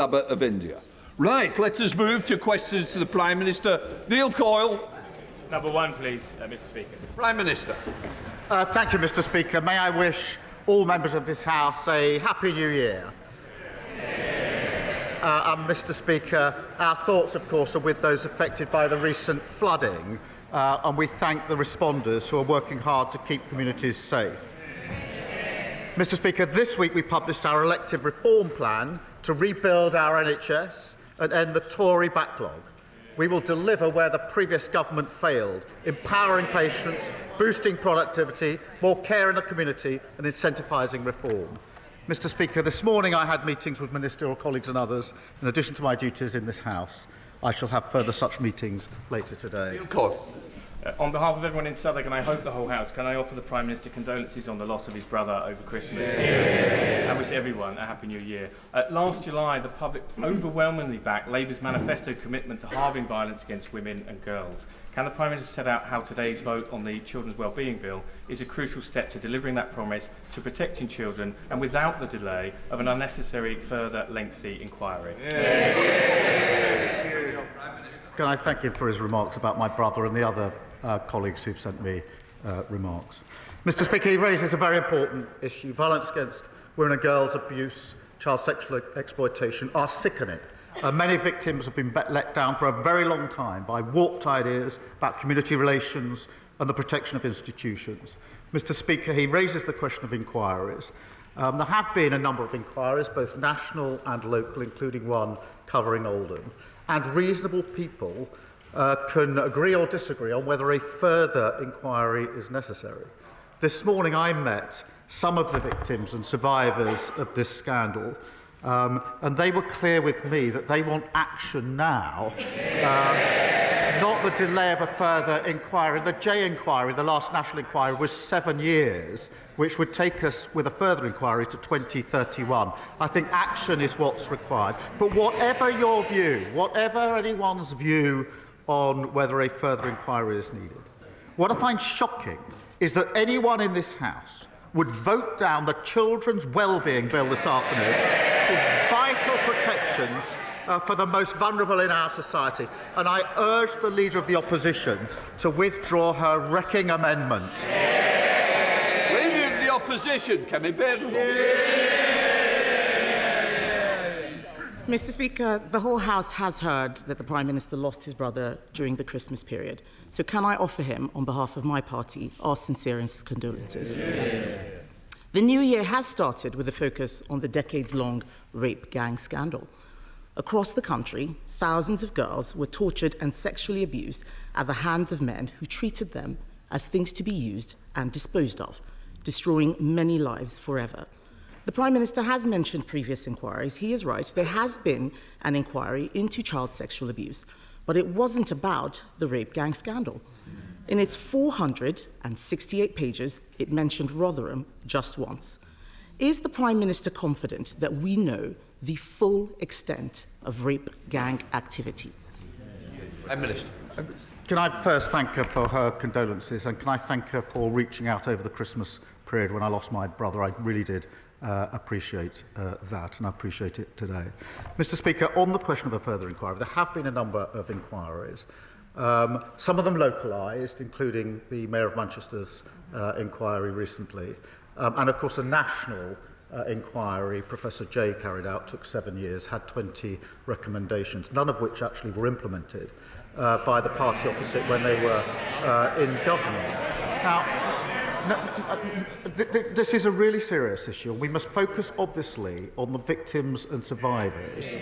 of India. Right, let us move to questions to the Prime Minister. Neil Coyle. Number one, please, Mr. Speaker. Prime Minister. Thank you, Mr. Speaker. May I wish all members of this House a Happy New Year. And Mr. Speaker, our thoughts, of course, are with those affected by the recent flooding, and we thank the responders who are working hard to keep communities safe. Mr. Speaker, this week we published our elective reform plan to rebuild our NHS and end the Tory backlog. We will deliver where the previous government failed, empowering patients, boosting productivity, more care in the community and incentivising reform. Mr. Speaker, this morning I had meetings with ministerial colleagues and others, in addition to my duties in this House. I shall have further such meetings later today. On behalf of everyone in Southwark, and I hope the whole House, can I offer the Prime Minister condolences on the loss of his brother over Christmas and wish everyone a Happy New Year. Last July, the public overwhelmingly backed Labour's manifesto commitment to halving violence against women and girls. Can the Prime Minister set out how today's vote on the Children's Wellbeing Bill is a crucial step to delivering that promise, to protecting children, and without the delay of an unnecessary further lengthy inquiry? Can I thank him for his remarks about my brother and the other colleagues who've sent me remarks. Mr. Speaker, he raises a very important issue. Violence against women and girls, abuse, child sexual exploitation are sickening. Many victims have been let down for a very long time by warped ideas about community relations and the protection of institutions. Mr. Speaker, he raises the question of inquiries. There have been a number of inquiries, both national and local, including one covering Oldham, and reasonable people can agree or disagree on whether a further inquiry is necessary. This morning I met some of the victims and survivors of this scandal, and they were clear with me that they want action now, not the delay of a further inquiry. The J inquiry, the last national inquiry, was 7 years, which would take us with a further inquiry to 2031. I think action is what's required. But whatever your view, whatever anyone's view on whether a further inquiry is needed, what I find shocking is that anyone in this House would vote down the Children's Wellbeing Bill this afternoon, which is vital protections for the most vulnerable in our society. And I urge the Leader of the Opposition to withdraw her wrecking amendment. Leader of the Opposition, Kemi Badenoch. Mr. Speaker, the whole House has heard that the Prime Minister lost his brother during the Christmas period. So can I offer him, on behalf of my party, our sincerest condolences. The new year has started with a focus on the decades-long rape gang scandal. Across the country, thousands of girls were tortured and sexually abused at the hands of men who treated them as things to be used and disposed of, destroying many lives forever. The Prime Minister has mentioned previous inquiries. He is right. There has been an inquiry into child sexual abuse, but it wasn't about the rape gang scandal. In its 468 pages, it mentioned Rotherham just once. Is the Prime Minister confident that we know the full extent of rape gang activity? Prime Minister. Can I first thank her for her condolences, and can I thank her for reaching out over the Christmas period when I lost my brother? I really did appreciate that, and I appreciate it today. Mr. Speaker, on the question of a further inquiry, there have been a number of inquiries, some of them localised, including the Mayor of Manchester's inquiry recently, and of course a national inquiry Professor Jay carried out, took 7 years, had 20 recommendations, none of which actually were implemented by the party opposite when they were in government. Now, this is a really serious issue, and we must focus, obviously, on the victims and survivors.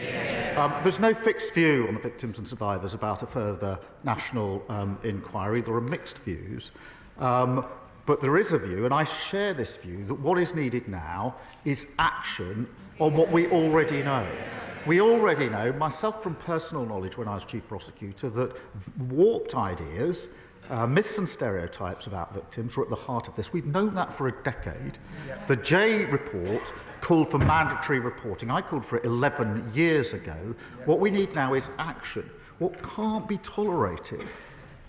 There's no fixed view on the victims and survivors about a further national inquiry. There are mixed views. But there is a view, and I share this view, that what is needed now is action on what we already know. We already know, myself from personal knowledge when I was Chief Prosecutor, that warped ideas, myths and stereotypes about victims are at the heart of this. We've known that for a decade. The Jay report called for mandatory reporting. I called for it 11 years ago. What we need now is action. What can't be tolerated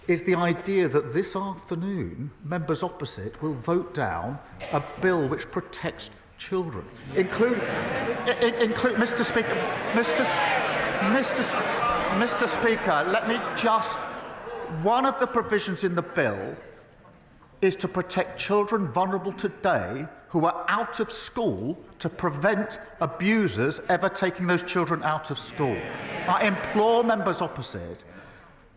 is the idea that this afternoon members opposite will vote down a bill which protects children, include Mr. Speaker, Mr. Speaker, let me just. One of the provisions in the bill is to protect children vulnerable today who are out of school to prevent abusers ever taking those children out of school. I implore members opposite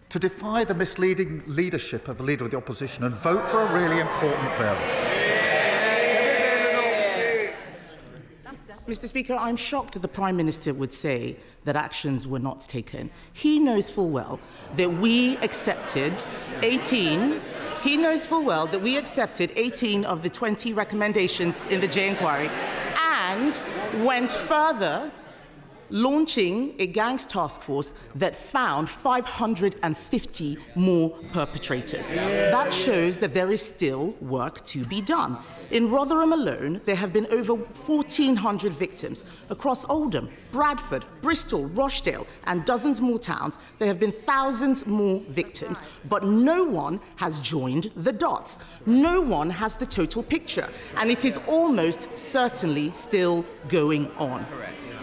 to defy the misleading leadership of the Leader of the Opposition and vote for a really important bill. Mr. Speaker, I'm shocked that the Prime Minister would say that actions were not taken. He knows full well that we accepted 18. He knows full well that we accepted 18 of the 20 recommendations in the J inquiry and went further, launching a gangs task force that found 550 more perpetrators. That shows that there is still work to be done. In Rotherham alone, there have been over 1,400 victims. Across Oldham, Bradford, Bristol, Rochdale, and dozens more towns, there have been thousands more victims, but no one has joined the dots. No one has the total picture, and it is almost certainly still going on.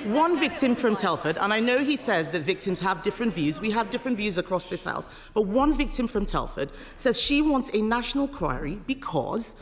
One victim from Telford, and I know he says that victims have different views. We have different views across this House. But one victim from Telford says she wants a national inquiry because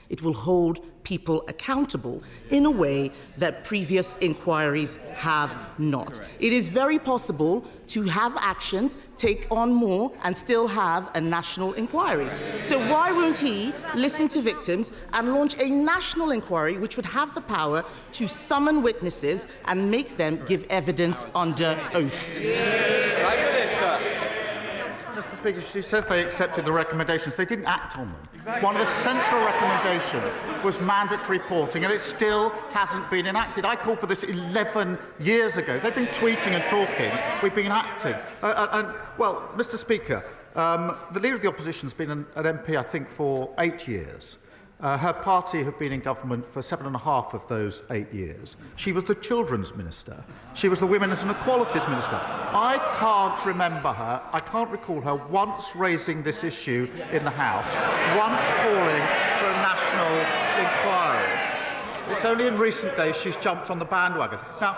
it will hold people accountable in a way that previous inquiries have not. Correct. It is very possible to have actions, take on more, and still have a national inquiry. So why won't he listen to victims and launch a national inquiry which would have the power to summon witnesses and make them give evidence under oath? Mr. Speaker, she says they accepted the recommendations. They didn't act on them. Exactly. One of the central recommendations was mandatory reporting, and it still hasn't been enacted. I called for this 11 years ago. They've been tweeting and talking. We've been acting. Well, Mr. Speaker, the Leader of the Opposition has been an MP, I think, for 8 years. Her party have been in government for 7.5 of those 8 years. She was the Children's Minister. She was the Women's and Equalities Minister. I can't recall her once raising this issue in the House, once calling for a national inquiry. It's only in recent days she's jumped on the bandwagon. Now,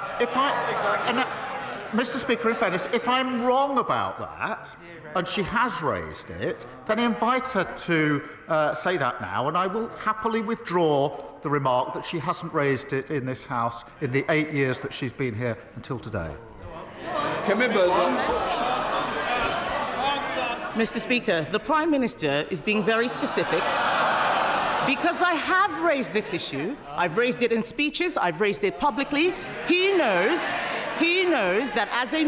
Mr. Speaker, in fairness, if I'm wrong about that, and she has raised it, then I invite her to say that now, and I will happily withdraw the remark that she hasn't raised it in this House in the 8 years that she's been here until today. Mr. Speaker, the Prime Minister is being very specific because I have raised this issue. I've raised it in speeches. I've raised it publicly. He knows that as a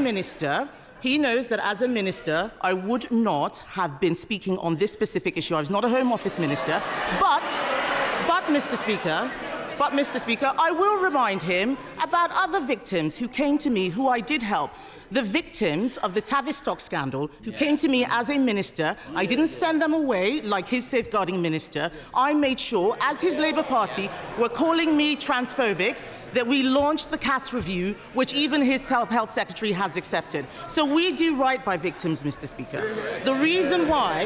minister, I would not have been speaking on this specific issue. I was not a Home Office minister. But Mr. Speaker, I will remind him about other victims who came to me who I did help. The victims of the Tavistock scandal who came to me as a minister. I didn't send them away like his safeguarding minister. I made sure, as his Labour Party were calling me transphobic, that we launched the CAS review, which even his Health Secretary has accepted. So we do right by victims, Mr. Speaker. The reason why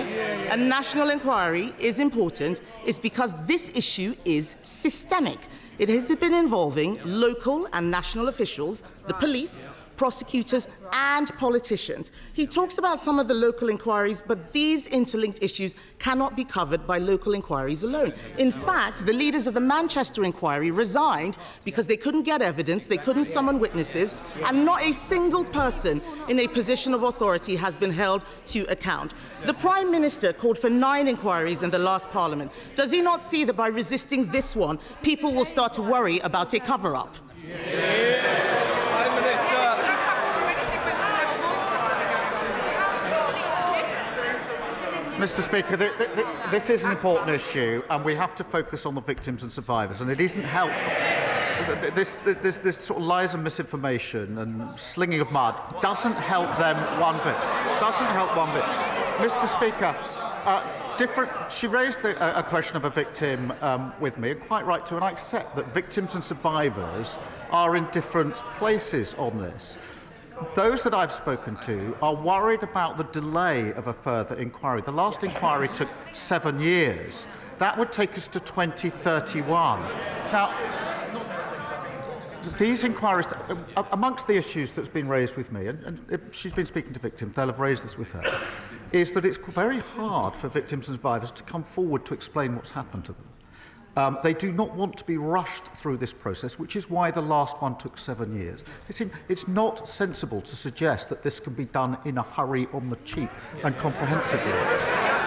a national inquiry is important is because this issue is systemic. It has been involving local and national officials, the police, prosecutors and politicians. He talks about some of the local inquiries, but these interlinked issues cannot be covered by local inquiries alone. In fact, the leaders of the Manchester inquiry resigned because they couldn't get evidence, they couldn't summon witnesses, and not a single person in a position of authority has been held to account. The Prime Minister called for 9 inquiries in the last Parliament. Does he not see that by resisting this one, people will start to worry about a cover-up? Mr. Speaker, this is an important issue, and we have to focus on the victims and survivors. And it isn't helpful. This sort of lies and misinformation and slinging of mud doesn't help them one bit. Mr. Speaker, she raised a question of a victim with me, and quite right to, and I accept that victims and survivors are in different places on this. those that I've spoken to are worried about the delay of a further inquiry. The last inquiry took 7 years. That would take us to 2031. Now, these inquiries, amongst the issues that's been raised with me, and if she's been speaking to victims, they'll have raised this with her, is that it's very hard for victims and survivors to come forward to explain what's happened to them. They do not want to be rushed through this process, which is why the last one took 7 years. It's not sensible to suggest that this can be done in a hurry, on the cheap and comprehensively.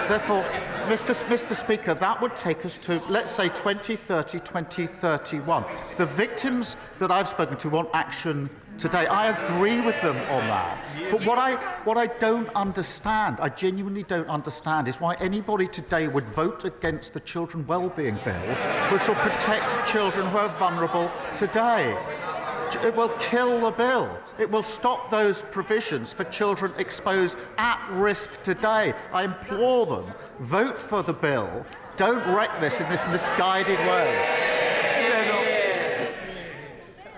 Therefore, Mr. Speaker, that would take us to, let's say, 2030, 2031. The victims that I've spoken to want action today. I agree with them on that. But what I don't understand, I genuinely don't understand, is why anybody today would vote against the Children Wellbeing Bill, which will protect children who are vulnerable today. It will kill the bill. It will stop those provisions for children exposed at risk today. I implore them, vote for the bill. Don't wreck this in this misguided way.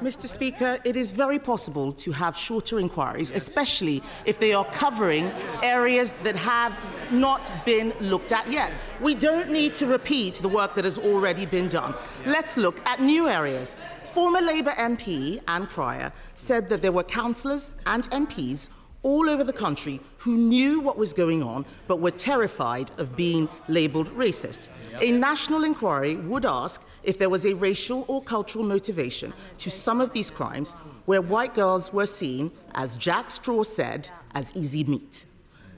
Mr. Speaker, it is very possible to have shorter inquiries, especially if they are covering areas that have not been looked at yet. We don't need to repeat the work that has already been done. Let's look at new areas. Former Labour MP Anne Pryor said that there were councillors and MPs all over the country who knew what was going on but were terrified of being labelled racist. A national inquiry would ask if there was a racial or cultural motivation to some of these crimes where white girls were seen, as Jack Straw said, as easy meat.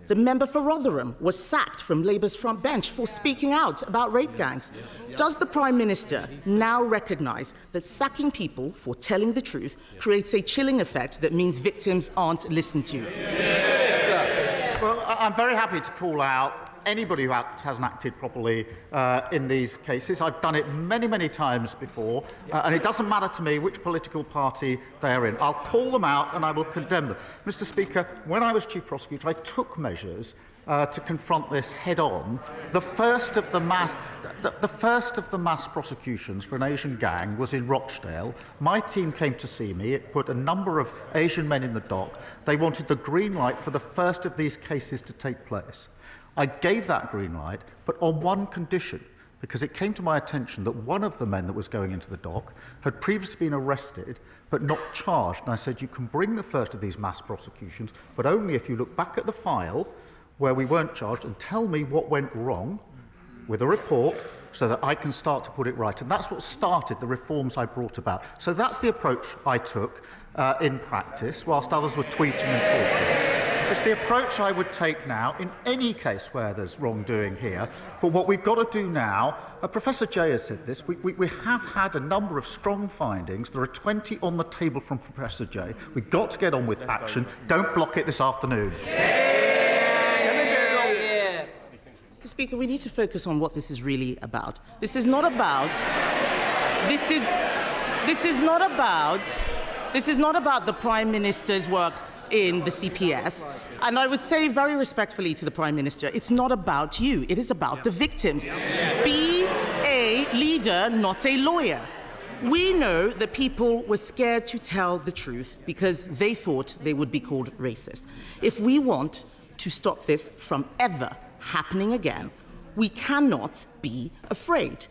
The member for Rotherham was sacked from Labour's front bench for speaking out about rape gangs. Does the Prime Minister now recognise that sacking people for telling the truth creates a chilling effect that means victims aren't listened to? Well, I'm very happy to call out anybody who hasn't acted properly in these cases. I've done it many, many times before, and it doesn't matter to me which political party they're in. I'll call them out and I will condemn them. Mr. Speaker, when I was Chief Prosecutor, I took measures to confront this head-on. The first of the mass prosecutions for an Asian gang was in Rochdale. My team came to see me. It put a number of Asian men in the dock. They wanted the green light for the first of these cases to take place. I gave that green light, but on one condition, because it came to my attention that one of the men that was going into the dock had previously been arrested but not charged. And I said, you can bring the first of these mass prosecutions, but only if you look back at the file where we weren't charged and tell me what went wrong with a report so that I can start to put it right. And that's what started the reforms I brought about. So that's the approach I took in practice, whilst others were tweeting and talking. It's the approach I would take now in any case where there's wrongdoing here. But what we've got to do now, Professor Jay has said this, we have had a number of strong findings. There are 20 on the table from Professor Jay. We've got to get on with action. Don't block it this afternoon. Mr. Speaker, we need to focus on what this is really about. This is not about the Prime Minister's work in the CPS. And I would say very respectfully to the Prime Minister, it's not about you, it is about the victims. Be a leader, not a lawyer. We know that people were scared to tell the truth because they thought they would be called racist. If we want to stop this from ever happening again, we cannot be afraid.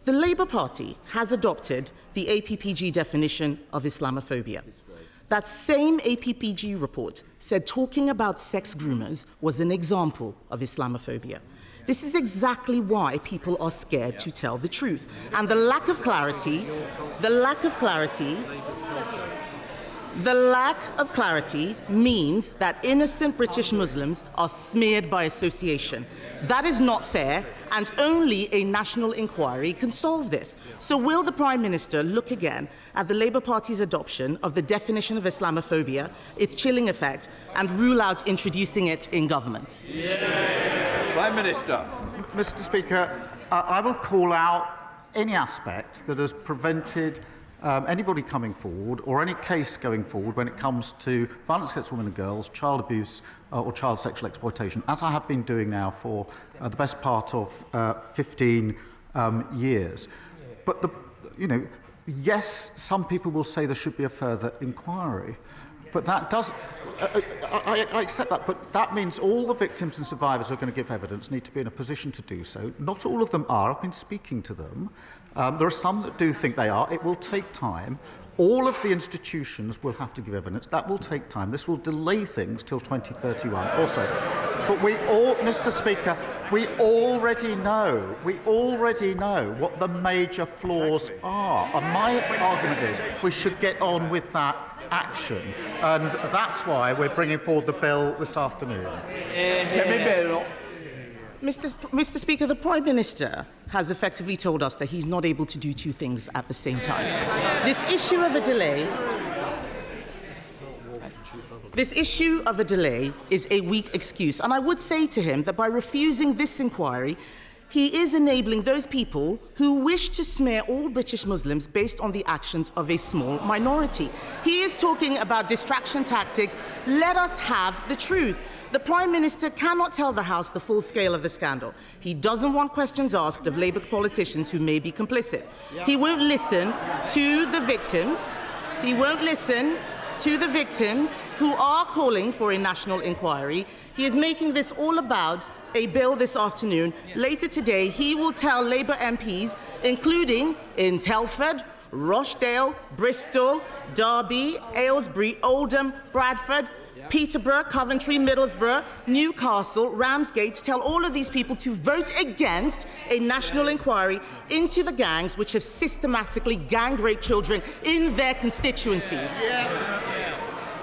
The Labour Party has adopted the APPG definition of Islamophobia. That same APPG report said talking about sex groomers was an example of Islamophobia. This is exactly why people are scared to tell the truth. And the lack of clarity means that innocent British Muslims are smeared by association. That is not fair, and only a national inquiry can solve this. So will the Prime Minister look again at the Labour Party's adoption of the definition of Islamophobia, its chilling effect, and rule out introducing it in government? Prime Minister. Mr. Speaker, I will call out any aspect that has prevented anybody coming forward or any case going forward when it comes to violence against women and girls, child abuse or child sexual exploitation, as I have been doing now for the best part of 15 years. But, yes, some people will say there should be a further inquiry. But that does... I accept that, but that means all the victims and survivors who are going to give evidence need to be in a position to do so. Not all of them are. I've been speaking to them. There are some that do think they are. It will take time. All of the institutions will have to give evidence. That will take time. This will delay things till 2031 also. But we all, Mr. Speaker, we already know what the major flaws are. And my argument is we should get on with that action. And that's why we're bringing forward the bill this afternoon. Mr. Speaker, the Prime Minister has effectively told us that he's not able to do two things at the same time. This issue of a delay is a weak excuse, and I would say to him that by refusing this inquiry, he is enabling those people who wish to smear all British Muslims based on the actions of a small minority. He is talking about distraction tactics. Let us have the truth. The Prime Minister cannot tell the House the full scale of the scandal. He doesn't want questions asked of Labour politicians who may be complicit. He won't listen to the victims. He won't listen to the victims who are calling for a national inquiry. He is making this all about a bill this afternoon. Later today, he will tell Labour MPs, including in Telford, Rochdale, Bristol, Derby, Aylesbury, Oldham, Bradford, Peterborough, Coventry, Middlesbrough, Newcastle, Ramsgate, tell all of these people to vote against a national inquiry into the gangs which have systematically gang raped children in their constituencies.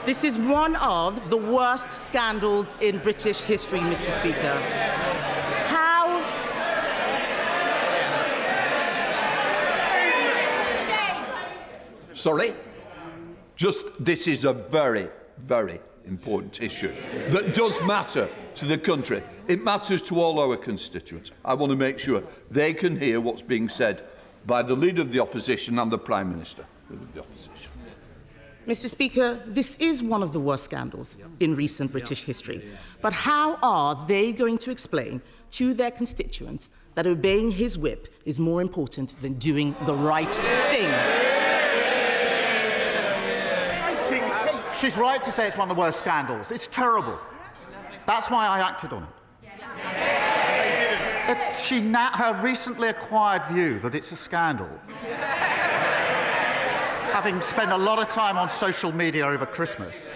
This is one of the worst scandals in British history, Mr. Speaker. Sorry? This is a very, very important issue that does matter to the country. It matters to all our constituents. I want to make sure they can hear what's being said by the Leader of the Opposition and the Prime Minister of the Opposition. Mr. Speaker, this is one of the worst scandals in recent British history. But how are they going to explain to their constituents that obeying his whip is more important than doing the right thing? She's right to say it's one of the worst scandals. It's terrible. That's why I acted on it. Her recently acquired view that it's a scandal, having spent a lot of time on social media over Christmas,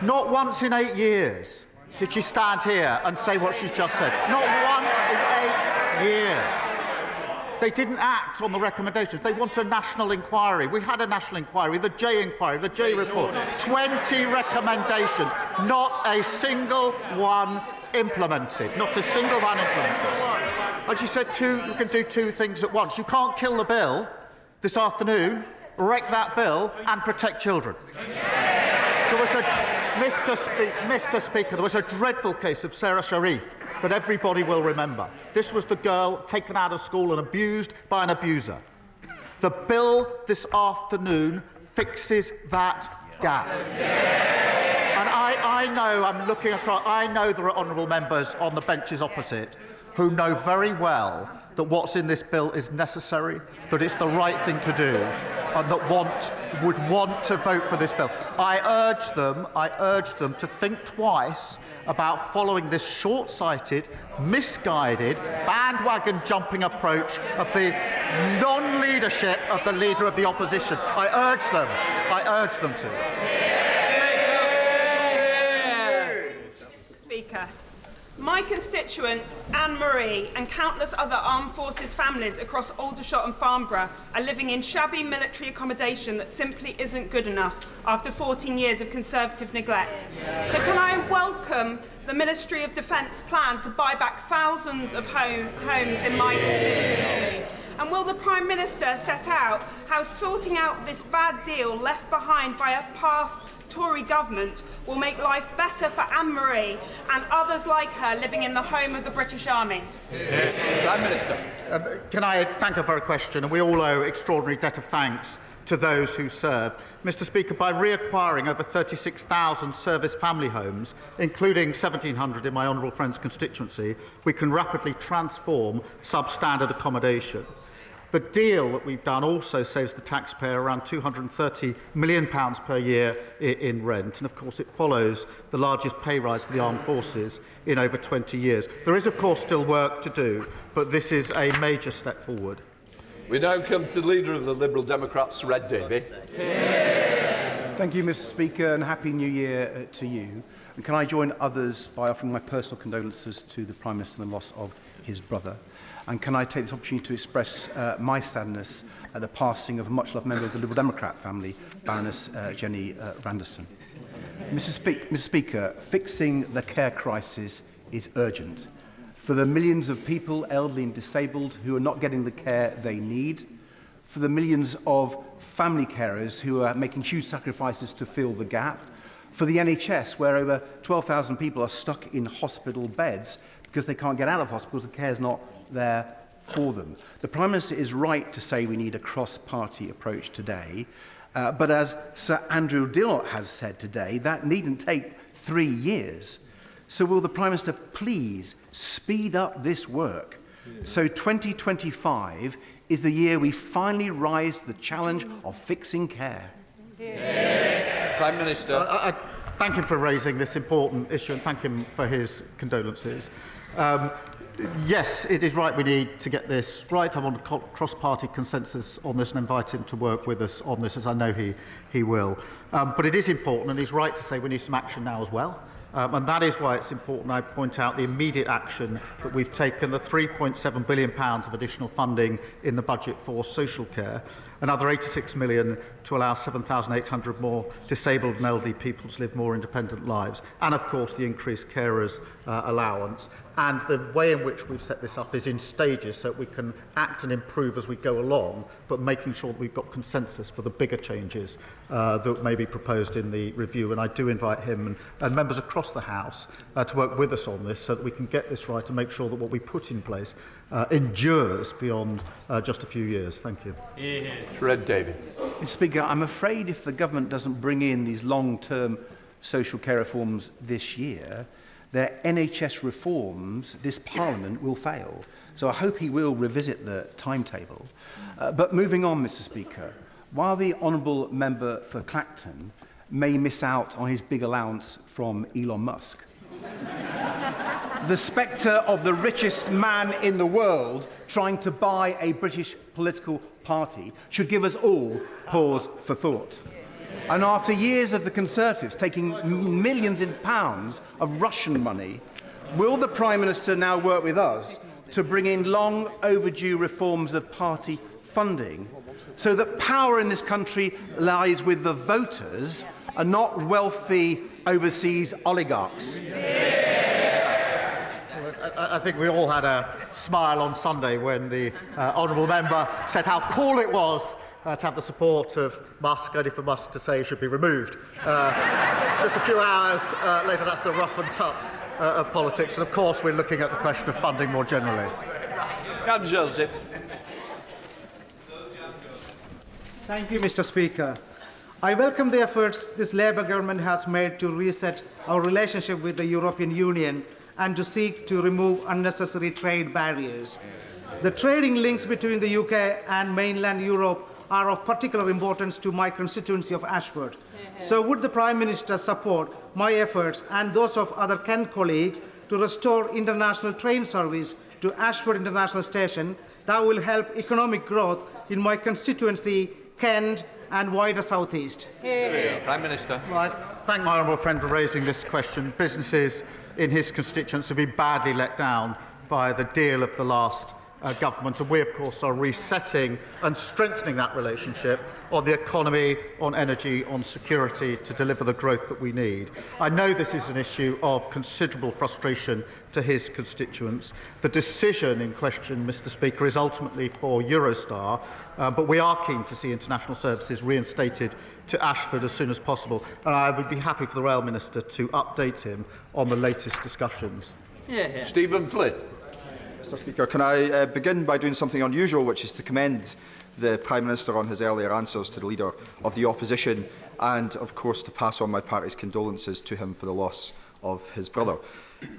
not once in 8 years did she stand here and say what she's just said. Not once in 8 years. They didn't act on the recommendations. They want a national inquiry. We had a national inquiry, the J inquiry, the J report. 20 recommendations, not a single one implemented. Not a single one implemented. And she said you can do two things at once. You can't kill the bill this afternoon, wreck that bill, and protect children. There was Mr. Speaker, there was a dreadful case of Sarah Sharif that everybody will remember. This was the girl taken out of school and abused by an abuser. The bill this afternoon fixes that gap. And I know, I'm looking across, I know there are honourable members on the benches opposite who know very well that what's in this bill is necessary, that it's the right thing to do, and that would want to vote for this bill. I urge them to think twice about following this short-sighted, misguided, bandwagon-jumping approach of the non-leadership of the Leader of the Opposition. I urge them to. Speaker, my constituent, Anne-Marie, and countless other armed forces families across Aldershot and Farnborough are living in shabby military accommodation that simply isn't good enough after 14 years of Conservative neglect. So can I welcome the Ministry of Defence plan to buy back thousands of homes in my constituency? And will the Prime Minister set out how sorting out this bad deal left behind by a past Tory government will make life better for Anne-Marie and others like her living in the home of the British Army? Prime Minister. Can I thank her for her question? And we all owe extraordinary debt of thanks to those who serve. Mr. Speaker, by reacquiring over 36,000 service family homes, including 1,700 in my honourable friend's constituency, we can rapidly transform substandard accommodation. The deal that we've done also saves the taxpayer around £230 million per year in rent, and of course it follows the largest pay rise for the armed forces in over 20 years. There is of course still work to do, but this is a major step forward. We now come to the Leader of the Liberal Democrats, Sir Davey. Thank you, Mr. Speaker, and Happy New Year to you. And can I join others by offering my personal condolences to the Prime Minister on the loss of his brother? And can I take this opportunity to express my sadness at the passing of a much-loved member of the Liberal Democrat family, Baroness Jenny Randerson. Mr. Speaker, fixing the care crisis is urgent. For the millions of people, elderly and disabled, who are not getting the care they need, for the millions of family carers who are making huge sacrifices to fill the gap, for the NHS, where over 12,000 people are stuck in hospital beds because they can't get out of hospitals, the care is not there for them. The Prime Minister is right to say we need a cross-party approach today, but as Sir Andrew Dillot has said today, that needn't take 3 years. So will the Prime Minister please speed up this work so 2025 is the year we finally rise to the challenge of fixing care? Prime Minister. I thank him for raising this important issue and thank him for his condolences. Yes, it is right we need to get this right. I want a cross-party consensus on this and invite him to work with us on this, as I know he will. But it is important, and he's right to say we need some action now as well. And that is why it's important I point out the immediate action that we've taken, the £3.7 billion of additional funding in the budget for social care, another £86 million to allow 7,800 more disabled and elderly people to live more independent lives, and of course the increased carers allowance. And the way in which we've set this up is in stages so that we can act and improve as we go along, but making sure that we've got consensus for the bigger changes that may be proposed in the review. And I do invite him and members across the House to work with us on this so that we can get this right and make sure that what we put in place endures beyond just a few years. Thank you. Fred David. Mr. Speaker, I'm afraid if the government doesn't bring in these long-term social care reforms this year, their NHS reforms, this Parliament will fail. So I hope he will revisit the timetable. But moving on, Mr. Speaker, while the honourable member for Clacton may miss out on his big allowance from Elon Musk, the spectre of the richest man in the world trying to buy a British political party should give us all pause for thought. And after years of the Conservatives taking millions in pounds of Russian money, will the Prime Minister now work with us to bring in long overdue reforms of party funding so that power in this country lies with the voters and not wealthy overseas oligarchs? I think we all had a smile on Sunday when the honourable member said how cool it was to have the support of Musk, only for Musk to say he should be removed. Just a few hours later, that's the rough and tough of politics. And of course, we're looking at the question of funding more generally. Joseph. Thank you, Mr. Speaker. I welcome the efforts this Labour government has made to reset our relationship with the European Union and to seek to remove unnecessary trade barriers. The trading links between the UK and mainland Europe are of particular importance to my constituency of Ashford. So would the Prime Minister support my efforts and those of other Kent colleagues to restore international train service to Ashford International Station that will help economic growth in my constituency, Kent, and wider South East? Prime Minister. Well, I thank my honourable friend for raising this question. Businesses in his constituents have been badly let down by the deal of the last government, and we, of course, are resetting and strengthening that relationship on the economy, on energy, on security to deliver the growth that we need. I know this is an issue of considerable frustration to his constituents. The decision in question, Mr. Speaker, is ultimately for Eurostar, but we are keen to see international services reinstated to Ashford as soon as possible, and I would be happy for the Rail Minister to update him on the latest discussions. Stephen Flynn. Mr. Speaker, can I begin by doing something unusual, which is to commend the Prime Minister on his earlier answers to the Leader of the Opposition and, of course, to pass on my party's condolences to him for the loss of his brother.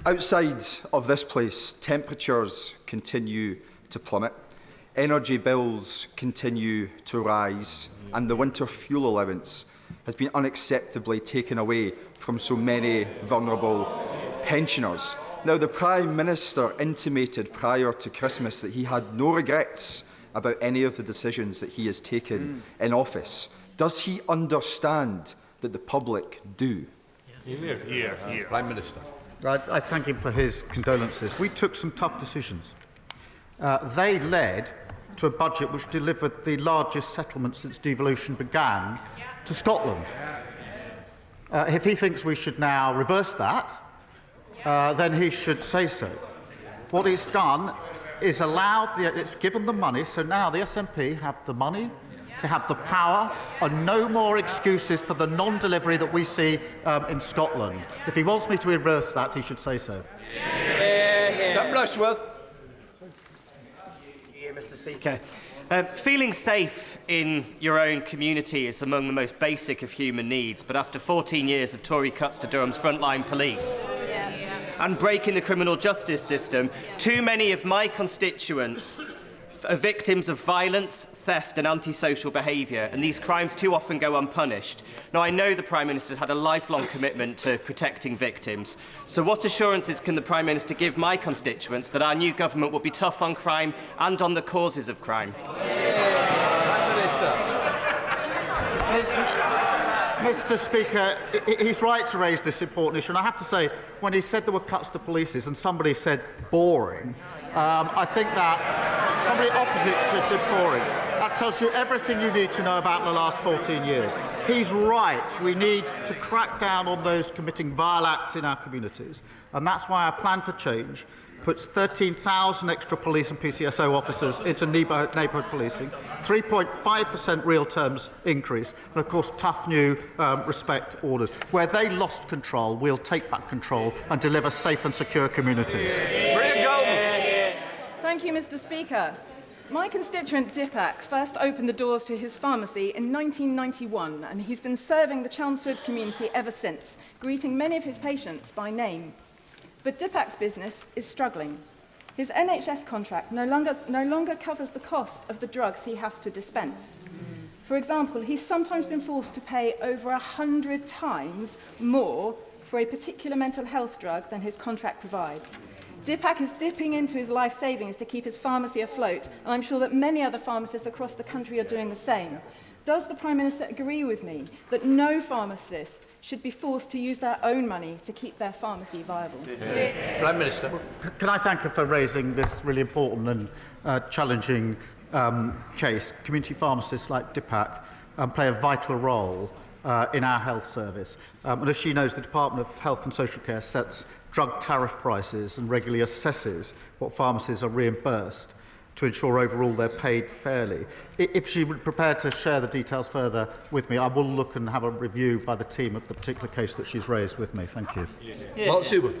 Outside of this place, temperatures continue to plummet. Energy bills continue to rise, and the winter fuel allowance has been unacceptably taken away from so many vulnerable pensioners. Now, the Prime Minister intimated prior to Christmas that he had no regrets about any of the decisions that he has taken in office. Does he understand that the public do? Prime Minister. I thank him for his condolences. We took some tough decisions. They led to a budget which delivered the largest settlement since devolution began to Scotland. If he thinks we should now reverse that, then he should say so. What it's done is it's given the money, so now the SNP have the money, they have the power, and no more excuses for the non-delivery that we see in Scotland. If he wants me to reverse that, he should say so. Sam Rushworth. Mr. Speaker. Feeling safe in your own community is among the most basic of human needs, but after 14 years of Tory cuts to Durham's frontline police and breaking the criminal justice system, too many of my constituents are victims of violence, theft and antisocial behaviour, and these crimes too often go unpunished. Now, I know the Prime Minister's had a lifelong commitment to protecting victims, so what assurances can the Prime Minister give my constituents that our new government will be tough on crime and on the causes of crime? Mr. Speaker, he's right to raise this important issue, and I have to say, when he said there were cuts to polices and somebody said boring, I think that somebody opposite to boring, that tells you everything you need to know about the last 14 years. He's right. We need to crack down on those committing vile acts in our communities, and that's why our plan for change puts 13,000 extra police and PCSO officers into neighbourhood policing, 3.5% real terms increase, and of course tough new respect orders. Where they lost control, we'll take back control and deliver safe and secure communities. Thank you, Mr. Speaker. My constituent Dipak first opened the doors to his pharmacy in 1991, and he's been serving the Chelmsford community ever since, greeting many of his patients by name. But Dipak's business is struggling. His NHS contract no longer covers the cost of the drugs he has to dispense. For example, he's sometimes been forced to pay over 100 times more for a particular mental health drug than his contract provides. Dipak is dipping into his life savings to keep his pharmacy afloat, and I'm sure that many other pharmacists across the country are doing the same. Does the Prime Minister agree with me that no pharmacist should be forced to use their own money to keep their pharmacy viable? Prime Minister. Can I thank her for raising this really important and challenging case? Community pharmacists like Dipak play a vital role in our health service. And as she knows, the Department of Health and Social Care sets drug tariff prices and regularly assesses what pharmacies are reimbursed to ensure overall they're paid fairly. If she would prepare to share the details further with me, I will look and have a review by the team of the particular case that she's raised with me. Thank you. Mark Seward.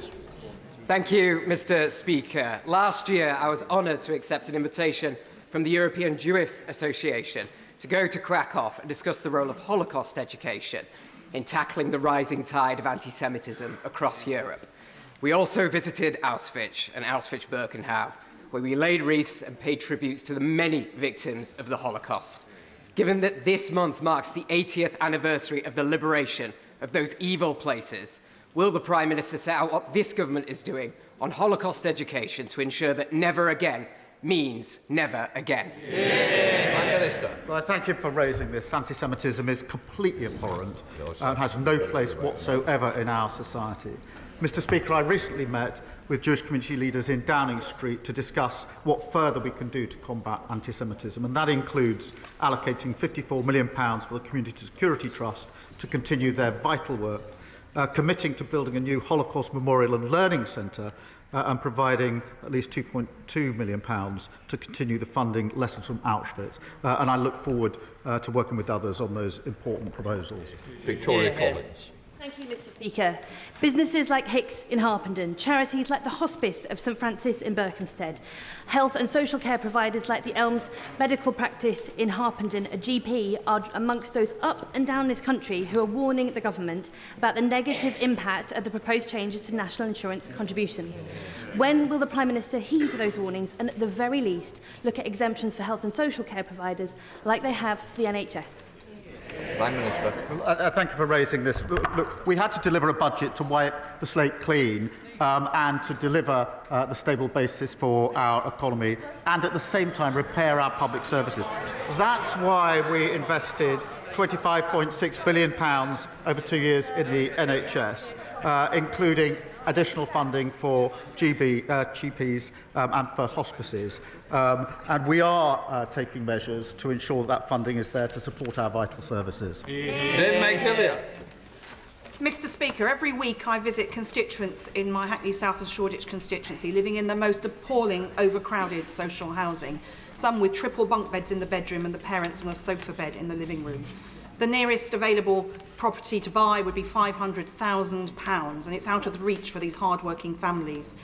Thank you, Mr. Speaker. Last year, I was honoured to accept an invitation from the European Jewish Association to go to Krakow and discuss the role of Holocaust education in tackling the rising tide of anti-Semitism across Europe. We also visited Auschwitz and Auschwitz-Birkenau, where we laid wreaths and paid tributes to the many victims of the Holocaust. Given that this month marks the 80th anniversary of the liberation of those evil places, will the Prime Minister set out what this government is doing on Holocaust education to ensure that never again means never again? Prime Minister. Well, I thank him for raising this. Anti-Semitism is completely abhorrent and has no place whatsoever in our society. Mr. Speaker, I recently met with Jewish community leaders in Downing Street to discuss what further we can do to combat anti-Semitism, and that includes allocating £54 million for the Community Security Trust to continue their vital work, committing to building a new Holocaust Memorial and Learning Centre, and providing at least £2.2 million to continue the funding lessons from Auschwitz. And I look forward to working with others on those important proposals. Victoria Collins. Thank you, Mr. Speaker. Businesses like Hicks in Harpenden, charities like the Hospice of St Francis in Berkhamsted, health and social care providers like the Elms Medical Practice in Harpenden, a GP, are amongst those up and down this country who are warning the government about the negative impact of the proposed changes to national insurance contributions. When will the Prime Minister heed those warnings and, at the very least, look at exemptions for health and social care providers like they have for the NHS? Prime Minister. Thank you for raising this. Look, we had to deliver a budget to wipe the slate clean and to deliver the stable basis for our economy and at the same time repair our public services. That's why we invested £25.6 billion over 2 years in the NHS, including additional funding for GPs and for hospices. And we are taking measures to ensure that funding is there to support our vital services. Mr. Speaker, every week I visit constituents in my Hackney South and Shoreditch constituency living in the most appalling, overcrowded social housing, some with triple bunk beds in the bedroom and the parents on a sofa bed in the living room. The nearest available property to buy would be £500,000, and it's out of reach for these hard-working families.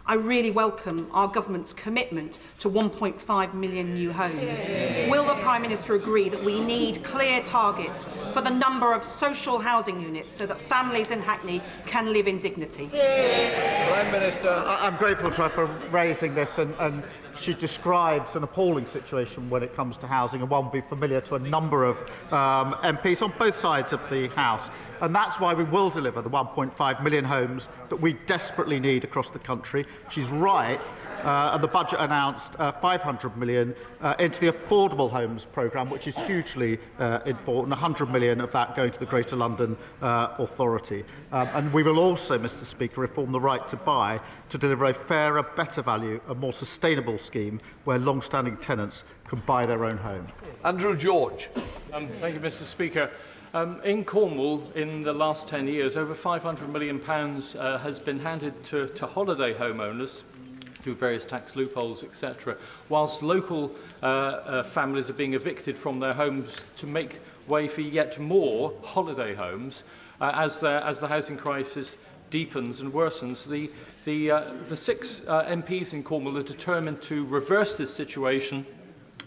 I really welcome our government's commitment to 1.5 million new homes. Will the Prime Minister agree that we need clear targets for the number of social housing units so that families in Hackney can live in dignity? Prime Minister. I'm grateful to her for raising this, and she describes an appalling situation when it comes to housing, and one will be familiar to a number of MPs on both sides of the House. And that's why we will deliver the 1.5 million homes that we desperately need across the country. She's right, and the budget announced £500 million into the Affordable Homes programme, which is hugely important, £100 million of that going to the Greater London Authority. And we will also, Mr. Speaker, reform the right to buy to deliver a fairer, better value, a more sustainable scheme where long-standing tenants can buy their own home. Andrew George. Thank you, Mr. Speaker. In Cornwall, in the last 10 years, over £500 million has been handed to holiday homeowners through various tax loopholes, etc., whilst local families are being evicted from their homes to make way for yet more holiday homes as the housing crisis deepens and worsens. The 6 MPs in Cornwall are determined to reverse this situation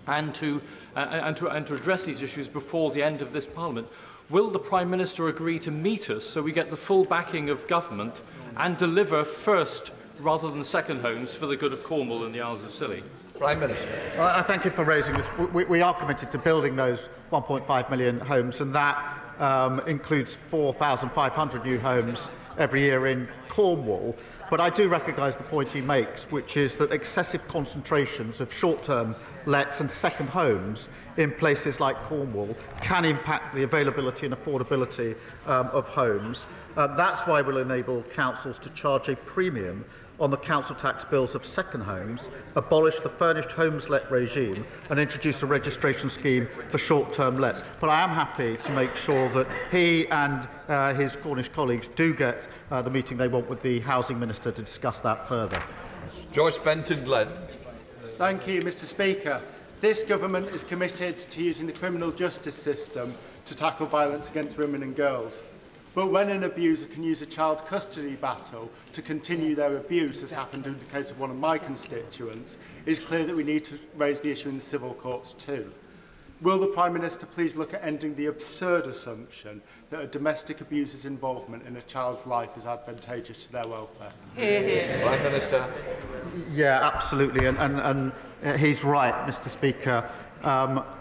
and to address these issues before the end of this Parliament. Will the Prime Minister agree to meet us so we get the full backing of government and deliver first rather than second homes for the good of Cornwall and the Isles of Scilly? Prime Minister. I thank you for raising this. We are committed to building those 1.5 million homes, and that includes 4,500 new homes every year in Cornwall. But I do recognise the point he makes, which is that excessive concentrations of short-term lets and second homes in places like Cornwall can impact the availability and affordability of homes. That's why we'll enable councils to charge a premium on the council tax bills of second homes, abolish the furnished homes let regime and introduce a registration scheme for short-term lets. But I am happy to make sure that he and his Cornish colleagues do get the meeting they want with the Housing Minister to discuss that further. Joyce Fenton-Glenn. Thank you, Mr. Speaker. This government is committed to using the criminal justice system to tackle violence against women and girls. But when an abuser can use a child custody battle to continue their abuse, as happened in the case of one of my constituents, it is clear that we need to raise the issue in the civil courts too. Will the Prime Minister please look at ending the absurd assumption that a domestic abuser's involvement in a child's life is advantageous to their welfare? Prime Minister. Yeah, absolutely. And he's right, Mr. Speaker.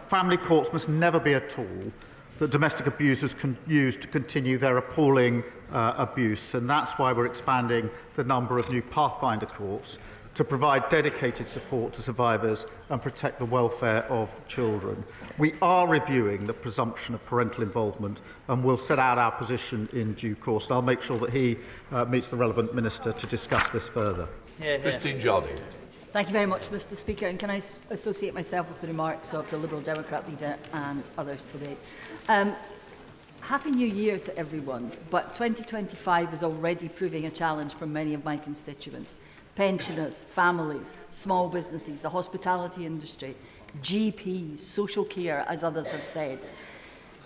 Family courts must never be a tool that domestic abusers can use to continue their appalling abuse. And that's why we're expanding the number of new Pathfinder courts to provide dedicated support to survivors and protect the welfare of children. We are reviewing the presumption of parental involvement and we'll set out our position in due course. And I'll make sure that he meets the relevant minister to discuss this further. Christine Jolly. Thank you very much, Mr. Speaker. And can I associate myself with the remarks of the Liberal Democrat leader and others today? Happy New Year to everyone, but 2025 is already proving a challenge for many of my constituents. Pensioners, families, small businesses, the hospitality industry, GPs, social care, as others have said.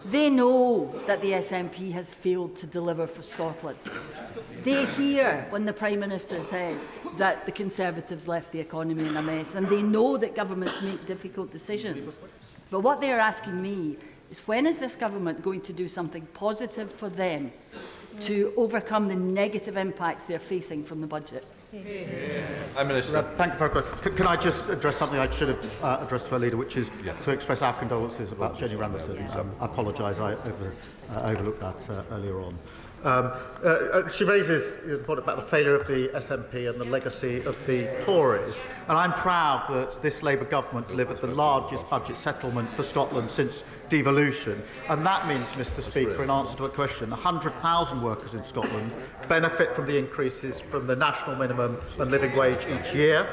They know that the SNP has failed to deliver for Scotland. They hear when the Prime Minister says that the Conservatives left the economy in a mess, and they know that governments make difficult decisions. But what they are asking me is, when is this government going to do something positive for them to overcome the negative impacts they are facing from the budget? Prime Minister. Thank you very much. Can I just address something I should have addressed to our leader, which is to express our condolences about Jenny Randerson. I apologise, I overlooked that earlier on. She raises the point about the failure of the SNP and the legacy of the Tories, and I'm proud that this Labour government delivered the largest budget settlement for Scotland since devolution, and that means, Mr Speaker, in answer to a question, 100,000 workers in Scotland benefit from the increases from the national minimum and living wage each year.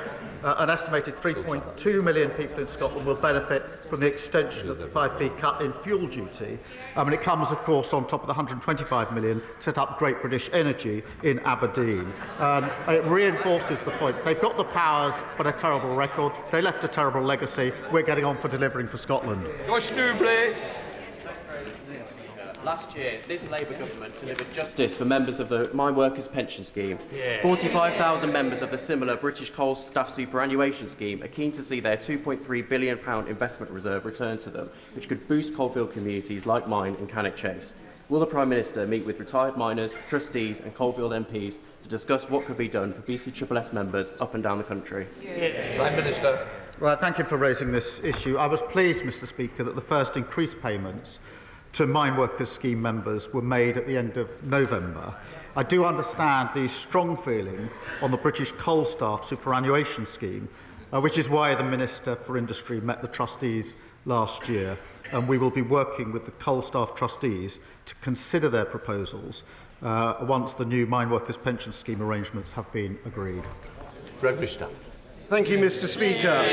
An estimated 3.2 million people in Scotland will benefit from the extension of the 5p cut in fuel duty. And it comes, of course, on top of the 125 million set up Great British Energy in Aberdeen. And it reinforces the point. They've got the powers, but a terrible record. They left a terrible legacy. We're getting on for delivering for Scotland. Last year, this Labour government delivered justice for members of the Mine Workers Pension Scheme. 45,000 members of the similar British Coal Staff Superannuation Scheme are keen to see their £2.3 billion investment reserve returned to them, which could boost coalfield communities like mine in Cannock Chase. Will the Prime Minister meet with retired miners, trustees and coalfield MPs to discuss what could be done for BCSS members up and down the country? Prime Minister. Well, thank you for raising this issue. I was pleased, Mr Speaker, that the first increased payments to Mine Workers Scheme members were made at the end of November. I do understand the strong feeling on the British Coal Staff Superannuation Scheme, which is why the Minister for Industry met the trustees last year, and we will be working with the coal staff trustees to consider their proposals once the new Mine Workers Pension Scheme arrangements have been agreed. Thank you, Mr Speaker.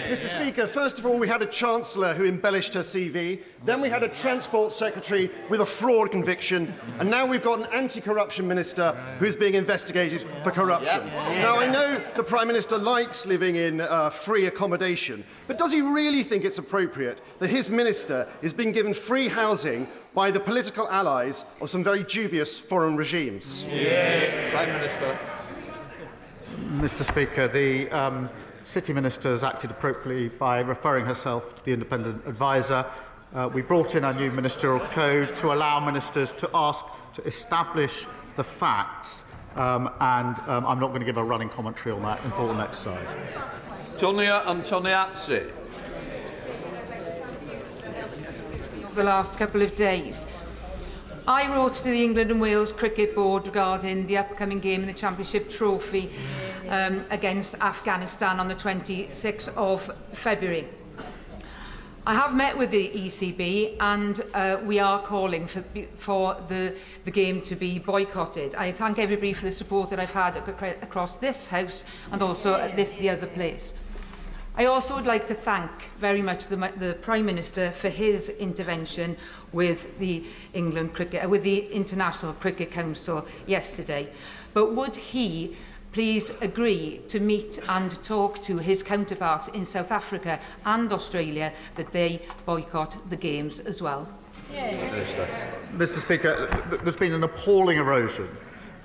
Mr Speaker, first of all, we had a Chancellor who embellished her CV, then we had a Transport Secretary with a fraud conviction, and now we've got an anti-corruption minister who is being investigated for corruption. Now, I know the Prime Minister likes living in free accommodation, but does he really think it's appropriate that his minister is being given free housing by the political allies of some very dubious foreign regimes? Prime Minister. Mr Speaker, the City Minister has acted appropriately by referring herself to the independent adviser. We brought in our new ministerial code to allow ministers to ask to establish the facts, and I'm not going to give a running commentary on that important exercise. Tonia Antoniazzi. The last couple of days, I wrote to the England and Wales Cricket Board regarding the upcoming game in the Championship Trophy against Afghanistan on the 26th of February. I have met with the ECB and we are calling for the game to be boycotted. I thank everybody for the support that I've had across this House and also at the other place. I also would like to thank very much the Prime Minister for his intervention with the with the International Cricket Council yesterday. But would he please agree to meet and talk to his counterparts in South Africa and Australia that they boycott the Games as well? Mr Speaker, there's been an appalling erosion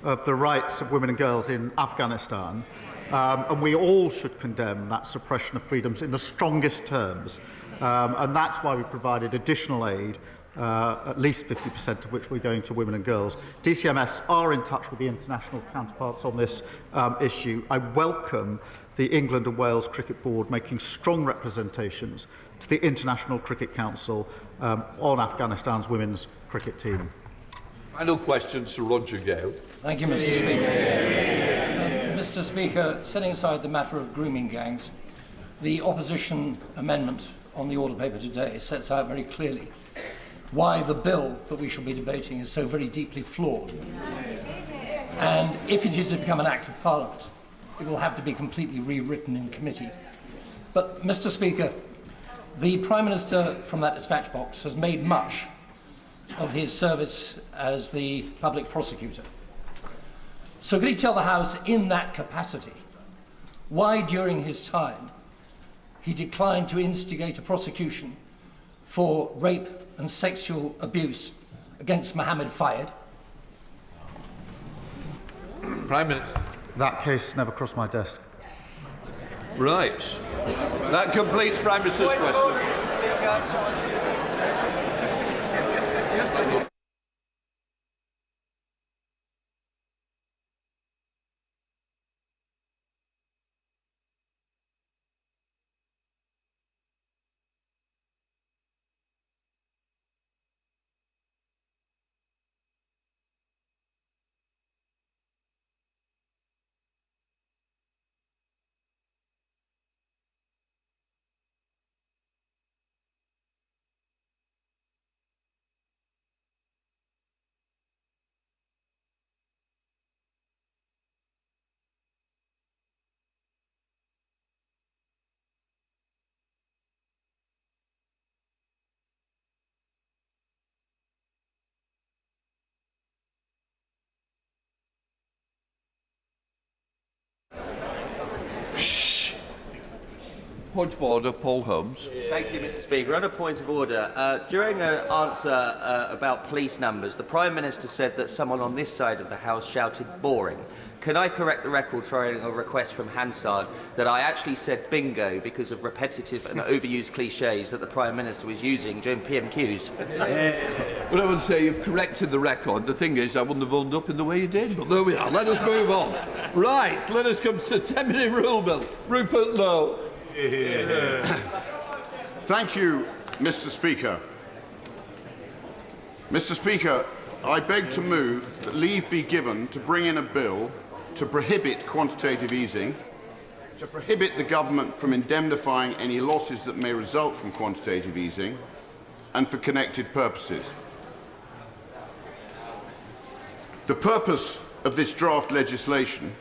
of the rights of women and girls in Afghanistan. And we all should condemn that suppression of freedoms in the strongest terms. And that's why we provided additional aid, at least 50% of which we're going to women and girls. DCMS are in touch with the international counterparts on this issue. I welcome the England and Wales Cricket Board making strong representations to the International Cricket Council on Afghanistan's women's cricket team. Final question, Sir Roger Gale. Thank you, Mr Speaker. Mr Speaker, setting aside the matter of grooming gangs, the opposition amendment on the order paper today sets out very clearly why the bill that we shall be debating is so very deeply flawed. And if it is to become an Act of Parliament, it will have to be completely rewritten in committee. But, Mr Speaker, the Prime Minister from that dispatch box has made much of his service as the public prosecutor. So could he tell the House in that capacity why during his time he declined to instigate a prosecution for rape and sexual abuse against Mohammed Fayed? Prime Minister. That case never crossed my desk. Right. That completes Prime Minister's question. Shh. Point of order, Paul Holmes. Thank you, Mr. Speaker. On a point of order, during an answer about police numbers, the Prime Minister said that someone on this side of the House shouted boring. Can I correct the record following a request from Hansard that I actually said bingo because of repetitive and overused cliches that the Prime Minister was using during PMQs? Well, I would say you've corrected the record. The thing is, I wouldn't have owned up in the way you did, but there we are. Let us move on. Right, let us come to 10-minute rule bill. Rupert Lowe. Thank you, Mr. Speaker. Mr. Speaker, I beg to move that leave be given to bring in a bill to prohibit quantitative easing, to prohibit the government from indemnifying any losses that may result from quantitative easing, and for connected purposes. The purpose of this draft legislation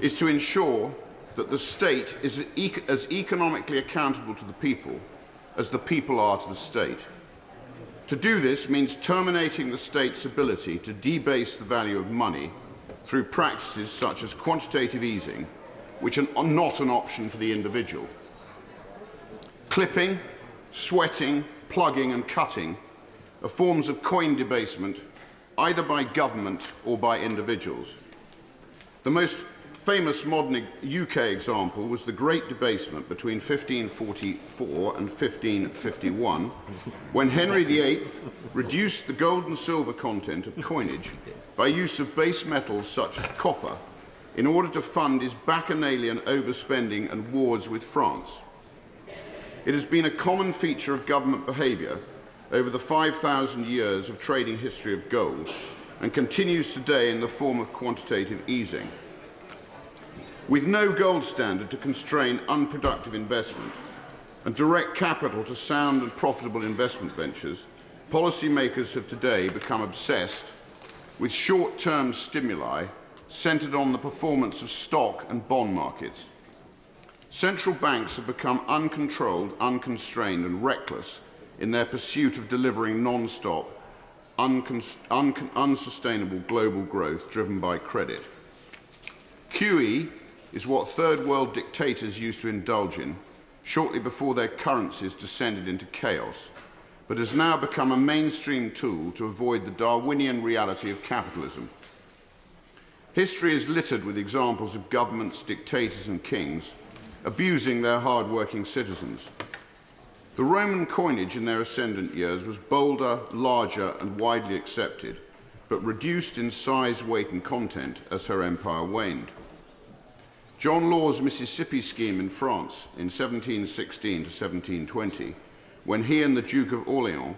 is to ensure that the state is as economically accountable to the people as the people are to the state. To do this means terminating the state's ability to debase the value of money through practices such as quantitative easing, which are not an option for the individual. Clipping, sweating, plugging and cutting are forms of coin debasement either by government or by individuals. The most famous modern UK example was the Great Debasement between 1544 and 1551, when Henry VIII reduced the gold and silver content of coinage by use of base metals such as copper in order to fund his bacchanalian overspending and wars with France. It has been a common feature of government behaviour over the 5,000 years of trading history of gold and continues today in the form of quantitative easing. With no gold standard to constrain unproductive investment and direct capital to sound and profitable investment ventures, policymakers have today become obsessed with short-term stimuli centred on the performance of stock and bond markets. Central banks have become uncontrolled, unconstrained and reckless in their pursuit of delivering non-stop, unsustainable global growth driven by credit. QE is what third world dictators used to indulge in shortly before their currencies descended into chaos, but has now become a mainstream tool to avoid the Darwinian reality of capitalism. History is littered with examples of governments, dictators and kings abusing their hard-working citizens. The Roman coinage in their ascendant years was bolder, larger and widely accepted, but reduced in size, weight and content as her empire waned. John Law's Mississippi scheme in France in 1716 to 1720, when he and the Duke of Orleans,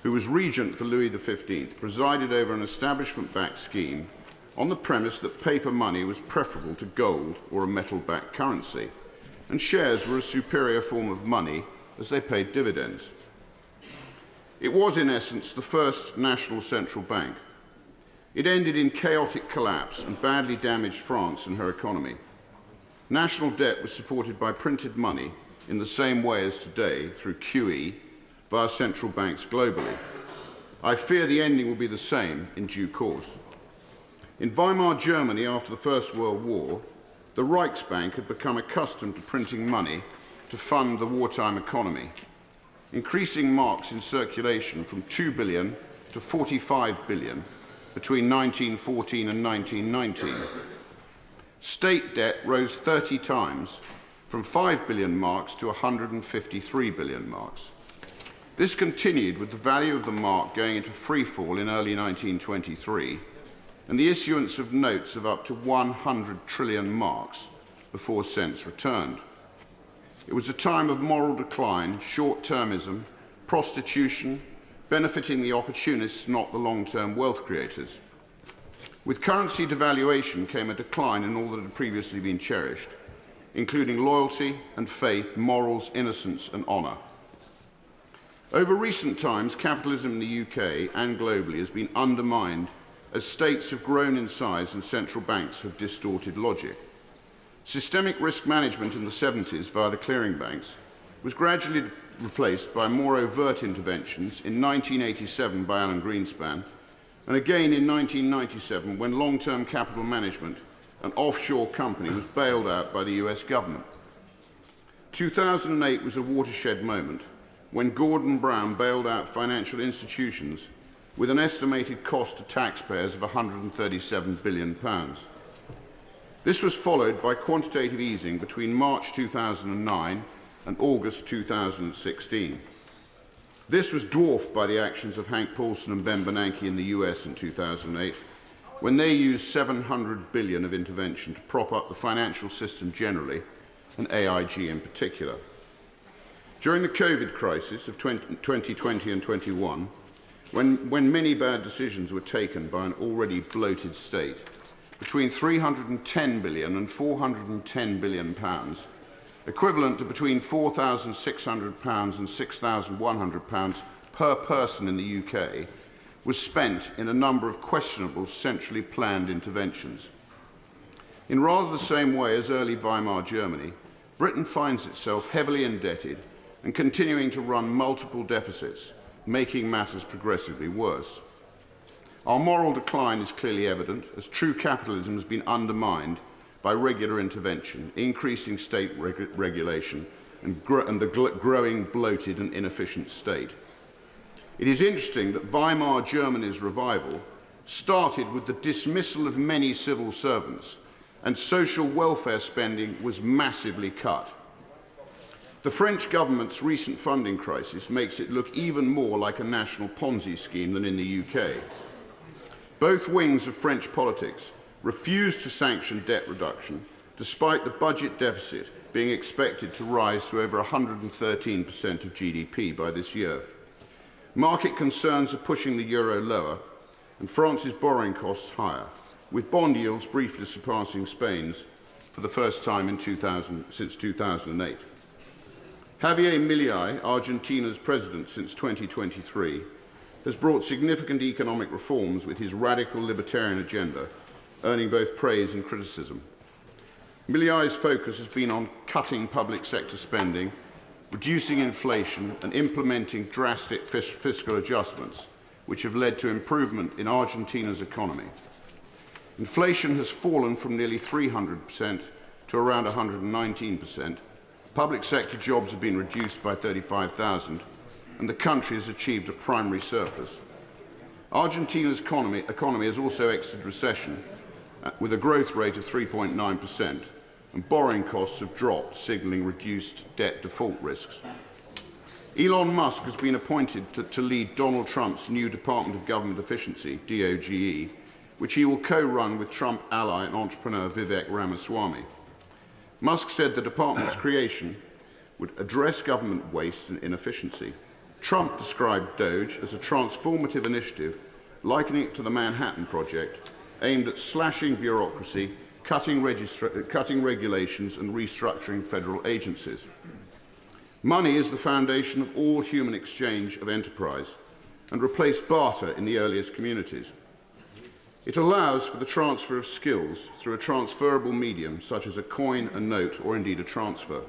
who was regent for Louis XV, presided over an establishment-backed scheme on the premise that paper money was preferable to gold or a metal-backed currency, and shares were a superior form of money as they paid dividends. It was, in essence, the first national central bank. It ended in chaotic collapse and badly damaged France and her economy. National debt was supported by printed money in the same way as today through QE via central banks globally. I fear the ending will be the same in due course. In Weimar Germany after the First World War, the Reichsbank had become accustomed to printing money to fund the wartime economy. increasing marks in circulation from 2 billion to 45 billion between 1914 and 1919. State debt rose 30 times, from 5 billion marks to 153 billion marks. This continued with the value of the mark going into freefall in early 1923 and the issuance of notes of up to 100 trillion marks before cents returned. It was a time of moral decline, short-termism, prostitution, benefiting the opportunists, not the long-term wealth creators. With currency devaluation came a decline in all that had previously been cherished, including loyalty and faith, morals, innocence and honour. Over recent times, capitalism in the UK and globally has been undermined as states have grown in size and central banks have distorted logic. Systemic risk management in the 70s via the clearing banks was gradually replaced by more overt interventions in 1987 by Alan Greenspan and again in 1997 when long-term capital management, an offshore company, was bailed out by the US government. 2008 was a watershed moment when Gordon Brown bailed out financial institutions with an estimated cost to taxpayers of £137 billion. This was followed by quantitative easing between March 2009 and August 2016. This was dwarfed by the actions of Hank Paulson and Ben Bernanke in the US in 2008, when they used $700 billion of intervention to prop up the financial system generally and AIG in particular. During the COVID crisis of 2020 and 21, when many bad decisions were taken by an already bloated state, between £310 billion and £410 billion, equivalent to between £4,600 and £6,100 per person in the UK, was spent in a number of questionable centrally planned interventions. In rather the same way as early Weimar Germany, Britain finds itself heavily indebted and continuing to run multiple deficits, making matters progressively worse. Our moral decline is clearly evident as true capitalism has been undermined by regular intervention, increasing state regulation and the growing bloated and inefficient state. It is interesting that Weimar Germany's revival started with the dismissal of many civil servants and social welfare spending was massively cut. The French government's recent funding crisis makes it look even more like a national Ponzi scheme than in the UK. Both wings of French politics refused to sanction debt reduction, despite the budget deficit being expected to rise to over 113% of GDP by this year. Market concerns are pushing the euro lower and France's borrowing costs higher, with bond yields briefly surpassing Spain's for the first time in since 2008. Javier Milei, Argentina's president since 2023, has brought significant economic reforms with his radical libertarian agenda, earning both praise and criticism. Milei's focus has been on cutting public sector spending, reducing inflation and implementing drastic fiscal adjustments, which have led to improvement in Argentina's economy. Inflation has fallen from nearly 300% to around 119%. Public sector jobs have been reduced by 35,000, and the country has achieved a primary surplus. Argentina's economy has also exited recession with a growth rate of 3.9%, and borrowing costs have dropped, signalling reduced debt default risks. Elon Musk has been appointed to lead Donald Trump's new Department of Government Efficiency, DOGE, which he will co-run with Trump ally and entrepreneur Vivek Ramaswamy. Musk said the department's creation would address government waste and inefficiency. Trump described DOGE as a transformative initiative, likening it to the Manhattan Project, aimed at slashing bureaucracy, cutting regulations and restructuring federal agencies. Money is the foundation of all human exchange of enterprise and replaced barter in the earliest communities. It allows for the transfer of skills through a transferable medium such as a coin, a note, or indeed a transfer.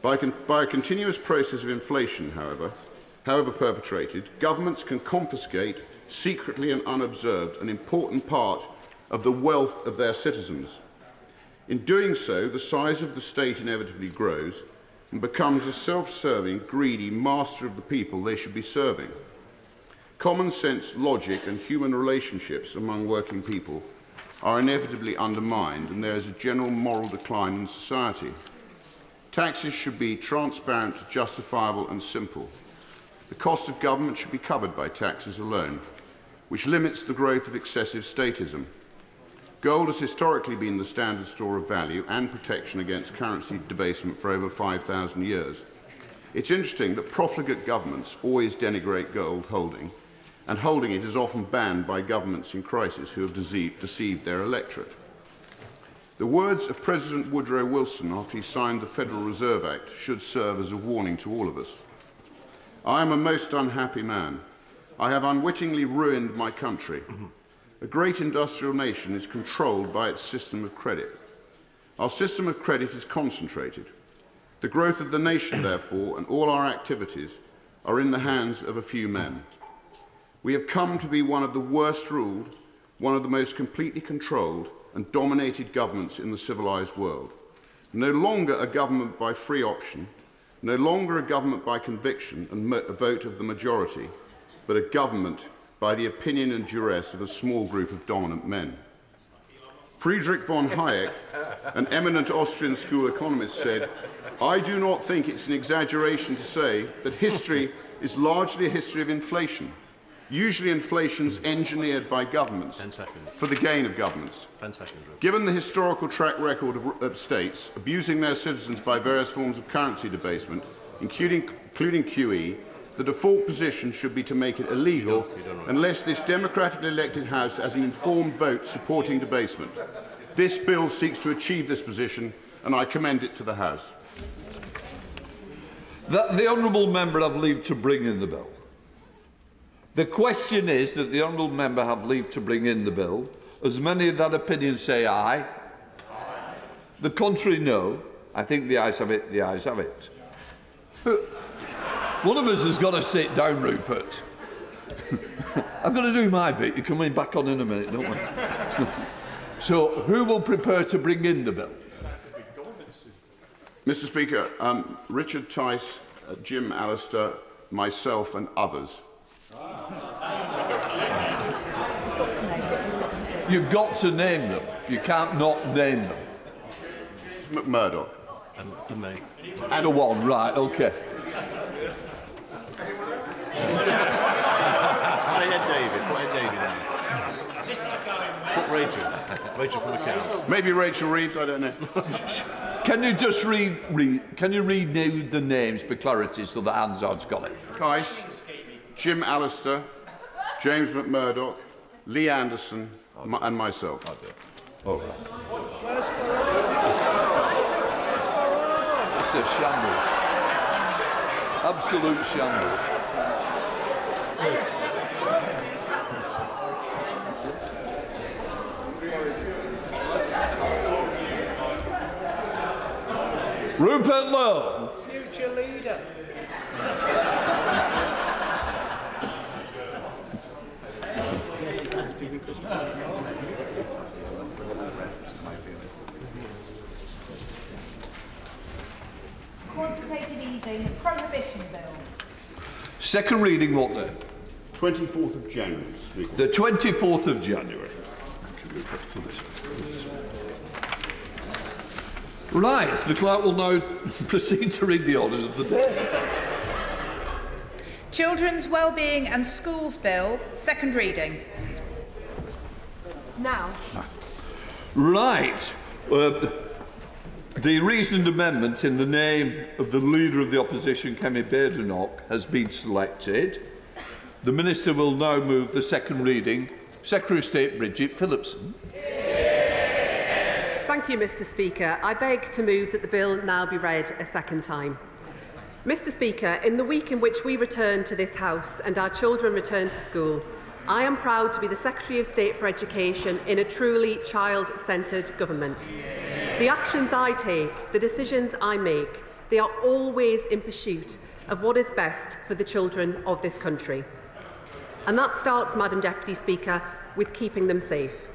By a continuous process of inflation, however perpetrated, governments can confiscate secretly and unobserved an important part of the wealth of their citizens. In doing so, the size of the state inevitably grows, and becomes a self-serving, greedy master of the people they should be serving. Common sense, logic and human relationships among working people are inevitably undermined, and there is a general moral decline in society. Taxes should be transparent, justifiable and simple. The cost of government should be covered by taxes alone, which limits the growth of excessive statism. Gold has historically been the standard store of value and protection against currency debasement for over 5,000 years. It's interesting that profligate governments always denigrate gold holding, and holding it is often banned by governments in crisis who have deceived their electorate. The words of President Woodrow Wilson after he signed the Federal Reserve Act should serve as a warning to all of us. I am a most unhappy man. I have unwittingly ruined my country. A great industrial nation is controlled by its system of credit. Our system of credit is concentrated. The growth of the nation, therefore, and all our activities are in the hands of a few men. We have come to be one of the worst ruled, one of the most completely controlled and dominated governments in the civilized world. No longer a government by free option, no longer a government by conviction and a vote of the majority, but a government by the opinion and duress of a small group of dominant men. Friedrich von Hayek, an eminent Austrian school economist, said, "I do not think it's an exaggeration to say that history is largely a history of inflation. Usually inflation's engineered by governments for the gain of governments. Given the historical track record of states abusing their citizens by various forms of currency debasement, including QE, the default position should be to make it illegal unless this democratically elected House has an informed vote supporting debasement. This bill seeks to achieve this position, and I commend it to the House." That the honourable member have leave to bring in the bill. The question is that the honourable member have leave to bring in the bill. As many of that opinion say aye. The contrary, no. I think the ayes have it, the ayes have it. One of us has got to sit down, Rupert. I've got to do my bit. You're coming back on in a minute, don't we? So, who will prepare to bring in the bill? Mr. Speaker, Richard Tice, Jim Allister, myself and others. You've got to name them. You can't not name them. It's McMurdoch. And me. And a one, right, OK. Say Ed David. Put Ed David in. Put Rachel. Rachel from the Council. Maybe Rachel Reeves, I don't know. Can you just read the names for clarity so that Hansard's got it? Tice, Jim Allister, James McMurdoch, Lee Anderson, and myself. All right. It's a shambles. Absolute shambles. Rupert Lowe. Future leader. Quantitative easing, the prohibition bill. Second reading, what then? 24th of January, Speaker. The 24th of January. Right, the clerk will now proceed to read the orders of the day. Children's Wellbeing and Schools Bill, second reading. Now. Right. The reasoned amendment in the name of the Leader of the Opposition, Kemi Badenoch, has been selected. The Minister will now move the second reading. Secretary of State Bridget Phillipson. Thank you, Mr. Speaker. I beg to move that the bill now be read a second time. Mr. Speaker, in the week in which we return to this House and our children return to school, I am proud to be the Secretary of State for Education in a truly child-centred government. The actions I take, the decisions I make, they are always in pursuit of what is best for the children of this country. And that starts, Madam Deputy Speaker, with keeping them safe.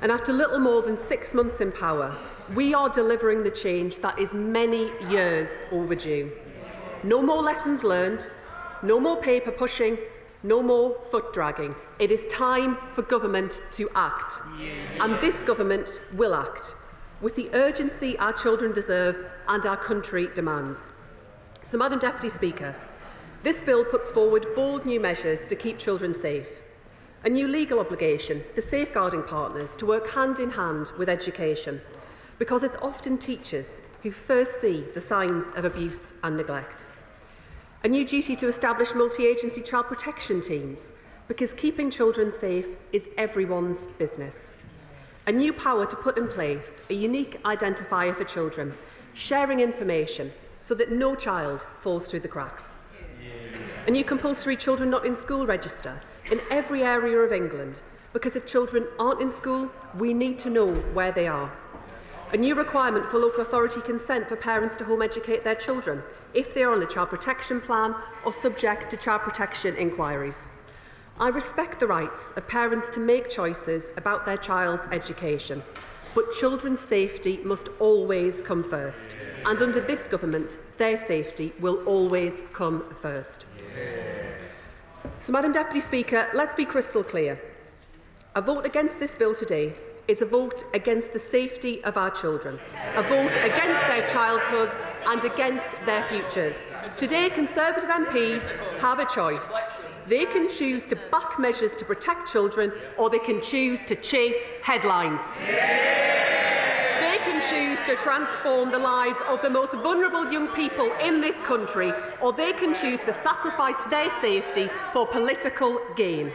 And after little more than 6 months in power, we are delivering the change that is many years overdue. No more lessons learned, no more paper pushing, no more foot dragging. It is time for government to act. And this government will act with the urgency our children deserve and our country demands. So, Madam Deputy Speaker, this bill puts forward bold new measures to keep children safe. A new legal obligation for safeguarding partners to work hand in hand with education, because it's often teachers who first see the signs of abuse and neglect. A new duty to establish multi-agency child protection teams, because keeping children safe is everyone's business. A new power to put in place a unique identifier for children, sharing information so that no child falls through the cracks. A new compulsory children not in school register in every area of England, because if children aren't in school, we need to know where they are. A new requirement for local authority consent for parents to home educate their children if they are on a child protection plan or subject to child protection inquiries. I respect the rights of parents to make choices about their child's education, but children's safety must always come first, and under this government, their safety will always come first. So, Madam Deputy Speaker, let's be crystal clear. A vote against this bill today is a vote against the safety of our children, a vote against their childhoods and against their futures. Today, Conservative MPs have a choice. They can choose to back measures to protect children, or they can choose to chase headlines. They can choose to transform the lives of the most vulnerable young people in this country, or they can choose to sacrifice their safety for political gain.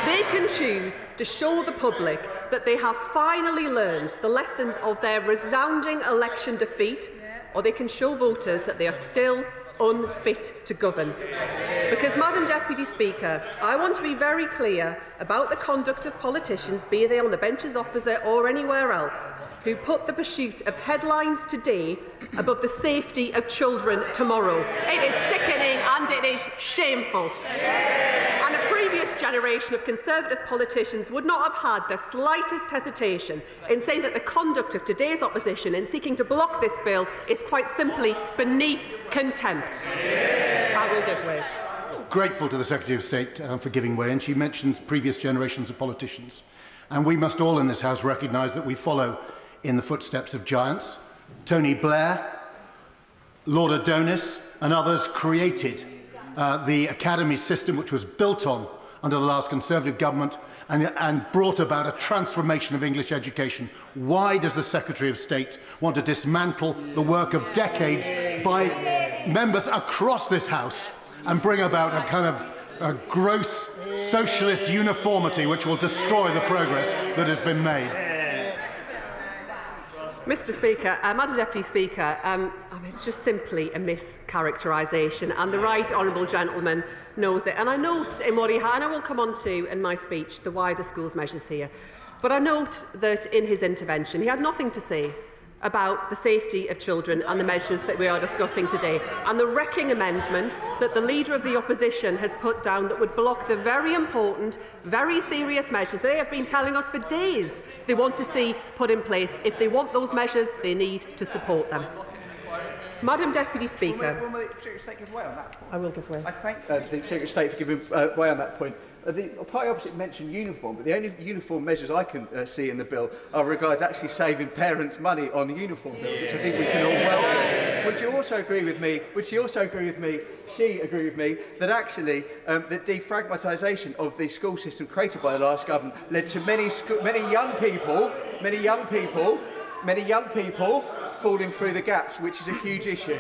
They can choose to show the public that they have finally learned the lessons of their resounding election defeat, or they can show voters that they are still unfit to govern. Because, Madam Deputy Speaker, I want to be very clear about the conduct of politicians, be they on the benches opposite or anywhere else, who put the pursuit of headlines today above the safety of children tomorrow. It is sickening and it is shameful. And a previous generation of Conservative politicians would not have had the slightest hesitation in saying that the conduct of today's opposition in seeking to block this bill is quite simply beneath contempt. I will give way. Grateful to the Secretary of State for giving way, and she mentions previous generations of politicians. And we must all in this House recognise that we follow in the footsteps of giants. Tony Blair, Lord Adonis and others created the academy system, which was built on under the last Conservative government and brought about a transformation of English education. Why does the Secretary of State want to dismantle the work of decades by members across this House and bring about a kind of a gross socialist uniformity which will destroy the progress that has been made? Mr Speaker, Madam Deputy Speaker, it's just simply a mischaracterisation, and the right honourable gentleman knows it. And I note in what he had, and I will come on to in my speech the wider schools measures here, but I note that in his intervention he had nothing to say about the safety of children and the measures that we are discussing today, and the wrecking amendment that the Leader of the Opposition has put down that would block the very important, very serious measures they have been telling us for days they want to see put in place. If they want those measures, they need to support them. Madam Deputy Speaker. Will the Secretary of State give way on that point? I will give way. I thank the Secretary of State for giving way on that point. The party opposite mentioned uniform, but the only uniform measures I can see in the bill are regards actually saving parents money on uniform bills, which I think we can all welcome. Would you also agree with me? Would she also agree with me? She agree with me that actually the defragmentisation of the school system created by the last government led to many young people falling through the gaps, which is a huge issue.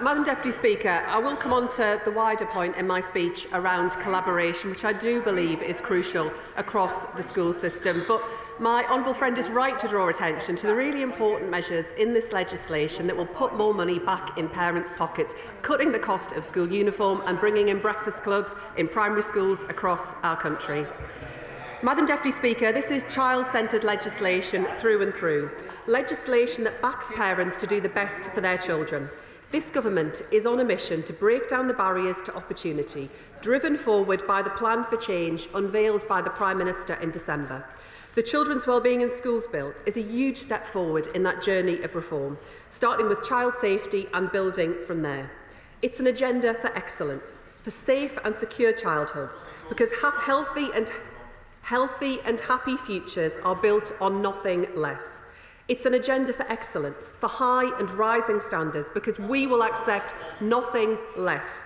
Madam Deputy Speaker, I will come on to the wider point in my speech around collaboration, which I do believe is crucial across the school system. But my honourable friend is right to draw attention to the really important measures in this legislation that will put more money back in parents' pockets, cutting the cost of school uniform and bringing in breakfast clubs in primary schools across our country. Madam Deputy Speaker, this is child-centred legislation through and through, legislation that backs parents to do the best for their children. This government is on a mission to break down the barriers to opportunity, driven forward by the Plan for Change unveiled by the Prime Minister in December. The Children's Wellbeing in Schools Bill is a huge step forward in that journey of reform, starting with child safety and building from there. It's an agenda for excellence, for safe and secure childhoods, because healthy and happy futures are built on nothing less. It's an agenda for excellence, for high and rising standards, because we will accept nothing less.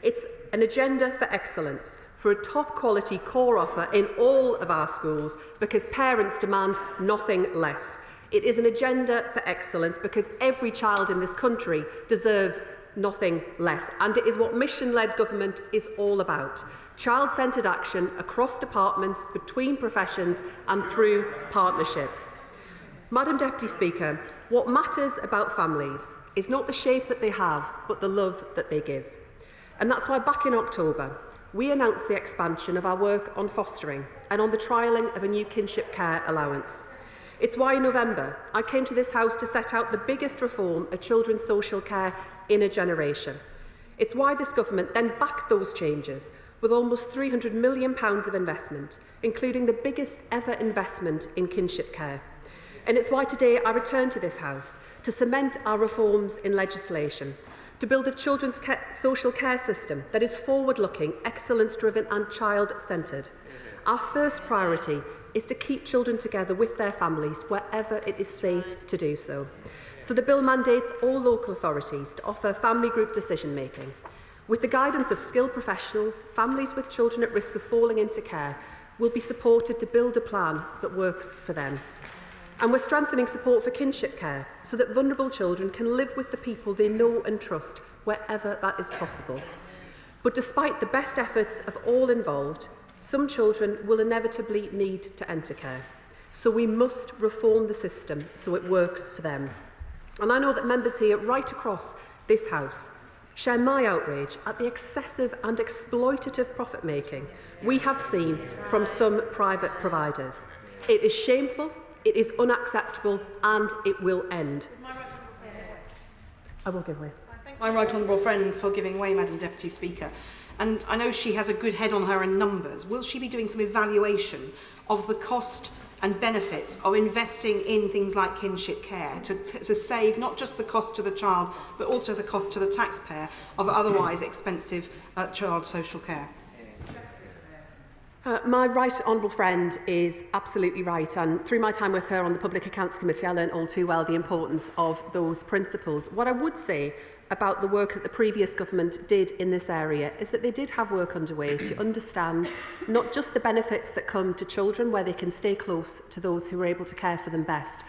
It's an agenda for excellence, for a top-quality core offer in all of our schools, because parents demand nothing less. It is an agenda for excellence because every child in this country deserves nothing less. And it is what mission-led government is all about. Child-centred action across departments, between professions and through partnership. Madam Deputy Speaker, what matters about families is not the shape that they have, but the love that they give. And that's why back in October, we announced the expansion of our work on fostering and on the trialling of a new kinship care allowance. It's why in November, I came to this House to set out the biggest reform of children's social care in a generation. It's why this government then backed those changes with almost £300 million of investment, including the biggest ever investment in kinship care. And it's why today I return to this House to cement our reforms in legislation, to build a children's social care system that is forward-looking, excellence-driven and child-centred. Our first priority is to keep children together with their families wherever it is safe to do so. So the bill mandates all local authorities to offer family group decision-making. With the guidance of skilled professionals, families with children at risk of falling into care will be supported to build a plan that works for them. And we're strengthening support for kinship care so that vulnerable children can live with the people they know and trust wherever that is possible. But despite the best efforts of all involved, some children will inevitably need to enter care. So we must reform the system so it works for them. And I know that members here right across this House share my outrage at the excessive and exploitative profit-making we have seen from some private providers. It is shameful, it is unacceptable, and it will end. I will give way. I thank my right honourable friend for giving way, Madam Deputy Speaker. And I know she has a good head on her in numbers. Will she be doing some evaluation of the cost and benefits of investing in things like kinship care to save not just the cost to the child, but also the cost to the taxpayer of otherwise expensive child social care? My right honourable friend is absolutely right, and through my time with her on the Public Accounts Committee, I learned all too well the importance of those principles. What I would say about the work that the previous government did in this area is that they did have work underway to understand not just the benefits that come to children where they can stay close to those who are able to care for them best,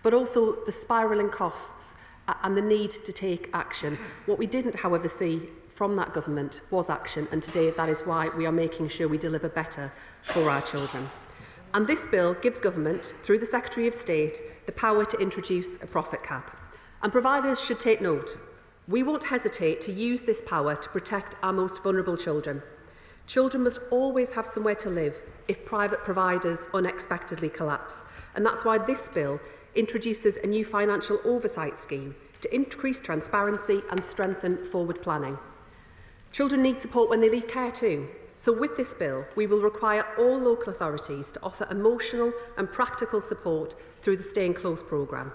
but also the spiralling costs and the need to take action. What we didn't, however, see from that government was action, and today that is why we are making sure we deliver better for our children. And this bill gives government, through the Secretary of State, the power to introduce a profit cap. And providers should take note. We won't hesitate to use this power to protect our most vulnerable children. Children must always have somewhere to live if private providers unexpectedly collapse. And that's why this bill introduces a new financial oversight scheme to increase transparency and strengthen forward planning. Children need support when they leave care too. So with this bill, we will require all local authorities to offer emotional and practical support through the Staying Close programme.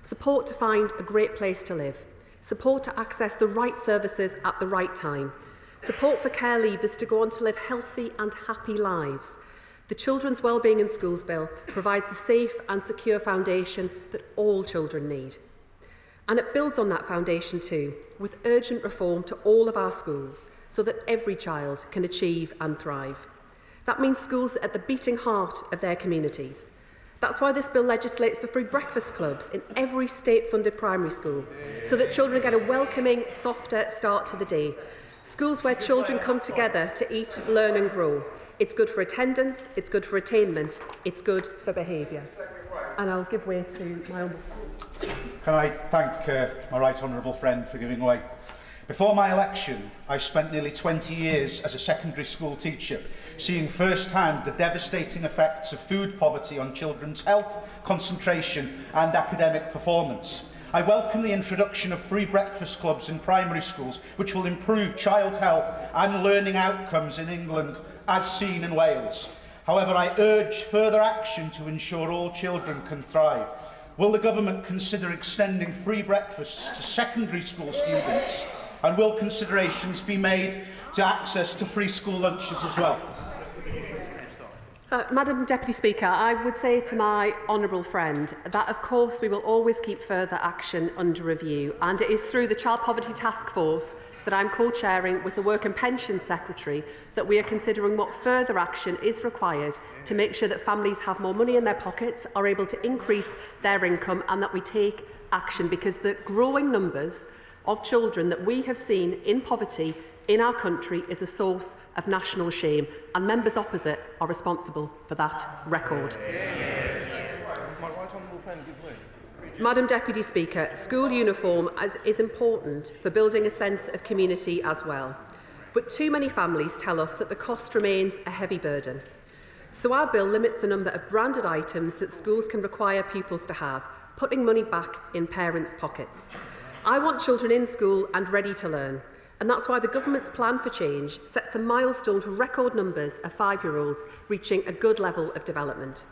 Support to find a great place to live. Support to access the right services at the right time. Support for care leavers to go on to live healthy and happy lives. The Children's Wellbeing in Schools Bill provides the safe and secure foundation that all children need. And it builds on that foundation too, with urgent reform to all of our schools, so that every child can achieve and thrive. That means schools at the beating heart of their communities. That's why this bill legislates for free breakfast clubs in every state-funded primary school, so that children get a welcoming, softer start to the day. Schools where children come together to eat, learn and grow. It's good for attendance, it's good for attainment, it's good for behaviour. And I'll give way to my own. Can I thank my right honourable friend for giving way? Before my election, I spent nearly 20 years as a secondary school teacher, seeing firsthand the devastating effects of food poverty on children's health, concentration and academic performance. I welcome the introduction of free breakfast clubs in primary schools, which will improve child health and learning outcomes in England, as seen in Wales. However, I urge further action to ensure all children can thrive. Will the government consider extending free breakfasts to secondary school students? And will considerations be made to access to free school lunches as well? Madam Deputy Speaker, I would say to my honourable friend that of course we will always keep further action under review, and it is through the Child Poverty Task Force that I'm co-chairing with the Work and Pensions Secretary that we are considering what further action is required to make sure that families have more money in their pockets, are able to increase their income, and that we take action, because the growing numbers of children that we have seen in poverty in our country is a source of national shame, and members opposite are responsible for that record. Madam Deputy Speaker, school uniform is important for building a sense of community as well, but too many families tell us that the cost remains a heavy burden. So our bill limits the number of branded items that schools can require pupils to have, putting money back in parents' pockets. I want children in school and ready to learn, and that's why the government's plan for change sets a milestone for record numbers of 5-year-olds reaching a good level of development.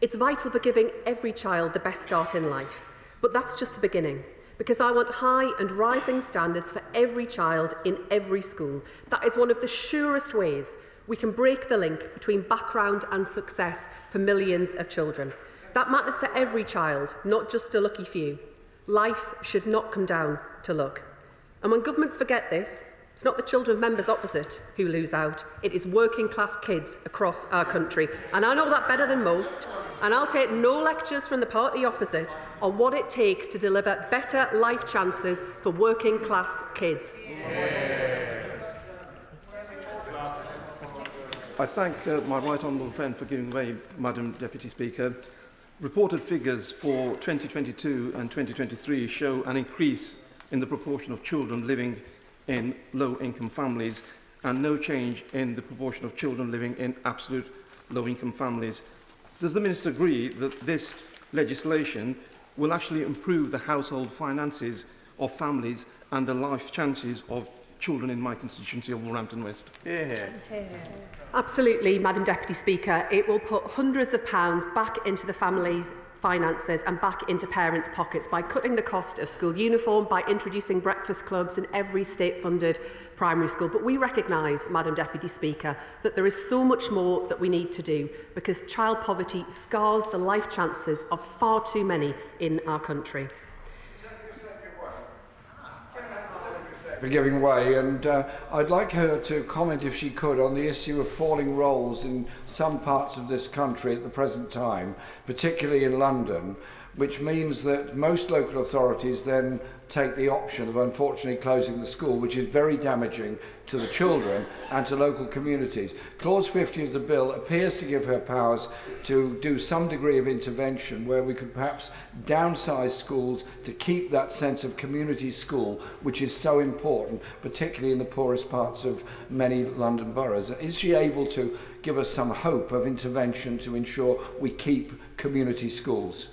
It's vital for giving every child the best start in life, but that's just the beginning, because I want high and rising standards for every child in every school. That is one of the surest ways we can break the link between background and success for millions of children. That matters for every child, not just a lucky few. Life should not come down to luck. And when governments forget this, it's not the children of members opposite who lose out, it is working class kids across our country. And I know that better than most, and I'll take no lectures from the party opposite on what it takes to deliver better life chances for working class kids. I thank my right honourable friend for giving way, Madam Deputy Speaker. Reported figures for 2022 and 2023 show an increase in the proportion of children living in low-income families and no change in the proportion of children living in absolute low-income families. Does the Minister agree that this legislation will actually improve the household finances of families and the life chances of children in my constituency of Wolverhampton West? Absolutely, Madam Deputy Speaker. It will put hundreds of pounds back into the families' finances and back into parents' pockets by cutting the cost of school uniform, by introducing breakfast clubs in every state-funded primary school. But we recognise, Madam Deputy Speaker, that there is so much more that we need to do, because child poverty scars the life chances of far too many in our country. For giving way, and I'd like her to comment, if she could, on the issue of falling rolls in some parts of this country at the present time, particularly in London, which means that most local authorities then take the option of unfortunately closing the school, which is very damaging to the children and to local communities. Clause 50 of the bill appears to give her powers to do some degree of intervention where we could perhaps downsize schools to keep that sense of community school, which is so important, particularly in the poorest parts of many London boroughs. Is she able to give us some hope of intervention to ensure we keep community schools?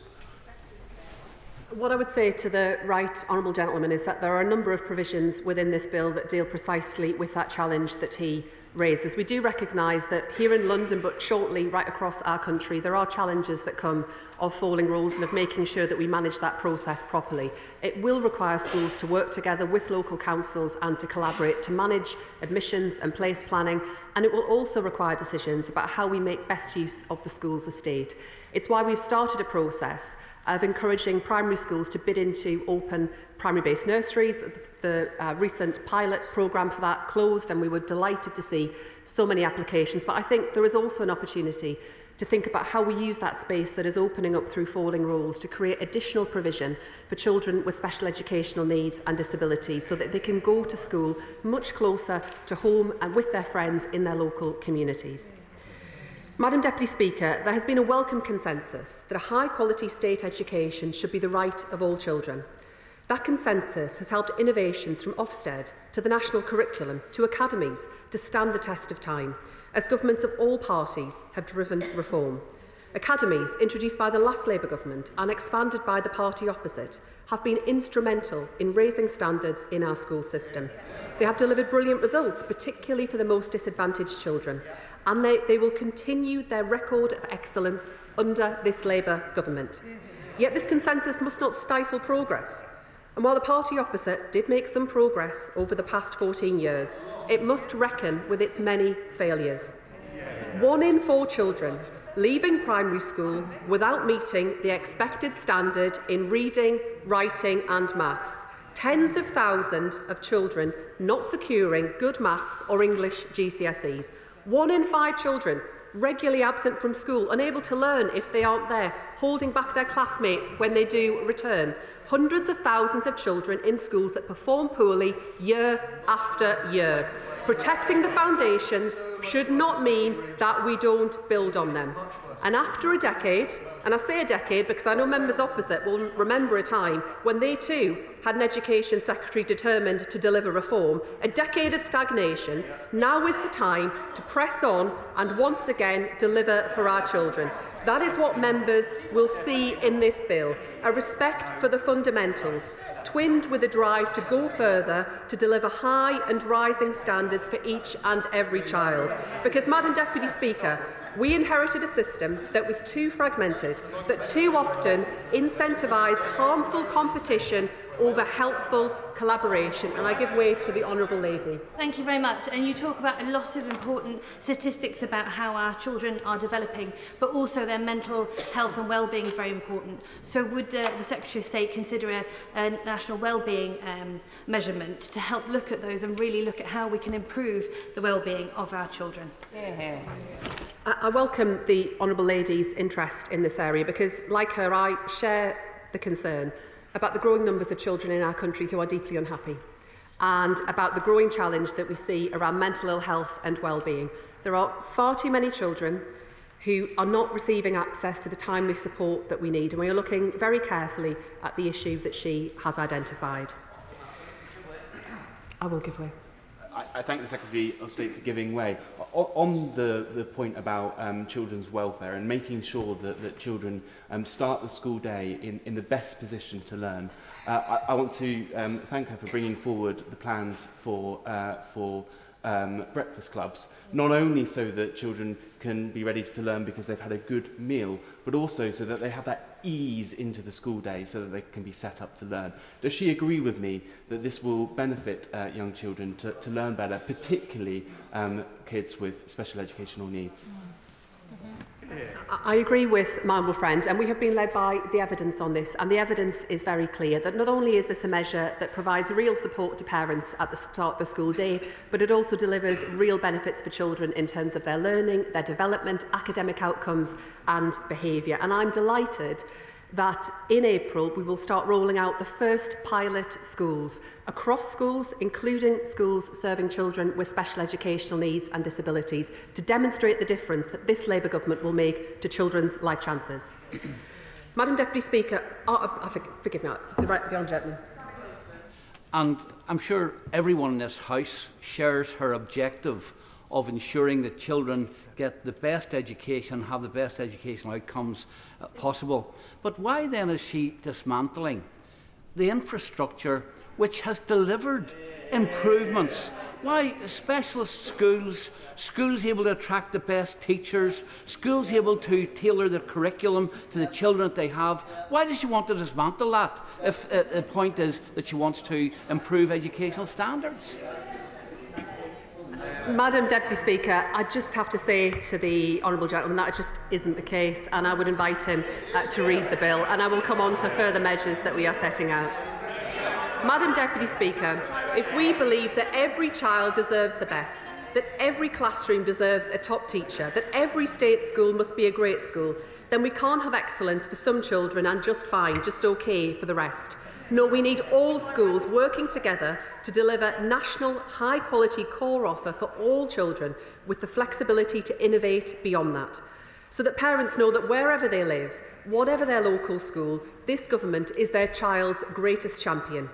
What I would say to the right honourable gentleman is that there are a number of provisions within this bill that deal precisely with that challenge that he raises. We do recognise that here in London, but shortly right across our country, there are challenges that come of falling rules and of making sure that we manage that process properly. It will require schools to work together with local councils and to collaborate to manage admissions and place planning, and it will also require decisions about how we make best use of the school's estate. It's why we've started a process of encouraging primary schools to bid into open primary-based nurseries. The recent pilot programme for that closed, and we were delighted to see so many applications. But I think there is also an opportunity to think about how we use that space that is opening up through falling rules to create additional provision for children with special educational needs and disabilities, so that they can go to school much closer to home and with their friends in their local communities. Madam Deputy Speaker, there has been a welcome consensus that a high-quality state education should be the right of all children. That consensus has helped innovations from Ofsted to the national curriculum to academies to stand the test of time, as governments of all parties have driven reform. Academies, introduced by the last Labour government and expanded by the party opposite, have been instrumental in raising standards in our school system. They have delivered brilliant results, particularly for the most disadvantaged children, and they will continue their record of excellence under this Labour government. Yet this consensus must not stifle progress. And while the party opposite did make some progress over the past 14 years, it must reckon with its many failures. 1 in 4 children leaving primary school without meeting the expected standard in reading, writing and maths. Tens of thousands of children not securing good maths or English GCSEs. 1 in 5 children regularly absent from school, unable to learn if they aren't there, holding back their classmates when they do return. Hundreds of thousands of children in schools that perform poorly year after year. Protecting the foundations should not mean that we don't build on them. And after a decade, and I say a decade because I know members opposite will remember a time when they too had an Education Secretary determined to deliver reform, a decade of stagnation, now is the time to press on and once again deliver for our children. That is what members will see in this bill, a respect for the fundamentals, twinned with a drive to go further to deliver high and rising standards for each and every child. Because, Madam Deputy Speaker, we inherited a system that was too fragmented, that too often incentivised harmful competition over helpful collaboration. And I give way to the Honourable Lady. Thank you very much. And you talk about a lot of important statistics about how our children are developing, but also their mental health and well-being is very important. So would the Secretary of State consider a national well-being measurement to help look at those and really look at how we can improve the well-being of our children? Yeah. I welcome the Honourable Lady's interest in this area because, like her, I share the concern about the growing numbers of children in our country who are deeply unhappy and about the growing challenge that we see around mental ill health and well-being. There are far too many children who are not receiving access to the timely support that we need, and we are looking very carefully at the issue that she has identified. I will give way. I thank the Secretary of State for giving way. On the point about children's welfare and making sure that children start the school day in the best position to learn, I want to thank her for bringing forward the plans for breakfast clubs, not only so that children can be ready to learn because they've had a good meal, but also so that they have that ease into the school day so that they can be set up to learn. Does she agree with me that this will benefit young children to learn better, particularly kids with special educational needs? I agree with my honourable friend, and we have been led by the evidence on this, and the evidence is very clear that not only is this a measure that provides real support to parents at the start of the school day, but it also delivers real benefits for children in terms of their learning, their development, academic outcomes and behaviour. And I'm delighted that in April we will start rolling out the first pilot schools across schools, including schools serving children with special educational needs and disabilities, to demonstrate the difference that this Labour government will make to children's life chances. Madam Deputy Speaker, forgive me, the honourable gentleman. And I'm sure everyone in this House shares her objective of ensuring that children get the best education, have the best educational outcomes possible. But why then is she dismantling the infrastructure which has delivered improvements? Why specialist schools, schools able to attract the best teachers, schools able to tailor the curriculum to the children that they have? Why does she want to dismantle that if the point is that she wants to improve educational standards? Madam Deputy Speaker, I just have to say to the honourable gentleman that it just isn't the case, and I would invite him to read the bill, and I will come on to further measures that we are setting out. Madam Deputy Speaker, if we believe that every child deserves the best, that every classroom deserves a top teacher, that every state school must be a great school, then we can't have excellence for some children and just fine, just okay for the rest. No, we need all schools working together to deliver national high-quality core offer for all children with the flexibility to innovate beyond that, so that parents know that wherever they live, whatever their local school, this government is their child's greatest champion.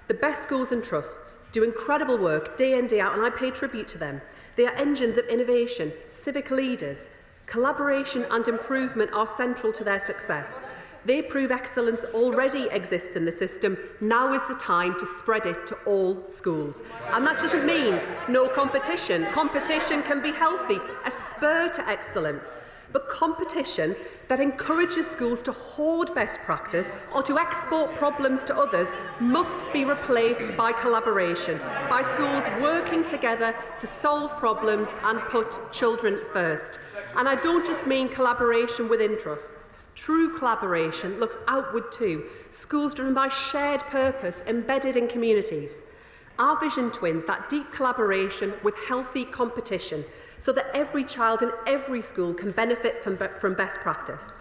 The best schools and trusts do incredible work day in, day out, and I pay tribute to them. They are engines of innovation, civic leaders, Collaboration and improvement are central to their success. They prove excellence already exists in the system. Now is the time to spread it to all schools. And that doesn't mean no competition. Competition can be healthy, a spur to excellence. But competition that encourages schools to hoard best practice or to export problems to others must be replaced by collaboration, by schools working together to solve problems and put children first. And I don't just mean collaboration within trusts. True collaboration looks outward too, schools driven by shared purpose embedded in communities. Our vision twins that deep collaboration with healthy competition so that every child in every school can benefit from best practice.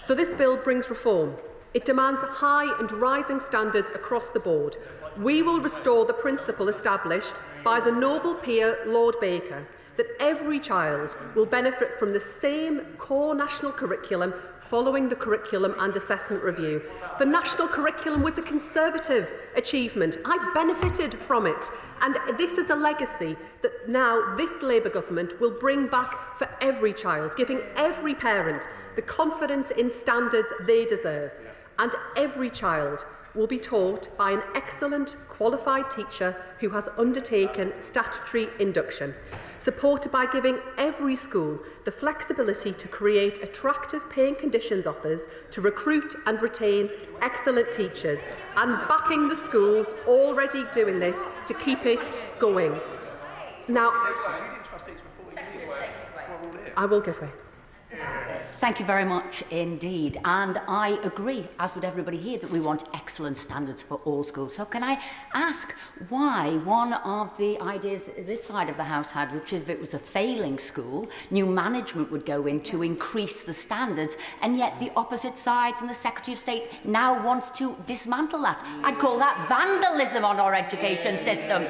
So this bill brings reform. It demands high and rising standards across the board. We will restore the principle established by the Nobel peer Lord Baker that every child will benefit from the same core national curriculum following the curriculum and assessment review. The national curriculum was a Conservative achievement. I benefited from it. And this is a legacy that now this Labour government will bring back for every child, giving every parent the confidence in standards they deserve. And every child will be taught by an excellent, qualified teacher who has undertaken statutory induction, supported by giving every school the flexibility to create attractive paying conditions offers to recruit and retain excellent teachers, and backing the schools already doing this to keep it going. Now, I will give way. Thank you very much indeed. And I agree, as would everybody here, that we want excellent standards for all schools. So can I ask why one of the ideas this side of the House had, which is if it was a failing school, new management would go in to increase the standards, and yet the opposite sides and the Secretary of State now wants to dismantle that? I'd call that vandalism on our education system.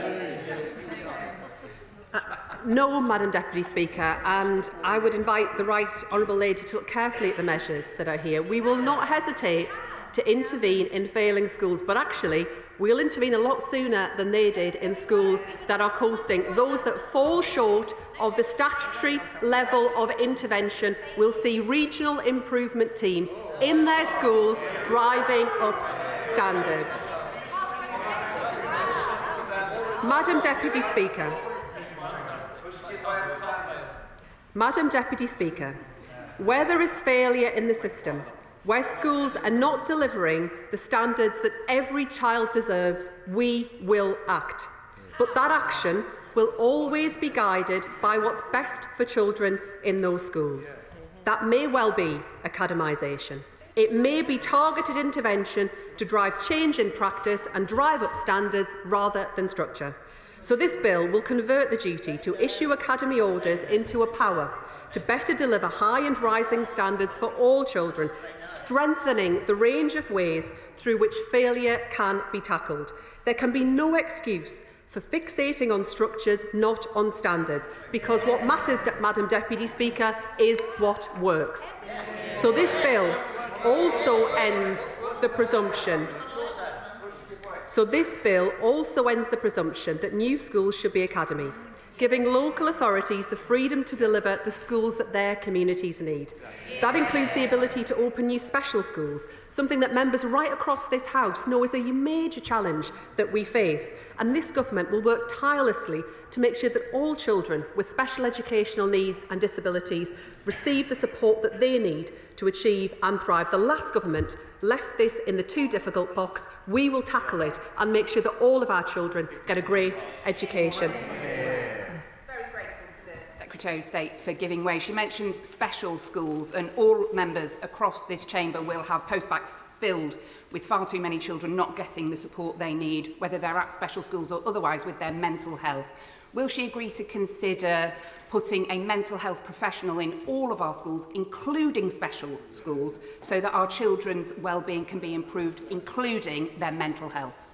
No, Madam Deputy Speaker, and I would invite the Right Honourable Lady to look carefully at the measures that are here. We will not hesitate to intervene in failing schools, but actually we'll intervene a lot sooner than they did in schools that are coasting. Those that fall short of the statutory level of intervention will see regional improvement teams in their schools driving up standards. Madam Deputy Speaker. Madam Deputy Speaker, where there is failure in the system, where schools are not delivering the standards that every child deserves, we will act. But that action will always be guided by what's best for children in those schools. That may well be academisation. It may be targeted intervention to drive change in practice and drive up standards rather than structure. So this bill will convert the duty to issue academy orders into a power to better deliver high and rising standards for all children, strengthening the range of ways through which failure can be tackled. There can be no excuse for fixating on structures, not on standards, because what matters, Madam Deputy Speaker, is what works. So this bill also ends the presumption that new schools should be academies, giving local authorities the freedom to deliver the schools that their communities need. That includes the ability to open new special schools, something that members right across this House know is a major challenge that we face. And this government will work tirelessly to make sure that all children with special educational needs and disabilities receive the support that they need to achieve and thrive. The last government left this in the too difficult box. We will tackle it and make sure that all of our children get a great education. Secretary of State for giving way. She mentions special schools, and all members across this chamber will have postbacks filled with far too many children not getting the support they need, whether they're at special schools or otherwise with their mental health. Will she agree to consider putting a mental health professional in all of our schools, including special schools, so that our children's well-being can be improved, including their mental health?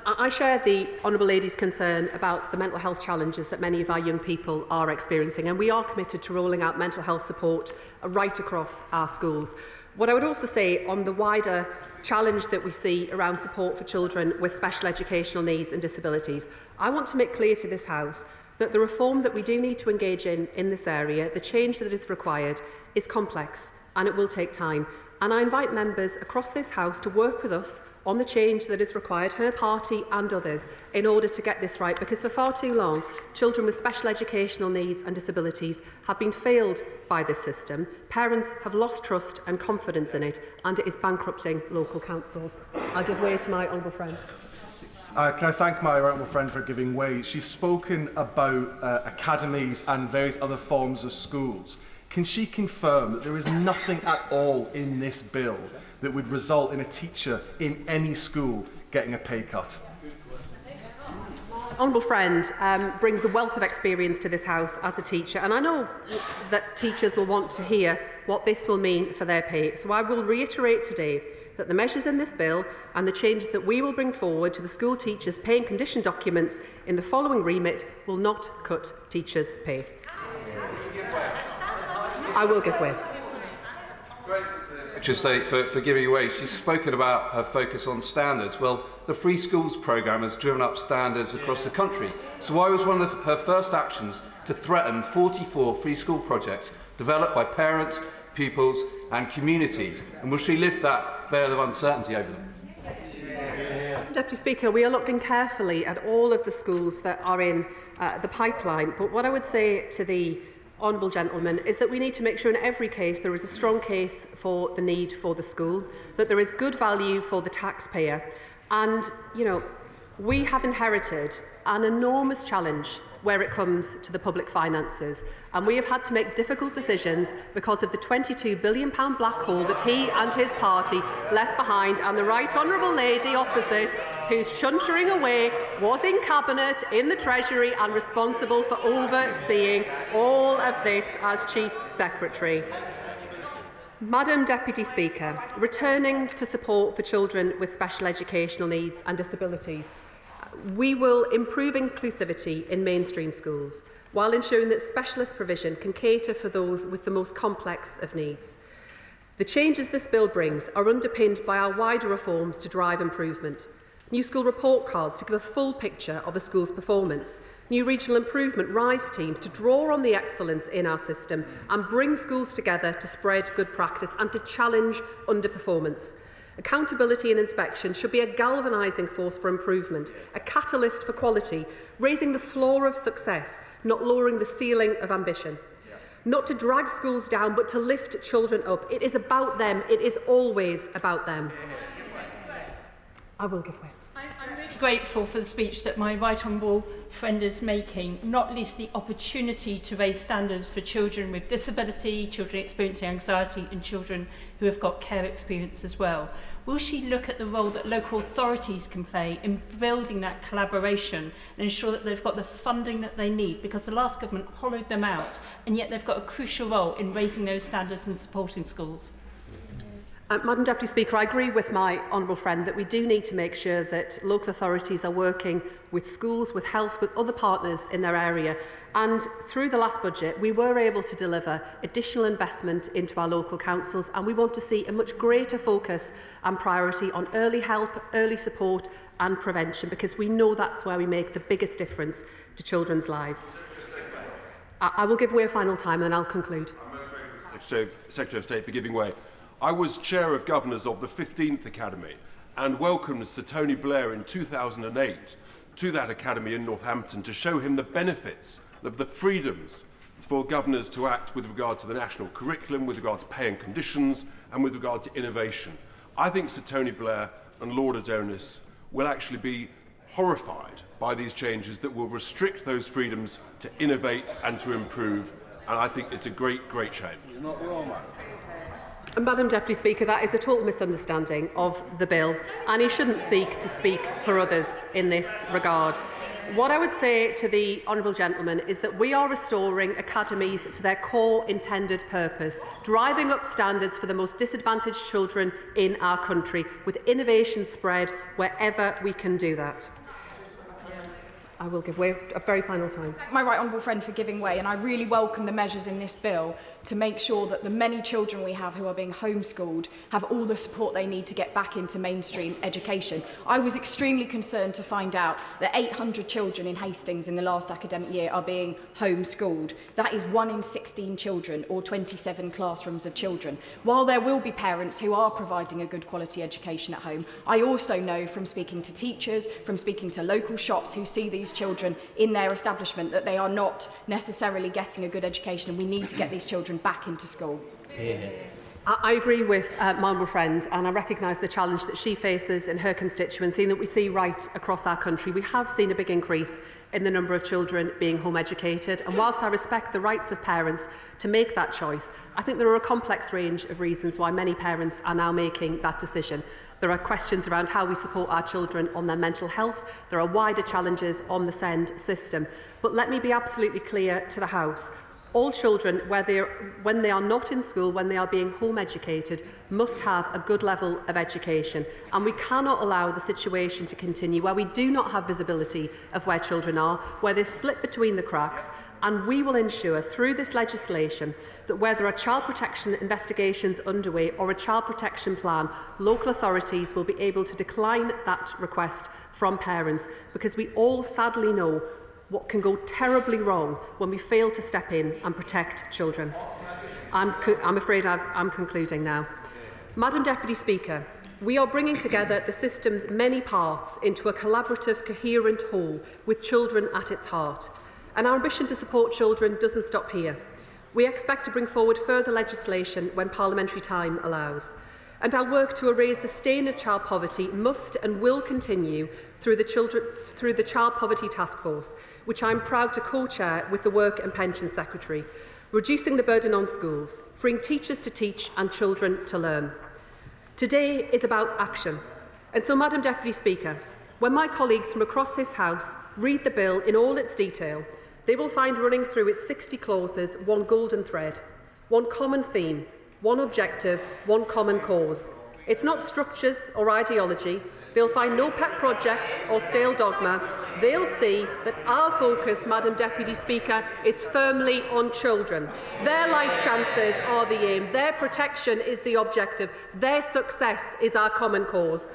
I share the Honourable Lady's concern about the mental health challenges that many of our young people are experiencing, and we are committed to rolling out mental health support right across our schools. What I would also say on the wider challenge that we see around support for children with special educational needs and disabilities, I want to make clear to this House that the reform that we do need to engage in this area, the change that is required, is complex and it will take time. And I invite members across this House to work with us on the change that is required, her party and others, in order to get this right, because for far too long, children with special educational needs and disabilities have been failed by this system. Parents have lost trust and confidence in it, and it is bankrupting local councils. I give way to my honourable friend. Can I thank my honourable friend for giving way? She's spoken about academies and various other forms of schools. Can she confirm that there is nothing at all in this bill that would result in a teacher in any school getting a pay cut? Honourable friend brings a wealth of experience to this House as a teacher, and I know that teachers will want to hear what this will mean for their pay. So I will reiterate today that the measures in this bill and the changes that we will bring forward to the school teachers' pay and condition documents in the following remit will not cut teachers' pay. I will give way. Secretary of State for giving way. She's spoken about her focus on standards. Well, the Free Schools programme has driven up standards across the country. So why was one of her first actions to threaten 44 free school projects developed by parents, pupils and communities? And will she lift that veil of uncertainty over them? Deputy Speaker, we are looking carefully at all of the schools that are in the pipeline. But what I would say to the honourable gentleman is that we need to make sure in every case there is a strong case for the need for the school, that there is good value for the taxpayer. And, you know, we have inherited an enormous challenge where it comes to the public finances, and we have had to make difficult decisions because of the £22 billion black hole that he and his party left behind, and the right honourable lady opposite, who's chuntering away, was in Cabinet, in the Treasury and responsible for overseeing all of this as Chief Secretary. Madam Deputy Speaker, returning to support for children with special educational needs and disabilities, we will improve inclusivity in mainstream schools while ensuring that specialist provision can cater for those with the most complex of needs. The changes this bill brings are underpinned by our wider reforms to drive improvement. New school report cards to give a full picture of a school's performance. New regional improvement RISE teams to draw on the excellence in our system and bring schools together to spread good practice and to challenge underperformance. Accountability and inspection should be a galvanising force for improvement, a catalyst for quality, raising the floor of success, not lowering the ceiling of ambition. Not to drag schools down, but to lift children up. It is about them. It is always about them. I will give way. I'm really grateful for the speech that my right honourable friend is making, not least the opportunity to raise standards for children with disability, children experiencing anxiety and children who have got care experience as well. Will she look at the role that local authorities can play in building that collaboration and ensure that they've got the funding that they need? Because the last government hollowed them out, and yet they've got a crucial role in raising those standards and supporting schools. Madam Deputy Speaker, I agree with my honourable friend that we do need to make sure that local authorities are working with schools, with health, with other partners in their area. And through the last budget, we were able to deliver additional investment into our local councils, and we want to see a much greater focus and priority on early help, early support and prevention, because we know that's where we make the biggest difference to children's lives. I will give way a final time and then I'll conclude. Secretary of State for giving way. I was Chair of Governors of the 15th Academy and welcomed Sir Tony Blair in 2008 to that academy in Northampton to show him the benefits of the freedoms for governors to act with regard to the national curriculum, with regard to pay and conditions and with regard to innovation. I think Sir Tony Blair and Lord Adonis will actually be horrified by these changes that will restrict those freedoms to innovate and to improve, and I think it's a great, great shame. He's not wrong. Madam Deputy Speaker, that is a total misunderstanding of the bill, and he shouldn't seek to speak for others in this regard. What I would say to the honourable gentleman is that we are restoring academies to their core intended purpose, driving up standards for the most disadvantaged children in our country, with innovation spread wherever we can do that. I will give way a very final time. My right honourable friend for giving way, and I really welcome the measures in this bill to make sure that the many children we have who are being homeschooled have all the support they need to get back into mainstream education. I was extremely concerned to find out that 800 children in Hastings in the last academic year are being homeschooled. That is 1 in 16 children, or 27 classrooms of children. While there will be parents who are providing a good quality education at home, I also know from speaking to teachers, from speaking to local shops who see these children in their establishment, that they are not necessarily getting a good education, and we need to get these children back into school. I agree with my honourable friend, and I recognise the challenge that she faces in her constituency and that we see right across our country. We have seen a big increase in the number of children being home educated, and whilst I respect the rights of parents to make that choice, I think there are a complex range of reasons why many parents are now making that decision. There are questions around how we support our children on their mental health. There are wider challenges on the SEND system. But let me be absolutely clear to the House. All children, when they are not in school, when they are being home educated, must have a good level of education. And we cannot allow the situation to continue where we do not have visibility of where children are, where they slip between the cracks. And we will ensure through this legislation that where there are child protection investigations underway or a child protection plan, local authorities will be able to decline that request from parents, because we all sadly know what can go terribly wrong when we fail to step in and protect children. I'm afraid I'm concluding now. Madam Deputy Speaker, we are bringing together the system's many parts into a collaborative, coherent whole with children at its heart. And our ambition to support children doesn't stop here. We expect to bring forward further legislation when parliamentary time allows. And our work to erase the stain of child poverty must and will continue through the Child Poverty Task Force, which I am proud to co-chair with the Work and Pensions Secretary, reducing the burden on schools, freeing teachers to teach and children to learn. Today is about action. And so, Madam Deputy Speaker, when my colleagues from across this House read the bill in all its detail, they will find running through its 60 clauses one golden thread, one common theme, one objective, one common cause. It's not structures or ideology. They'll find no pet projects or stale dogma. They'll see that our focus, Madam Deputy Speaker, is firmly on children. Their life chances are the aim. Their protection is the objective. Their success is our common cause.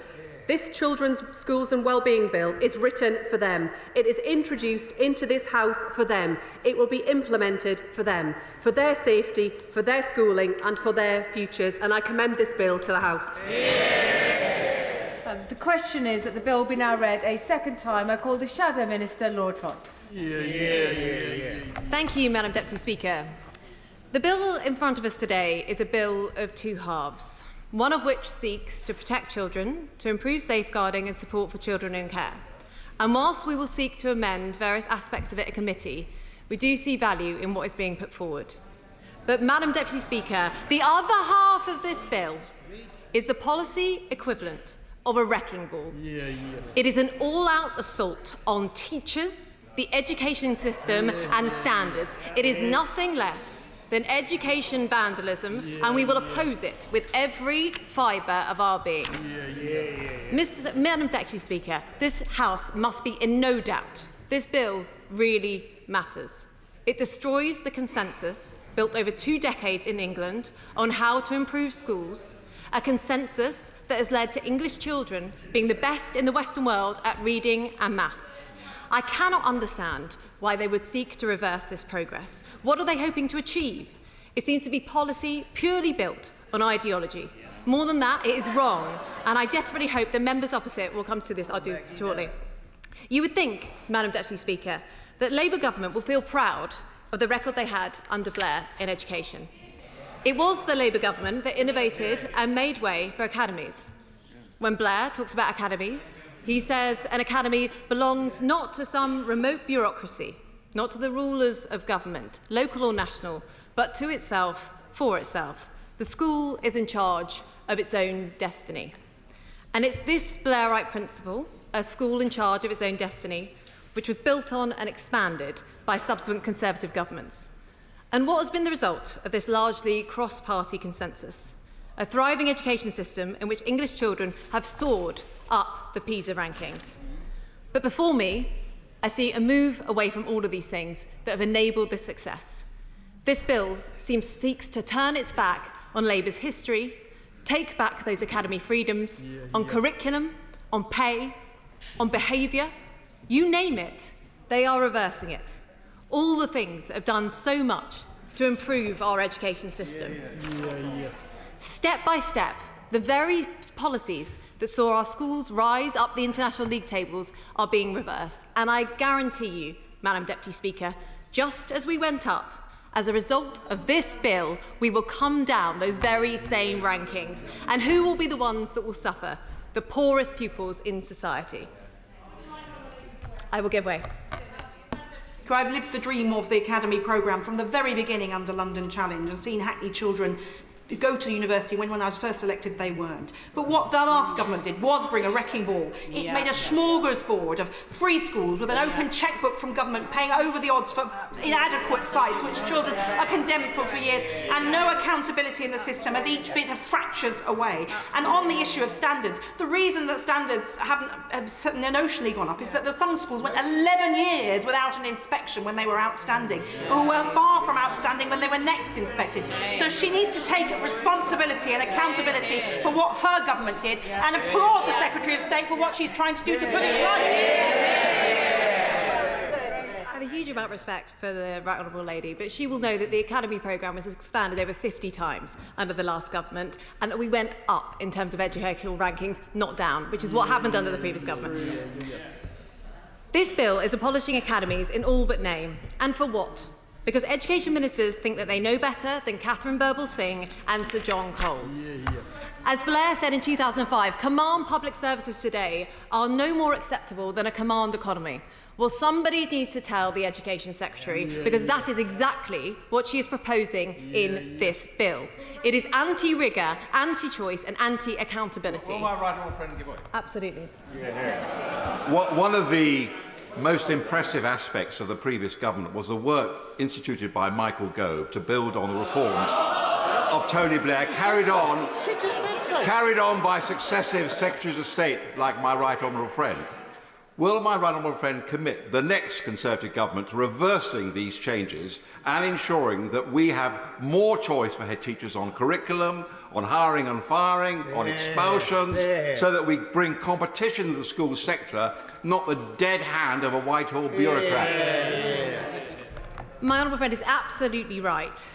This Children's Schools and Wellbeing Bill is written for them. It is introduced into this House for them. It will be implemented for them, for their safety, for their schooling and for their futures. And I commend this bill to the House. The question is that the bill be now read a second time. I call the Shadow Minister, Lord Trott. Thank you, Madam Deputy Speaker. The bill in front of us today is a bill of two halves, one of which seeks to protect children, to improve safeguarding and support for children in care. And whilst we will seek to amend various aspects of it in committee, we do see value in what is being put forward. But, Madam Deputy Speaker, the other half of this bill is the policy equivalent of a wrecking ball. It is an all-out assault on teachers, the education system and standards. It is nothing less than education vandalism, and we will oppose it with every fibre of our beings. Madam Deputy Speaker, this House must be in no doubt. This bill really matters. It destroys the consensus built over 2 decades in England on how to improve schools, a consensus that has led to English children being the best in the Western world at reading and maths. I cannot understand why they would seek to reverse this progress. What are they hoping to achieve? It seems to be policy purely built on ideology. More than that, it is wrong, and I desperately hope the members opposite will come to this. I'll do this shortly. You would think, Madam Deputy Speaker, that Labour government will feel proud of the record they had under Blair in education. It was the Labour government that innovated and made way for academies. When Blair talks about academies, he says an academy belongs not to some remote bureaucracy, not to the rulers of government, local or national, but to itself, for itself. The school is in charge of its own destiny. And it's this Blairite principle, a school in charge of its own destiny, which was built on and expanded by subsequent Conservative governments. And what has been the result of this largely cross-party consensus? A thriving education system in which English children have soared up the PISA rankings. But before me, I see a move away from all of these things that have enabled this success. This bill seeks to turn its back on Labour's history, take back those academy freedoms, on curriculum, on pay, on behaviour, you name it, they are reversing it. All the things that have done so much to improve our education system. Step by step, the very policies that saw our schools rise up the international league tables are being reversed. And I guarantee you, Madam Deputy Speaker, just as we went up, as a result of this bill, we will come down those very same rankings. And who will be the ones that will suffer? The poorest pupils in society. I will give way. I've lived the dream of the academy programme from the very beginning under London Challenge and seen Hackney children go to university when I was first elected they weren't. But what the last government did was bring a wrecking ball. It made a smorgasbord of free schools with an open chequebook from government paying over the odds for inadequate sites which children are condemned for years, and no accountability in the system as each bit of fractures away. And on the issue of standards, the reason that standards haven't notionally gone up is that some schools went 11 years without an inspection when they were outstanding, or were far from outstanding when they were next inspected. So she needs to take responsibility and accountability for what her government did and applaud the Secretary of State for what she's trying to do to put it right. I have a huge amount of respect for the Right Honourable Lady, but she will know that the Academy programme was expanded over 50 times under the last government, and that we went up in terms of educational rankings, not down, which is what happened under the previous government. This bill is abolishing academies in all but name. And for what? Because education ministers think that they know better than Catherine Birbalsingh and Sir John Coles. As Blair said in 2005, command public services today are no more acceptable than a command economy. Well, somebody needs to tell the Education Secretary, because that is exactly what she is proposing in this bill. It is anti-rigour, anti-choice and anti-accountability. Will my right honourable friend give way? Absolutely. One of the most impressive aspects of the previous government was the work instituted by Michael Gove to build on the reforms of Tony Blair, carried on by successive Secretaries of State like my right honourable friend. Will my right honourable friend commit the next Conservative government to reversing these changes and ensuring that we have more choice for head teachers on curriculum, on hiring and firing, on expulsions, so that we bring competition to the school sector, not the dead hand of a Whitehall bureaucrat? My honourable friend is absolutely right.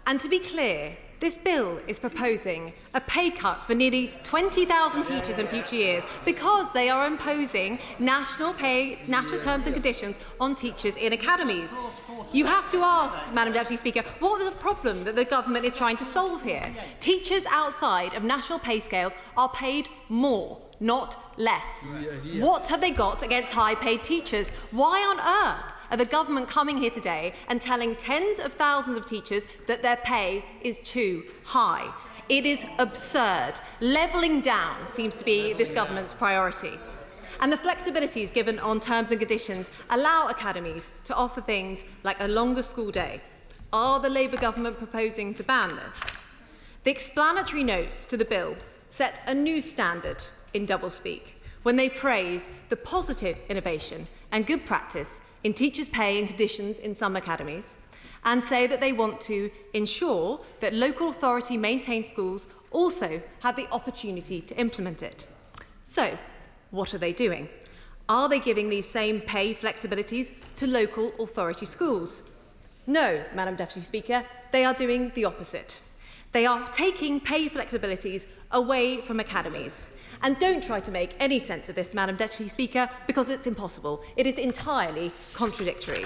And to be clear, this bill is proposing a pay cut for nearly 20,000 teachers in future years because they are imposing national terms and conditions on teachers in academies. You have to ask, Madam Deputy Speaker, what is the problem that the government is trying to solve here? Teachers outside of national pay scales are paid more, not less. What have they got against high-paid teachers? Why on earth are the government coming here today and telling tens of thousands of teachers that their pay is too high? It is absurd. Levelling down seems to be this government's priority. And the flexibilities given on terms and conditions allow academies to offer things like a longer school day. Are the Labour government proposing to ban this? The explanatory notes to the bill set a new standard in doublespeak when they praise the positive innovation and good practice in teachers' pay and conditions in some academies, and say that they want to ensure that local authority-maintained schools also have the opportunity to implement it. So, what are they doing? Are they giving these same pay flexibilities to local authority schools? No, Madam Deputy Speaker, they are doing the opposite. They are taking pay flexibilities away from academies. And don't try to make any sense of this, Madam Deputy Speaker, because it's impossible. It is entirely contradictory.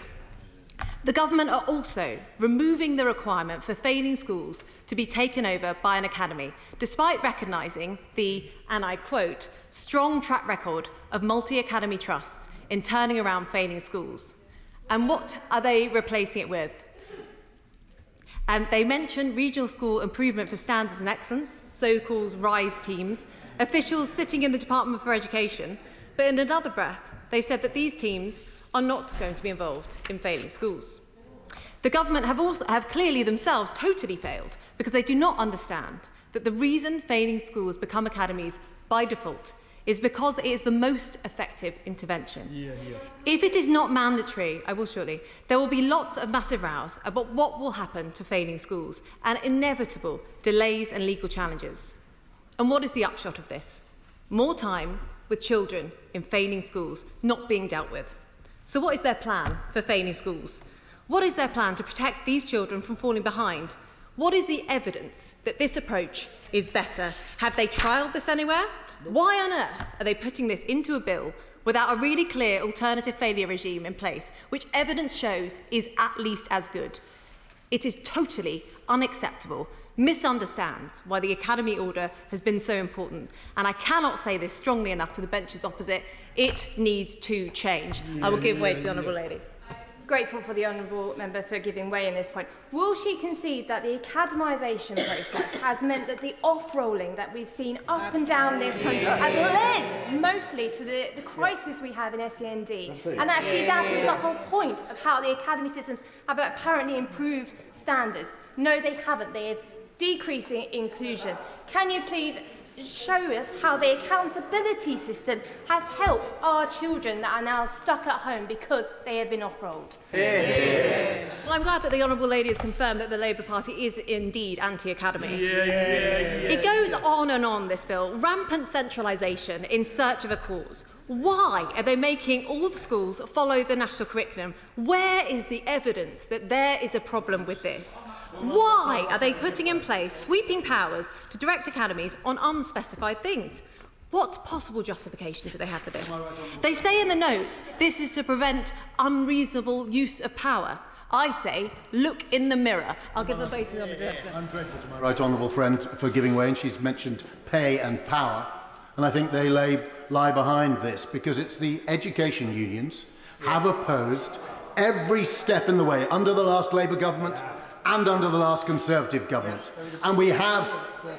The government are also removing the requirement for failing schools to be taken over by an academy, despite recognising the, and I quote, strong track record of multi-academy trusts in turning around failing schools. And what are they replacing it with? They mention regional school improvement for standards and excellence, so-called RISE teams, officials sitting in the Department for Education, but in another breath, they've said that these teams are not going to be involved in failing schools. The government have clearly themselves totally failed because they do not understand that the reason failing schools become academies by default is because it is the most effective intervention. If it is not mandatory, I will shortly, there will be lots of massive rows about what will happen to failing schools and inevitable delays and legal challenges. And what is the upshot of this? More time with children in failing schools not being dealt with. So what is their plan for failing schools? What is their plan to protect these children from falling behind? What is the evidence that this approach is better? Have they trialled this anywhere? Why on earth are they putting this into a bill without a really clear alternative failure regime in place, which evidence shows is at least as good? It is totally unacceptable, misunderstands why the Academy order has been so important, and I cannot say this strongly enough to the benches opposite. It needs to change. I will give way to the Honourable Lady. Grateful for the Honourable Member for giving way in this point. Will she concede that the academisation process has meant that the off-rolling that we've seen up and down this country has led mostly to the crisis we have in SEND? And actually that is the whole point of how the academy systems have apparently improved standards. No, they haven't. They have decreasing inclusion. Can you please show us how the accountability system has helped our children that are now stuck at home because they have been off-rolled? Well, I'm glad that the Honourable Lady has confirmed that the Labour Party is indeed anti-academy. It goes on, this bill. Rampant centralisation in search of a cause. Why are they making all the schools follow the national curriculum? Where is the evidence that there is a problem with this? Why are they putting in place sweeping powers to direct academies on unspecified things? What possible justification do they have for this? They say in the notes this is to prevent unreasonable use of power. I say, look in the mirror. I'll give the way to the Honourable. I'm grateful to my right honourable friend for giving way, and she's mentioned pay and power. And I think they lie behind this because it's the education unions have opposed every step in the way under the last Labour government and under the last Conservative government. And we have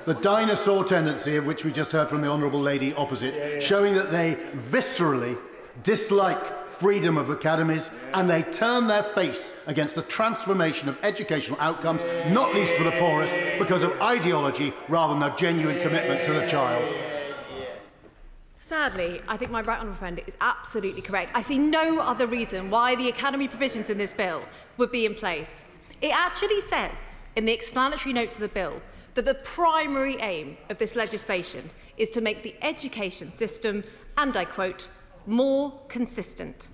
the dinosaur tendency, of which we just heard from the Honourable Lady opposite, showing that they viscerally dislike freedom of academies and they turn their face against the transformation of educational outcomes, not least for the poorest, because of ideology rather than a genuine commitment to the child. Sadly, I think my right honourable friend is absolutely correct. I see no other reason why the academy provisions in this bill would be in place. It actually says in the explanatory notes of the bill that the primary aim of this legislation is to make the education system, and I quote, more consistent.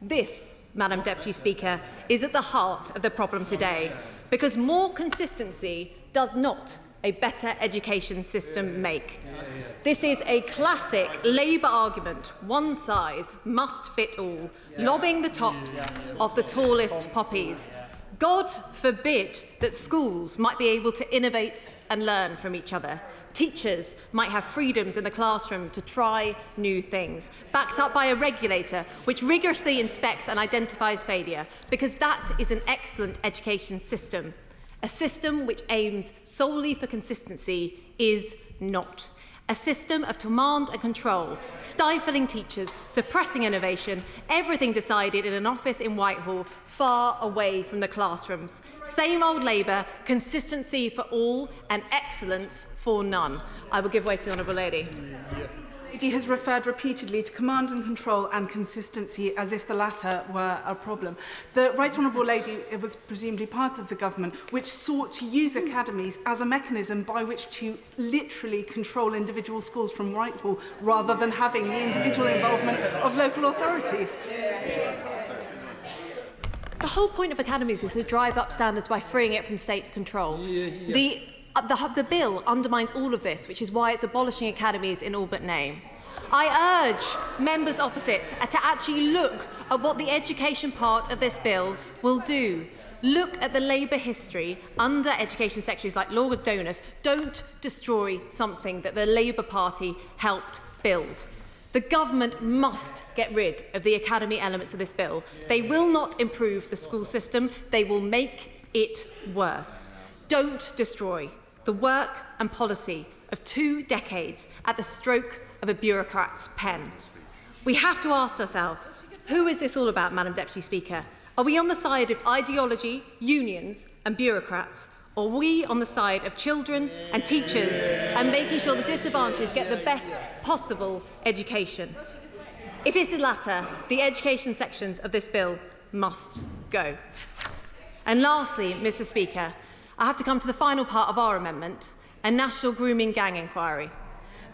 This, Madam Deputy Speaker, is at the heart of the problem today, because more consistency does not a better education system make. This is a classic Labour argument, one size must fit all, lobbing the tops of the tallest poppies. God forbid that schools might be able to innovate and learn from each other. Teachers might have freedoms in the classroom to try new things, backed up by a regulator which rigorously inspects and identifies failure, because that is an excellent education system. A system which aims solely for consistency is not. A system of command and control, stifling teachers, suppressing innovation, everything decided in an office in Whitehall, far away from the classrooms. Same old Labour, consistency for all and excellence for none. I will give way to the Honourable Lady. He has referred repeatedly to command and control and consistency as if the latter were a problem. The Right Honourable Lady was presumably part of the government which sought to use academies as a mechanism by which to literally control individual schools from Whitehall rather than having the individual involvement of local authorities. The whole point of academies is to drive up standards by freeing it from state control. The bill undermines all of this, which is why it's abolishing academies in all but name. I urge members opposite to actually look at what the education part of this bill will do. Look at the Labour history under education secretaries like Lord Donis. Don't destroy something that the Labour Party helped build. The government must get rid of the academy elements of this bill. They will not improve the school system. They will make it worse. Don't destroy the work and policy of 2 decades at the stroke of a bureaucrat's pen. We have to ask ourselves, who is this all about, Madam Deputy Speaker? Are we on the side of ideology, unions and bureaucrats, or are we on the side of children and teachers and making sure the disadvantaged get the best possible education? If it's the latter, the education sections of this bill must go. And lastly, Mr. Speaker, I have to come to the final part of our amendment, a national grooming gang inquiry.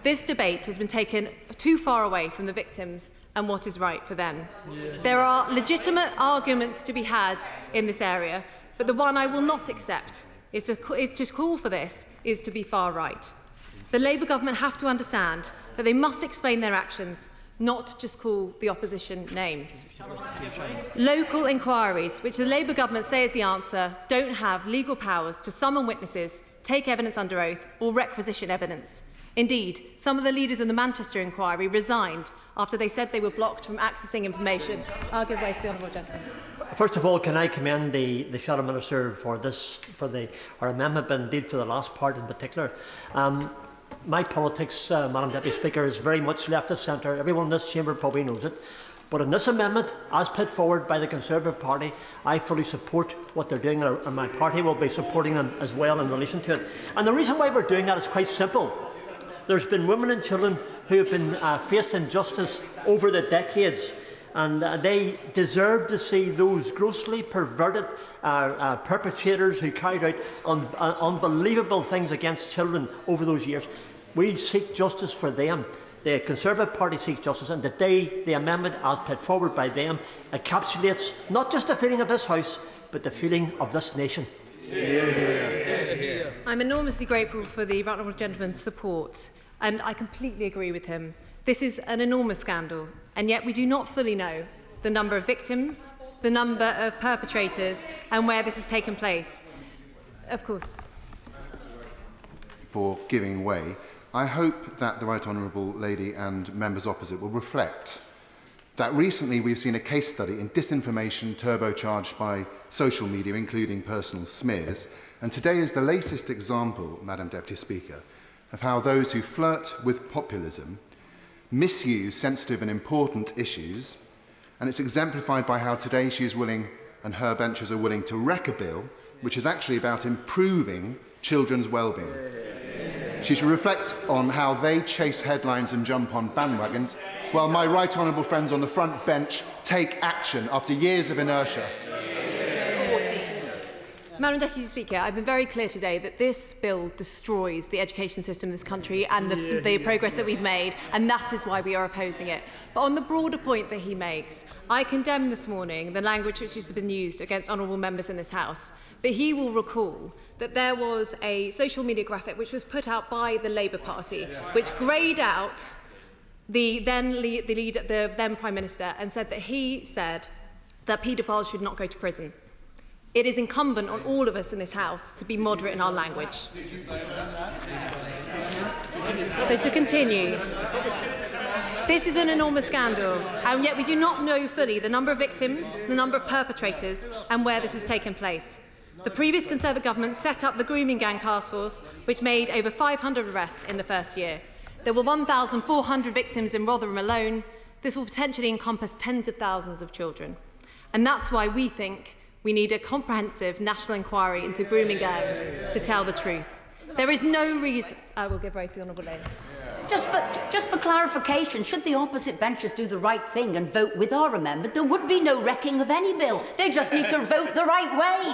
This debate has been taken too far away from the victims and what is right for them. There are legitimate arguments to be had in this area, but the one I will not accept is to call for this is to be far right. The Labour government have to understand that they must explain their actions, not just call the opposition names. Local inquiries, which the Labour government say is the answer, don't have legal powers to summon witnesses, take evidence under oath or requisition evidence. Indeed, some of the leaders in the Manchester inquiry resigned after they said they were blocked from accessing information. I'll give way to the honourable gentleman. First of all, can I commend the Shadow Minister for our amendment, but indeed for the last part in particular. My politics, Madam Deputy Speaker, is very much left of centre. Everyone in this chamber probably knows it. But in this amendment, as put forward by the Conservative Party, I fully support what they're doing, and my party will be supporting them as well in relation to it. And the reason why we're doing that is quite simple. There's been women and children who have been faced injustice over the decades, and they deserve to see those grossly perverted perpetrators who carried out unbelievable things against children over those years. We seek justice for them. The Conservative Party seeks justice, and today the amendment, as put forward by them, encapsulates not just the feeling of this House, but the feeling of this nation. I'm enormously grateful for the right honourable gentleman's support, and I completely agree with him. This is an enormous scandal, and yet we do not fully know the number of victims, the number of perpetrators, and where this has taken place. Of course. For giving way, I hope that the Right Honourable Lady and members opposite will reflect that recently we've seen a case study in disinformation turbocharged by social media, including personal smears, and today is the latest example, Madam Deputy Speaker, of how those who flirt with populism misuse sensitive and important issues, and it's exemplified by how today she is willing, and her benches are willing, to wreck a bill which is actually about improving children's well-being. She should reflect on how they chase headlines and jump on bandwagons, while my right honourable friends on the front bench take action after years of inertia. Madam Deputy Speaker, I've been very clear today that this bill destroys the education system in this country and the progress that we've made, and that is why we are opposing it. But on the broader point that he makes, I condemn this morning the language which has been used against honourable members in this House. But he will recall that there was a social media graphic which was put out by the Labour Party, which greyed out the then Prime Minister and said that he said that paedophiles should not go to prison. It is incumbent on all of us in this House to be moderate in our language. So to continue, this is an enormous scandal, and yet we do not know fully the number of victims, the number of perpetrators, and where this has taken place. The previous Conservative government set up the grooming gang task force, which made over 500 arrests in the first year. There were 1,400 victims in Rotherham alone. This will potentially encompass tens of thousands of children. And that's why we think we need a comprehensive national inquiry into grooming gangs to tell the truth. There is no reason... I will give way to the Honourable Lady. Just for clarification, should the opposite benches do the right thing and vote with our amendment, there would be no wrecking of any bill. They just need to vote the right way.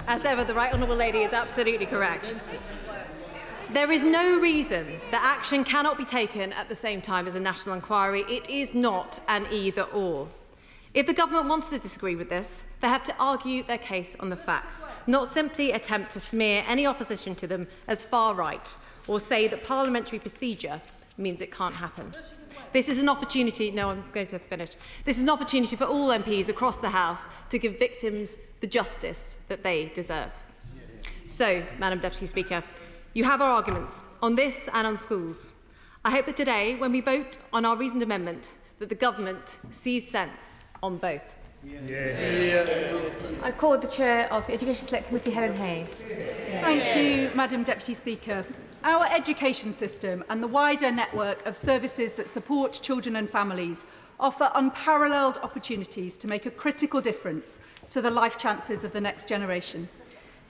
As ever, the Right Honourable Lady is absolutely correct. There is no reason that action cannot be taken at the same time as a national inquiry. It is not an either-or. If the government wants to disagree with this, they have to argue their case on the facts, not simply attempt to smear any opposition to them as far right or say that parliamentary procedure means it can't happen. This is an opportunity... No, I'm going to finish. This is an opportunity for all MPs across the House to give victims the justice that they deserve. So, Madam Deputy Speaker, you have our arguments on this and on schools. I hope that today, when we vote on our reasoned amendment, that the government sees sense on both. I call the Chair of the Education Select Committee, Helen Hayes. Thank you, Madam Deputy Speaker. Our education system and the wider network of services that support children and families offer unparalleled opportunities to make a critical difference to the life chances of the next generation.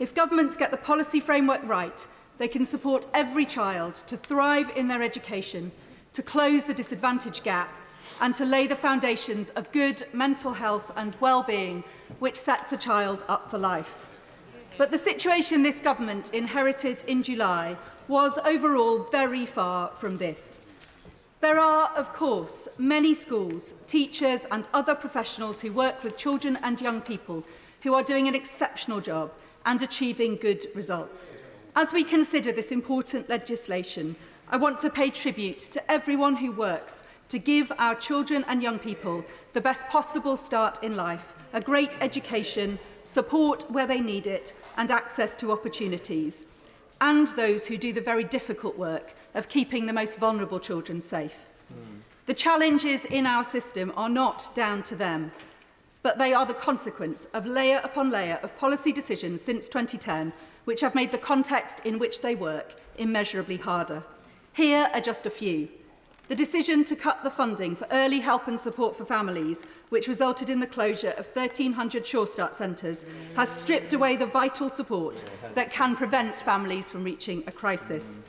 If governments get the policy framework right, they can support every child to thrive in their education, to close the disadvantage gap, and to lay the foundations of good mental health and well-being, which sets a child up for life. But the situation this government inherited in July was overall very far from this. There are, of course, many schools, teachers and other professionals who work with children and young people who are doing an exceptional job and achieving good results. As we consider this important legislation, I want to pay tribute to everyone who works to give our children and young people the best possible start in life, a great education, support where they need it, and access to opportunities, and those who do the very difficult work of keeping the most vulnerable children safe. The challenges in our system are not down to them, but they are the consequence of layer upon layer of policy decisions since 2010, which have made the context in which they work immeasurably harder. Here are just a few. The decision to cut the funding for early help and support for families, which resulted in the closure of 1,300 Sure Start centres, has stripped away the vital support that can prevent families from reaching a crisis.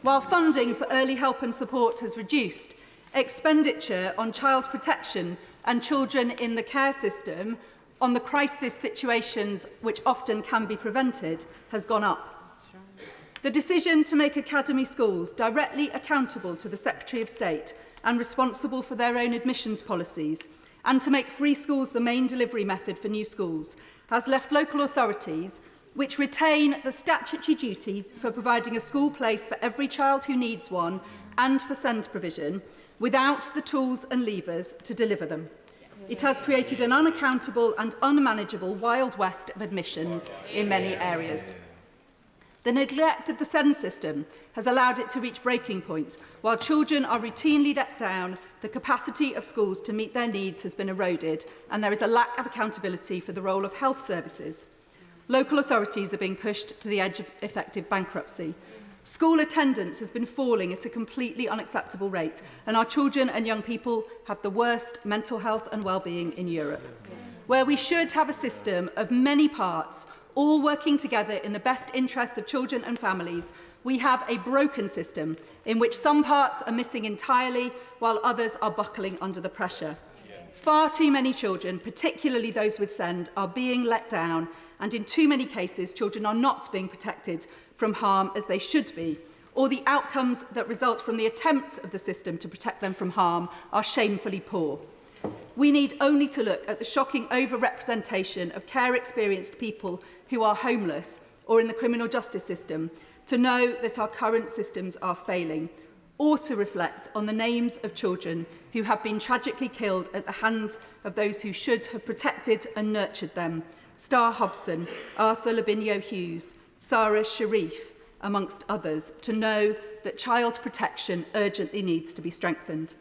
While funding for early help and support has reduced, expenditure on child protection and children in the care system, on the crisis situations which often can be prevented, has gone up. The decision to make academy schools directly accountable to the Secretary of State and responsible for their own admissions policies, and to make free schools the main delivery method for new schools, has left local authorities, which retain the statutory duty for providing a school place for every child who needs one and for SEND provision, without the tools and levers to deliver them. It has created an unaccountable and unmanageable Wild West of admissions in many areas. The neglect of the SEND system has allowed it to reach breaking points. While children are routinely let down, the capacity of schools to meet their needs has been eroded, and there is a lack of accountability for the role of health services. Local authorities are being pushed to the edge of effective bankruptcy. School attendance has been falling at a completely unacceptable rate, and our children and young people have the worst mental health and well-being in Europe. Where we should have a system of many parts, all working together in the best interests of children and families, we have a broken system in which some parts are missing entirely while others are buckling under the pressure. Far too many children, particularly those with SEND, are being let down, and in too many cases children are not being protected from harm as they should be, or the outcomes that result from the attempts of the system to protect them from harm are shamefully poor. We need only to look at the shocking overrepresentation of care-experienced people who are homeless or in the criminal justice system to know that our current systems are failing, or to reflect on the names of children who have been tragically killed at the hands of those who should have protected and nurtured them. Star Hobson, Arthur Lavinia Hughes, Sarah Sharif, amongst others, to know that child protection urgently needs to be strengthened.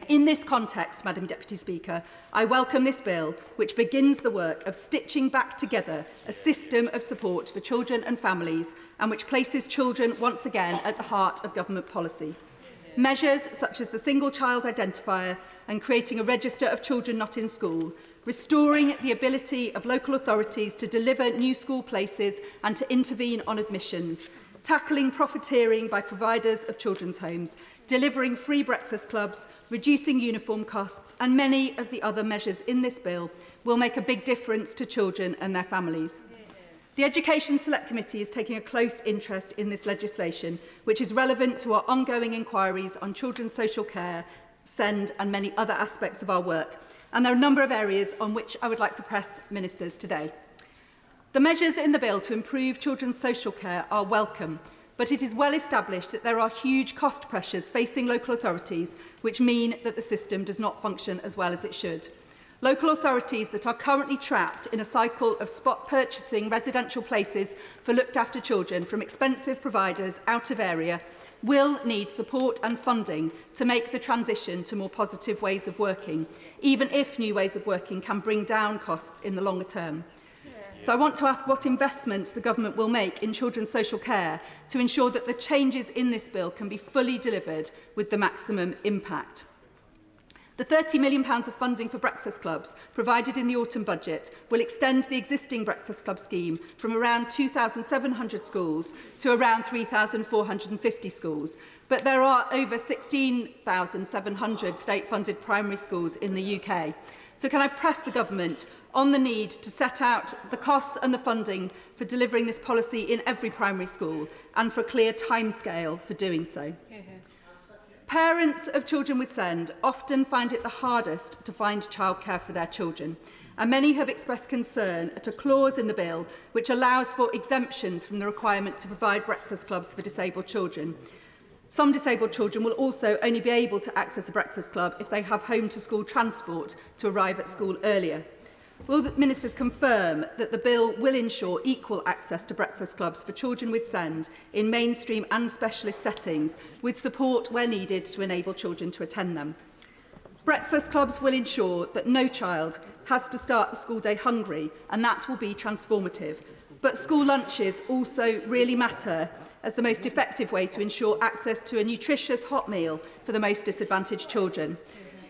In this context, Madam Deputy Speaker, I welcome this bill, which begins the work of stitching back together a system of support for children and families, and which places children once again at the heart of government policy. Measures such as the single child identifier and creating a register of children not in school, restoring the ability of local authorities to deliver new school places and to intervene on admissions, tackling profiteering by providers of children's homes, delivering free breakfast clubs, reducing uniform costs, and many of the other measures in this bill will make a big difference to children and their families. The Education Select Committee is taking a close interest in this legislation, which is relevant to our ongoing inquiries on children's social care, SEND, and many other aspects of our work. And there are a number of areas on which I would like to press ministers today. The measures in the bill to improve children's social care are welcome, but it is well established that there are huge cost pressures facing local authorities, which mean that the system does not function as well as it should. Local authorities that are currently trapped in a cycle of spot purchasing residential places for looked after children from expensive providers out of area will need support and funding to make the transition to more positive ways of working, even if new ways of working can bring down costs in the longer term. So I want to ask what investments the government will make in children's social care to ensure that the changes in this bill can be fully delivered with the maximum impact. The £30 million of funding for breakfast clubs provided in the autumn budget will extend the existing breakfast club scheme from around 2,700 schools to around 3,450 schools. But there are over 16,700 state-funded primary schools in the UK. So can I press the government on the need to set out the costs and the funding for delivering this policy in every primary school and for a clear timescale for doing so? Parents of children with SEND often find it the hardest to find childcare for their children, and many have expressed concern at a clause in the bill which allows for exemptions from the requirement to provide breakfast clubs for disabled children. Some disabled children will also only be able to access a breakfast club if they have home-to-school transport to arrive at school earlier. Will the ministers confirm that the bill will ensure equal access to breakfast clubs for children with SEND in mainstream and specialist settings, with support where needed to enable children to attend them? Breakfast clubs will ensure that no child has to start the school day hungry, and that will be transformative. But school lunches also really matter as the most effective way to ensure access to a nutritious hot meal for the most disadvantaged children.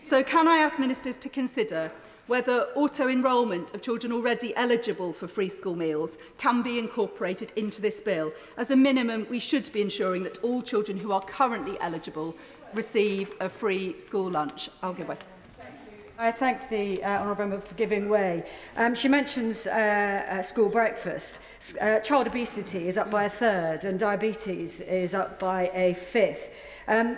So can I ask ministers to consider whether auto-enrolment of children already eligible for free school meals can be incorporated into this bill? As a minimum, we should be ensuring that all children who are currently eligible receive a free school lunch. I'll give way. I thank the honourable member for giving way. She mentions school breakfast. Child obesity is up by a third and diabetes is up by a fifth.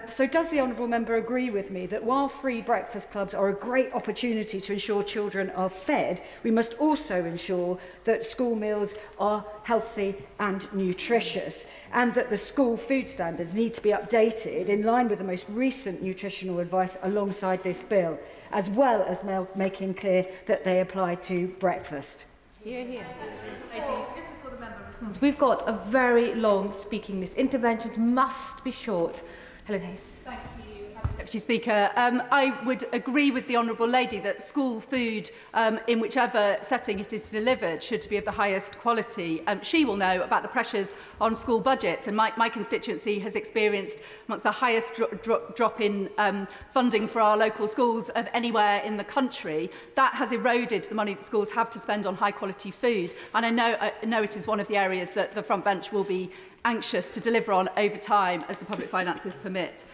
So does the honourable member agree with me that while free breakfast clubs are a great opportunity to ensure children are fed, we must also ensure that school meals are healthy and nutritious, and that the school food standards need to be updated in line with the most recent nutritional advice alongside this bill, as well as making clear that they apply to breakfast? Hear, hear. We've got a very long speaking list. Interventions must be short. Helen Hayes. Thank you, Deputy Speaker. I would agree with the Honourable Lady that school food, in whichever setting it is delivered, should be of the highest quality. She will know about the pressures on school budgets, and my constituency has experienced amongst the highest drop in funding for our local schools of anywhere in the country. That has eroded the money that schools have to spend on high quality food, and I know it is one of the areas that the front bench will be anxious to deliver on over time as the public finances permit.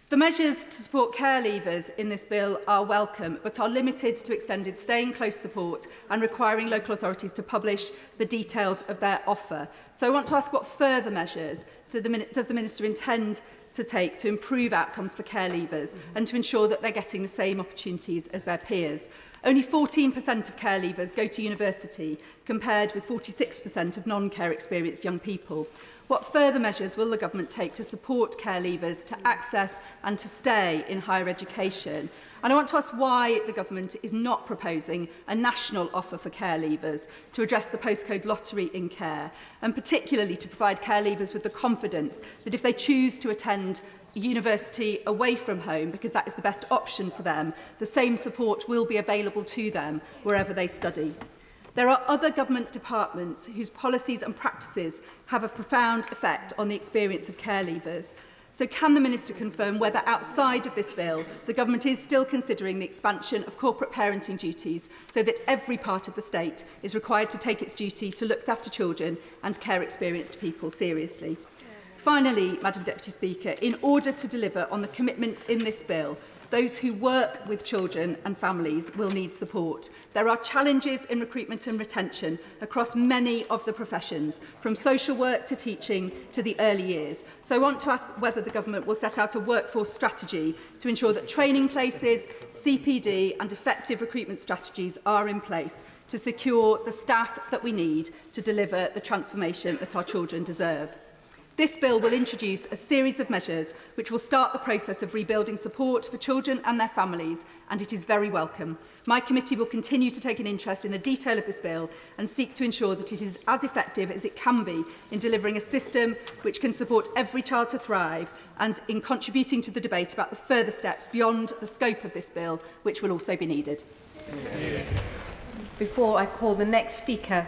The measures to support care leavers in this bill are welcome, but are limited to extended stay-in-close support and requiring local authorities to publish the details of their offer. So I want to ask what further measures does the Minister intend to take to improve outcomes for care leavers and to ensure that they're getting the same opportunities as their peers. Only 14% of care leavers go to university, compared with 46% of non-care experienced young people. What further measures will the government take to support care leavers to access and to stay in higher education? And I want to ask why the government is not proposing a national offer for care leavers to address the postcode lottery in care, and particularly to provide care leavers with the confidence that if they choose to attend university away from home, because that is the best option for them, the same support will be available to them wherever they study. There are other government departments whose policies and practices have a profound effect on the experience of care leavers. So can the Minister confirm whether outside of this bill the government is still considering the expansion of corporate parenting duties so that every part of the state is required to take its duty to look after children and care experienced people seriously? Finally, Madam Deputy Speaker, in order to deliver on the commitments in this bill, those who work with children and families will need support. There are challenges in recruitment and retention across many of the professions, from social work to teaching to the early years. So I want to ask whether the government will set out a workforce strategy to ensure that training places, CPD and effective recruitment strategies are in place to secure the staff that we need to deliver the transformation that our children deserve. This bill will introduce a series of measures which will start the process of rebuilding support for children and their families, and it is very welcome. My committee will continue to take an interest in the detail of this bill and seek to ensure that it is as effective as it can be in delivering a system which can support every child to thrive, and in contributing to the debate about the further steps beyond the scope of this bill, which will also be needed. Before I call the next speaker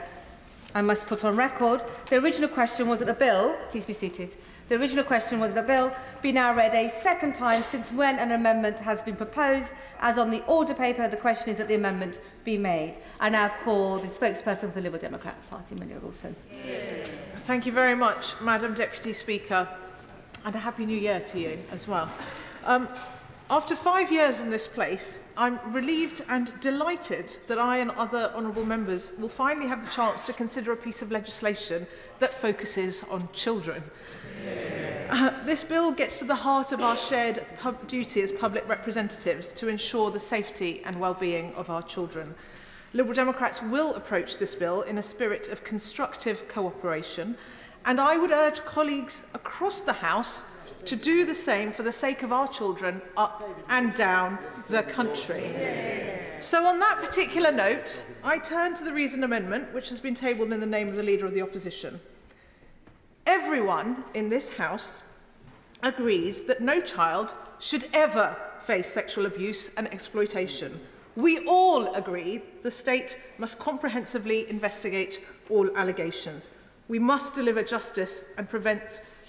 I must put on record, the original question was that the bill, please be seated, the original question was that the bill be now read a second time since when an amendment has been proposed. As on the order paper, the question is that the amendment be made. I now call the spokesperson of the Liberal Democrat Party, Amelia Wilson. Thank you very much, Madam Deputy Speaker, and a Happy New Year to you as well. After 5 years in this place, I'm relieved and delighted that I and other honourable members will finally have the chance to consider a piece of legislation that focuses on children. This bill gets to the heart of our shared duty as public representatives to ensure the safety and well-being of our children. Liberal Democrats will approach this bill in a spirit of constructive cooperation, and I would urge colleagues across the House to do the same for the sake of our children up and down the country. So on that particular note, I turn to the reasoned amendment, which has been tabled in the name of the Leader of the Opposition. Everyone in this House agrees that no child should ever face sexual abuse and exploitation. We all agree the state must comprehensively investigate all allegations. We must deliver justice and prevent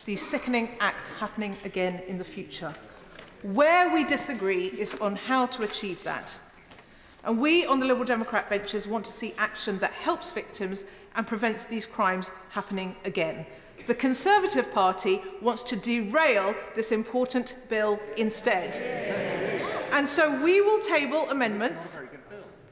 these sickening acts happening again in the future. Where we disagree is on how to achieve that. And we on the Liberal Democrat benches want to see action that helps victims and prevents these crimes happening again. The Conservative Party wants to derail this important bill instead. And so we will table amendments.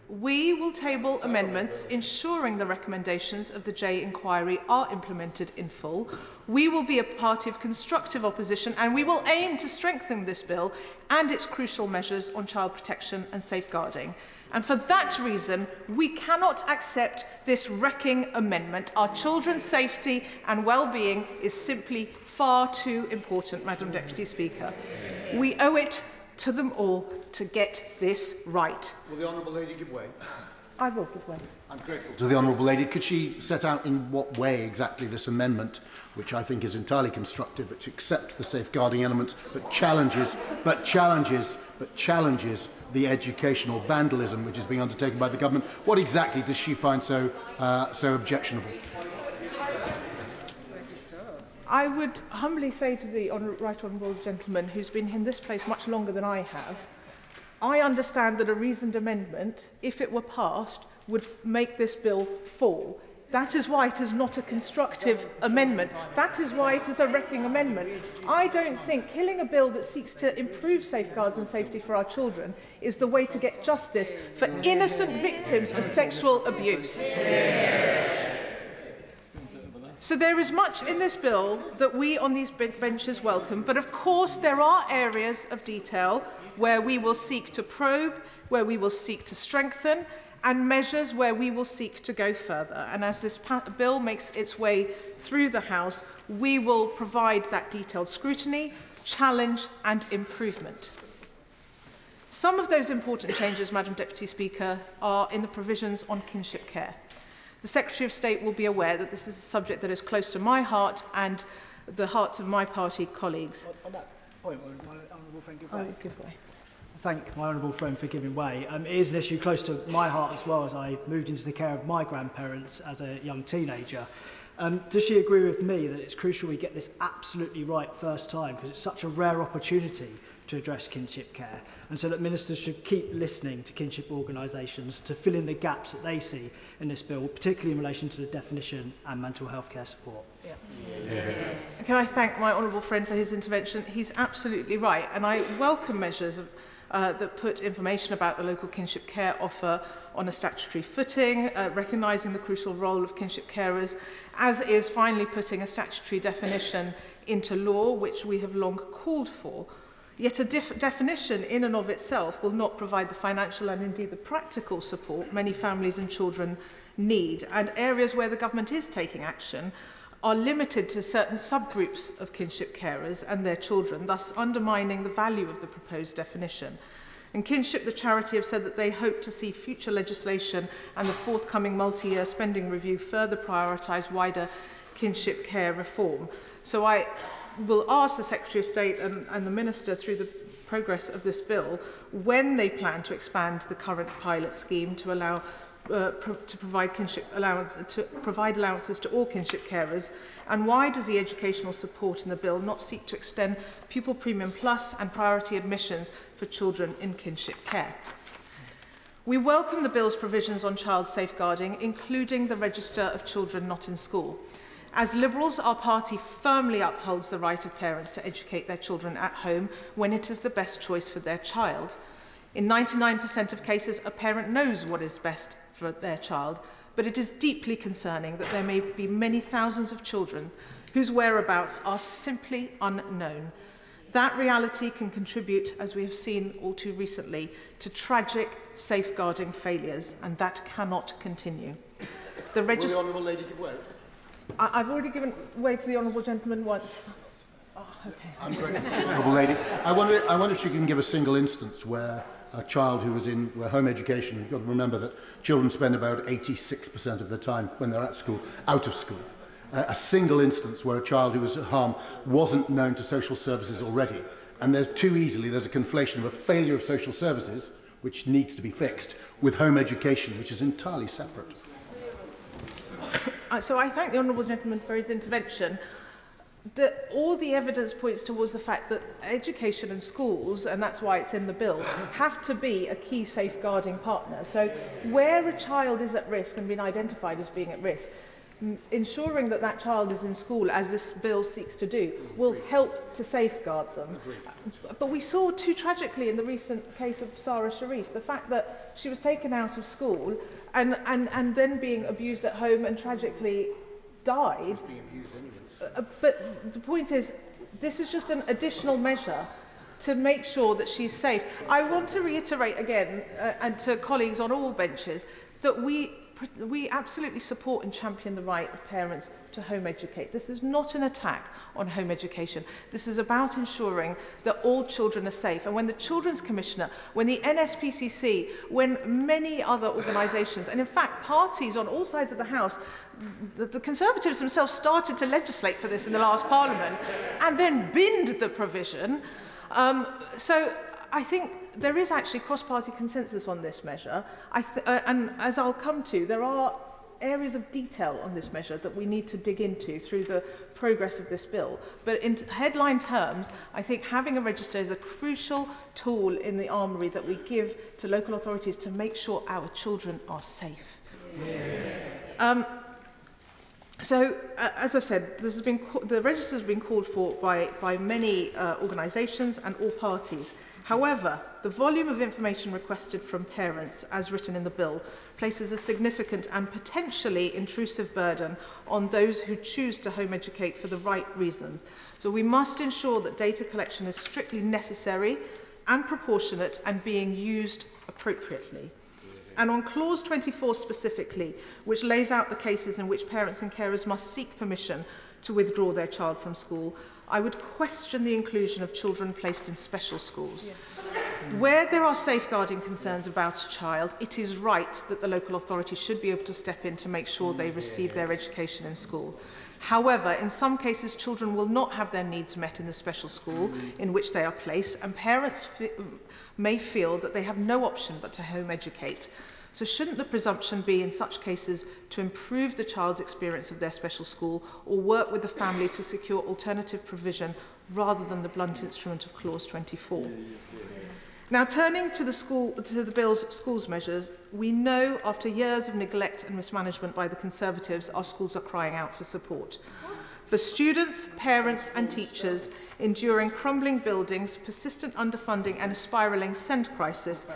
We will table amendments ensuring the recommendations of the Jay inquiry are implemented in full. We will be a party of constructive opposition, and we will aim to strengthen this bill and its crucial measures on child protection and safeguarding. And for that reason, we cannot accept this wrecking amendment. Our children's safety and well-being is simply far too important, Madam Deputy Speaker. We owe it to them all to get this right. Will the Honourable Lady give way? I will give way. I'm grateful to the Honourable Lady. Could she set out in what way exactly this amendment, which I think is entirely constructive, which accepts the safeguarding elements, but challenges the educational vandalism which is being undertaken by the government? What exactly does she find so objectionable? I would humbly say to the right honourable gentleman who's been in this place much longer than I have, I understand that a reasoned amendment, if it were passed, would make this bill fall. That is why it is not a constructive amendment. That is why it is a wrecking amendment. I don't think killing a bill that seeks to improve safeguards and safety for our children is the way to get justice for innocent victims of sexual abuse. So there is much in this bill that we on these benches welcome, but of course there are areas of detail where we will seek to probe, where we will seek to strengthen, and measures where we will seek to go further. And as this bill makes its way through the House, we will provide that detailed scrutiny, challenge and improvement. Some of those important changes, Madam Deputy Speaker, are in the provisions on kinship care. The Secretary of State will be aware that this is a subject that is close to my heart and the hearts of my party colleagues. On that point, my honourable friend give way. Oh, give way. Thank my honourable friend for giving way. It is an issue close to my heart as well, as I moved into the care of my grandparents as a young teenager. Does she agree with me that it's crucial we get this absolutely right first time, because it's such a rare opportunity to address kinship care, and so that ministers should keep listening to kinship organisations to fill in the gaps that they see in this bill, particularly in relation to the definition and mental health care support? Can I thank my honourable friend for his intervention? He's absolutely right, and I welcome measures that put information about the local kinship care offer on a statutory footing, recognising the crucial role of kinship carers, as is finally putting a statutory definition into law, which we have long called for. Yet a definition in and of itself will not provide the financial and indeed the practical support many families and children need, and areas where the government is taking action are limited to certain subgroups of kinship carers and their children, thus undermining the value of the proposed definition. And Kinship, the charity, have said that they hope to see future legislation and the forthcoming multi-year spending review further prioritise wider kinship care reform. So I will ask the Secretary of State and the Minister through the progress of this bill when they plan to expand the current pilot scheme to allow to provide allowances to all kinship carers? And why does the educational support in the bill not seek to extend pupil premium plus and priority admissions for children in kinship care? We welcome the bill's provisions on child safeguarding, including the register of children not in school. As Liberals, our party firmly upholds the right of parents to educate their children at home when it is the best choice for their child. In 99% of cases, a parent knows what is best for their child, but it is deeply concerning that there may be many thousands of children whose whereabouts are simply unknown. That reality can contribute, as we have seen all too recently, to tragic safeguarding failures, and that cannot continue. Will the Honourable Lady give way? I've already given way to the Honourable Gentleman once. Oh, okay. I'm grateful to the Honourable Lady. I wonder if she can give a single instance where a child who was in home education, you've got to remember that children spend about 86% of their time when they're at school, out of school. A single instance where a child who was at harm wasn't known to social services already. And there's a conflation of a failure of social services, which needs to be fixed, with home education, which is entirely separate. So I thank the Honourable Gentleman for his intervention. All the evidence points towards the fact that education and schools, and that's why it's in the bill, have to be a key safeguarding partner. So where a child is at risk and been identified as being at risk, ensuring that that child is in school, as this bill seeks to do, will help to safeguard them. But we saw too tragically in the recent case of Sarah Sharif, the fact that she was taken out of school and then being abused at home and tragically died. But the point is, this is just an additional measure to make sure that she's safe. I want to reiterate again, and to colleagues on all benches, that we absolutely support and champion the right of parents to home educate. This is not an attack on home education. This is about ensuring that all children are safe. And when the Children's Commissioner, when the NSPCC, when many other organisations, and in fact parties on all sides of the House, the Conservatives themselves started to legislate for this in the last Parliament and then binned the provision. So I think there is actually cross-party consensus on this measure. And as I'll come to, there are areas of detail on this measure that we need to dig into through the progress of this bill. But in headline terms, I think having a register is a crucial tool in the armoury that we give to local authorities to make sure our children are safe. So, as I've said, the register has been called for by many organisations and all parties. However, the volume of information requested from parents, as written in the bill, places a significant and potentially intrusive burden on those who choose to home educate for the right reasons. So we must ensure that data collection is strictly necessary and proportionate and being used appropriately. And on clause 24 specifically, which lays out the cases in which parents and carers must seek permission to withdraw their child from school, I would question the inclusion of children placed in special schools. Where there are safeguarding concerns about a child, it is right that the local authority should be able to step in to make sure they receive their education in school. However, in some cases, children will not have their needs met in the special school in which they are placed, and parents may feel that they have no option but to home educate. So shouldn't the presumption be in such cases to improve the child's experience of their special school or work with the family to secure alternative provision rather than the blunt instrument of clause 24? Now, turning to the bill's schools measures, we know after years of neglect and mismanagement by the Conservatives, our schools are crying out for support. For students, parents and teachers enduring crumbling buildings, persistent underfunding and a spiralling SEND crisis,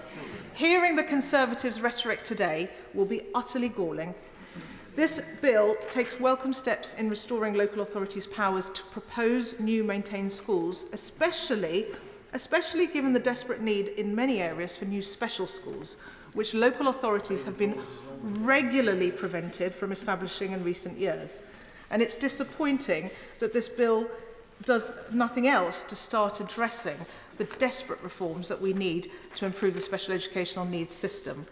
hearing the Conservatives' rhetoric today will be utterly galling. This bill takes welcome steps in restoring local authorities' powers to propose new maintained schools, especially given the desperate need in many areas for new special schools, which local authorities have been regularly prevented from establishing in recent years. And it's disappointing that this bill does nothing else to start addressing the desperate reforms that we need to improve the special educational needs system.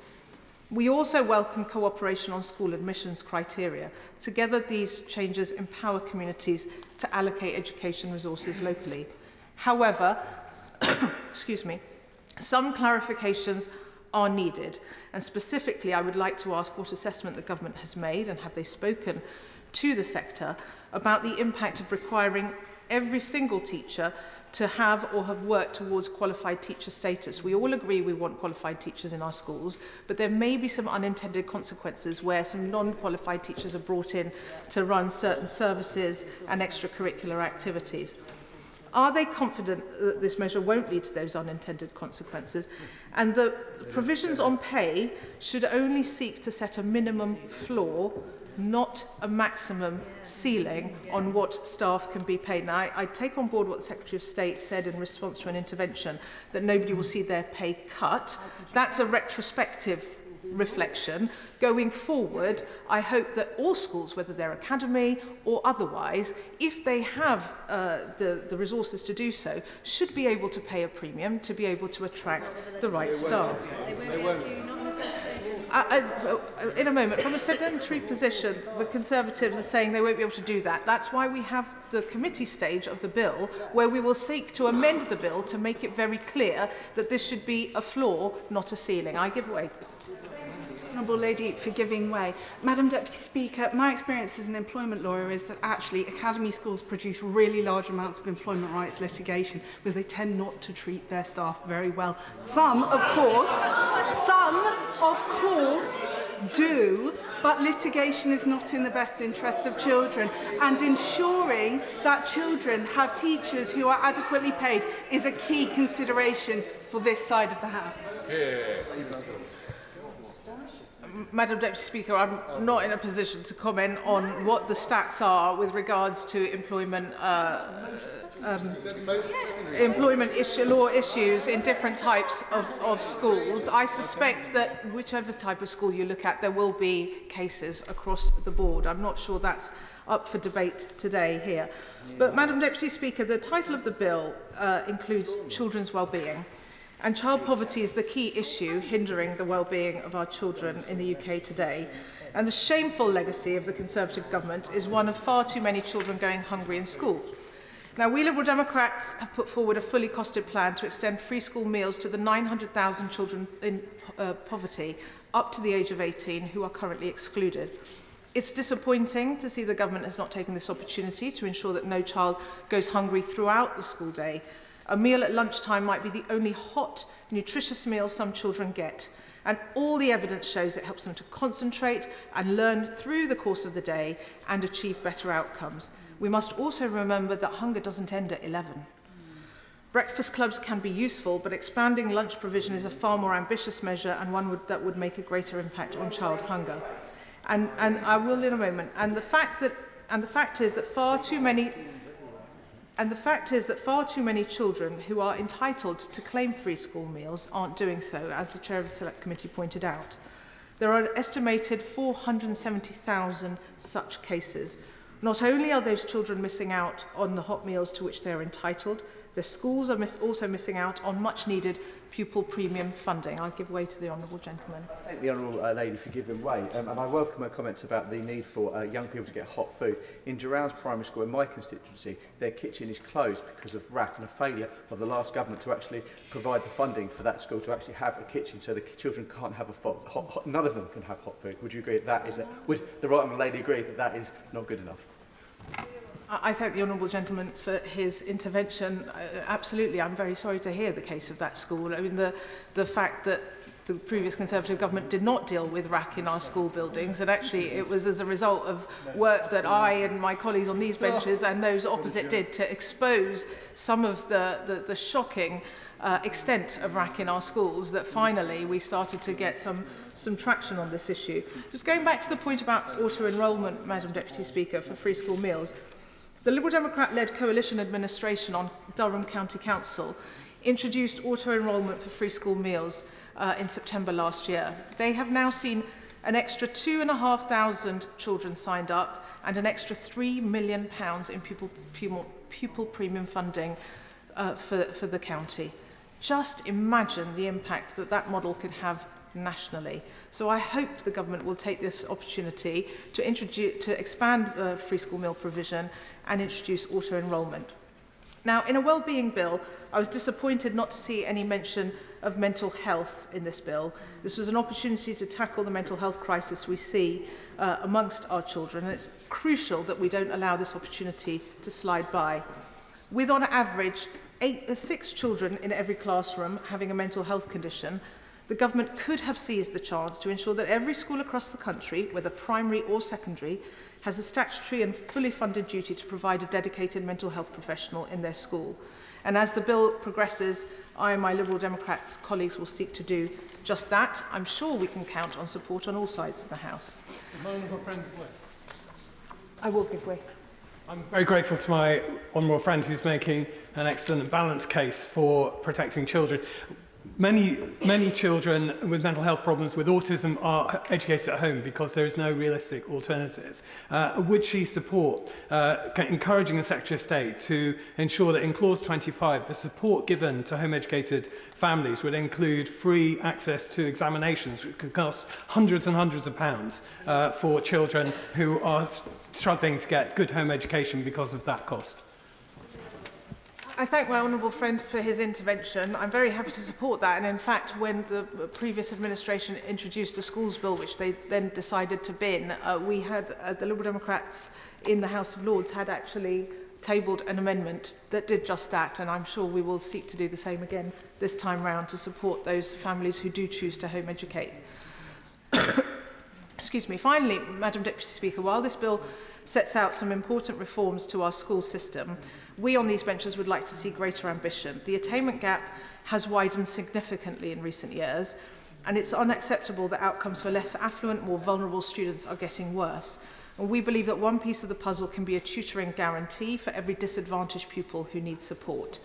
We also welcome cooperation on school admissions criteria. Together, these changes empower communities to allocate education resources locally. However, excuse me, some clarifications are needed. And specifically, I would like to ask what assessment the government has made, and have they spoken to the sector about the impact of requiring every single teacher to have or have worked towards qualified teacher status. We all agree we want qualified teachers in our schools, but there may be some unintended consequences where some non-qualified teachers are brought in to run certain services and extracurricular activities. Are they confident that this measure won't lead to those unintended consequences? And the provisions on pay should only seek to set a minimum floor, not a maximum ceiling on what staff can be paid. Now, I take on board what the Secretary of State said in response to an intervention, that nobody will see their pay cut. That's a retrospective reflection. Going forward, I hope that all schools, whether they're academy or otherwise, if they have the resources to do so, should be able to pay a premium to be able to attract the right staff. In a moment, from a sedentary position, the Conservatives are saying they won't be able to do that. That's why we have the committee stage of the bill, where we will seek to amend the bill to make it very clear that this should be a floor, not a ceiling. I give way. Honourable Lady for giving way. Madam Deputy Speaker, my experience as an employment lawyer is that actually academy schools produce really large amounts of employment rights litigation because they tend not to treat their staff very well. Some, of course, do, but litigation is not in the best interests of children, and ensuring that children have teachers who are adequately paid is a key consideration for this side of the House. Madam Deputy Speaker, I'm not in a position to comment on what the stats are with regards to employment law issues in different types of schools. I suspect that whichever type of school you look at, there will be cases across the board. I'm not sure that's up for debate today here. But, Madam Deputy Speaker, the title of the bill includes children's well-being. And child poverty is the key issue hindering the well-being of our children in the UK today. And the shameful legacy of the Conservative government is one of far too many children going hungry in school. Now, we Liberal Democrats have put forward a fully costed plan to extend free school meals to the 900,000 children in poverty up to the age of 18 who are currently excluded. It's disappointing to see the government has not taken this opportunity to ensure that no child goes hungry throughout the school day. A meal at lunchtime might be the only hot, nutritious meal some children get. And all the evidence shows it helps them to concentrate and learn through the course of the day and achieve better outcomes. We must also remember that hunger doesn't end at 11. Breakfast clubs can be useful, but expanding lunch provision is a far more ambitious measure and one that would make a greater impact on child hunger. And I will in a moment. And the fact is that far too many children who are entitled to claim free school meals aren't doing so, as the Chair of the Select Committee pointed out. There are an estimated 470,000 such cases. Not only are those children missing out on the hot meals to which they are entitled, the schools are also missing out on much-needed pupil premium funding. I'll give way to the Honourable Gentleman. Thank the Honourable Lady for giving way. And I welcome her comments about the need for young people to get hot food. In Durand's Primary School in my constituency, their kitchen is closed because of RAC and a failure of the last government to actually provide the funding for that school to actually have a kitchen, so the children can't have none of them can have hot food. Would you agree that is would the right Honourable Lady agree that that is not good enough? I thank the Honourable Gentleman for his intervention. Absolutely, I'm very sorry to hear the case of that school. I mean, the fact that the previous Conservative government did not deal with RAC in our school buildings, and actually it was as a result of work that I and my colleagues on these benches and those opposite did to expose some of the shocking extent of RAC in our schools that finally we started to get some traction on this issue. Just going back to the point about auto-enrolment, Madam Deputy Speaker, for free school meals, the Liberal Democrat-led coalition administration on Durham County Council introduced auto-enrolment for free school meals in September last year. They have now seen an extra 2,500 children signed up and an extra £3 million in pupil premium funding for the county. Just imagine the impact that that model could have nationally. So I hope the government will take this opportunity to expand the free school meal provision and introduce auto-enrolment. Now, in a Wellbeing bill, I was disappointed not to see any mention of mental health in this bill. This was an opportunity to tackle the mental health crisis we see amongst our children, and it's crucial that we don't allow this opportunity to slide by. With, on average, 6 children in every classroom having a mental health condition, the government could have seized the chance to ensure that every school across the country, whether primary or secondary, has a statutory and fully funded duty to provide a dedicated mental health professional in their school. And as the bill progresses, I and my Liberal Democrats colleagues will seek to do just that. I'm sure we can count on support on all sides of the House. I will give way. I'm very grateful to my honourable friend who's making an excellent and balanced case for protecting children. Many children with mental health problems with autism are educated at home because there is no realistic alternative. Would she support encouraging the Secretary of State to ensure that in Clause 25 the support given to home-educated families would include free access to examinations, which could cost hundreds and hundreds of pounds for children who are struggling to get good home education because of that cost? I thank my honourable friend for his intervention. I'm very happy to support that. And in fact, when the previous administration introduced a schools bill, which they then decided to bin, we had the Liberal Democrats in the House of Lords had actually tabled an amendment that did just that. And I'm sure we will seek to do the same again this time round to support those families who do choose to home educate. Excuse me. Finally, Madam Deputy Speaker, while this bill sets out some important reforms to our school system, we on these benches would like to see greater ambition. The attainment gap has widened significantly in recent years, and it's unacceptable that outcomes for less affluent, more vulnerable students are getting worse. And we believe that one piece of the puzzle can be a tutoring guarantee for every disadvantaged pupil who needs support.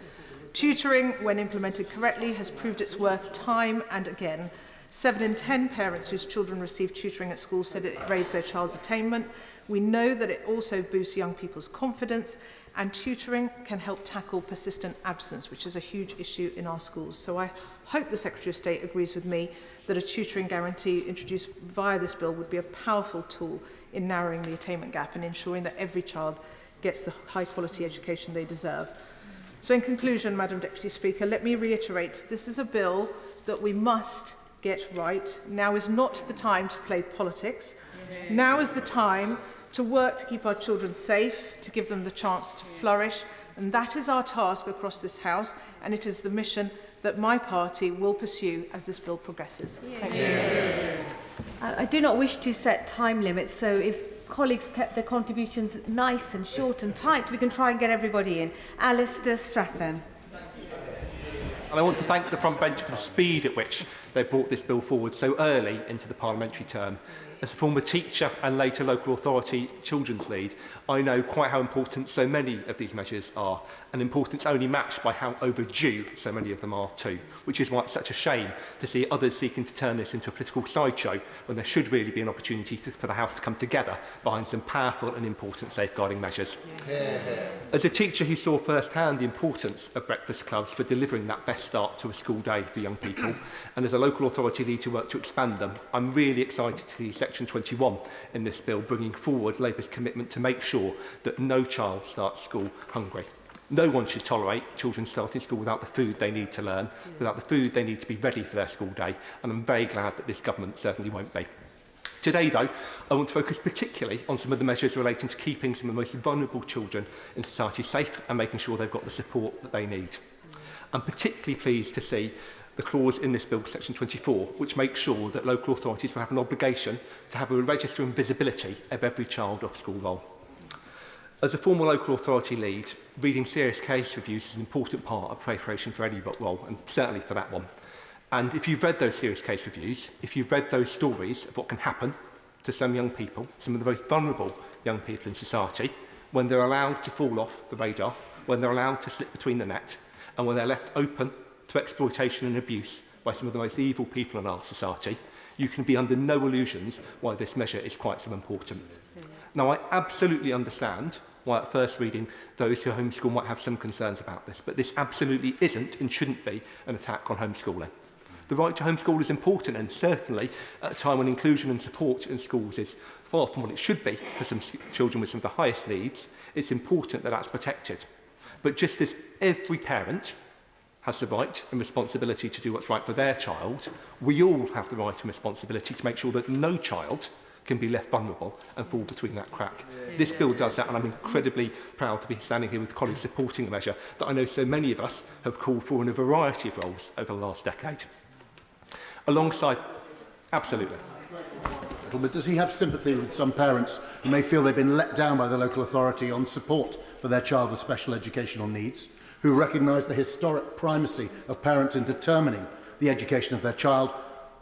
Tutoring, when implemented correctly, has proved its worth time and again. 7 in 10 parents whose children receive tutoring at school said it raised their child's attainment. We know that it also boosts young people's confidence, and tutoring can help tackle persistent absence, which is a huge issue in our schools. So I hope the Secretary of State agrees with me that a tutoring guarantee introduced via this bill would be a powerful tool in narrowing the attainment gap and ensuring that every child gets the high-quality education they deserve. So in conclusion, Madam Deputy Speaker, let me reiterate, this is a bill that we must get right. Now is not the time to play politics. Now is the time to work to keep our children safe, to give them the chance to flourish, and that is our task across this House, and it is the mission that my party will pursue as this bill progresses. Thank you. I do not wish to set time limits, so if colleagues kept their contributions nice and short and tight, we can try and get everybody in. Alistair Strathern. And I want to thank the front bench for the speed at which they brought this bill forward so early into the parliamentary term. As a former teacher and later local authority children's lead, I know quite how important so many of these measures are, and importance only matched by how overdue so many of them are too, which is why it's such a shame to see others seeking to turn this into a political sideshow when there should really be an opportunity for the House to come together behind some powerful and important safeguarding measures. As a teacher who saw firsthand the importance of breakfast clubs for delivering that best start to a school day for young people, and as a local authority lead to work to expand them, I'm really excited to see Section 21 in this bill bringing forward Labour's commitment to make sure that no child starts school hungry. No one should tolerate children starting school without the food they need to learn, without the food they need to be ready for their school day, and I'm very glad that this government certainly won't be. Today, though, I want to focus particularly on some of the measures relating to keeping some of the most vulnerable children in society safe and making sure they've got the support that they need. I'm particularly pleased to see the clause in this bill, Section 24, which makes sure that local authorities will have an obligation to have a register and visibility of every child off school roll. As a former local authority lead, reading serious case reviews is an important part of preparation for any role, and certainly for that one. And if you've read those serious case reviews, if you've read those stories of what can happen to some young people, some of the most vulnerable young people in society, when they're allowed to fall off the radar, when they're allowed to slip between the net, and when they're left open to exploitation and abuse by some of the most evil people in our society, you can be under no illusions why this measure is quite so important. Now, I absolutely understand why at first reading those who homeschool might have some concerns about this, but this absolutely isn't and shouldn't be an attack on homeschooling. The right to homeschool is important, and certainly at a time when inclusion and support in schools is far from what it should be for some children with some of the highest needs, it's important that that's protected. But just as every parent has the right and responsibility to do what's right for their child, we all have the right and responsibility to make sure that no child can be left vulnerable and fall between that crack. This bill does that, and I'm incredibly proud to be standing here with colleagues supporting a measure that I know so many of us have called for in a variety of roles over the last decade. Alongside, absolutely. But does he have sympathy with some parents who may feel they've been let down by the local authority on support for their child with special educational needs, who recognise the historic primacy of parents in determining the education of their child,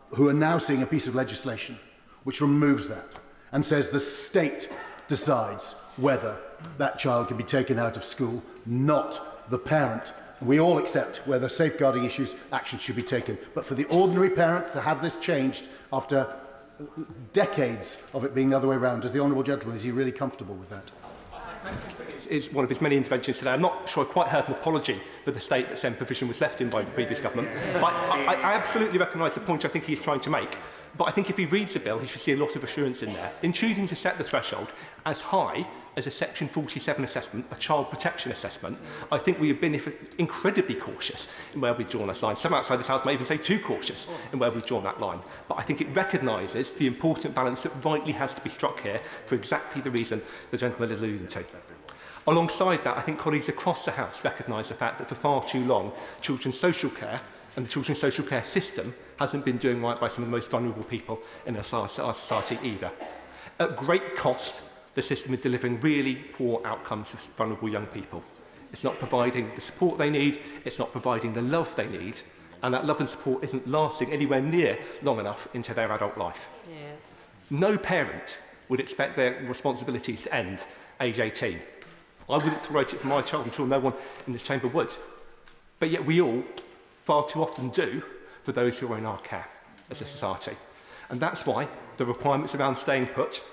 who are now seeing a piece of legislation which removes that and says the state decides whether that child can be taken out of school, not the parent? We all accept where the safeguarding issues, action should be taken. But for the ordinary parent to have this changed after decades of it being the other way around, does the honourable gentleman, is he really comfortable with that? It's one of his many interventions today. I'm not sure I quite heard an apology for the state that SEND provision was left in by the previous government. I absolutely recognise the point I think he's trying to make. But I think if he reads the bill, he should see a lot of assurance in there. In choosing to set the threshold as high as a Section 47 assessment, a child protection assessment, I think we have been incredibly cautious in where we've drawn this line. Some outside this House may even say too cautious in where we've drawn that line. But I think it recognises the important balance that rightly has to be struck here for exactly the reason the gentleman is alluding to. Alongside that, I think colleagues across the House recognise the fact that for far too long, children's social care and the children's social care system hasn't been doing right by some of the most vulnerable people in our society either. At great cost, the system is delivering really poor outcomes for vulnerable young people. It's not providing the support they need, it's not providing the love they need, and that love and support isn't lasting anywhere near long enough into their adult life. Yeah. No parent would expect their responsibilities to end age 18. I wouldn't write it for my child, I'm sure no one in this chamber would. But yet we all, far too often do, for those who are in our care as a society. And that's why the requirements around staying put,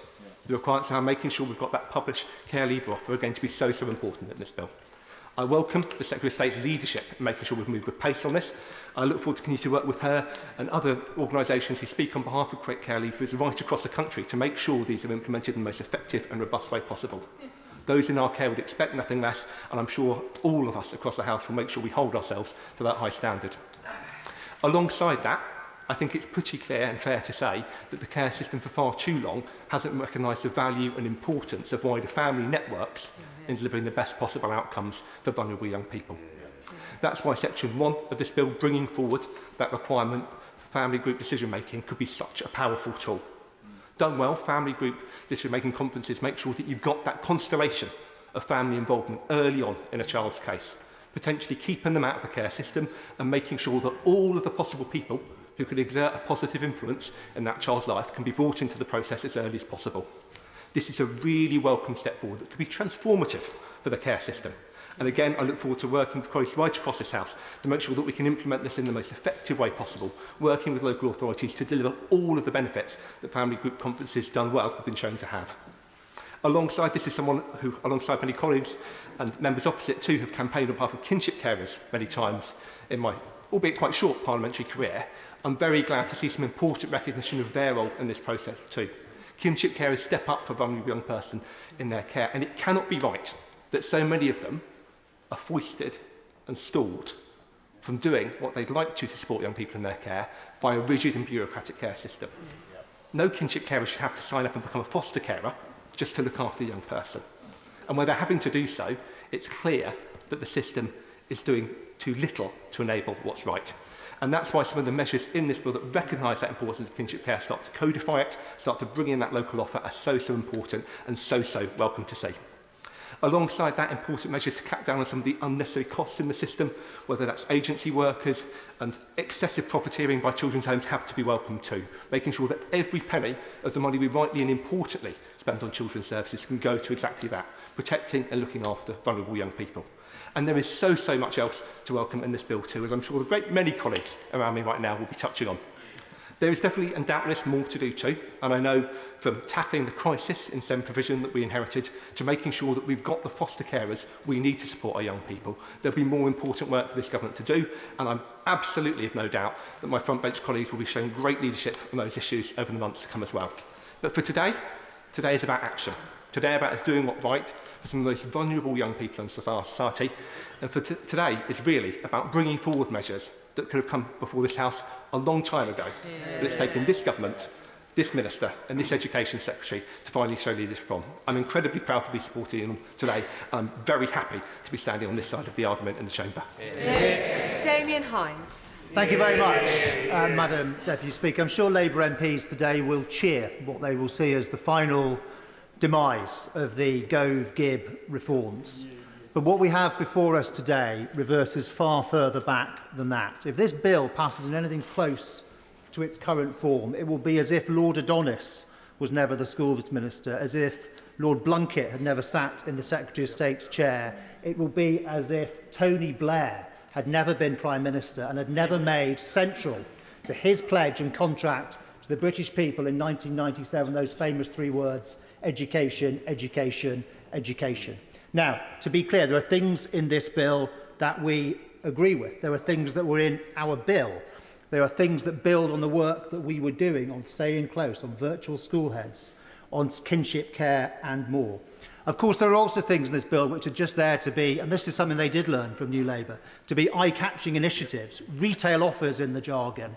the requirements around making sure we've got that published care leaver offer are going to be so important in this bill. I welcome the Secretary of State's leadership in making sure we've moved with pace on this. I look forward to continue to work with her and other organisations who speak on behalf of care leavers right across the country to make sure these are implemented in the most effective and robust way possible. Those in our care would expect nothing less, and I'm sure all of us across the House will make sure we hold ourselves to that high standard. Alongside that, I think it's pretty clear and fair to say that the care system for far too long hasn't recognised the value and importance of wider family networks in delivering the best possible outcomes for vulnerable young people. That's why Section 1 of this bill, bringing forward that requirement for family group decision-making, could be such a powerful tool. Done well, family group decision-making conferences make sure that you've got that constellation of family involvement early on in a child's case, potentially keeping them out of the care system and making sure that all of the possible people who could exert a positive influence in that child's life can be brought into the process as early as possible. This is a really welcome step forward that could be transformative for the care system. And again, I look forward to working with colleagues right across this House to make sure that we can implement this in the most effective way possible, working with local authorities to deliver all of the benefits that family group conferences done well have been shown to have. Alongside this is someone who, alongside many colleagues and members opposite too, have campaigned on behalf of kinship carers many times in my, albeit quite short, parliamentary career. I'm very glad to see some important recognition of their role in this process too. Kinship carers step up for a vulnerable young person in their care, and it cannot be right that so many of them are foisted and stalled from doing what they'd like to support young people in their care by a rigid and bureaucratic care system. No kinship carer should have to sign up and become a foster carer just to look after a young person. And where they're having to do so, it's clear that the system is doing too little to enable what's right. And that's why some of the measures in this bill that recognise that importance of kinship care start to codify it, start to bring in that local offer are so important and so welcome to see. Alongside that, important measures to cut down on some of the unnecessary costs in the system, whether that's agency workers and excessive profiteering by children's homes, have to be welcomed too, making sure that every penny of the money we rightly and importantly spend on children's services can go to exactly that, protecting and looking after vulnerable young people. And there is so much else to welcome in this bill too, as I'm sure a great many colleagues around me right now will be touching on. There is definitely and doubtless more to do too, and I know from tackling the crisis in SEND provision that we inherited to making sure that we've got the foster carers we need to support our young people, there'll be more important work for this government to do, and I'm absolutely of no doubt that my front bench colleagues will be showing great leadership on those issues over the months to come as well. But for today is about action. Today about us doing what's right for some of the most vulnerable young people in society. And for today is really about bringing forward measures that could have come before this House a long time ago. But it's taken this government, this Minister and this Education Secretary to finally show leadership from. I'm incredibly proud to be supporting them today. I'm very happy to be standing on this side of the argument in the Chamber. Damien Hines. Thank you very much, Madam Deputy Speaker. I'm sure Labour MPs today will cheer what they will see as the final demise of the Gove-Gibb reforms. But what we have before us today reverses far further back than that. If this bill passes in anything close to its current form, it will be as if Lord Adonis was never the Schools Minister, as if Lord Blunkett had never sat in the Secretary of State's chair. It will be as if Tony Blair had never been Prime Minister and had never made central to his pledge and contract to the British people in 1997 those famous 3 words, education, education, education. Now, to be clear, there are things in this bill that we agree with. There are things that were in our bill. There are things that build on the work that we were doing on staying close, on virtual school heads, on kinship care and more. Of course, there are also things in this bill which are just there to be, and this is something they did learn from New Labour, to be eye-catching initiatives, retail offers in the jargon,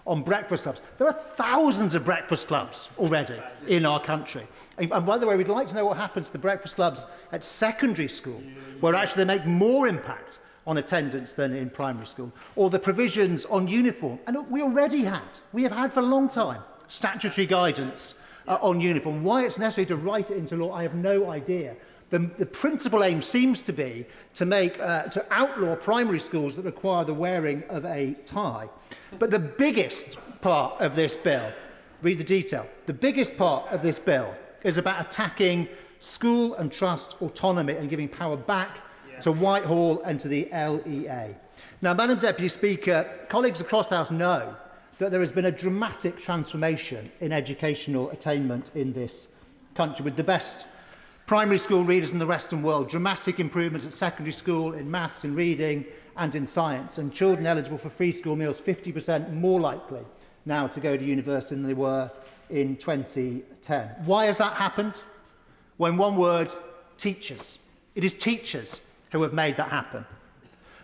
on breakfast clubs. There are thousands of breakfast clubs already in our country. And by the way, we'd like to know what happens to the breakfast clubs at secondary school, where actually they make more impact on attendance than in primary school, or the provisions on uniform. And we have had for a long time, statutory guidance on uniform. Why it's necessary to write it into law, I have no idea. The principal aim seems to be to outlaw primary schools that require the wearing of a tie. But the biggest part of this bill, read the detail, the biggest part of this bill is about attacking school and trust autonomy and giving power back to Whitehall and to the LEA. Now, Madam Deputy Speaker, colleagues across the House know that there has been a dramatic transformation in educational attainment in this country, with the best primary school readers in the Western world, dramatic improvements at secondary school in maths, in reading and in science, and children eligible for free school meals 50% more likely now to go to university than they were in 2010. Why has that happened? Well, in one word, teachers. It is teachers who have made that happen.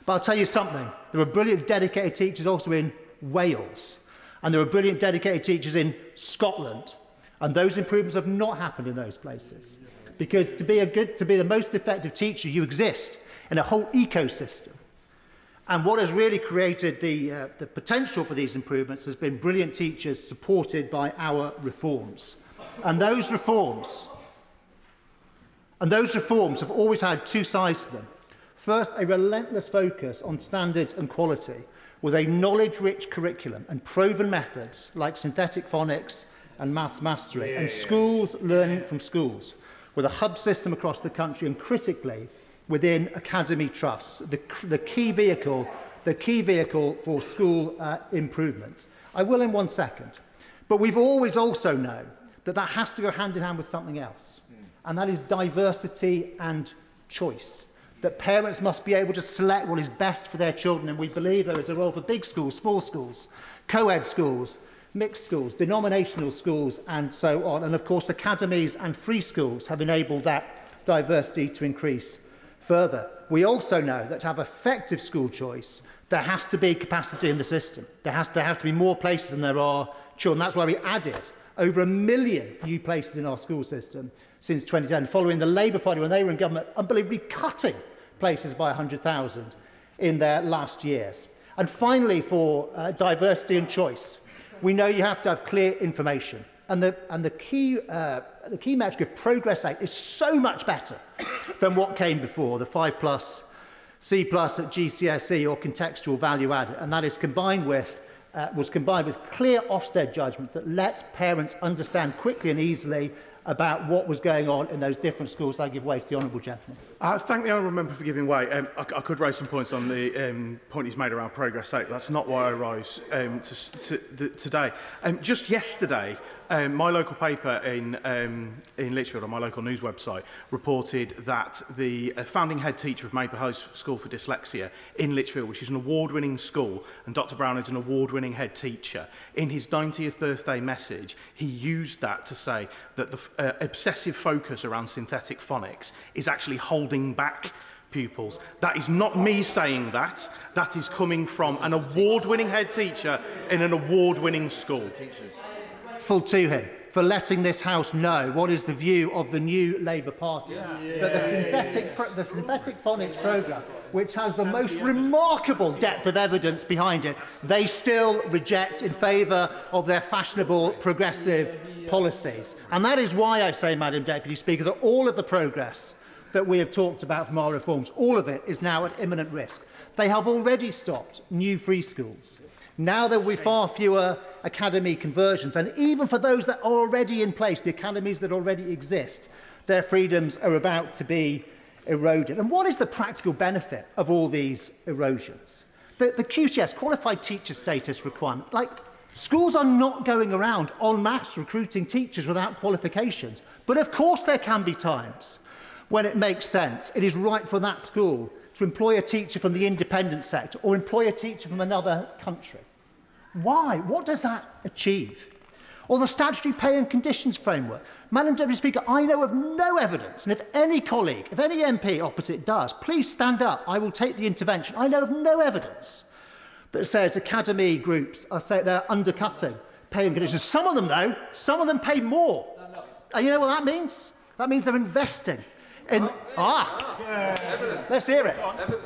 But I'll tell you something, there are brilliant dedicated teachers also in Wales, and there are brilliant dedicated teachers in Scotland, and those improvements have not happened in those places. Because to be the most effective teacher, you exist in a whole ecosystem. And what has really created the potential for these improvements has been brilliant teachers supported by our reforms. And those reforms have always had 2 sides to them. First, a relentless focus on standards and quality, with a knowledge-rich curriculum and proven methods like synthetic phonics and maths mastery, and schools learning from schools, with a hub system across the country and, critically, within academy trusts, the key vehicle for school improvements. I will in 1 second. But we've always also known that that has to go hand in hand with something else, and that is diversity and choice. That parents must be able to select what is best for their children, and we believe there is a role for big schools, small schools, co-ed schools, mixed schools, denominational schools, and so on. And of course, academies and free schools have enabled that diversity to increase further. We also know that to have effective school choice, there has to be capacity in the system. There have to be more places than there are children. That's why we added over 1 million new places in our school system since 2010, following the Labour Party, when they were in government, unbelievably cutting places by 100,000 in their last years. And finally, for diversity and choice, we know you have to have clear information. And the key metric of progress rate is so much better than what came before, the 5+, C+ at GCSE or contextual value added. And that is was combined with clear Ofsted judgments that let parents understand quickly and easily about what was going on in those different schools. I give way to the honourable gentleman. Thank the honourable member for giving way. I could raise some points on the point he's made around progress rate. That's not why I rise today. Just yesterday, My local paper in Lichfield, on my local news website, reported that the founding head teacher of Maple House School for Dyslexia in Lichfield, which is an award-winning school, and Dr Brown is an award-winning head teacher, in his 90th birthday message, he used that to say that the obsessive focus around synthetic phonics is actually holding back pupils. That is not me saying that. That is coming from an award-winning head teacher in an award-winning school. Full to him for letting this House know what is the view of the new Labour Party. That the synthetic phonics programme, which has the most remarkable depth of evidence behind it, they still reject in favour of their fashionable progressive policies. And that is why I say, Madam Deputy Speaker, that all of the progress that we have talked about from our reforms, all of it is now at imminent risk. They have already stopped new free schools. Now there will be far fewer academy conversions, and even for those that are already in place, the academies that already exist, their freedoms are about to be eroded. And what is the practical benefit of all these erosions? The QTS, Qualified Teacher Status requirement, schools are not going around en masse recruiting teachers without qualifications, but of course there can be times when it makes sense. It is right for that school to employ a teacher from the independent sector or employ a teacher from another country. Why? What does that achieve? Or the statutory pay and conditions framework. Madam Deputy Speaker, I know of no evidence, and if any colleague, if any MP opposite does, please stand up. I will take the intervention. I know of no evidence that says academy groups are they're undercutting pay and conditions. Some of them, though, some of them pay more. And you know what that means? That means they're investing. Let's hear it.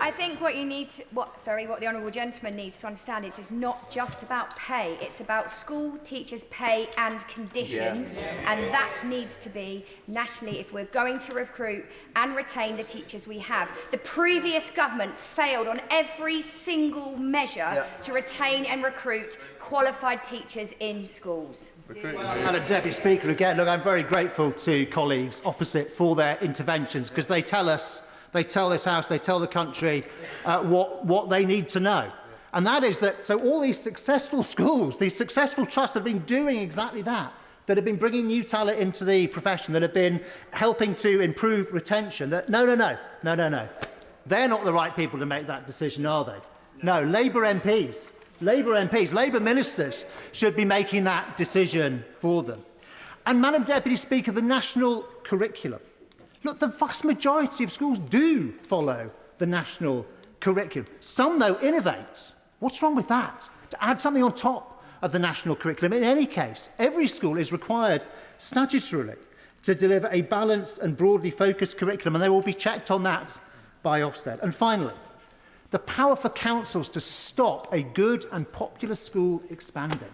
I think what you need to, what the honourable gentleman needs to understand is it's not just about pay, it's about school teachers' pay and conditions, and that needs to be nationally if we're going to recruit and retain the teachers we have. The previous government failed on every single measure to retain and recruit qualified teachers in schools. Madam Deputy Speaker, again, look, I'm very grateful to colleagues opposite for their interventions, because they tell us, they tell this House, they tell the country what they need to know. And that is that, so all these successful schools, these successful trusts have been doing exactly that, that have been bringing new talent into the profession, that have been helping to improve retention, that no. They're not the right people to make that decision, are they? No, Labour MPs, Labour ministers should be making that decision for them. And, Madam Deputy Speaker, the national curriculum. Look, the vast majority of schools do follow the national curriculum. Some, though, innovate. What's wrong with that? To add something on top of the national curriculum. In any case, every school is required statutorily to deliver a balanced and broadly focused curriculum, and they will be checked on that by Ofsted. And finally, the power for councils to stop a good and popular school expanding.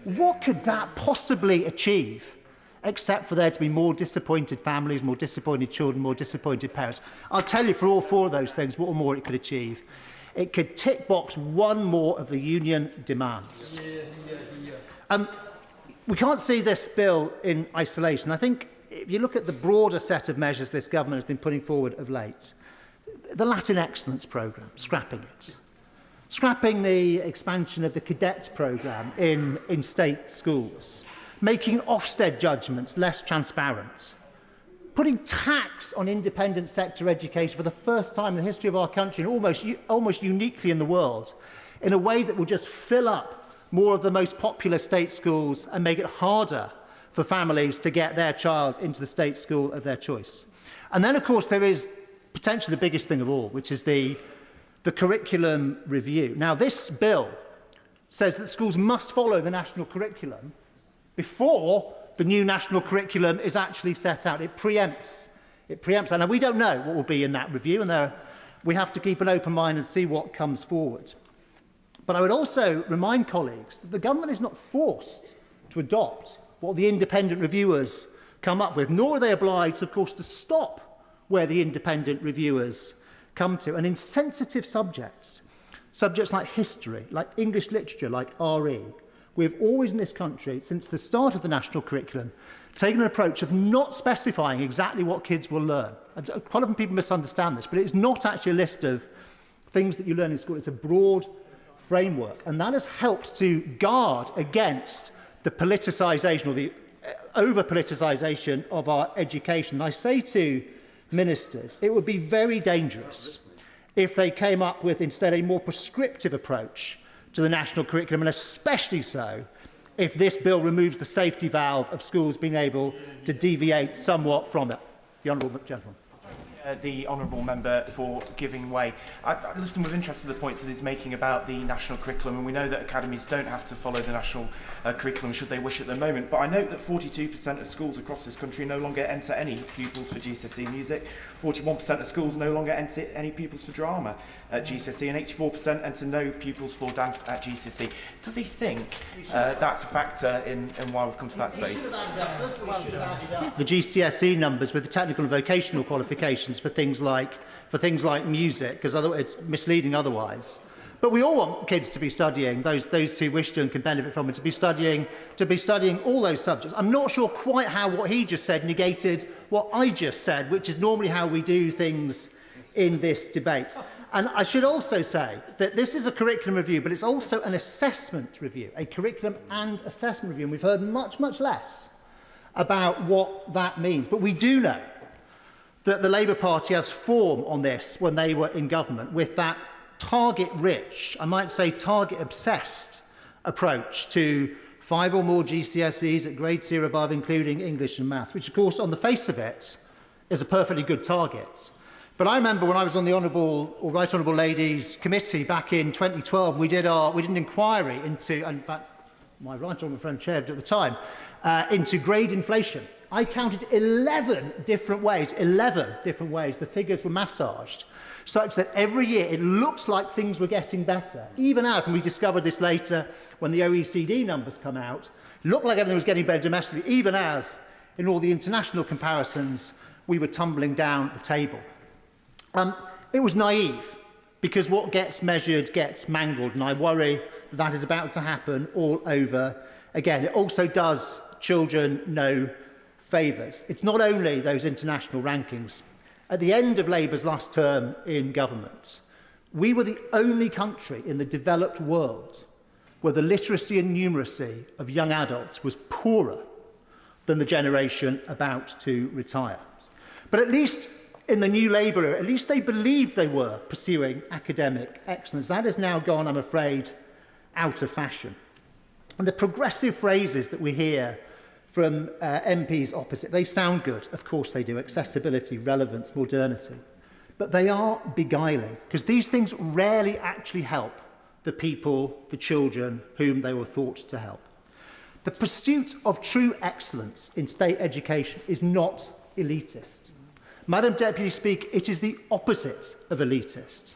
What could that possibly achieve, except for there to be more disappointed families, more disappointed children, more disappointed parents? I'll tell you, for all four of those things, what more it could achieve. It could tick box one more of the union demands. We can't see this bill in isolation. I think if you look at the broader set of measures this government has been putting forward of late, the Latin Excellence Programme, scrapping it. Scrapping the expansion of the cadets programme in state schools. Making Ofsted judgments less transparent. Putting tax on independent sector education for the first time in the history of our country, and almost uniquely in the world, in a way that will just fill up more of the most popular state schools and make it harder for families to get their child into the state school of their choice. And then, of course, there is potentially the biggest thing of all, which is the curriculum review. Now, this bill says that schools must follow the national curriculum before the new national curriculum is actually set out. It preempts that. Now, we don't know what will be in that review, and we have to keep an open mind and see what comes forward. But I would also remind colleagues that the government is not forced to adopt what the independent reviewers come up with, nor are they obliged, of course, to stop where the independent reviewers come to. And in sensitive subjects like history, like English literature, like RE, we have always in this country, since the start of the national curriculum, taken an approach of not specifying exactly what kids will learn. Quite often people misunderstand this, but it's not actually a list of things that you learn in school. It's a broad framework, and that has helped to guard against the politicisation or the over-politicisation of our education. And I say to ministers, it would be very dangerous if they came up with instead a more prescriptive approach to the national curriculum, and especially so if this bill removes the safety valve of schools being able to deviate somewhat from it. The honourable gentleman. The honourable member for giving way. I listened with interest to the points that he's making about the national curriculum, and we know that academies don't have to follow the national curriculum should they wish at the moment, but I note that 42% of schools across this country no longer enter any pupils for GCSE music, 41% of schools no longer enter any pupils for drama at GCSE, and 84% enter no pupils for dance at GCSE. Does he think that's a factor in why we've come to that space? The GCSE numbers with the technical and vocational qualifications for things like music, because it's misleading otherwise. But we all want kids to be studying, those who wish to and can benefit from it, to be studying all those subjects. I'm not sure quite how what he just said negated what I just said, which is normally how we do things in this debate. And I should also say that this is a curriculum review, but it's also an assessment review, a curriculum and assessment review. And we've heard much, much less about what that means. But we do know that the Labour Party has form on this when they were in government with that target-rich, I might say target-obsessed approach to 5 or more GCSEs at grade 0 above, including English and Maths, which, of course, on the face of it, is a perfectly good target. But I remember when I was on the Right Honourable Ladies Committee back in 2012, we did an inquiry into, and in fact, my Right Honourable friend chaired at the time, into grade inflation. I counted 11 different ways the figures were massaged, such that every year it looked like things were getting better, even as, and we discovered this later when the OECD numbers come out, looked like everything was getting better domestically, even as, in all the international comparisons, we were tumbling down the table. It was naive, because what gets measured gets mangled, and I worry that is about to happen all over again. It also does children no favours. It's not only those international rankings. At the end of Labour's last term in government, we were the only country in the developed world where the literacy and numeracy of young adults was poorer than the generation about to retire. But at least in the new Labour era, at least they believed they were pursuing academic excellence. That has now gone, I'm afraid, out of fashion. And the progressive phrases that we hear from MPs opposite, they sound good. Of course they do. Accessibility, relevance, modernity. But they are beguiling, because these things rarely actually help the people, the children, whom they were thought to help. The pursuit of true excellence in state education is not elitist. Madam Deputy Speaker, it is the opposite of elitist,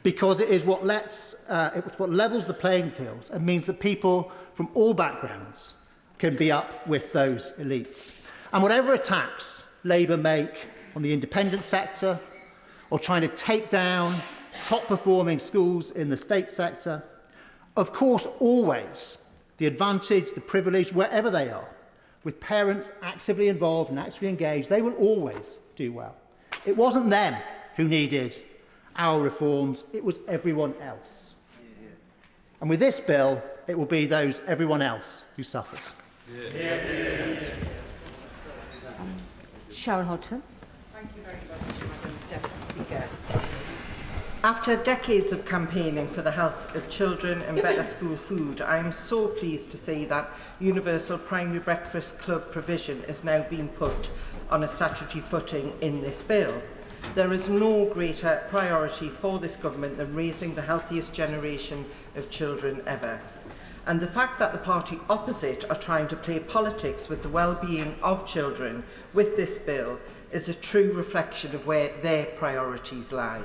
because it is what levels the playing field and means that people from all backgrounds can be up with those elites. And whatever attacks Labour make on the independent sector or trying to take down top-performing schools in the state sector, of course, always the advantage, the privilege, wherever they are, with parents actively involved and actively engaged, they will always do well. It wasn't them who needed our reforms, it was everyone else. And with this bill, it will be those everyone else who suffers. Sharon Hodgson. Thank you very much, Madam Deputy Speaker. After decades of campaigning for the health of children and better school food, I am so pleased to see that universal primary breakfast club provision is now being put on a statutory footing in this bill. There is no greater priority for this government than raising the healthiest generation of children ever. And the fact that the party opposite are trying to play politics with the well-being of children with this bill is a true reflection of where their priorities lie.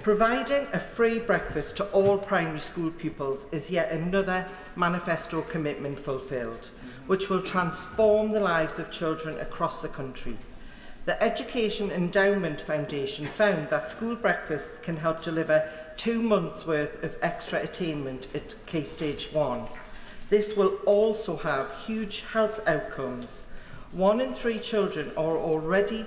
Providing a free breakfast to all primary school pupils is yet another manifesto commitment fulfilled, which will transform the lives of children across the country. The Education Endowment Foundation found that school breakfasts can help deliver 2 months' worth of extra attainment at Key Stage 1. This will also have huge health outcomes. 1 in 3 children are already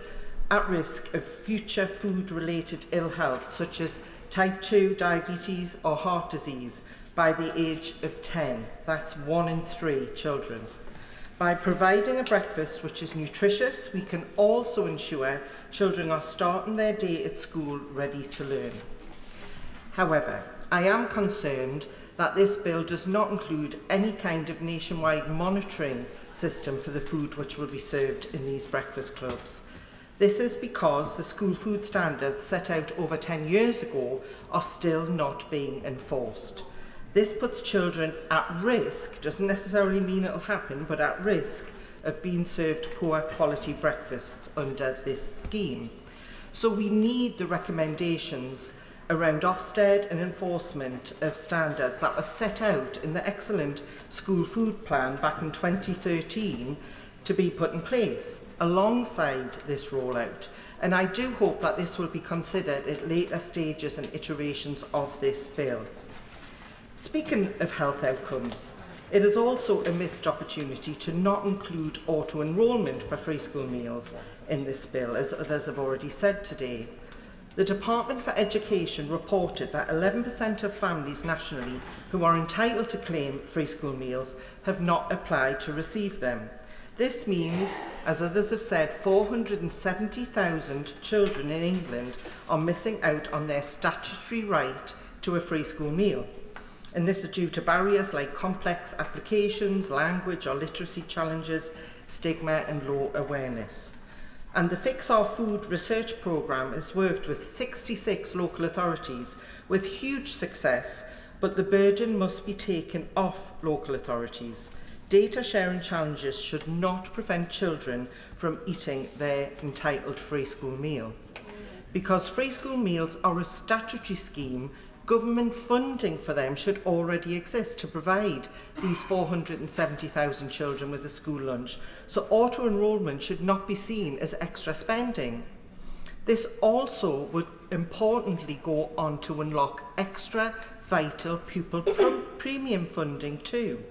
at risk of future food-related ill health, such as type 2 diabetes or heart disease, by the age of 10. That's 1 in 3 children. By providing a breakfast which is nutritious, we can also ensure children are starting their day at school ready to learn. However, I am concerned that this bill does not include any kind of nationwide monitoring system for the food which will be served in these breakfast clubs. This is because the school food standards set out over 10 years ago are still not being enforced. This puts children at risk, doesn't necessarily mean it will happen, but at risk of being served poor quality breakfasts under this scheme. So we need the recommendations around Ofsted and enforcement of standards that were set out in the excellent school food plan back in 2013 to be put in place alongside this rollout. And I do hope that this will be considered at later stages and iterations of this bill. Speaking of health outcomes, it is also a missed opportunity to not include auto-enrolment for free school meals in this bill, as others have already said today. The Department for Education reported that 11% of families nationally who are entitled to claim free school meals have not applied to receive them. This means, as others have said, 470,000 children in England are missing out on their statutory right to a free school meal. And this is due to barriers like complex applications, language or literacy challenges, stigma and low awareness. And the Fix Our Food research programme has worked with 66 local authorities with huge success, but the burden must be taken off local authorities. Data sharing challenges should not prevent children from eating their entitled free school meal. Because free school meals are a statutory scheme, government funding for them should already exist to provide these 470,000 children with a school lunch, so auto-enrolment should not be seen as extra spending. This also would importantly go on to unlock extra vital pupil premium funding too.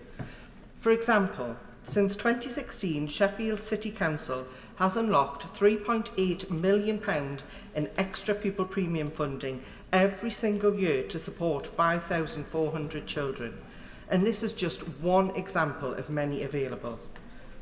For example, since 2016, Sheffield City Council has unlocked £3.8 million in extra pupil premium funding every single year to support 5,400 children. And this is just one example of many available.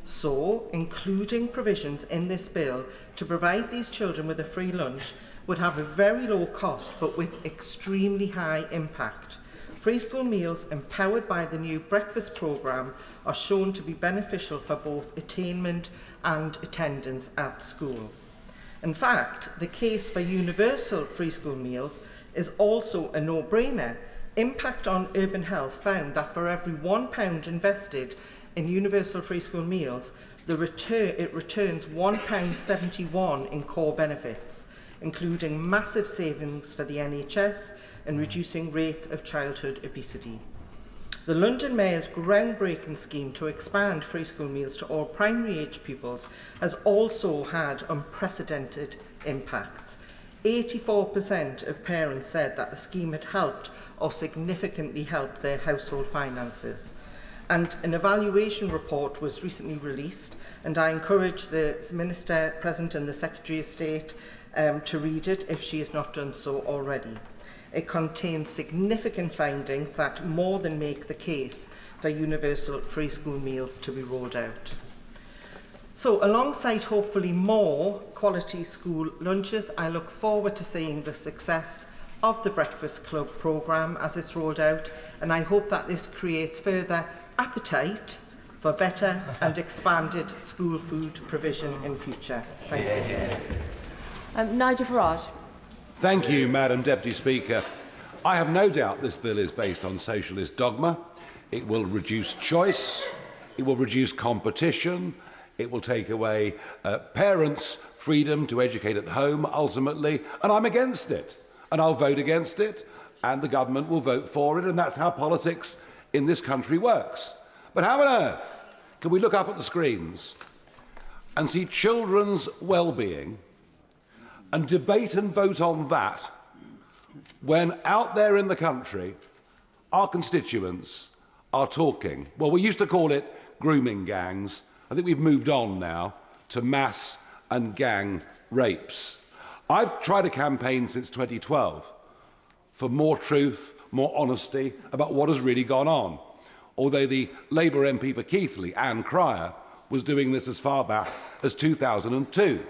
So, including provisions in this bill to provide these children with a free lunch would have a very low cost but with extremely high impact. Free school meals empowered by the new breakfast programme are shown to be beneficial for both attainment and attendance at school. In fact, the case for universal free school meals is also a no-brainer. Impact on Urban Health found that for every £1 invested in universal free school meals, it returns £1.71 in core benefits, including massive savings for the NHS and reducing rates of childhood obesity. The London Mayor's groundbreaking scheme to expand free school meals to all primary age pupils has also had unprecedented impacts. 84% of parents said that the scheme had helped or significantly helped their household finances. And an evaluation report was recently released, and I encourage the Minister present and the Secretary of State to read it if she has not done so already. It contains significant findings that more than make the case for universal free school meals to be rolled out. So, alongside hopefully more quality school lunches, I look forward to seeing the success of the Breakfast Club programme as it's rolled out, and I hope that this creates further appetite for better and expanded school food provision in future. Thank you. Nigel Farage. Thank you, Madam Deputy Speaker. I have no doubt this bill is based on socialist dogma. It will reduce choice, it will reduce competition, it will take away parents' freedom to educate at home, ultimately, and I'm against it. And I'll vote against it, and the government will vote for it, and that's how politics in this country works. But how on earth can we look up at the screens and see children's well-being and debate and vote on that when out there in the country our constituents are talking, well, we used to call it grooming gangs. I think we've moved on now to mass and gang rapes. I've tried a campaign since 2012 for more truth more honesty about what has really gone on. Although the Labour MP for Keighley, Anne Cryer, was doing this as far back as 2002.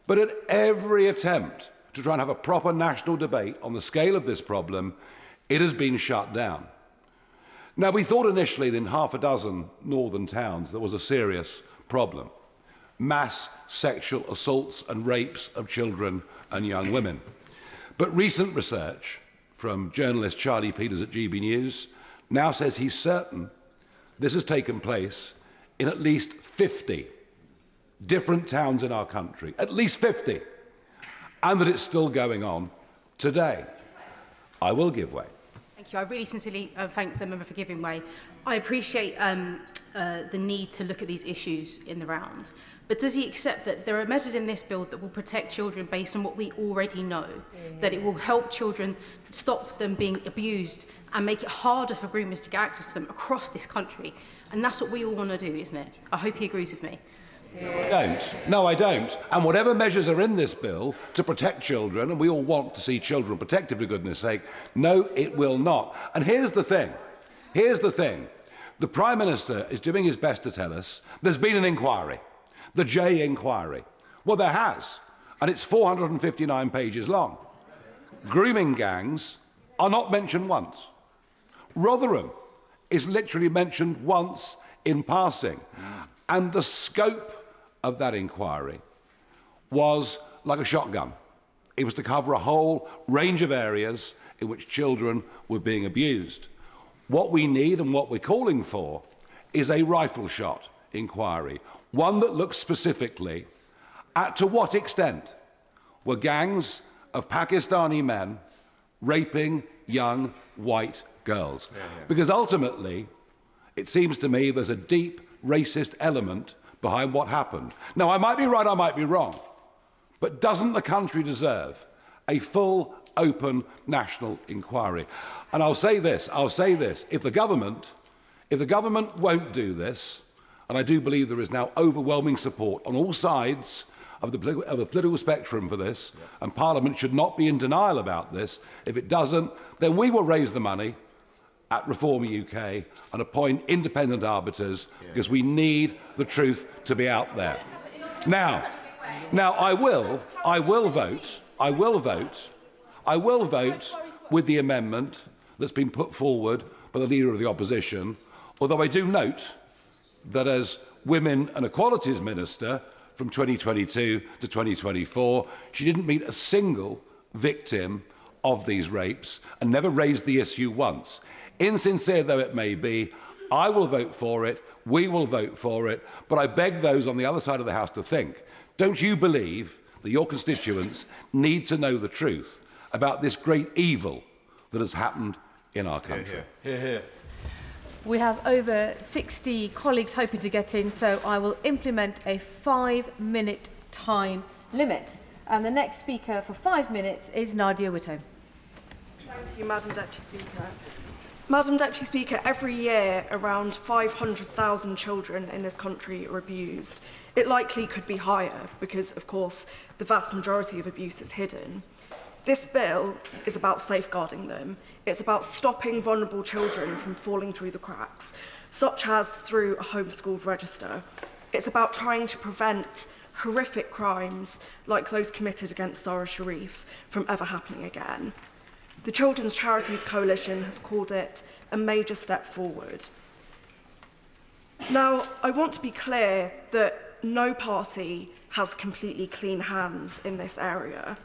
But at every attempt to try and have a proper national debate on the scale of this problem, it has been shut down. Now, we thought initially that in half a dozen northern towns there was a serious problem. Mass sexual assaults and rapes of children and young women. But recent research from journalist Charlie Peters at GB News now says he's certain this has taken place in at least 50 different towns in our country, at least 50, and that it's still going on today. I will give way. Thank you. I really sincerely thank the member for giving way. I appreciate the need to look at these issues in the round. But does he accept that there are measures in this bill that will protect children based on what we already know? That it will help children, stop them being abused and make it harder for groomers to get access to them across this country? And that's what we all want to do, isn't it? I hope he agrees with me. I don't. No, I don't. And whatever measures are in this bill to protect children, and we all want to see children protected for goodness sake, no, it will not. And here's the thing. Here's the thing. The Prime Minister is doing his best to tell us there's been an inquiry. The J inquiry. Well, there has, and it's 459 pages long. Grooming gangs are not mentioned once. Rotherham is literally mentioned once in passing. And the scope of that inquiry was like a shotgun. It was to cover a whole range of areas in which children were being abused. What we need and what we're calling for is a rifle shot inquiry, one that looks specifically at to what extent were gangs of Pakistani men raping young white girls. Because ultimately, it seems to me there's a deep racist element behind what happened. Now, I might be right, I might be wrong, but doesn't the country deserve a full, open national inquiry? And I'll say this, if the government won't do this, and I do believe there is now overwhelming support on all sides of the political spectrum for this, and Parliament should not be in denial about this. If it doesn't, then we will raise the money at Reform UK and appoint independent arbiters, because we need the truth to be out there. Now I will vote with the amendment that's been put forward by the Leader of the Opposition, although I do note that as Women and Equalities Minister from 2022 to 2024, she didn't meet a single victim of these rapes and never raised the issue once. Insincere though it may be, I will vote for it, we will vote for it, but I beg those on the other side of the House to think, don't you believe that your constituents need to know the truth about this great evil that has happened in our country? Hear, hear. We have over 60 colleagues hoping to get in, so I will implement a 5-minute time limit. And the next speaker for 5 minutes is Nadia Whitto. Thank you, Madam Deputy Speaker. Madam Deputy Speaker, every year around 500,000 children in this country are abused. It likely could be higher because, of course, the vast majority of abuse is hidden. This bill is about safeguarding them. It's about stopping vulnerable children from falling through the cracks, such as through a homeschooled register. It's about trying to prevent horrific crimes like those committed against Zara Sharif from ever happening again. The Children's Charities Coalition have called it a major step forward. Now, I want to be clear that no party has completely clean hands in this area.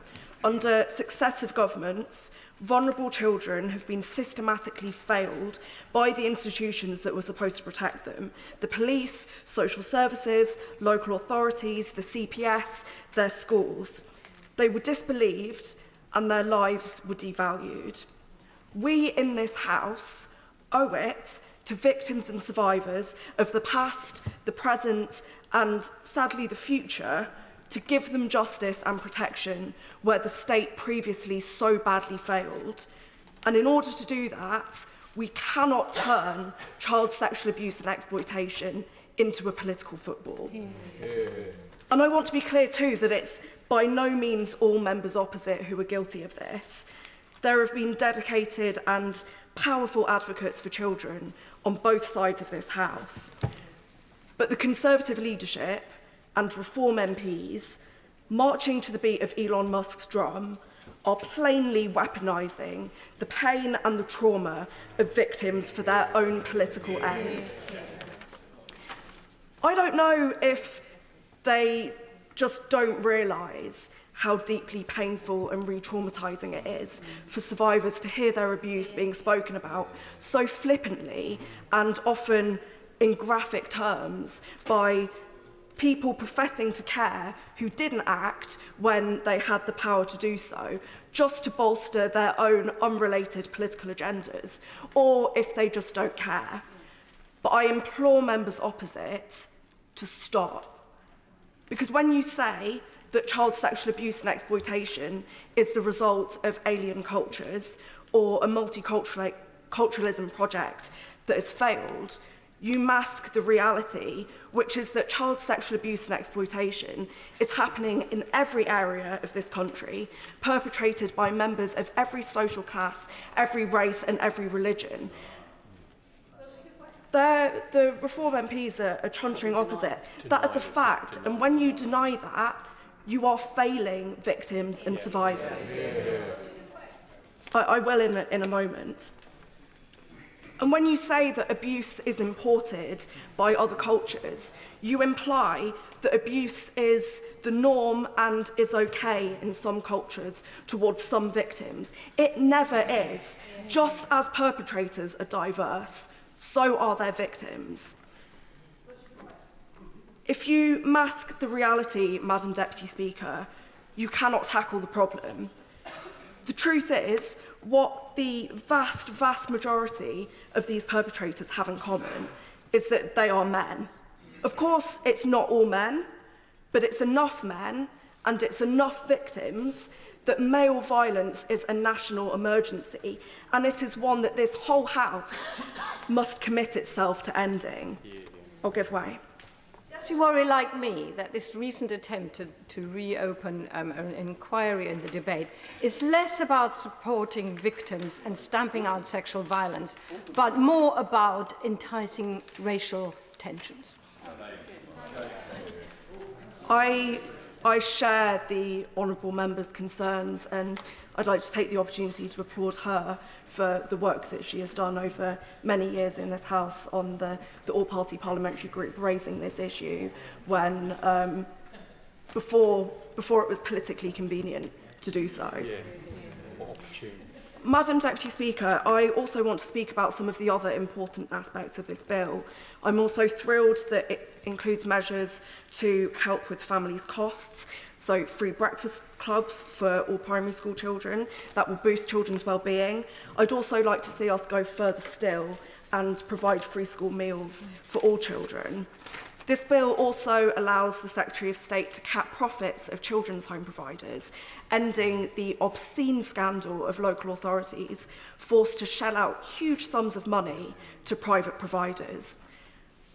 Under successive governments, vulnerable children have been systematically failed by the institutions that were supposed to protect them: the police, social services, local authorities, the CPS, their schools. They were disbelieved and their lives were devalued. We in this House owe it to victims and survivors of the past, the present, and sadly the future, to give them justice and protection where the state previously so badly failed. And in order to do that, we cannot turn child sexual abuse and exploitation into a political football. And I want to be clear too that it's by no means all members opposite who are guilty of this. There have been dedicated and powerful advocates for children on both sides of this House. But the Conservative leadership and Reform MPs, marching to the beat of Elon Musk's drum, are plainly weaponising the pain and the trauma of victims for their own political ends. I don't know if they just don't realise how deeply painful and re-traumatising it is for survivors to hear their abuse being spoken about so flippantly and often in graphic terms by people professing to care who didn't act when they had the power to do so, just to bolster their own unrelated political agendas, or if they just don't care. But I implore members opposite to stop. Because when you say that child sexual abuse and exploitation is the result of alien cultures or a multiculturalism project that has failed, you mask the reality, which is that child sexual abuse and exploitation is happening in every area of this country, perpetrated by members of every social class, every race and every religion. The Reform MPs are chuntering opposite. That is a fact, and when you deny that, you are failing victims and survivors. I will in a moment. And when you say that abuse is imported by other cultures, you imply that abuse is the norm and is okay in some cultures towards some victims. It never is. Just as perpetrators are diverse, so are their victims. If you mask the reality, Madam Deputy Speaker, you cannot tackle the problem. The truth is, what the vast, vast majority of these perpetrators have in common is that they are men. Of course, it's not all men, but it's enough men and it's enough victims that male violence is a national emergency, and it is one that this whole House must commit itself to ending. I'll give way. Does you worry, like me, that this recent attempt to reopen an inquiry in the debate is less about supporting victims and stamping out sexual violence, but more about enticing racial tensions? I share the honourable member's concerns, and I'd like to take the opportunity to applaud her for the work that she has done over many years in this House on the all-party parliamentary group raising this issue when before it was politically convenient to do so. Madam Deputy Speaker, I also want to speak about some of the other important aspects of this bill. I'm also thrilled that it includes measures to help with families' costs, so free breakfast clubs for all primary school children. That will boost children's well-being. I'd also like to see us go further still and provide free school meals for all children. This bill also allows the Secretary of State to cap profits of children's home providers, ending the obscene scandal of local authorities forced to shell out huge sums of money to private providers.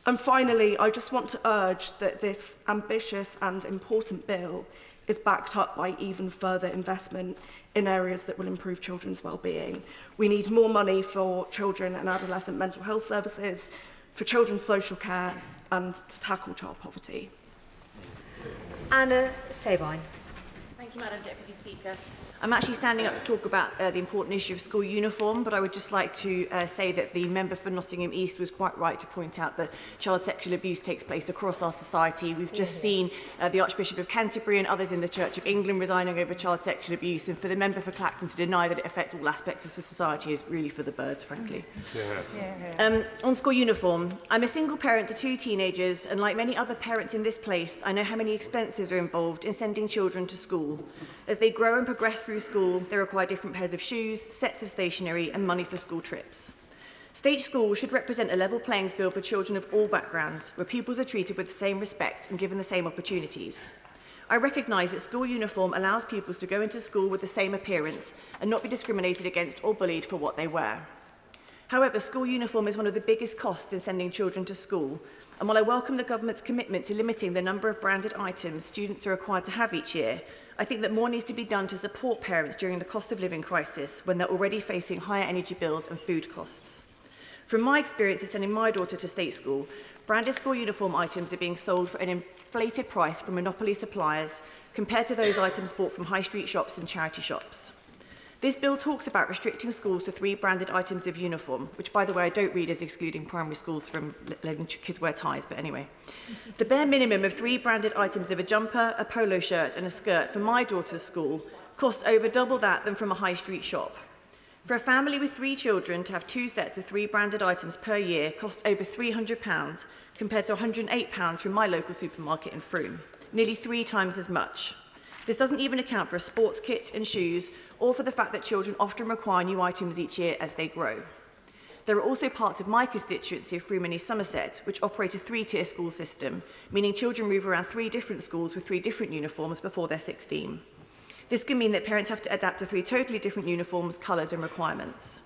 And finally, I just want to urge that this ambitious and important bill is backed up by even further investment in areas that will improve children's well-being. We need more money for children and adolescent mental health services, for children's social care, and to tackle child poverty. Anna Sabine. Thank you, Madam Deputy Speaker. I'm actually standing up to talk about the important issue of school uniform, but I would just like to say that the member for Nottingham East was quite right to point out that child sexual abuse takes place across our society. We've just seen the Archbishop of Canterbury and others in the Church of England resigning over child sexual abuse, and for the member for Clacton to deny that it affects all aspects of society is really for the birds, frankly. On school uniform, I'm a single parent to 2 teenagers, and like many other parents in this place, I know how many expenses are involved in sending children to school. As they grow and progress through school, they require different pairs of shoes, sets of stationery, and money for school trips. State schools should represent a level playing field for children of all backgrounds, where pupils are treated with the same respect and given the same opportunities. I recognise that school uniform allows pupils to go into school with the same appearance and not be discriminated against or bullied for what they wear. However, school uniform is one of the biggest costs in sending children to school, and while I welcome the government's commitment to limiting the number of branded items students are required to have each year, I think that more needs to be done to support parents during the cost of living crisis when they're already facing higher energy bills and food costs. From my experience of sending my daughter to state school, branded school uniform items are being sold for an inflated price from monopoly suppliers compared to those items bought from high street shops and charity shops. This bill talks about restricting schools to 3 branded items of uniform, which, by the way, I don't read as excluding primary schools from letting kids wear ties, but anyway. The bare minimum of 3 branded items of a jumper, a polo shirt and a skirt for my daughter's school costs over double that than from a high street shop. For a family with 3 children to have 2 sets of 3 branded items per year costs over £300 compared to £108 from my local supermarket in Frome, nearly 3 times as much. This doesn't even account for a sports kit and shoes, or for the fact that children often require new items each year as they grow. There are also parts of my constituency of Frome and East Somerset which operate a 3-tier school system, meaning children move around 3 different schools with 3 different uniforms before they're 16. This can mean that parents have to adapt to 3 totally different uniforms, colours and requirements.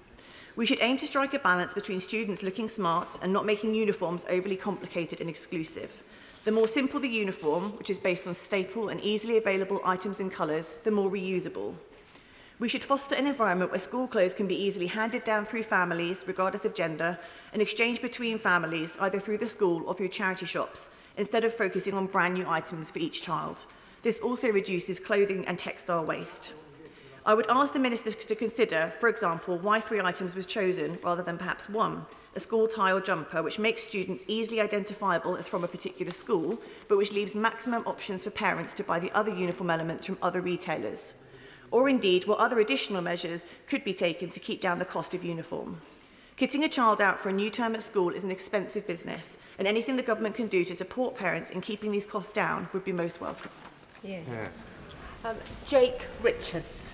We should aim to strike a balance between students looking smart and not making uniforms overly complicated and exclusive. The more simple the uniform, which is based on staple and easily available items and colours, the more reusable. We should foster an environment where school clothes can be easily handed down through families, regardless of gender, and exchanged between families, either through the school or through charity shops, instead of focusing on brand new items for each child. This also reduces clothing and textile waste. I would ask the Minister to consider, for example, why 3 items was chosen rather than perhaps 1. A school tie or jumper, which makes students easily identifiable as from a particular school, but which leaves maximum options for parents to buy the other uniform elements from other retailers. Or indeed, what other additional measures could be taken to keep down the cost of uniform. Kitting a child out for a new term at school is an expensive business, and anything the government can do to support parents in keeping these costs down would be most welcome. Jake Richards.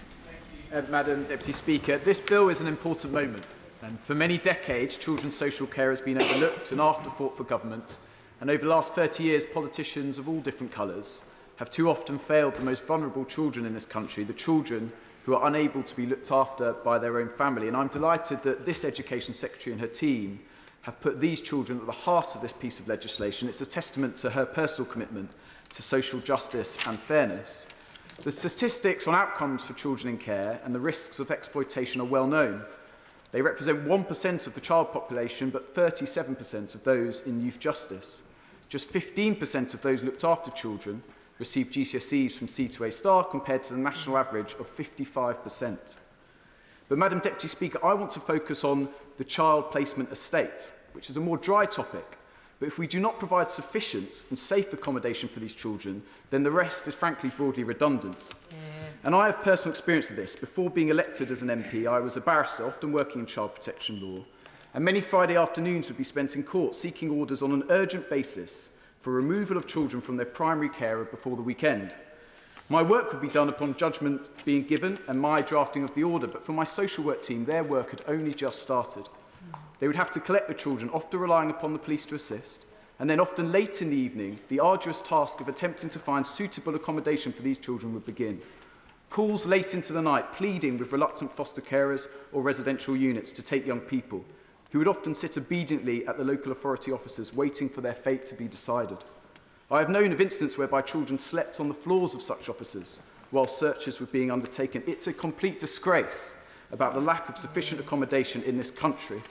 Madam Deputy Speaker, this bill is an important moment. And for many decades, children's social care has been overlooked and afterthought for government. And over the last 30 years, politicians of all different colours have too often failed the most vulnerable children in this country, the children who are unable to be looked after by their own family. And I'm delighted that this Education Secretary and her team have put these children at the heart of this piece of legislation. It's a testament to her personal commitment to social justice and fairness. The statistics on outcomes for children in care and the risks of exploitation are well known. They represent 1% of the child population, but 37% of those in youth justice. Just 15% of those looked after children receive GCSEs from C to A star, compared to the national average of 55%. But, Madam Deputy Speaker, I want to focus on the child placement estate, which is a more dry topic. But if we do not provide sufficient and safe accommodation for these children, then the rest is frankly broadly redundant. And I have personal experience of this. Before being elected as an MP, I was a barrister, often working in child protection law, and many Friday afternoons would be spent in court seeking orders on an urgent basis for removal of children from their primary carer before the weekend. My work would be done upon judgment being given and my drafting of the order, but for my social work team, their work had only just started. They would have to collect the children, often relying upon the police to assist, and then often late in the evening, the arduous task of attempting to find suitable accommodation for these children would begin. Calls late into the night, pleading with reluctant foster carers or residential units to take young people, who would often sit obediently at the local authority offices waiting for their fate to be decided. I have known of incidents whereby children slept on the floors of such offices while searches were being undertaken. It's a complete disgrace about the lack of sufficient accommodation in this country.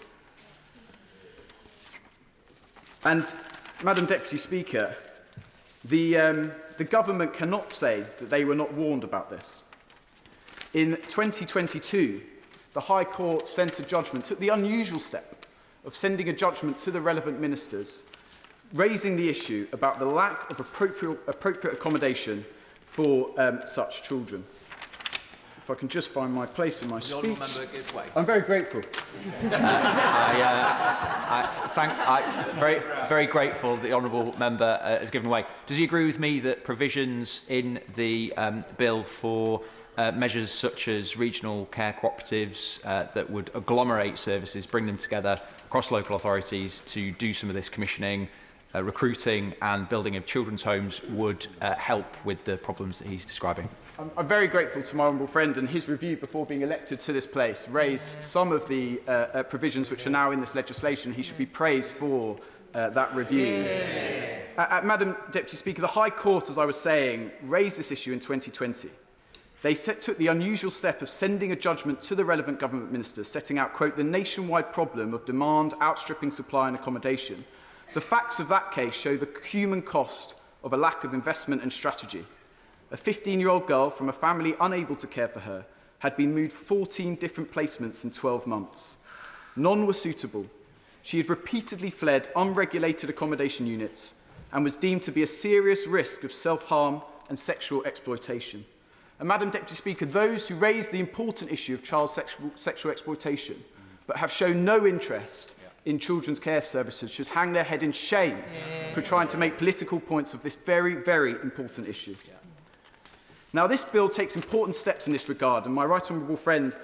And, Madam Deputy Speaker, the government cannot say that they were not warned about this. In 2022, the High Court sent a judgment, took the unusual step of sending a judgment to the relevant ministers, raising the issue about the lack of appropriate accommodation for such children. If I can just find my place in my speech. The honourable member gives way. I'm very grateful. Very grateful that the honourable member has given way. Does he agree with me that provisions in the bill for measures such as regional care cooperatives that would agglomerate services, bring them together across local authorities to do some of this commissioning, recruiting and building of children's homes would help with the problems that he's describing? I'm very grateful to my honourable friend, and his review before being elected to this place raised some of the provisions which are now in this legislation. He should be praised for that review. Madam Deputy Speaker, the High Court, as I was saying, raised this issue in 2020. They took the unusual step of sending a judgment to the relevant government ministers, setting out, quote, the nationwide problem of demand outstripping supply and accommodation. The facts of that case show the human cost of a lack of investment and strategy. A 15-year-old girl from a family unable to care for her had been moved 14 different placements in 12 months. None were suitable. She had repeatedly fled unregulated accommodation units and was deemed to be a serious risk of self-harm and sexual exploitation. And Madam Deputy Speaker, those who raise the important issue of child sexual exploitation but have shown no interest in children's care services should hang their head in shame for trying to make political points of this very, very important issue. Now, this bill takes important steps in this regard, and my right honourable friend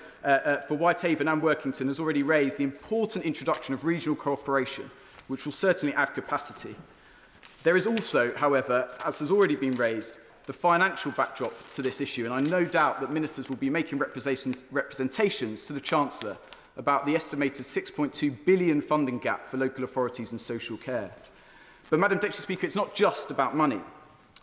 for Whitehaven and Workington has already raised the important introduction of regional cooperation, which will certainly add capacity. There is also, however, as has already been raised, the financial backdrop to this issue, and I no doubt that ministers will be making representations to the Chancellor about the estimated £6.2 billion funding gap for local authorities and social care. But, Madam Deputy Speaker, it's not just about money.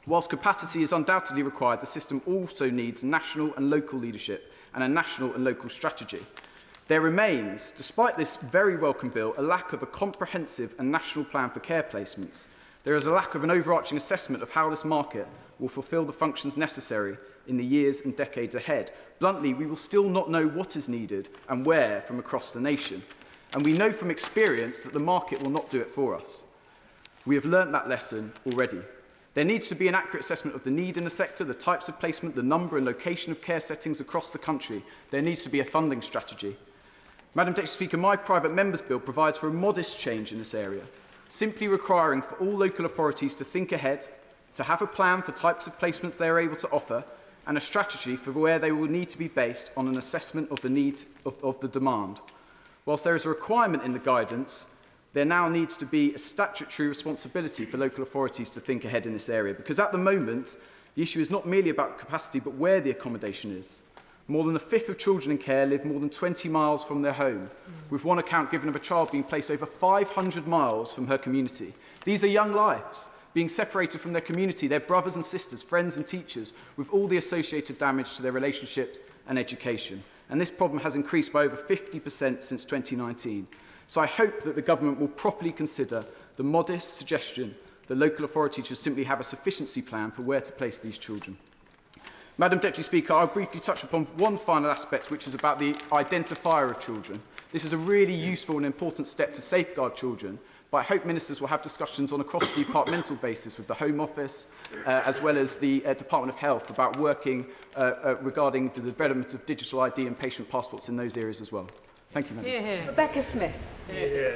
Whilst capacity is undoubtedly required, the system also needs national and local leadership and a national and local strategy. There remains, despite this very welcome bill, a lack of a comprehensive and national plan for care placements. There is a lack of an overarching assessment of how this market will fulfil the functions necessary in the years and decades ahead. Bluntly, we will still not know what is needed and where from across the nation. And we know from experience that the market will not do it for us. We have learnt that lesson already. There needs to be an accurate assessment of the need in the sector, the types of placement, the number and location of care settings across the country. There needs to be a funding strategy. Madam Deputy Speaker, my private member's bill provides for a modest change in this area, simply requiring for all local authorities to think ahead, to have a plan for types of placements they are able to offer, and a strategy for where they will need to be based on an assessment of the need of the demand. Whilst there is a requirement in the guidance, there now needs to be a statutory responsibility for local authorities to think ahead in this area, because at the moment, the issue is not merely about capacity, but where the accommodation is. More than a fifth of children in care live more than 20 miles from their home, with one account given of a child being placed over 500 miles from her community. These are young lives being separated from their community, their brothers and sisters, friends and teachers, with all the associated damage to their relationships and education. And this problem has increased by over 50% since 2019. So I hope that the government will properly consider the modest suggestion that local authorities should simply have a sufficiency plan for where to place these children. Madam Deputy Speaker, I'll briefly touch upon one final aspect, which is about the identifier of children. This is a really useful and important step to safeguard children, but I hope ministers will have discussions on a cross-departmental basis with the Home Office, as well as the Department of Health, about working regarding the development of digital ID and patient passports in those areas as well. Thank you, Madam. Rebecca Smith.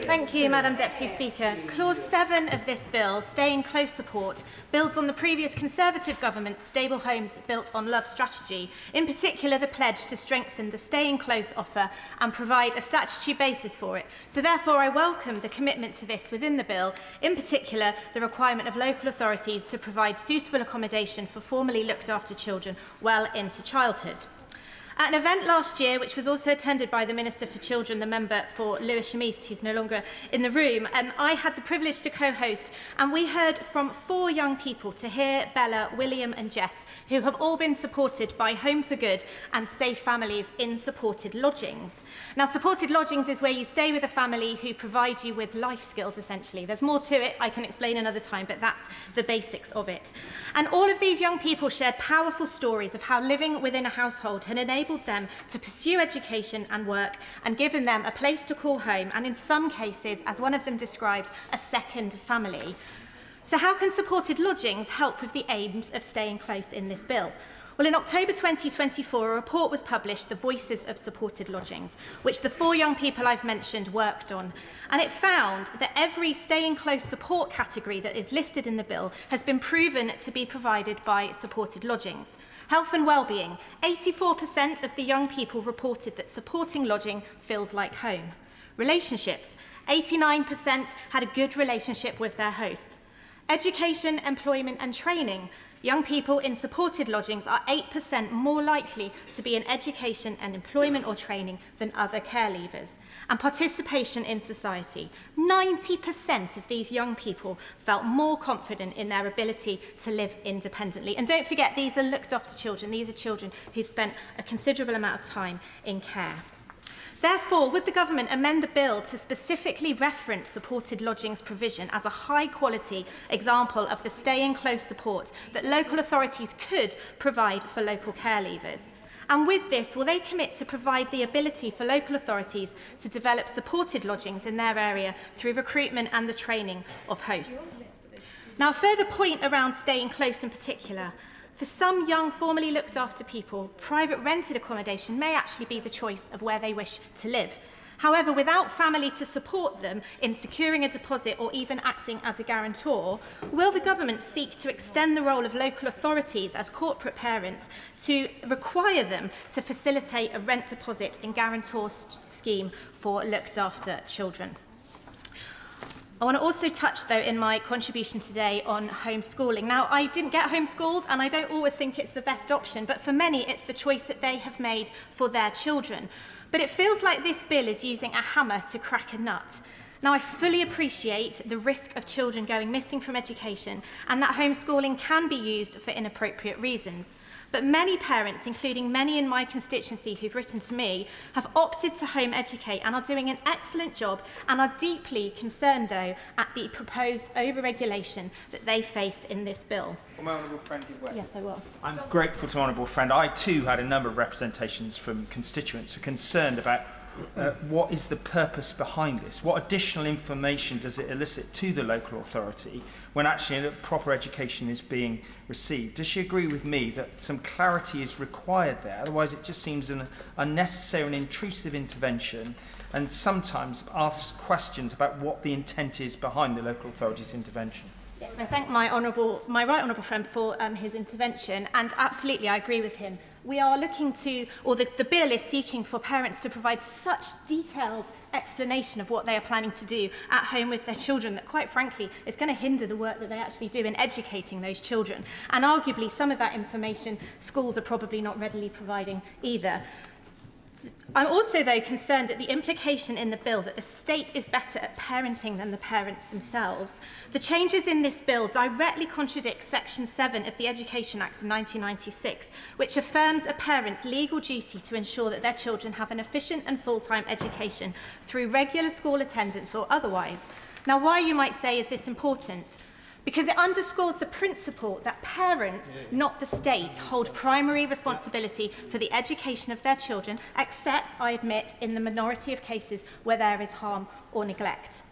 Thank you, Madam Deputy Speaker. Clause 7 of this bill, Stay in Close Support, builds on the previous Conservative government's Stable Homes Built on Love strategy, in particular the pledge to strengthen the Stay in Close offer and provide a statutory basis for it. So therefore I welcome the commitment to this within the bill, in particular the requirement of local authorities to provide suitable accommodation for formerly looked after children well into childhood. At an event last year, which was also attended by the Minister for Children, the member for Lewisham East, who's no longer in the room, I had the privilege to co-host, and we heard from 4 young people, Tahir, Bella, William and Jess, who have all been supported by Home for Good and Safe Families in supported lodgings. Now, supported lodgings is where you stay with a family who provide you with life skills, essentially. There's more to it, I can explain another time, but that's the basics of it. And all of these young people shared powerful stories of how living within a household had enabled them to pursue education and work and given them a place to call home and in some cases, as one of them described, a second family. So how can supported lodgings help with the aims of staying close in this bill? Well, in October 2024, a report was published, The Voices of Supported Lodgings, which the 4 young people I've mentioned worked on. And it found that every staying close support category that is listed in the bill has been proven to be provided by supported lodgings. Health and wellbeing, 84% of the young people reported that supporting lodging feels like home. Relationships, 89% had a good relationship with their host. Education, employment and training, Young people in supported lodgings are 8% more likely to be in education and employment or training than other care leavers. And participation in society. 90% of these young people felt more confident in their ability to live independently. And don't forget, these are looked after children. These are children who've spent a considerable amount of time in care. Therefore, would the government amend the bill to specifically reference supported lodgings provision as a high-quality example of the stay-in-close support that local authorities could provide for local care leavers? And with this, will they commit to provide the ability for local authorities to develop supported lodgings in their area through recruitment and the training of hosts? Now, a further point around staying close in particular. For some young, formerly looked after people, private rented accommodation may actually be the choice of where they wish to live. However, without family to support them in securing a deposit or even acting as a guarantor, will the government seek to extend the role of local authorities as corporate parents to require them to facilitate a rent deposit and guarantor scheme for looked after children? I want to also touch, though, in my contribution today on homeschooling. Now, I didn't get homeschooled, and I don't always think it's the best option, but for many, it's the choice that they have made for their children. But it feels like this bill is using a hammer to crack a nut. Now, I fully appreciate the risk of children going missing from education and that homeschooling can be used for inappropriate reasons. But many parents, including many in my constituency who've written to me, have opted to home educate and are doing an excellent job and are deeply concerned, though, at the proposed over-regulation that they face in this bill. Well, my honourable friend, yes, I will. I'm grateful to honourable friend. I too had a number of representations from constituents who are concerned about what is the purpose behind this? What additional information does it elicit to the local authority when actually a proper education is being received? Does she agree with me that some clarity is required there? Otherwise, it just seems an unnecessary and intrusive intervention, and sometimes ask questions about what the intent is behind the local authority's intervention. Yes, I thank my right honourable friend for his intervention, and absolutely I agree with him. We are looking to, or the bill is seeking for parents to provide such detailed explanation of what they are planning to do at home with their children that, quite frankly, it's going to hinder the work that they actually do in educating those children. And arguably, some of that information schools are probably not readily providing either. I'm also, though, concerned at the implication in the bill that the state is better at parenting than the parents themselves. The changes in this bill directly contradict Section 7 of the Education Act of 1996, which affirms a parent's legal duty to ensure that their children have an efficient and full-time education through regular school attendance or otherwise. Now, why, you might say, is this important? Because it underscores the principle that parents, not the state, hold primary responsibility for the education of their children, except, I admit, in the minority of cases where there is harm or neglect.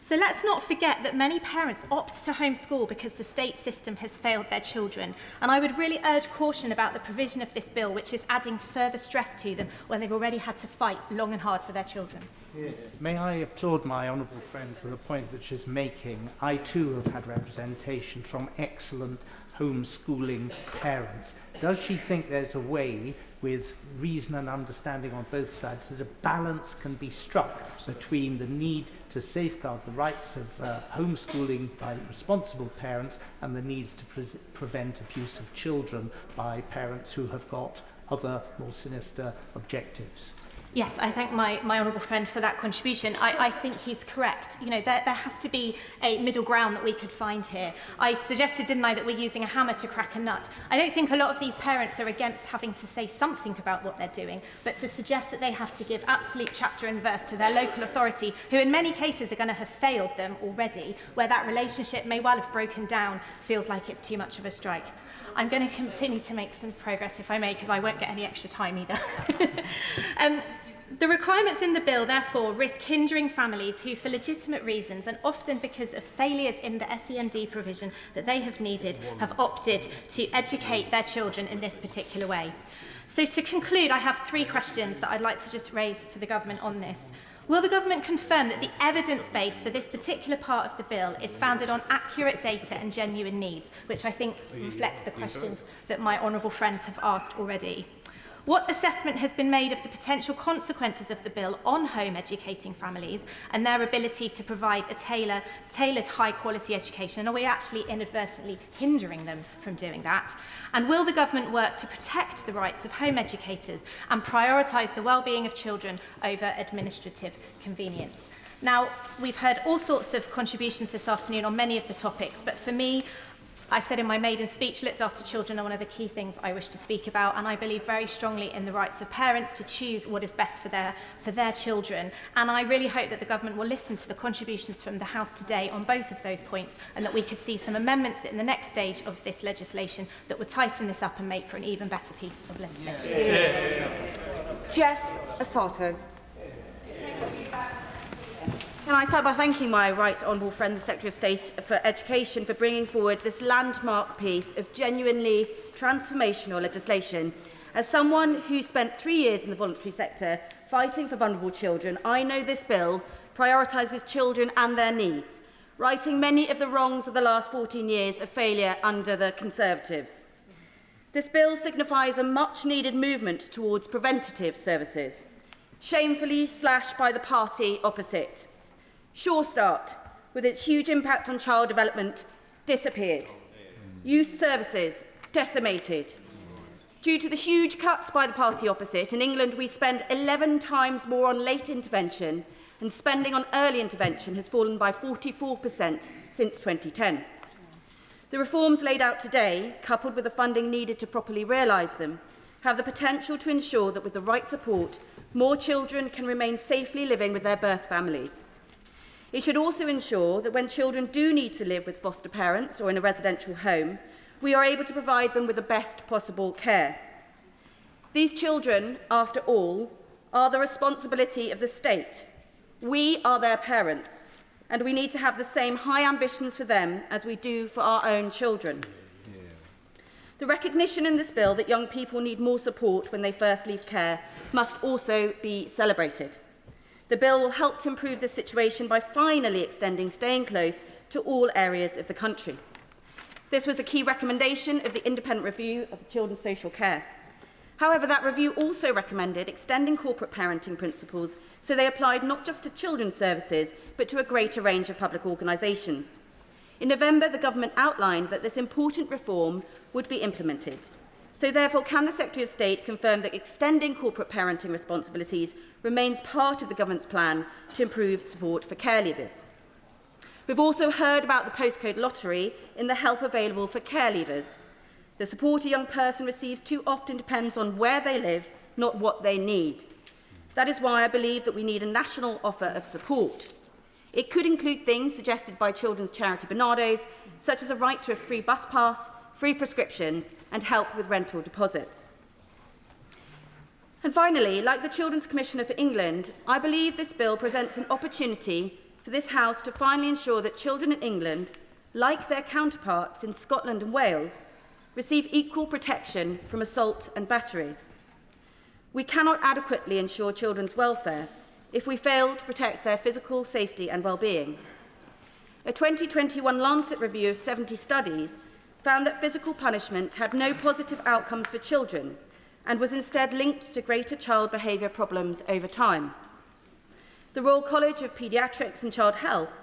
So let's not forget that many parents opt to homeschool because the state system has failed their children. And I would really urge caution about the provision of this bill, which is adding further stress to them when they've already had to fight long and hard for their children. Yeah. May I applaud my honourable friend for the point that she's making. I too have had representation from excellent homeschooling parents. Does she think there's a way, with reason and understanding on both sides, that a balance can be struck between the need to safeguard the rights of homeschooling by responsible parents and the needs to prevent abuse of children by parents who have got other more sinister objectives? Yes, I thank my honourable friend for that contribution. I think he's correct. You know, there has to be a middle ground that we could find here. I suggested, didn't I, that we're using a hammer to crack a nut. I don't think a lot of these parents are against having to say something about what they're doing, but to suggest that they have to give absolute chapter and verse to their local authority, who in many cases are going to have failed them already, where that relationship may well have broken down, feels like it's too much of a strike. I'm going to continue to make some progress, if I may, because I won't get any extra time either. The requirements in the bill, therefore, risk hindering families who, for legitimate reasons, and often because of failures in the SEND provision that they have needed, have opted to educate their children in this particular way. So to conclude, I have 3 questions that I'd like to just raise for the government on this. Will the government confirm that the evidence base for this particular part of the bill is founded on accurate data and genuine needs, which I think reflects the questions that my honourable friends have asked already? What assessment has been made of the potential consequences of the bill on home educating families and their ability to provide a tailored high-quality education? And are we actually inadvertently hindering them from doing that? And will the government work to protect the rights of home educators and prioritise the well-being of children over administrative convenience? Now, we've heard all sorts of contributions this afternoon on many of the topics, but for me, I said in my maiden speech, looked after children are one of the key things I wish to speak about, and I believe very strongly in the rights of parents to choose what is best for their children. And I really hope that the government will listen to the contributions from the House today on both of those points, and that we could see some amendments in the next stage of this legislation that would tighten this up and make for an even better piece of legislation. Jess Asato. Can I start by thanking my right honourable friend, the Secretary of State for Education, for bringing forward this landmark piece of genuinely transformational legislation. As someone who spent 3 years in the voluntary sector fighting for vulnerable children, I know this bill prioritises children and their needs, righting many of the wrongs of the last 14 years of failure under the Conservatives. This bill signifies a much-needed movement towards preventative services, shamefully slashed by the party opposite. Sure Start, with its huge impact on child development, disappeared. Youth services, decimated. Due to the huge cuts by the party opposite, in England we spend 11 times more on late intervention, and spending on early intervention has fallen by 44% since 2010. The reforms laid out today, coupled with the funding needed to properly realise them, have the potential to ensure that with the right support, more children can remain safely living with their birth families. It should also ensure that when children do need to live with foster parents or in a residential home, we are able to provide them with the best possible care. These children, after all, are the responsibility of the state. We are their parents, and we need to have the same high ambitions for them as we do for our own children. The recognition in this bill that young people need more support when they first leave care must also be celebrated. The bill will help to improve this situation by finally extending staying close to all areas of the country. This was a key recommendation of the independent review of children's social care. However, that review also recommended extending corporate parenting principles so they applied not just to children's services, but to a greater range of public organisations. In November, the government outlined that this important reform would be implemented. So therefore, can the Secretary of State confirm that extending corporate parenting responsibilities remains part of the government's plan to improve support for care leavers? We've also heard about the postcode lottery in the help available for care leavers. The support a young person receives too often depends on where they live, not what they need. That is why I believe that we need a national offer of support. It could include things suggested by children's charity Barnardo's, such as a right to a free bus pass, free prescriptions and help with rental deposits. And finally, like the Children's Commissioner for England, I believe this bill presents an opportunity for this House to finally ensure that children in England, like their counterparts in Scotland and Wales, receive equal protection from assault and battery. We cannot adequately ensure children's welfare if we fail to protect their physical safety and well-being. A 2021 Lancet review of 70 studies found that physical punishment had no positive outcomes for children and was instead linked to greater child behaviour problems over time. The Royal College of Paediatrics and Child Health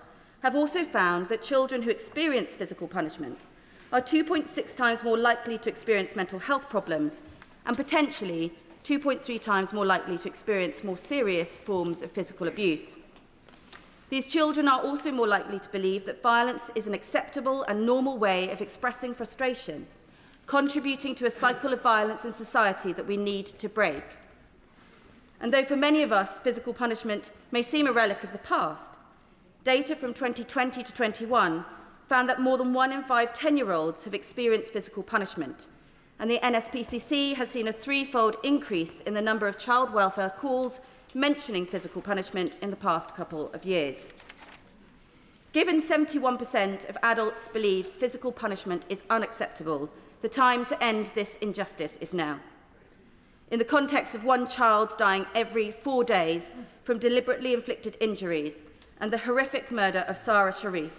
have also found that children who experience physical punishment are 2.6 times more likely to experience mental health problems and potentially 2.3 times more likely to experience more serious forms of physical abuse. These children are also more likely to believe that violence is an acceptable and normal way of expressing frustration, contributing to a cycle of violence in society that we need to break. And though for many of us physical punishment may seem a relic of the past, data from 2020 to 21 found that more than 1 in 5 10-year-olds have experienced physical punishment, and the NSPCC has seen a 3-fold increase in the number of child welfare calls mentioning physical punishment in the past couple of years. Given 71% of adults believe physical punishment is unacceptable, the time to end this injustice is now. In the context of one child dying every 4 days from deliberately inflicted injuries and the horrific murder of Sarah Sharif,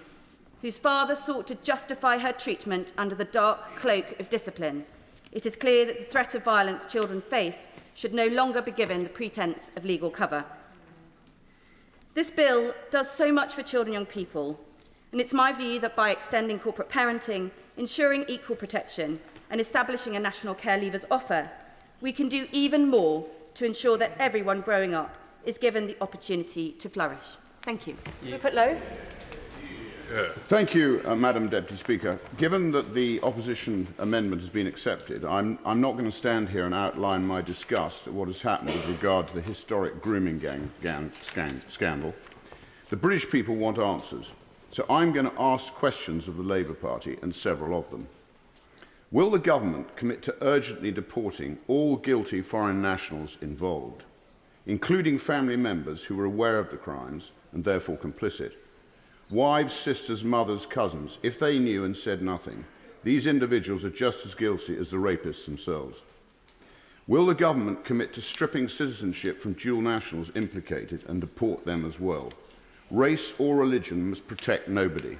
whose father sought to justify her treatment under the dark cloak of discipline, It is clear that the threat of violence children face should no longer be given the pretence of legal cover. This bill does so much for children and young people, and it's my view that by extending corporate parenting, ensuring equal protection and establishing a national care leavers offer, we can do even more to ensure that everyone growing up is given the opportunity to flourish. Thank you. Rupert Lowe. Thank you, Madam Deputy Speaker. Given that the opposition amendment has been accepted, I'm not going to stand here and outline my disgust at what has happened with regard to the historic grooming scandal. The British people want answers, so I'm going to ask questions of the Labour Party, and several of them. Will the government commit to urgently deporting all guilty foreign nationals involved, including family members who were aware of the crimes and therefore complicit? Wives, sisters, mothers, cousins, if they knew and said nothing, these individuals are just as guilty as the rapists themselves. Will the government commit to stripping citizenship from dual nationals implicated and deport them as well? Race or religion must protect nobody.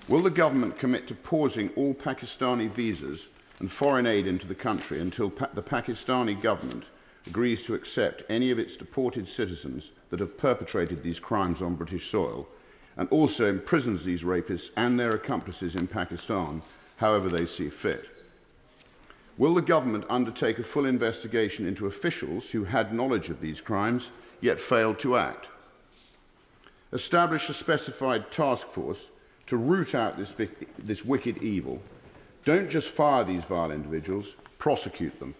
Will the government commit to pausing all Pakistani visas and foreign aid into the country until the Pakistani government agrees to accept any of its deported citizens that have perpetrated these crimes on British soil, and also imprisons these rapists and their accomplices in Pakistan, however they see fit? Will the government undertake a full investigation into officials who had knowledge of these crimes yet failed to act? Establish a specified task force to root out this wicked evil. Don't just fire these vile individuals, prosecute them.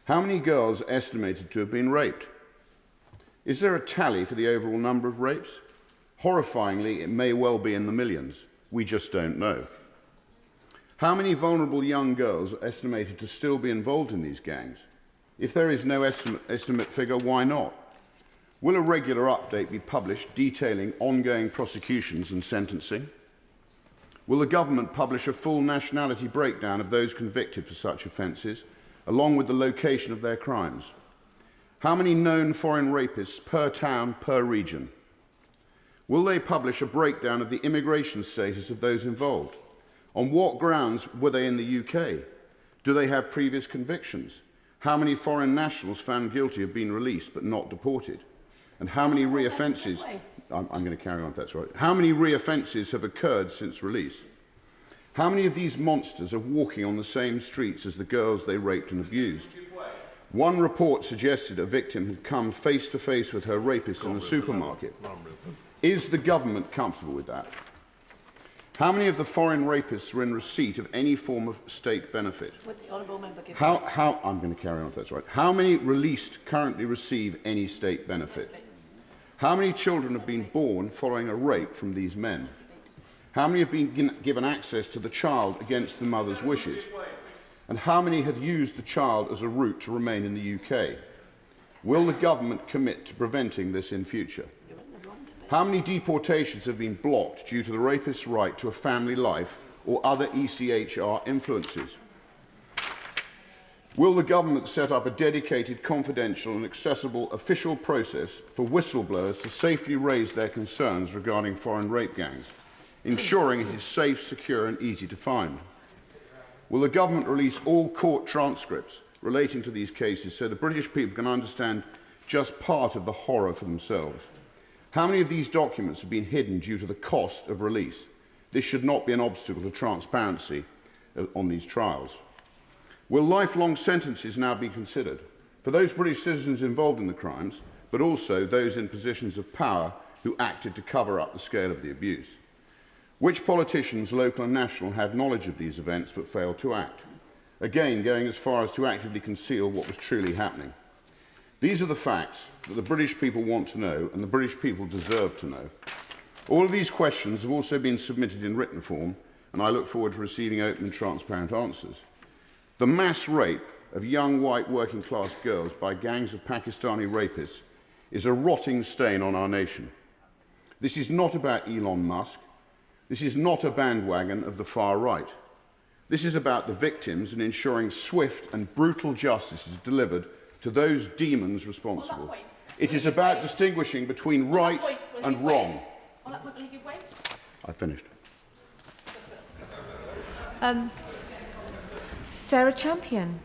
How many girls are estimated to have been raped? Is there a tally for the overall number of rapes? Horrifyingly, it may well be in the millions. We just don't know. How many vulnerable young girls are estimated to still be involved in these gangs? If there is no estimate figure, why not? Will a regular update be published detailing ongoing prosecutions and sentencing? Will the government publish a full nationality breakdown of those convicted for such offences, along with the location of their crimes? How many known foreign rapists per town, per region? Will they publish a breakdown of the immigration status of those involved? On what grounds were they in the UK? Do they have previous convictions? How many foreign nationals found guilty have been released but not deported? And how many re-offences... I'm going to carry on if that's right. How many re-offences have occurred since release? How many of these monsters are walking on the same streets as the girls they raped and abused? One report suggested a victim had come face to face with her rapist in a supermarket. Is the government comfortable with that? How many of the foreign rapists were in receipt of any form of state benefit? Would the honourable member give I'm going to carry on if that's right. How many released currently receive any state benefit? How many children have been born following a rape from these men? How many have been given access to the child against the mother's wishes? And how many have used the child as a route to remain in the UK? Will the government commit to preventing this in future? How many deportations have been blocked due to the rapist's right to a family life or other ECHR influences? Will the government set up a dedicated, confidential and accessible official process for whistleblowers to safely raise their concerns regarding foreign rape gangs, ensuring it is safe, secure and easy to find? Will the government release all court transcripts relating to these cases so the British people can understand just part of the horror for themselves? How many of these documents have been hidden due to the cost of release? This should not be an obstacle to transparency on these trials. Will lifelong sentences now be considered for those British citizens involved in the crimes, but also those in positions of power who acted to cover up the scale of the abuse? Which politicians, local and national, had knowledge of these events but failed to act? Again, going as far as to actively conceal what was truly happening. These are the facts that the British people want to know and the British people deserve to know. All of these questions have also been submitted in written form, and I look forward to receiving open and transparent answers. The mass rape of young white working class girls by gangs of Pakistani rapists is a rotting stain on our nation. This is not about Elon Musk. This is not a bandwagon of the far right. This is about the victims and ensuring swift and brutal justice is delivered to those demons responsible. It is about distinguishing between right and wrong. On that point, will you give way? I finished. Sarah Champion.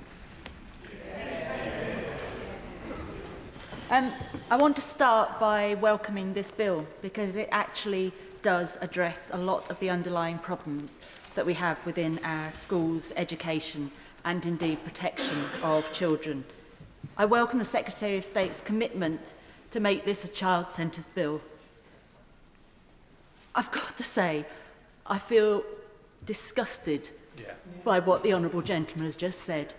I want to start by welcoming this bill because it actually does address a lot of the underlying problems that we have within our schools' education and indeed protection of children. I welcome the Secretary of State's commitment to make this a child-centred bill. I've got to say, I feel disgusted by what the Honourable Gentleman has just said.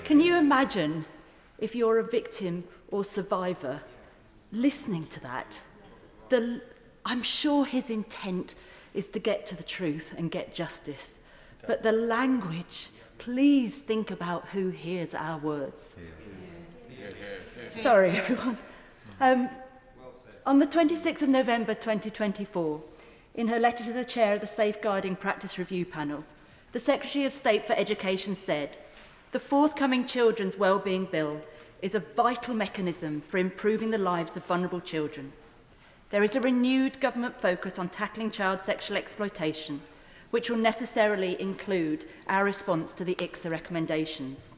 Can you imagine if you're a victim or survivor listening to that? I'm sure his intent is to get to the truth and get justice. But the language, please think about who hears our words. Sorry, everyone. On the 26th of November 2024, in her letter to the chair of the Safeguarding Practice Review Panel, the Secretary of State for Education said, "The forthcoming Children's Wellbeing Bill is a vital mechanism for improving the lives of vulnerable children. There is a renewed government focus on tackling child sexual exploitation, which will necessarily include our response to the ICSA recommendations."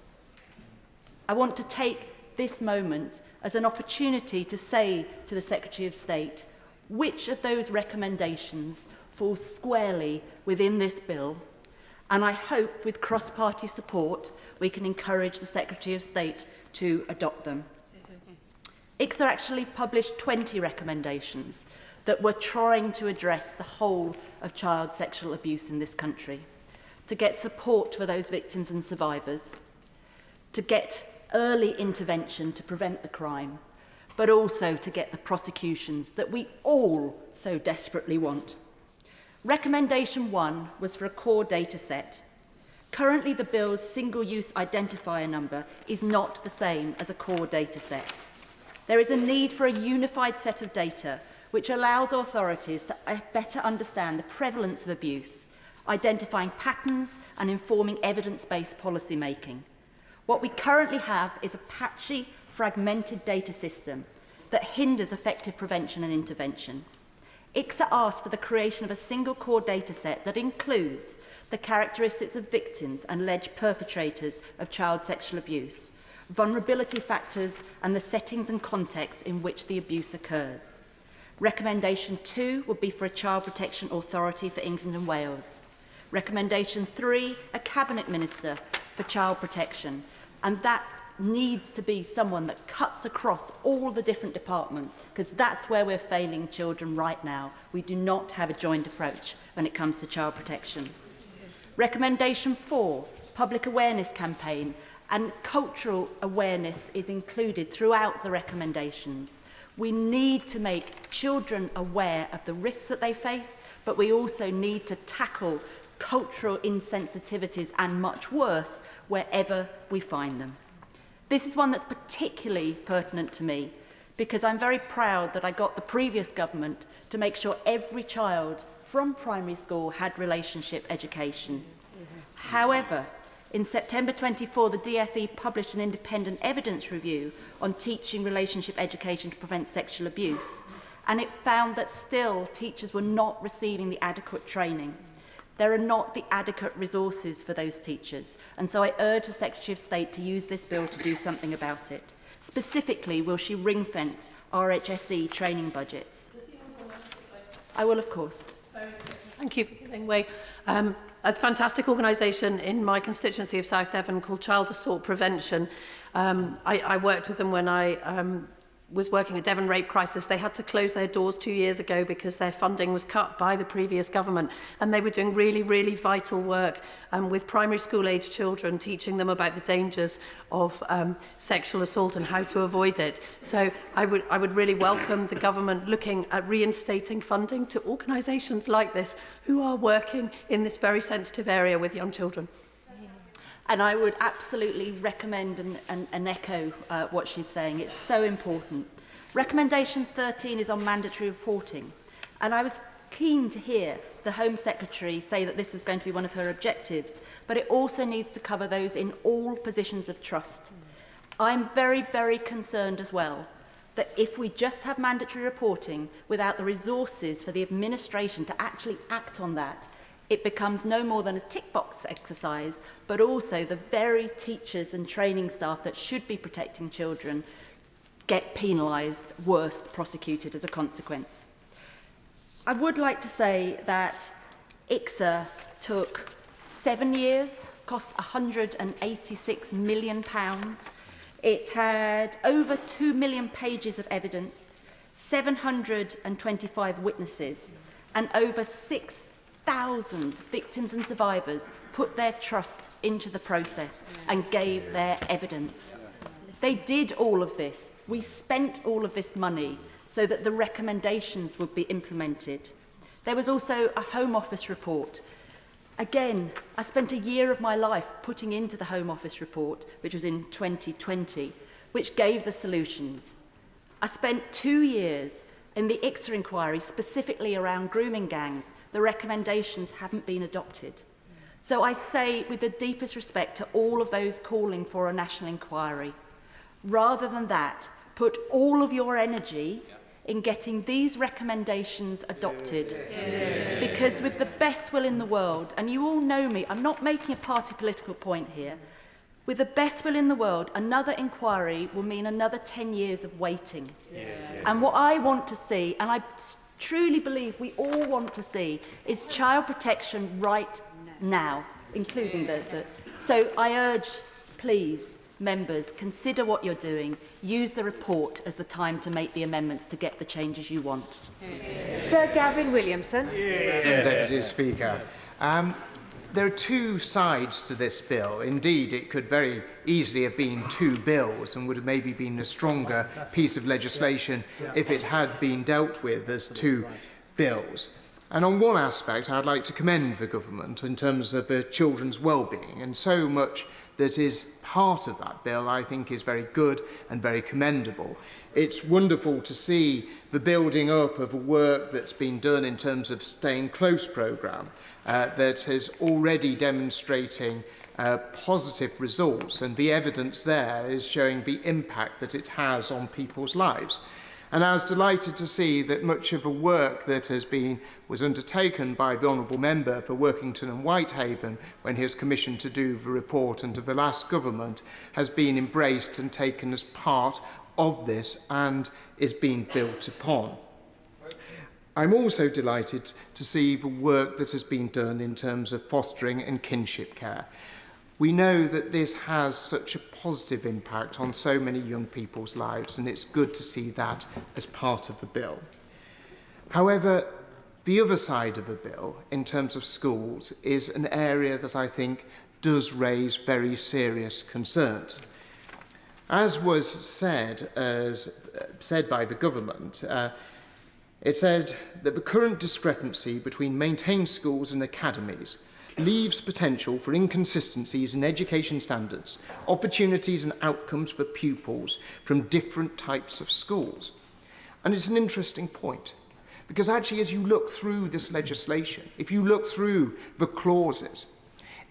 I want to take this moment as an opportunity to say to the Secretary of State which of those recommendations falls squarely within this bill, and I hope with cross-party support we can encourage the Secretary of State to adopt them. ICSA actually published 20 recommendations that were trying to address the whole of child sexual abuse in this country, to get support for those victims and survivors, to get early intervention to prevent the crime, but also to get the prosecutions that we all so desperately want. Recommendation 1 was for a core data set. Currently, the bill's single-use identifier number is not the same as a core data set. There is a need for a unified set of data which allows authorities to better understand the prevalence of abuse, identifying patterns and informing evidence-based policy making. What we currently have is a patchy, fragmented data system that hinders effective prevention and intervention. ICSA asked for the creation of a single core data set that includes the characteristics of victims and alleged perpetrators of child sexual abuse, vulnerability factors and the settings and contexts in which the abuse occurs. Recommendation 2 would be for a Child Protection Authority for England and Wales. Recommendation 3, a Cabinet Minister for Child Protection, and that needs to be someone that cuts across all the different departments, because that's where we're failing children right now. We do not have a joint approach when it comes to child protection. Recommendation 4, public awareness campaign, and cultural awareness is included throughout the recommendations. We need to make children aware of the risks that they face, but we also need to tackle cultural insensitivities and much worse wherever we find them. This is one that's particularly pertinent to me because I'm very proud that I got the previous government to make sure every child from primary school had relationship education. However, in September 24, the DFE published an independent evidence review on teaching relationship education to prevent sexual abuse, and it found that still teachers were not receiving the adequate training. There are not the adequate resources for those teachers, and so I urge the Secretary of State to use this bill to do something about it. Specifically, will she ring-fence RHSE training budgets? I will, of course. Thank you for giving way. A fantastic organisation in my constituency of South Devon called Child Assault Prevention. I worked with them when I was working at Devon Rape Crisis. They had to close their doors 2 years ago because their funding was cut by the previous government, and they were doing really, really vital work with primary school age children, teaching them about the dangers of sexual assault and how to avoid it. So I would really welcome the government looking at reinstating funding to organisations like this who are working in this very sensitive area with young children. And I would absolutely recommend and echo what she's saying. It's so important. Recommendation 13 is on mandatory reporting. And I was keen to hear the Home Secretary say that this was going to be one of her objectives, but it also needs to cover those in all positions of trust. I'm very, very concerned as well that if we just have mandatory reporting without the resources for the administration to actually act on that, it becomes no more than a tick box exercise, but also the very teachers and training staff that should be protecting children get penalised, worse, prosecuted as a consequence. I would like to say that ICSA took 7 years, cost £186 million. It had over 2 million pages of evidence, 725 witnesses, and over 6,000 victims and survivors put their trust into the process and gave their evidence. They did all of this. We spent all of this money so that the recommendations would be implemented. There was also a Home Office report. Again, I spent a year of my life putting into the Home Office report, which was in 2020, which gave the solutions. I spent 2 years in the ICSA inquiry specifically around grooming gangs. The recommendations haven't been adopted. So I say with the deepest respect to all of those calling for a national inquiry, rather than that, put all of your energy in getting these recommendations adopted. Because with the best will in the world, and you all know me, I'm not making a party political point here, with the best will in the world, another inquiry will mean another 10 years of waiting. And what I want to see, and I truly believe we all want to see, is child protection right now, including the... So I urge, please, members, consider what you're doing. Use the report as the time to make the amendments to get the changes you want. Sir Gavin Williamson. Deputy Speaker. There are two sides to this bill. Indeed, it could very easily have been two bills and would have maybe been a stronger piece of legislation if it had been dealt with as two bills. And on one aspect, I'd like to commend the government in terms of children's well-being, and so much that is part of that bill, I think, is very good and very commendable. It's wonderful to see the building up of work that's been done in terms of Staying Close programme that is already demonstrating positive results, and the evidence there is showing the impact that it has on people's lives. And I was delighted to see that much of the work that was undertaken by the Honourable Member for Workington and Whitehaven when he was commissioned to do the report under the last government has been embraced and taken as part of this and is being built upon. I'm also delighted to see the work that has been done in terms of fostering and kinship care. We know that this has such a positive impact on so many young people's lives, and it's good to see that as part of the bill. However, the other side of the bill, in terms of schools, is an area that I think does raise very serious concerns. As was said by the government, it said that the current discrepancy between maintained schools and academies leaves potential for inconsistencies in education standards, opportunities and outcomes for pupils from different types of schools. And it's an interesting point, because actually as you look through this legislation, if you look through the clauses,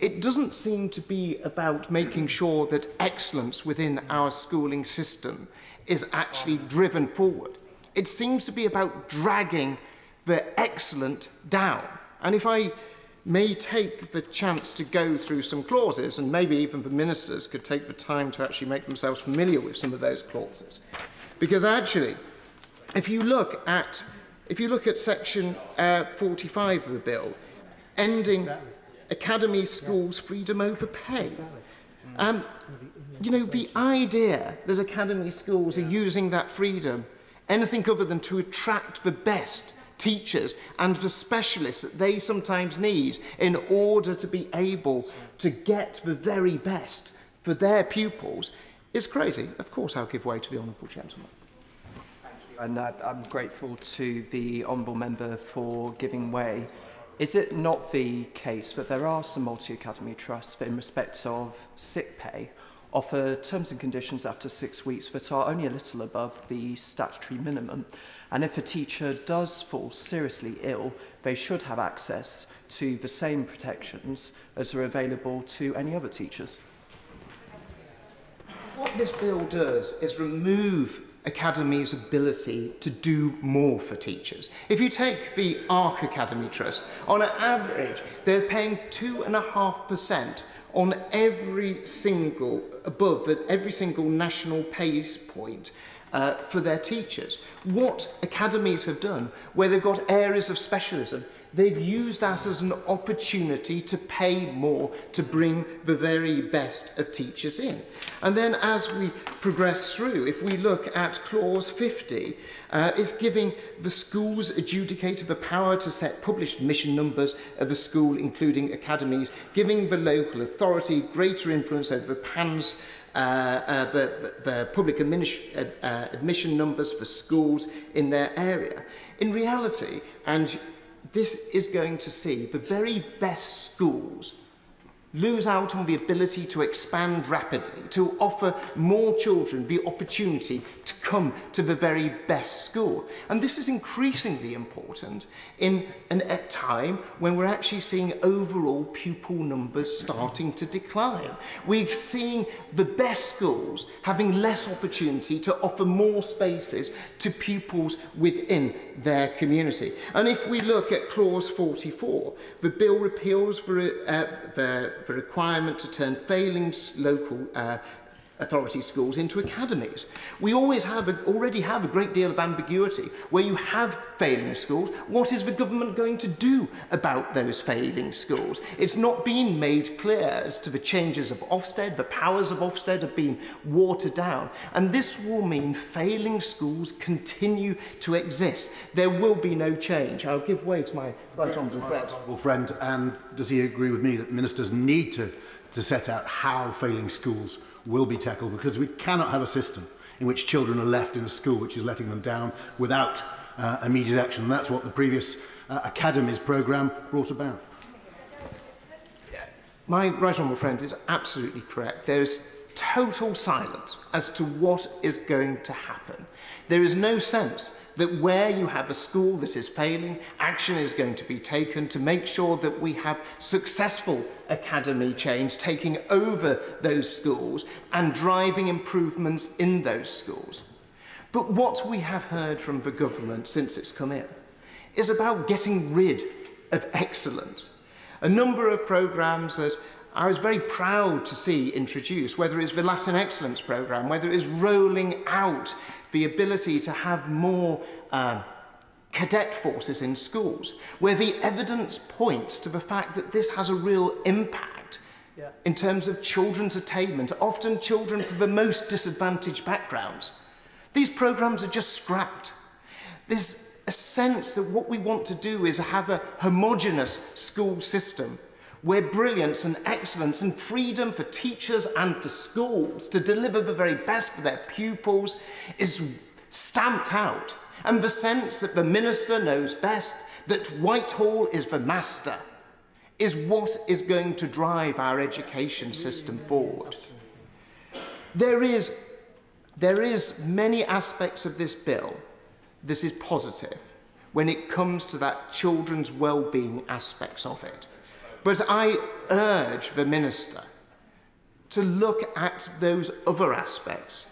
it doesn't seem to be about making sure that excellence within our schooling system is actually driven forward. It seems to be about dragging the excellent down. And if I may take the chance to go through some clauses, and maybe even the ministers could take the time to actually make themselves familiar with some of those clauses. Because actually, if you look at section 45 of the bill, ending academy schools' freedom over pay. You know, the idea that academy schools are using that freedom anything other than to attract the best teachers and the specialists that they sometimes need in order to be able to get the very best for their pupils is crazy. Of course, I'll give way to the honourable gentleman. Thank you. And I'm grateful to the honourable member for giving way. Is it not the case that there are some multi-academy trusts that in respect of sick pay offer terms and conditions after 6 weeks that are only a little above the statutory minimum? And if a teacher does fall seriously ill, they should have access to the same protections as are available to any other teachers. What this bill does is remove academies' ability to do more for teachers. If you take the ARC Academy Trust, on average, they're paying 2.5% on every single national pay point for their teachers. What academies have done, where they've got areas of specialism, they've used that as an opportunity to pay more to bring the very best of teachers in. And then as we progress through, if we look at clause 50, it's giving the school's adjudicator the power to set published mission numbers of a school, including academies, giving the local authority greater influence over the PANS, the public admission numbers for schools in their area. In reality, and this is going to see the very best schools lose out on the ability to expand rapidly, to offer more children the opportunity to come to the very best school. And this is increasingly important in a time when we're actually seeing overall pupil numbers starting to decline. We're seeing the best schools having less opportunity to offer more spaces to pupils within their community. And if we look at clause 44, the bill repeals the requirement to turn failing local authority schools into academies. We already have a great deal of ambiguity where you have failing schools. What is the government going to do about those failing schools? It's not been made clear as to the changes of Ofsted. The powers of Ofsted have been watered down. And this will mean failing schools continue to exist. There will be no change. I'll give way to my right honourable friend. And does he agree with me that ministers need to set out how failing schools will be tackled, because we cannot have a system in which children are left in a school which is letting them down without immediate action. And that's what the previous Academies programme brought about. My right honourable friend is absolutely correct. There is total silence as to what is going to happen. There is no sense that where you have a school that is failing, action is going to be taken to make sure that we have successful academy change taking over those schools and driving improvements in those schools. But what we have heard from the government since it's come in is about getting rid of excellence. A number of programmes that I was very proud to see introduced, whether it's the Latin Excellence Programme, whether it is rolling out the ability to have more cadet forces in schools, where the evidence points to the fact that this has a real impact in terms of children's attainment, often children from the most disadvantaged backgrounds. These programmes are just scrapped. There's a sense that what we want to do is have a homogenous school system where brilliance and excellence and freedom for teachers and for schools to deliver the very best for their pupils is stamped out, and the sense that the minister knows best, that Whitehall is the master, is what is going to drive our education system forward. There is many aspects of this bill that is positive when it comes to that children's well-being aspects of it. But I urge the minister to look at those other aspects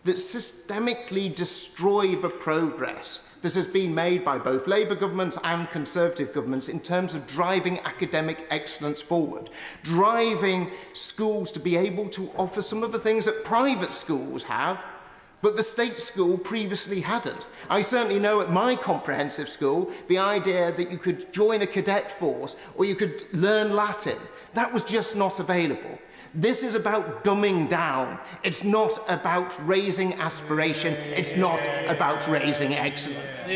that systemically destroy the progress that has been made by both Labour governments and Conservative governments in terms of driving academic excellence forward, driving schools to be able to offer some of the things that private schools have, but the state school previously hadn't. I certainly know at my comprehensive school, the idea that you could join a cadet force or you could learn Latin, that was just not available. This is about dumbing down. It's not about raising aspiration. It's not about raising excellence.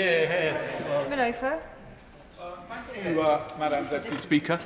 Thank you, Madam Deputy Speaker.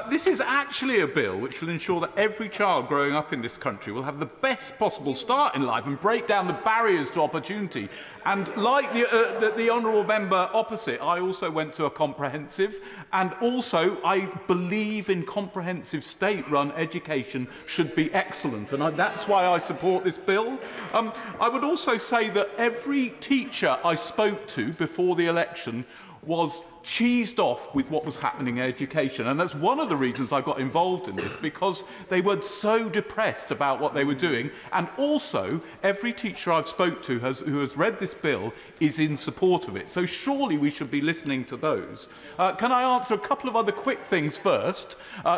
This is actually a bill which will ensure that every child growing up in this country will have the best possible start in life and break down the barriers to opportunity. And like the honourable member opposite, I also went to a comprehensive, and also I believe in comprehensive state-run education should be excellent, and that's why I support this bill. I would also say that every teacher I spoke to before the election was cheesed off with what was happening in education. And that's one of the reasons I got involved in this, because they were so depressed about what they were doing. And also, every teacher I've spoke to who has read this bill is in support of it. So surely we should be listening to those. Can I answer a couple of other quick things first?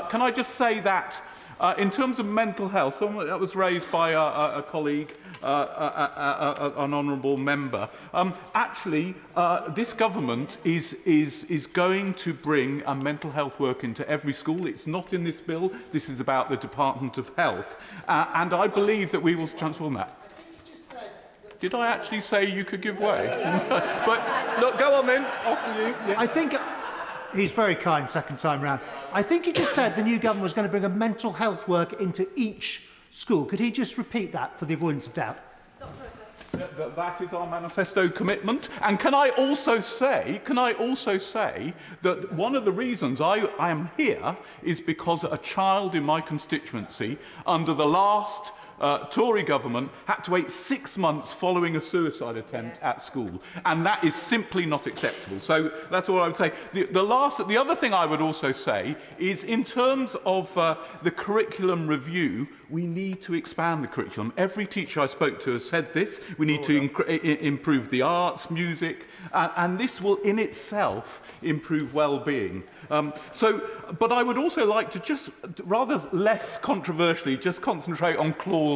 Can I just say that in terms of mental health, that was raised by a colleague, an honourable member. Actually, this government is going to bring a mental health work into every school. It's not in this bill. This is about the Department of Health. And I believe that we will transform that. Did I actually say you could give way? But look, go on then, after you. Yeah. I think he's very kind second time round. I think he just said the new government was going to bring a mental health work into each school. Could he just repeat that for the avoidance of doubt? That is our manifesto commitment. And can I also say that one of the reasons I am here is because a child in my constituency under the last Tory government had to wait 6 months following a suicide attempt at school, and that is simply not acceptable. So that's all I would say. The other thing I would also say is, in terms of the curriculum review, we need to expand the curriculum. Every teacher I spoke to has said this. We need to improve the arts, music, and this will in itself improve well-being. But I would also like to just, rather less controversially, just concentrate on clause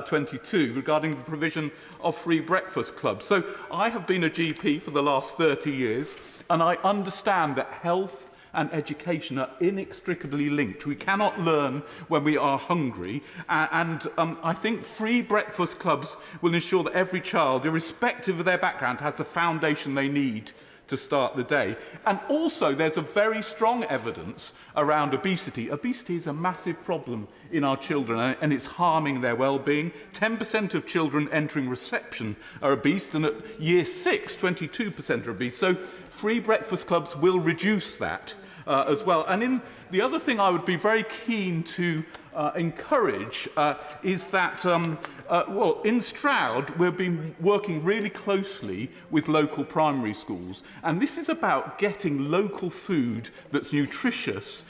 22 regarding the provision of free breakfast clubs. So I have been a GP for the last 30 years, and I understand that health and education are inextricably linked. We cannot learn when we are hungry, and I think free breakfast clubs will ensure that every child, irrespective of their background, has the foundation they need to start the day. And also, there's a very strong evidence around obesity. Obesity is a massive problem in our children, and it's harming their well-being. 10% of children entering reception are obese, and at year 6, 22% are obese. So free breakfast clubs will reduce that as well. And the other thing I would be very keen to encourage is that, well, in Stroud, we've been working really closely with local primary schools, and this is about getting local food that's nutritious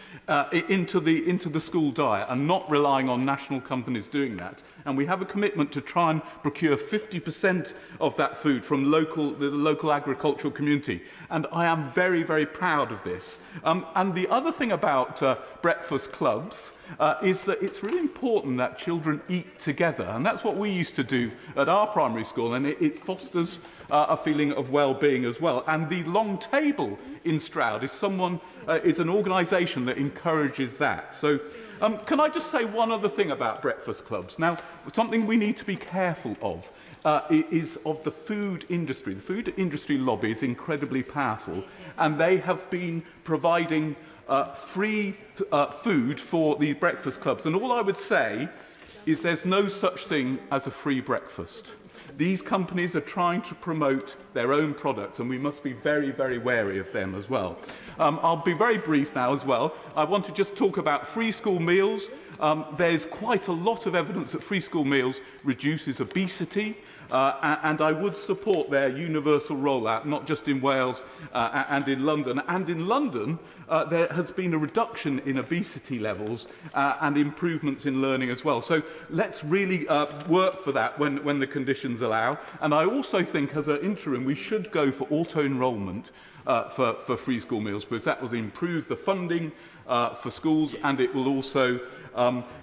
into the school diet and not relying on national companies doing that. And we have a commitment to try and procure 50% of that food from the local agricultural community. And I am very, very proud of this. And the other thing about breakfast clubs is that it's really important that children eat together. And that's what we used to do at our primary school, and it fosters a feeling of well-being as well. And the Long Table in Stroud is an organisation that encourages that. So can I just say one other thing about breakfast clubs? Now, something we need to be careful of is of the food industry. The food industry lobby is incredibly powerful, and they have been providing free food for these breakfast clubs. And all I would say is there's no such thing as a free breakfast. These companies are trying to promote their own products, and we must be very, very wary of them as well. I'll be very brief now as well. I want to just talk about free school meals. There's quite a lot of evidence that free school meals reduces obesity, and I would support their universal rollout, not just in Wales and in London. And in London, there has been a reduction in obesity levels and improvements in learning as well. So let's really work for that when the conditions allow. And I also think, as an interim, we should go for auto-enrolment for free school meals, because that will improve the funding for schools, and it will also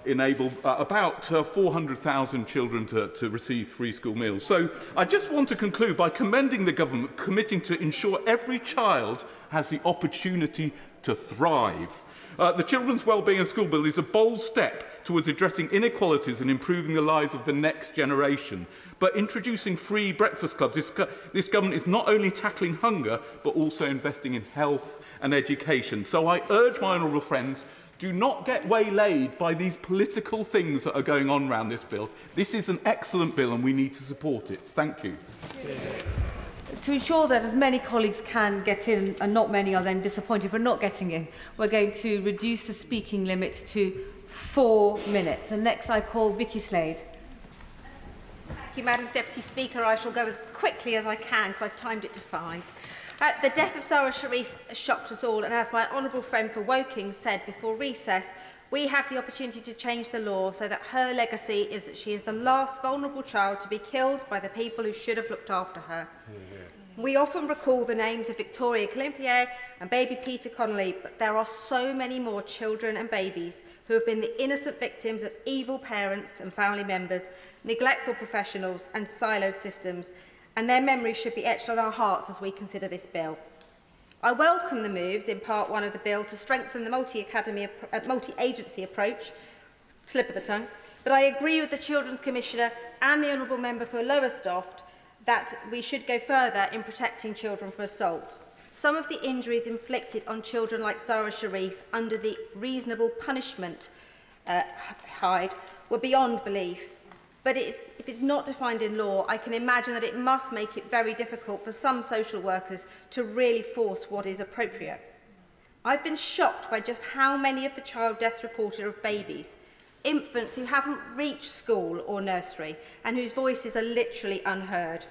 enable about 400,000 children to receive free school meals. So I just want to conclude by commending the government committing to ensure every child has the opportunity to thrive. The Children's Wellbeing and School Bill is a bold step towards addressing inequalities and improving the lives of the next generation. But introducing free breakfast clubs, this government is not only tackling hunger, but also investing in health and education. So I urge my honourable friends, do not get waylaid by these political things that are going on around this bill. This is an excellent bill, and we need to support it. Thank you. To ensure that as many colleagues can get in and not many are then disappointed for not getting in, we're going to reduce the speaking limit to 4 minutes. And next I call Vicky Slade. Thank you, Madam Deputy Speaker. I shall go as quickly as I can because I've timed it to 5. The death of Sarah Sharif shocked us all, and as my honourable friend for Woking said before recess, we have the opportunity to change the law so that her legacy is that she is the last vulnerable child to be killed by the people who should have looked after her. We often recall the names of Victoria Climpier and baby Peter Connolly, but there are so many more children and babies who have been the innocent victims of evil parents and family members, neglectful professionals and siloed systems, and their memories should be etched on our hearts as we consider this bill. I welcome the moves in Part 1 of the bill to strengthen the multi-agency approach, slip of the tongue, but I agree with the Children's Commissioner and the Honourable Member for Lowestoft that we should go further in protecting children from assault. Some of the injuries inflicted on children like Sarah Sharif under the reasonable punishment hide were beyond belief. But if it's not defined in law, I can imagine that it must make it very difficult for some social workers to really force what is appropriate. I've been shocked by just how many of the child deaths reported are of babies, infants who haven't reached school or nursery and whose voices are literally unheard.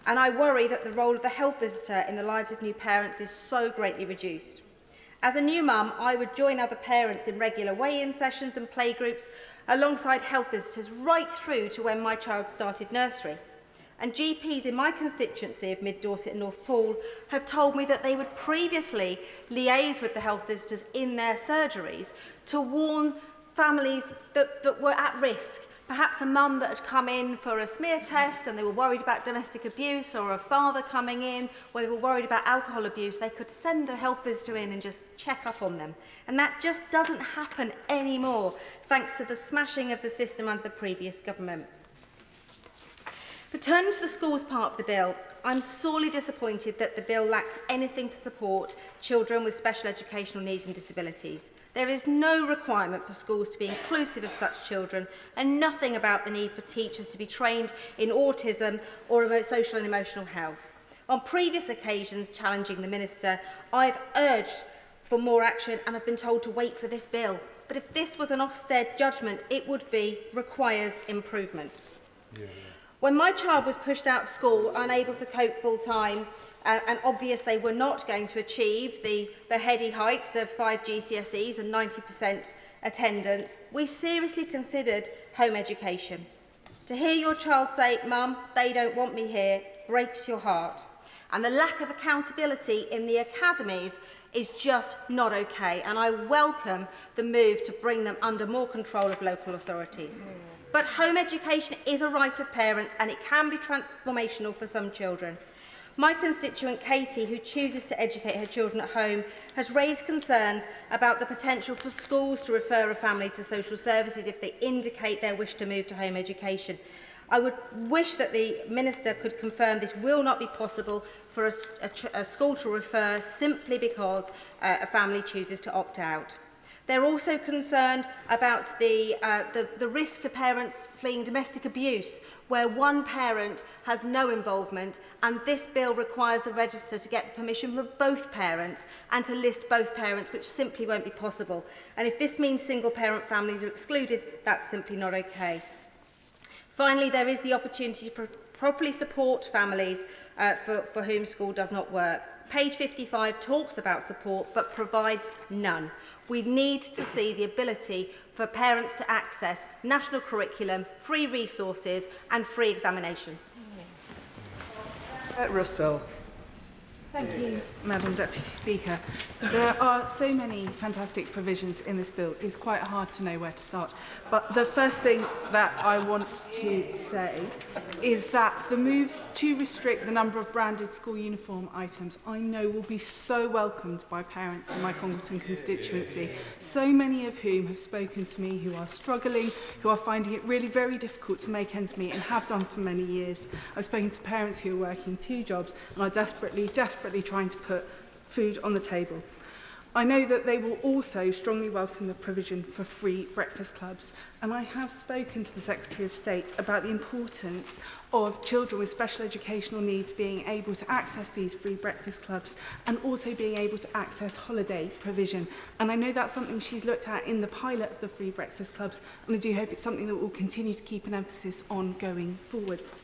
And I worry that the role of the health visitor in the lives of new parents is so greatly reduced. As a new mum, I would join other parents in regular weigh-in sessions and playgroups alongside health visitors right through to when my child started nursery. And GPs in my constituency of Mid Dorset and North Poole have told me that they would previously liaise with the health visitors in their surgeries to warn families that were at risk. Perhaps a mum that had come in for a smear test and they were worried about domestic abuse, or a father coming in where they were worried about alcohol abuse. They could send the health visitor in and just check up on them. And that just doesn't happen anymore, thanks to the smashing of the system under the previous government. But turning to the schools part of the bill, I'm sorely disappointed that the bill lacks anything to support children with special educational needs and disabilities. There is no requirement for schools to be inclusive of such children, and nothing about the need for teachers to be trained in autism or social and emotional health. On previous occasions challenging the Minister, I've urged for more action and have been told to wait for this bill. But if this was an Ofsted judgment, it would be requires improvement. When my child was pushed out of school, unable to cope full-time, and obvious they were not going to achieve the heady heights of 5 GCSEs and 90% attendance, we seriously considered home education. To hear your child say, "Mum, they don't want me here," breaks your heart. And the lack of accountability in the academies is just not okay, and I welcome the move to bring them under more control of local authorities. But home education is a right of parents, and it can be transformational for some children. My constituent Katie, who chooses to educate her children at home, has raised concerns about the potential for schools to refer a family to social services if they indicate their wish to move to home education. I would wish that the Minister could confirm this will not be possible for a school to refer simply because a family chooses to opt out. They're also concerned about the risk to parents fleeing domestic abuse, where one parent has no involvement, and this bill requires the register to get the permission from both parents and to list both parents, which simply won't be possible. And if this means single-parent families are excluded, that's simply not okay. Finally, there is the opportunity to properly support families for whom school does not work. Page 55 talks about support but provides none. We need to see the ability for parents to access national curriculum, free resources and free examinations. Russell. Thank you, Madam Deputy Speaker. There are so many fantastic provisions in this bill, it's quite hard to know where to start. But the first thing that I want to say is that the moves to restrict the number of branded school uniform items I know will be so welcomed by parents in my Congleton constituency, so many of whom have spoken to me who are struggling, who are finding it really very difficult to make ends meet and have done for many years. I've spoken to parents who are working 2 jobs and are desperately trying to put food on the table. I know that they will also strongly welcome the provision for free breakfast clubs, and I have spoken to the Secretary of State about the importance of children with special educational needs being able to access these free breakfast clubs and also being able to access holiday provision. And I know that's something she's looked at in the pilot of the free breakfast clubs, and I do hope it's something that we'll continue to keep an emphasis on going forwards.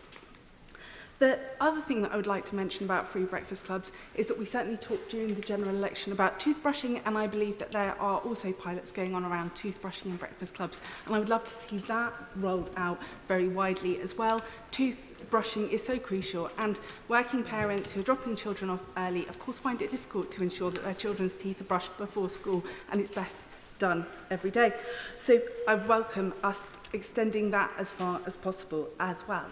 The other thing that I would like to mention about free breakfast clubs is that we certainly talked during the general election about toothbrushing, and I believe that there are also pilots going on around toothbrushing in breakfast clubs, and I would love to see that rolled out very widely as well. Toothbrushing is so crucial, and working parents who are dropping children off early, of course, find it difficult to ensure that their children's teeth are brushed before school, and it's best done every day. So I welcome us extending that as far as possible as well.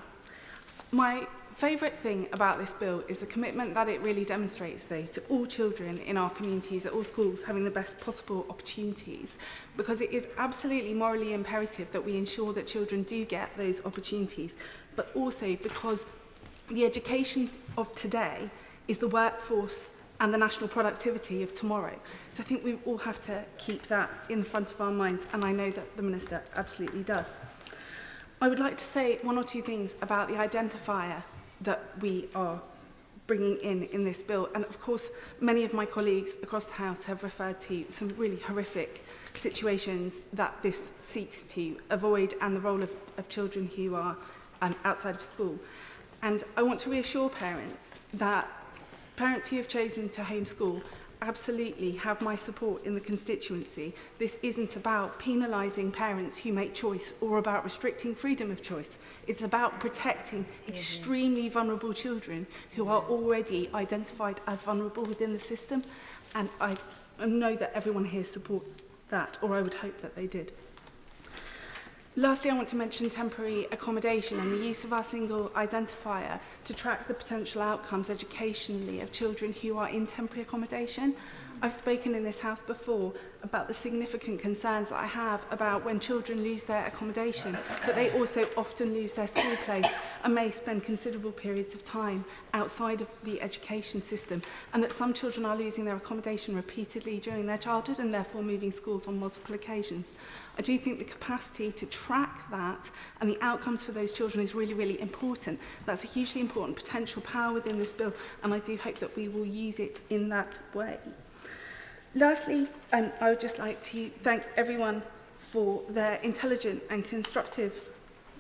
My favourite thing about this bill is the commitment that it really demonstrates, though, to all children in our communities, at all schools, having the best possible opportunities, because it is absolutely morally imperative that we ensure that children do get those opportunities, but also because the education of today is the workforce and the national productivity of tomorrow. So I think we all have to keep that in front of our minds, and I know that the Minister absolutely does. I would like to say one or two things about the identifier that we are bringing in this bill. And of course, many of my colleagues across the House have referred to some really horrific situations that this seeks to avoid, and the role of children who are outside of school. And I want to reassure parents that parents who have chosen to homeschool absolutely have my support in the constituency. This isn't about penalising parents who make choice or about restricting freedom of choice. It's about protecting extremely vulnerable children who are already identified as vulnerable within the system. And I know that everyone here supports that, or I would hope that they did. Lastly, I want to mention temporary accommodation and the use of our single identifier to track the potential outcomes educationally of children who are in temporary accommodation. I've spoken in this House before about the significant concerns that I have about when children lose their accommodation, that they also often lose their school place and may spend considerable periods of time outside of the education system, and that some children are losing their accommodation repeatedly during their childhood and therefore moving schools on multiple occasions. I do think the capacity to track that and the outcomes for those children is really, really important. That's a hugely important potential power within this bill, and I do hope that we will use it in that way. Lastly, I would just like to thank everyone for their intelligent and constructive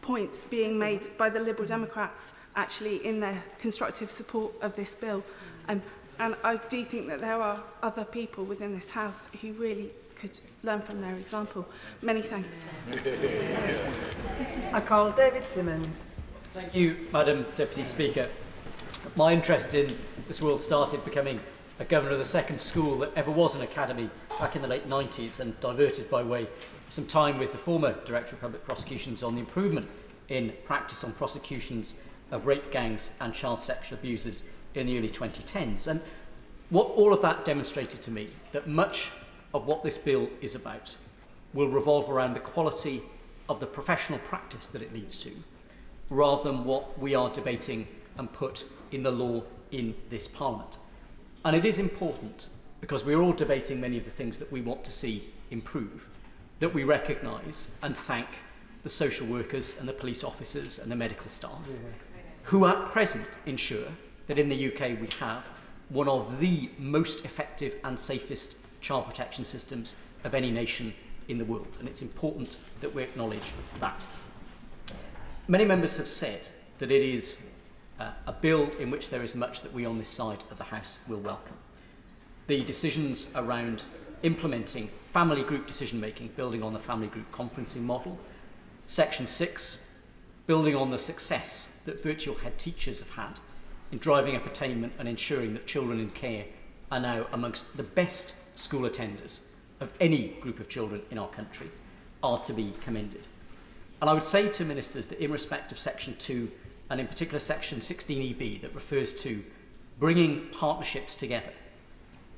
points being made by the Liberal Democrats actually in their constructive support of this bill. And I do think that there are other people within this House who really could learn from their example. Many thanks. I call David Simmons. Thank you, Madam Deputy Speaker. My interest in this world started becoming a governor of the second school that ever was an academy back in the late 90s, and diverted by way some time with the former Director of Public Prosecutions on the improvement in practice on prosecutions of rape gangs and child sexual abusers in the early 2010s. And what all of that demonstrated to me, that much of what this bill is about will revolve around the quality of the professional practice that it leads to, rather than what we are debating and put in the law in this Parliament. And it is important, because we're all debating many of the things that we want to see improve, that we recognise and thank the social workers and the police officers and the medical staff who at present ensure that in the UK we have one of the most effective and safest child protection systems of any nation in the world. And it's important that we acknowledge that. Many members have said that it is a bill in which there is much that we on this side of the House will welcome. The decisions around implementing family group decision making, building on the family group conferencing model. Section 6, building on the success that virtual head teachers have had in driving up attainment and ensuring that children in care are now amongst the best school attenders of any group of children in our country, are to be commended. And I would say to ministers that in respect of Section 2, and in particular Section 16EB that refers to bringing partnerships together,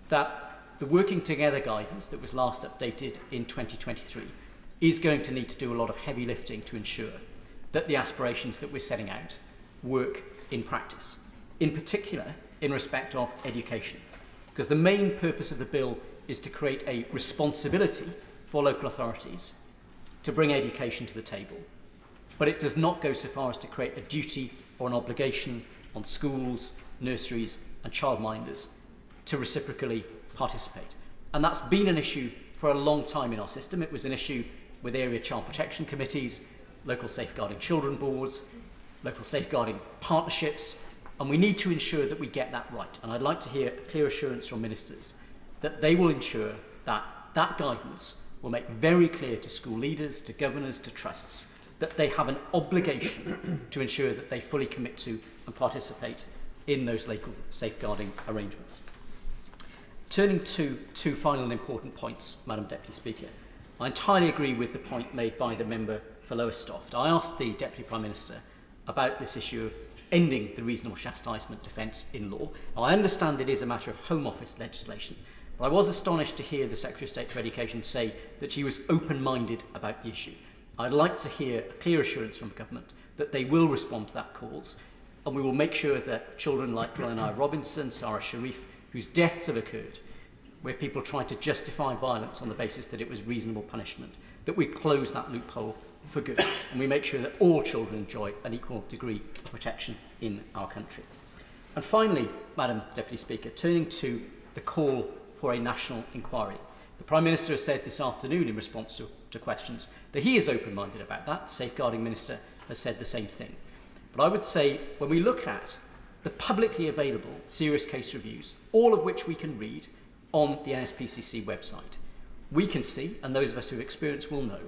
that the working together guidance that was last updated in 2023 is going to need to do a lot of heavy lifting to ensure that the aspirations that we're setting out work in practice, in particular in respect of education. Because the main purpose of the bill is to create a responsibility for local authorities to bring education to the table. But it does not go so far as to create a duty or an obligation on schools, nurseries and childminders to reciprocally participate. And that's been an issue for a long time in our system. It was an issue with area child protection committees, local safeguarding children boards, local safeguarding partnerships, and we need to ensure that we get that right. And I'd like to hear a clear assurance from ministers that they will ensure that that guidance will make very clear to school leaders, to governors, to trusts, that they have an obligation to ensure that they fully commit to and participate in those local safeguarding arrangements. Turning to two final and important points, Madam Deputy Speaker, I entirely agree with the point made by the member for Lowestoft. I asked the Deputy Prime Minister about this issue of ending the reasonable chastisement defence in law. Now, I understand it is a matter of Home Office legislation, but I was astonished to hear the Secretary of State for Education say that she was open-minded about the issue. I'd like to hear a clear assurance from government that they will respond to that calls, and we will make sure that children like Glenn Robinson, Sarah Sharif, whose deaths have occurred, where people tried to justify violence on the basis that it was reasonable punishment, that we close that loophole for good, and we make sure that all children enjoy an equal degree of protection in our country. And finally, Madam Deputy Speaker, turning to the call for a national inquiry. The Prime Minister has said this afternoon in response to questions that he is open-minded about that. The Safeguarding Minister has said the same thing. But I would say when we look at the publicly available serious case reviews, all of which we can read on the NSPCC website, we can see, and those of us who have experience will know,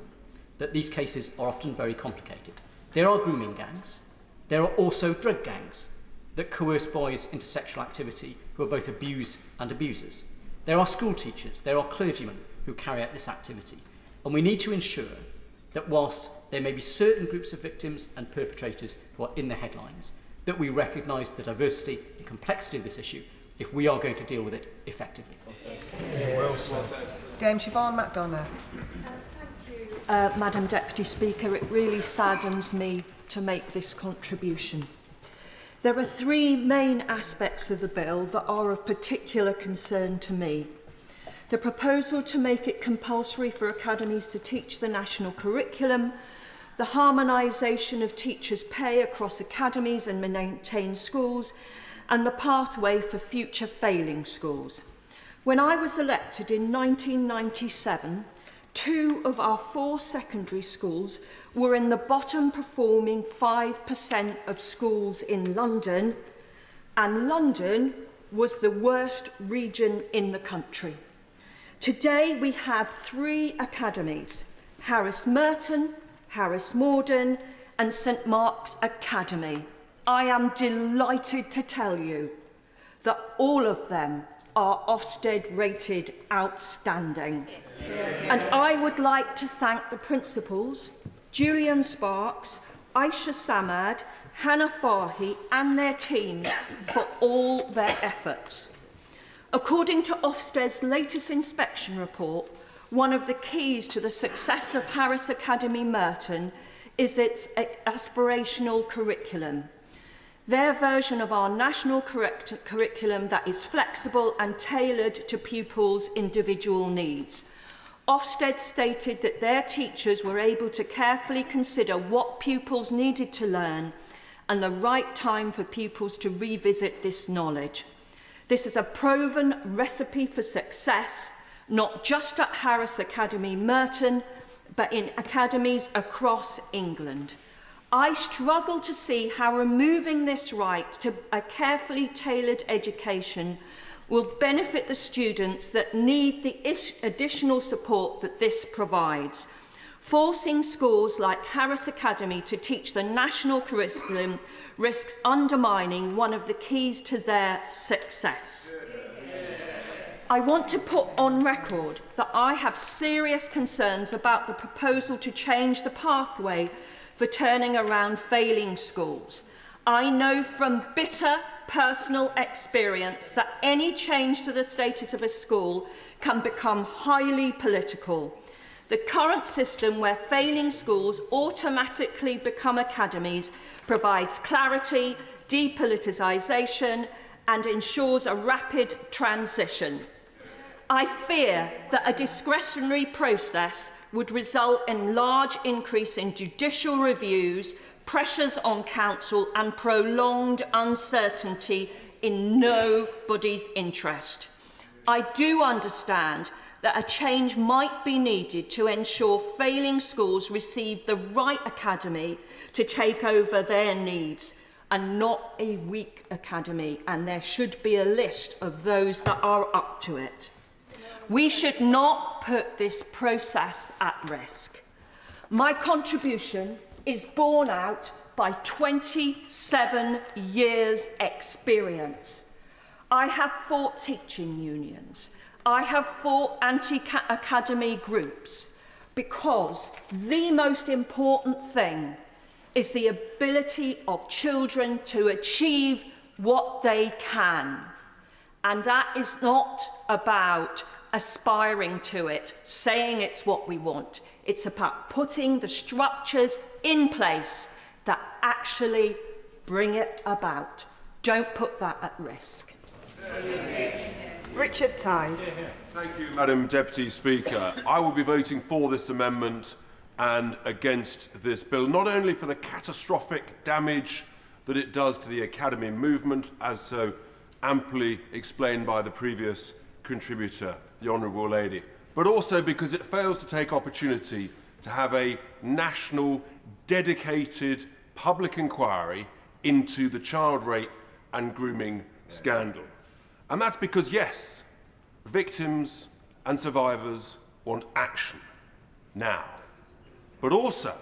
that these cases are often very complicated. There are grooming gangs. There are also drug gangs that coerce boys into sexual activity who are both abused and abusers. There are school teachers, there are clergymen who carry out this activity. And we need to ensure that whilst there may be certain groups of victims and perpetrators who are in the headlines, that we recognise the diversity and complexity of this issue if we are going to deal with it effectively. Well said. Dame Siobhan MacDonagh. Madam Deputy Speaker, it really saddens me to make this contribution. There are three main aspects of the bill that are of particular concern to me. The proposal to make it compulsory for academies to teach the national curriculum, the harmonisation of teachers' pay across academies and maintained schools, and the pathway for future failing schools. When I was elected in 1997, 2 of our 4 secondary schools were in the bottom performing 5% of schools in London, and London was the worst region in the country. Today we have 3 academies: Harris Merton, Harris Morden and St Mark's Academy. I am delighted to tell you that all of them are Ofsted rated outstanding. And I would like to thank the principals, Julian Sparks, Aisha Samad, Hannah Farhi and their teams for all their efforts. According to Ofsted's latest inspection report, one of the keys to the success of Harris Academy Merton is its aspirational curriculum. Their version of our national curriculum that is flexible and tailored to pupils' individual needs. Ofsted stated that their teachers were able to carefully consider what pupils needed to learn and the right time for pupils to revisit this knowledge. This is a proven recipe for success, not just at Harris Academy Merton, but in academies across England. I struggle to see how removing this right to a carefully tailored education will benefit the students that need the additional support that this provides. Forcing schools like Harris Academy to teach the national curriculum risks undermining one of the keys to their success. I want to put on record that I have serious concerns about the proposal to change the pathway for turning around failing schools. I know from bitter personal experience that any change to the status of a school can become highly political. The current system where failing schools automatically become academies provides clarity, depoliticisation and ensures a rapid transition. I fear that a discretionary process would result in large increase in judicial reviews, pressures on council and prolonged uncertainty in nobody's interest. I do understand that a change might be needed to ensure failing schools receive the right academy to take over their needs, and not a weak academy, and there should be a list of those that are up to it. We should not put this process at risk. My contribution is borne out by 27 years' experience. I have fought teaching unions. I have fought anti-academy groups, because the most important thing is the ability of children to achieve what they can. And that is not about aspiring to it, saying it's what we want. It's about putting the structures in place that actually bring it about. Don't put that at risk. Richard Tice. Thank you, Madam Deputy Speaker. I will be voting for this amendment and against this bill, not only for the catastrophic damage that it does to the academy movement, as so amply explained by the previous contributor, the Honourable Lady, but also because it fails to take opportunity to have a national, dedicated public inquiry into the child rape and grooming scandal. And that's because, yes, victims and survivors want action now. But also,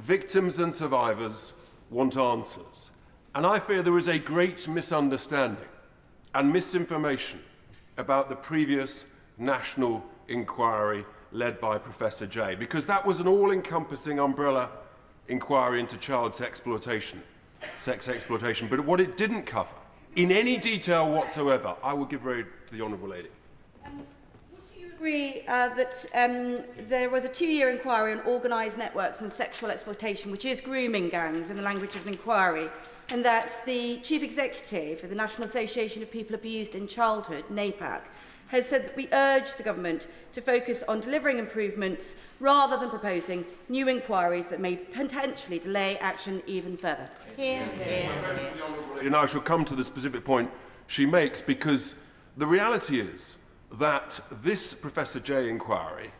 victims and survivors want answers. And I fear there is a great misunderstanding and misinformation about the previous national inquiry led by Professor Jay, because that was an all-encompassing umbrella inquiry into child sex exploitation. But what it didn't cover, in any detail whatsoever, I will give way to the Honourable Lady. Agree that there was a 2-year inquiry on organised networks and sexual exploitation, which is grooming gangs in the language of the inquiry, and that the Chief Executive of the National Association of People Abused in Childhood, NAPAC, has said that we urge the government to focus on delivering improvements rather than proposing new inquiries that may potentially delay action even further. And I shall come to the specific point she makes, because the reality is that this Professor Jay inquiry,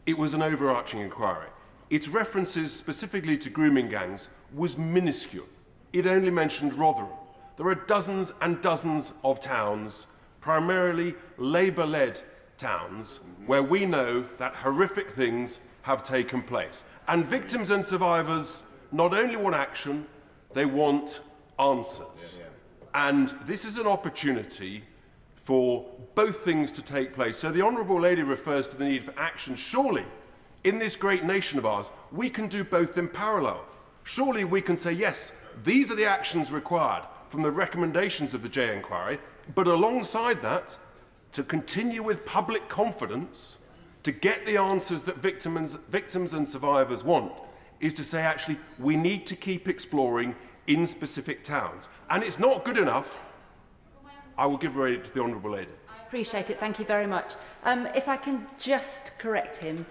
it was an overarching inquiry. Its references specifically to grooming gangs was minuscule. It only mentioned Rotherham. There are dozens and dozens of towns, primarily Labour-led towns, where we know that horrific things have taken place. And victims and survivors not only want action, they want answers. And this is an opportunity for both things to take place. So the Honourable Lady refers to the need for action. Surely, in this great nation of ours, we can do both in parallel. Surely we can say, yes, these are the actions required from the recommendations of the Jay inquiry, but alongside that, to continue with public confidence, to get the answers that victims and survivors want, is to say, actually, we need to keep exploring in specific towns. And it's not good enough. I will give way to the Honourable Lady. I appreciate it. Thank you very much. If I can just correct him,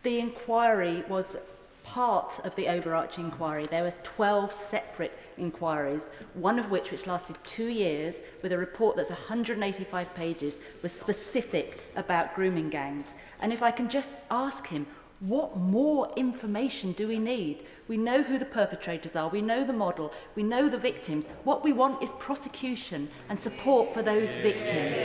the inquiry was part of the overarching inquiry. There were 12 separate inquiries, one of which lasted 2 years, with a report that's 185 pages, was specific about grooming gangs. And if I can just ask him, what more information do we need? We know who the perpetrators are, we know the model, we know the victims. What we want is prosecution and support for those victims.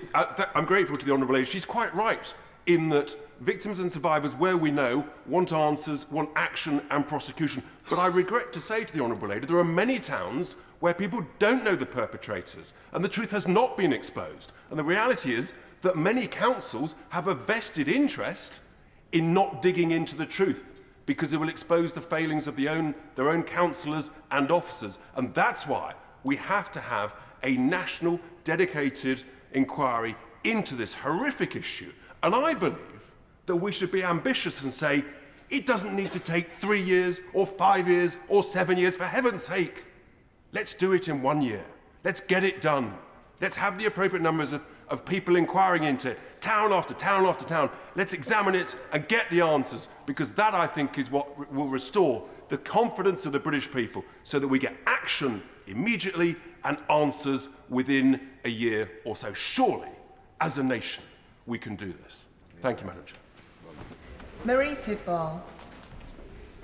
I'm grateful to the Honourable Lady. She's quite right in that victims and survivors, where we know, want answers, want action and prosecution. But I regret to say to the Honourable Lady, there are many towns where people don't know the perpetrators and the truth has not been exposed. And the reality is that many councils have a vested interest in not digging into the truth, because it will expose the failings of their own councillors and officers. And that's why we have to have a national dedicated inquiry into this horrific issue. And I believe that we should be ambitious and say, it doesn't need to take 3 years or 5 years or 7 years, for heaven's sake. Let's do it in 1 year. Let's get it done. Let's have the appropriate numbers of people inquiring into it, town after town after town. Let's examine it and get the answers, because that, I think, is what will restore the confidence of the British people, so that we get action immediately and answers within a year or so. Surely, as a nation, we can do this. Thank you, Madam Chair. Marie Tidball.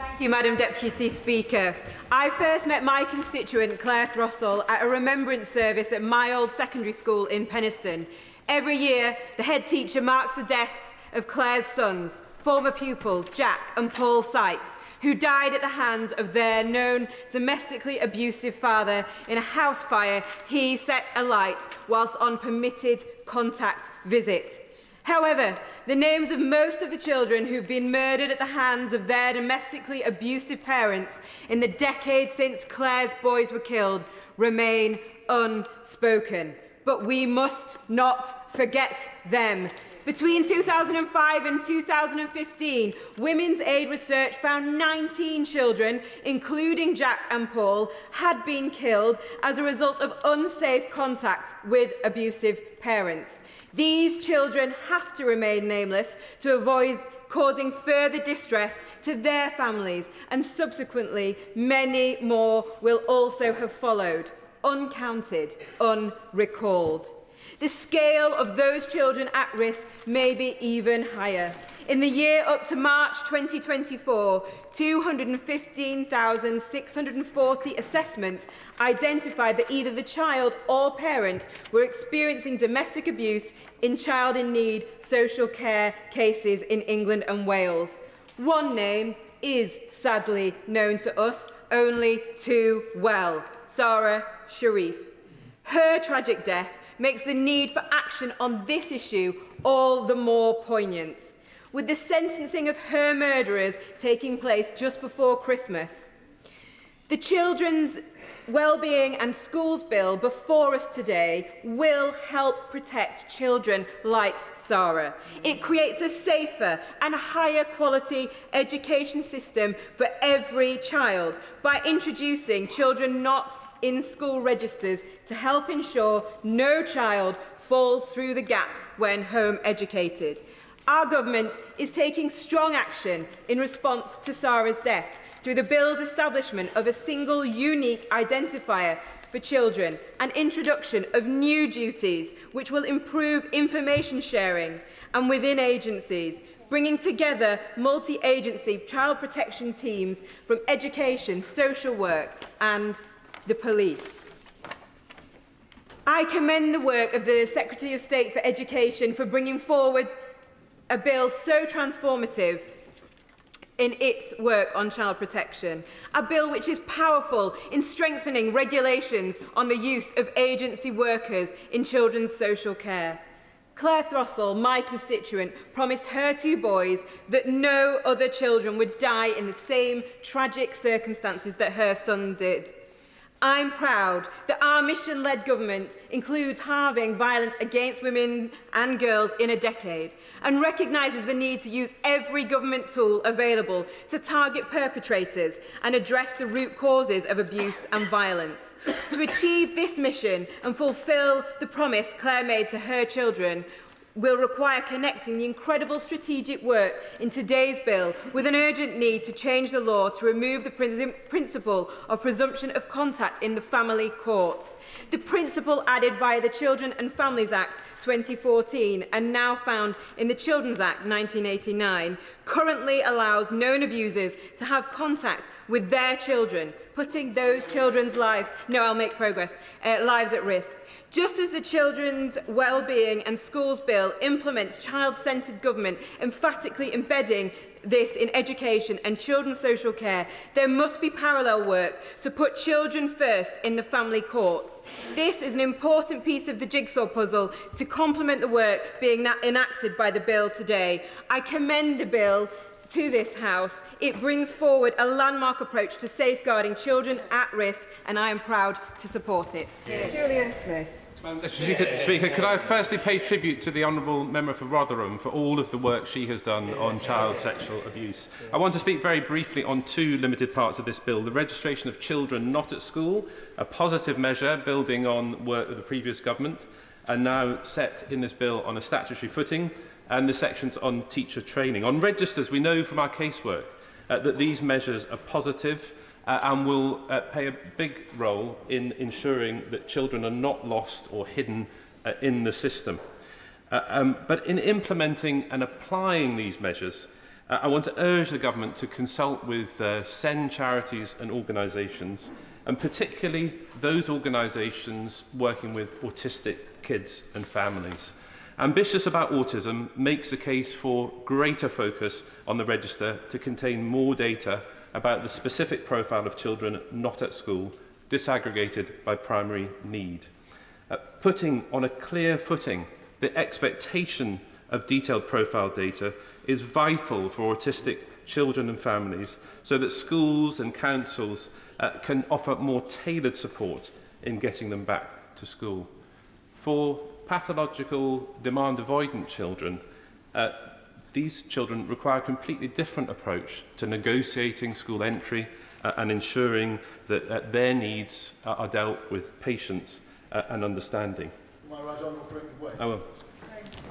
Thank you, Madam Deputy Speaker. I first met my constituent, Claire Throssell, at a remembrance service at my old secondary school in Penistone. Every year, the head teacher marks the deaths of Claire's sons, former pupils Jack and Paul Sykes, who died at the hands of their known domestically abusive father in a house fire he set alight whilst on permitted contact visit. However, the names of most of the children who've been murdered at the hands of their domestically abusive parents in the decade since Claire's boys were killed remain unspoken. But we must not forget them. Between 2005 and 2015, Women's Aid research found 19 children, including Jack and Paul, had been killed as a result of unsafe contact with abusive parents. These children have to remain nameless to avoid causing further distress to their families, and subsequently many more will also have followed, uncounted, unrecalled. The scale of those children at risk may be even higher. In the year up to March 2024, 215,640 assessments identified that either the child or parent were experiencing domestic abuse in child in need social care cases in England and Wales. One name is sadly known to us only too well: Sarah Sharif. Her tragic death makes the need for action on this issue all the more poignant. With the sentencing of her murderers taking place just before Christmas, the Children's Wellbeing and Schools Bill before us today will help protect children like Sarah. It creates a safer and higher quality education system for every child by introducing children not in school registers to help ensure no child falls through the gaps when home educated. Our government is taking strong action in response to Sarah's death through the bill's establishment of a single unique identifier for children and introduction of new duties which will improve information sharing and within agencies, bringing together multi-agency child protection teams from education, social work and the police. I commend the work of the Secretary of State for Education for bringing forward a bill so transformative in its work on child protection, a bill which is powerful in strengthening regulations on the use of agency workers in children's social care. Claire Throssell, my constituent, promised her two boys that no other children would die in the same tragic circumstances that her son did. I'm proud that our mission-led government includes halving violence against women and girls in a decade and recognises the need to use every government tool available to target perpetrators and address the root causes of abuse and violence. To achieve this mission and fulfil the promise Claire made to her children will require connecting the incredible strategic work in today's bill with an urgent need to change the law to remove the principle of presumption of contact in the family courts. The principle added via the Children and Families Act 2014 and now found in the Children's Act 1989 currently allows known abusers to have contact with their children, putting those children's lives, lives at risk. Just as the Children's Wellbeing and Schools Bill implements child-centred government, emphatically embedding this in education and children's social care, there must be parallel work to put children first in the family courts. This is an important piece of the jigsaw puzzle to complement the work being enacted by the bill today. I commend the bill to this House. It brings forward a landmark approach to safeguarding children at risk, and I am proud to support it. Julian Smith. Speaker, could I firstly pay tribute to the Honourable Member for Rotherham for all of the work she has done on child sexual abuse. I want to speak very briefly on two limited parts of this bill: the registration of children not at school, a positive measure building on work of the previous government, and now set in this bill on a statutory footing, and the sections on teacher training. On registers, we know from our casework that these measures are positive and will play a big role in ensuring that children are not lost or hidden in the system. But in implementing and applying these measures, I want to urge the government to consult with SEND charities and organisations, and particularly those organisations working with autistic kids and families. Ambitious About Autism makes a case for greater focus on the register to contain more data about the specific profile of children not at school, disaggregated by primary need. Putting on a clear footing the expectation of detailed profile data is vital for autistic children and families so that schools and councils can offer more tailored support in getting them back to school. For pathological demand avoidant children, these children require a completely different approach to negotiating school entry and ensuring that their needs are dealt with patience and understanding. My right honourable friend, I will.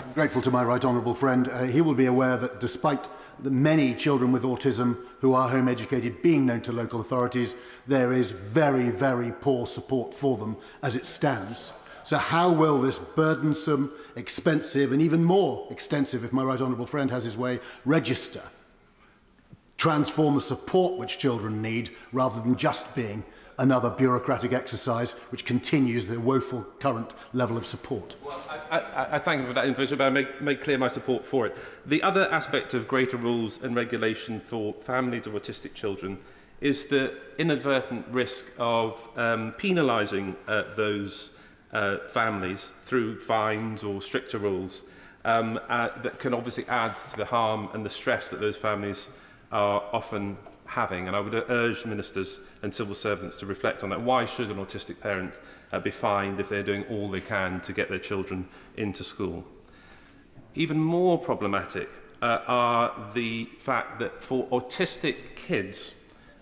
I'm grateful to my right honourable friend. He will be aware that despite the many children with autism who are home educated being known to local authorities, there is very, very poor support for them as it stands. So how will this burdensome, expensive and even more extensive, if my right honourable friend has his way, register transform the support which children need rather than just being another bureaucratic exercise which continues the woeful current level of support? Well, I thank you for that information, but I make clear my support for it. The other aspect of greater rules and regulation for families of autistic children is the inadvertent risk of penalising those families through fines or stricter rules that can obviously add to the harm and the stress that those families are often having. And I would urge ministers and civil servants to reflect on that. Why should an autistic parent be fined if they're doing all they can to get their children into school? Even more problematic are the fact that for autistic kids,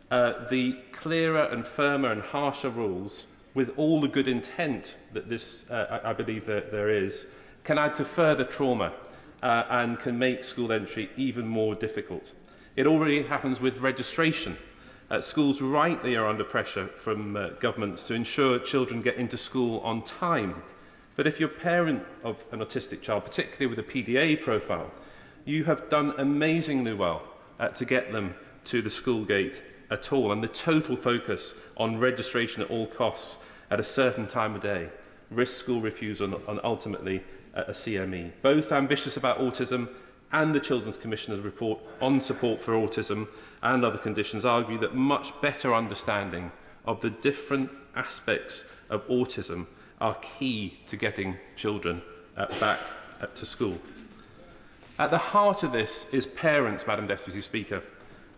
the clearer and firmer and harsher rules, with all the good intent that this, I believe that there is, can add to further trauma and can make school entry even more difficult. It already happens with registration. Schools rightly are under pressure from governments to ensure children get into school on time. But if you're a parent of an autistic child, particularly with a PDA profile, you have done amazingly well to get them to the school gate at all. And the total focus on registration at all costs at a certain time of day risks school refusal and ultimately a CME. Both Ambitious About Autism and the Children's Commissioner's report on support for autism and other conditions argue that much better understanding of the different aspects of autism are key to getting children back to school. At the heart of this is parents, Madam Deputy Speaker.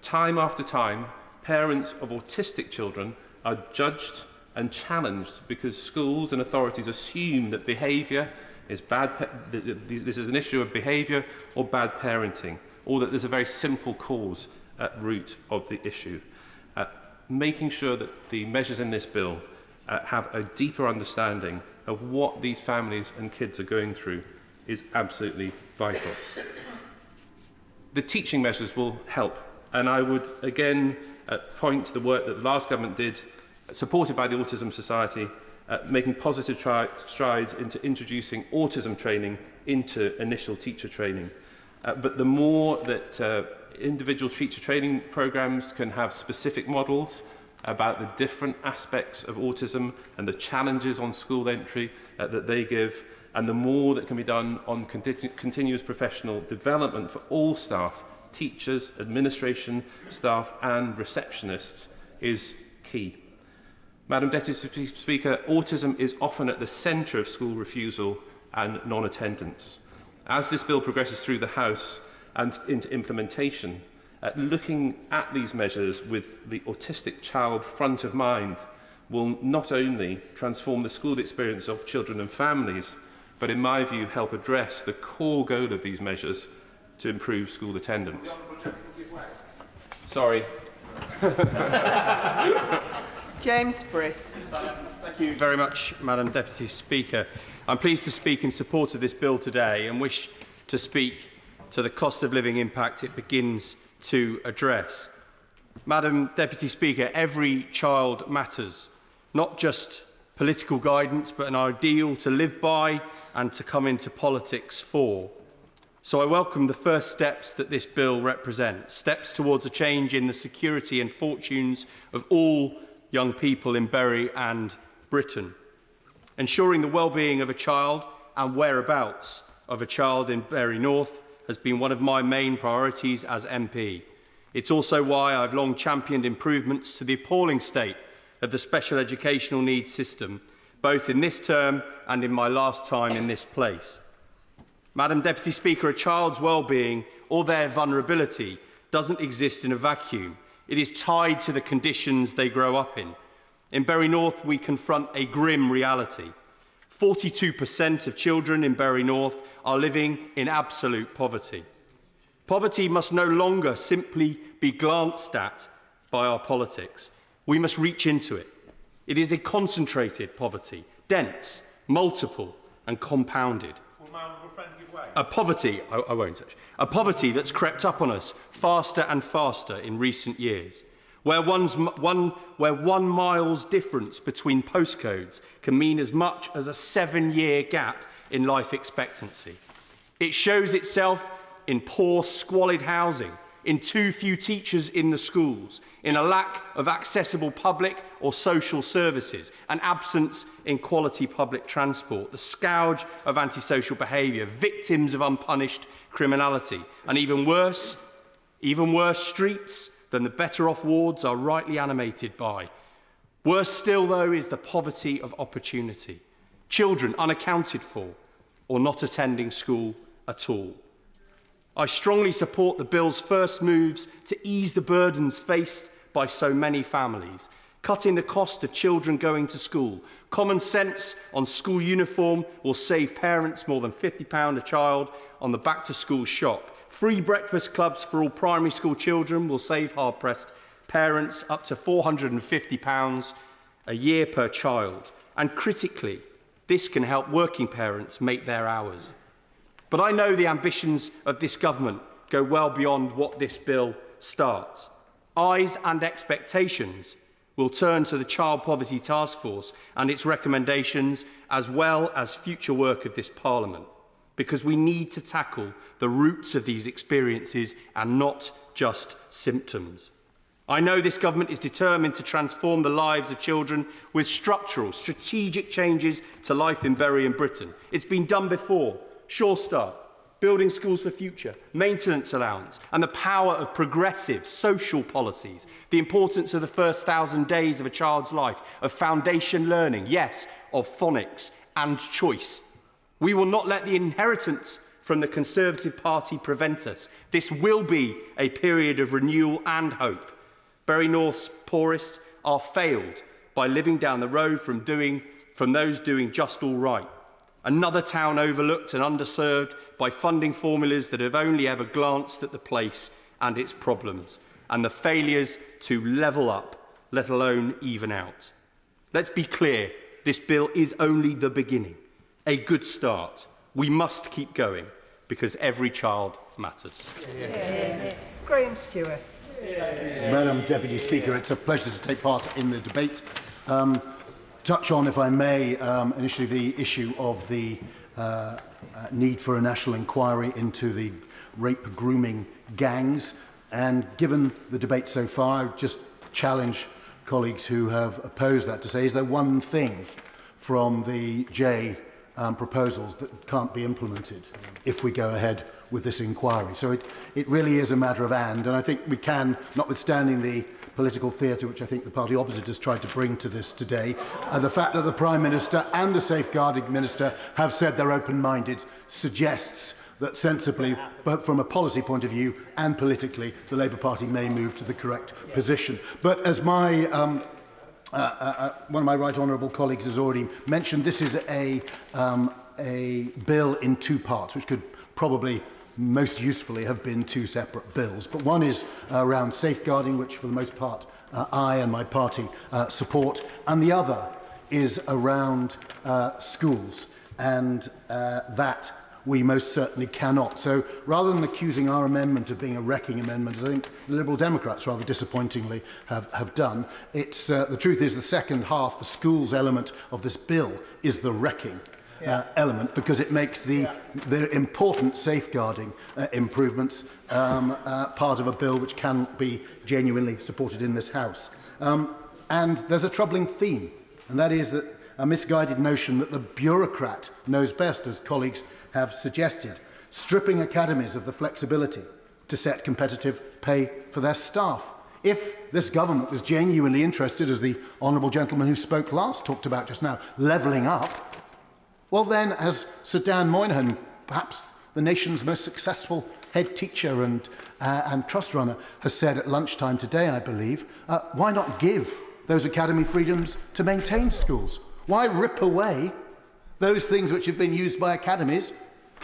Time after time, parents of autistic children are judged and challenged because schools and authorities assume that behaviour is bad, this is an issue of behaviour or bad parenting, or that there's a very simple cause at root of the issue. Making sure that the measures in this bill have a deeper understanding of what these families and kids are going through is absolutely vital. The teaching measures will help, and I would again point to the work that the last government did, supported by the Autism Society, making positive strides into introducing autism training into initial teacher training. But the more that individual teacher training programs can have specific models about the different aspects of autism and the challenges on school entry that they give, and the more that can be done on continuous professional development for all staff, teachers, administration staff and receptionists, is key. Madam Deputy Speaker, autism is often at the centre of school refusal and non-attendance. As this bill progresses through the House and into implementation, looking at these measures with the autistic child front of mind will not only transform the school experience of children and families, but in my view help address the core goal of these measures to improve school attendance. Sorry. James Frith. Thank you very much, Madam Deputy Speaker. I'm pleased to speak in support of this bill today and wish to speak to the cost of living impact it begins to address. Madam Deputy Speaker, every child matters, not just political guidance, but an ideal to live by and to come into politics for. So I welcome the first steps that this bill represents, steps towards a change in the security and fortunes of all young people in Bury and Britain. Ensuring the well-being of a child and whereabouts of a child in Bury North has been one of my main priorities as MP. It's also why I've long championed improvements to the appalling state of the special educational needs system, both in this term and in my last time in this place. Madam Deputy Speaker, a child's well-being or their vulnerability doesn't exist in a vacuum. It is tied to the conditions they grow up in. In Bury North, we confront a grim reality. 42% of children in Bury North are living in absolute poverty. Poverty must no longer simply be glanced at by our politics. We must reach into it. It is a concentrated poverty, dense, multiple and compounded. A poverty, I won't touch, a poverty that's crept up on us faster and faster in recent years, where one mile's difference between postcodes can mean as much as a 7-year gap in life expectancy. It shows itself in poor, squalid housing, in too few teachers in the schools, in a lack of accessible public or social services, an absence in quality public transport, the scourge of antisocial behaviour, victims of unpunished criminality, and even worse, streets than the better-off wards are rightly animated by. Worse still, though, is the poverty of opportunity. Children unaccounted for or not attending school at all. I strongly support the bill's first moves to ease the burdens faced by so many families, cutting the cost of children going to school. Common sense on school uniform will save parents more than £50 a child on the back-to-school shop. Free breakfast clubs for all primary school children will save hard-pressed parents up to £450 a year per child. And critically, this can help working parents make their hours. But I know the ambitions of this government go well beyond what this bill starts. Eyes and expectations will turn to the Child Poverty Task Force and its recommendations, as well as future work of this Parliament, because we need to tackle the roots of these experiences and not just symptoms. I know this government is determined to transform the lives of children with structural, strategic changes to life in Bury and Britain. It's been done before. Sure Start, building schools for future, maintenance allowance, and the power of progressive social policies, the importance of the first 1,000 days of a child's life, of foundation learning, yes, of phonics and choice. We will not let the inheritance from the Conservative Party prevent us. This will be a period of renewal and hope. Bury North's poorest are failed by living down the road from those doing just all right. Another town overlooked and underserved by funding formulas that have only ever glanced at the place and its problems, and the failures to level up, let alone even out. Let's be clear, this bill is only the beginning, a good start. We must keep going, because every child matters. Graham Stewart. Madam Deputy Speaker, it's a pleasure to take part in the debate. Touch on, if I may, initially the issue of the need for a national inquiry into the rape grooming gangs. And given the debate so far, I just challenge colleagues who have opposed that to say, is there one thing from the J proposals that can't be implemented if we go ahead with this inquiry? So it really is a matter of and I think we can, notwithstanding the political theatre which I think the party opposite has tried to bring to this today, the fact that the Prime Minister and the Safeguarding Minister have said they're open-minded suggests that sensibly, but from a policy point of view and politically, the Labour Party may move to the correct position. But as my one of my right honourable colleagues has already mentioned, this is a bill in two parts, which could probably most usefully have been two separate bills. But one is around safeguarding, which for the most part I and my party support, and the other is around schools, and that we most certainly cannot. So rather than accusing our amendment of being a wrecking amendment, as I think the Liberal Democrats rather disappointingly have done, it's, the truth is the second half, the schools element of this bill, is the wrecking. element, because it makes the important safeguarding improvements part of a bill which can be genuinely supported in this House. And there's a troubling theme, and that is that a misguided notion that the bureaucrat knows best, as colleagues have suggested, stripping academies of the flexibility to set competitive pay for their staff. If this government was genuinely interested, as the honourable gentleman who spoke last talked about just now, levelling up, well then, as Sir Dan Moynihan, perhaps the nation's most successful head teacher and trust runner, has said at lunchtime today, I believe, why not give those academy freedoms to maintain schools? Why rip away those things which have been used by academies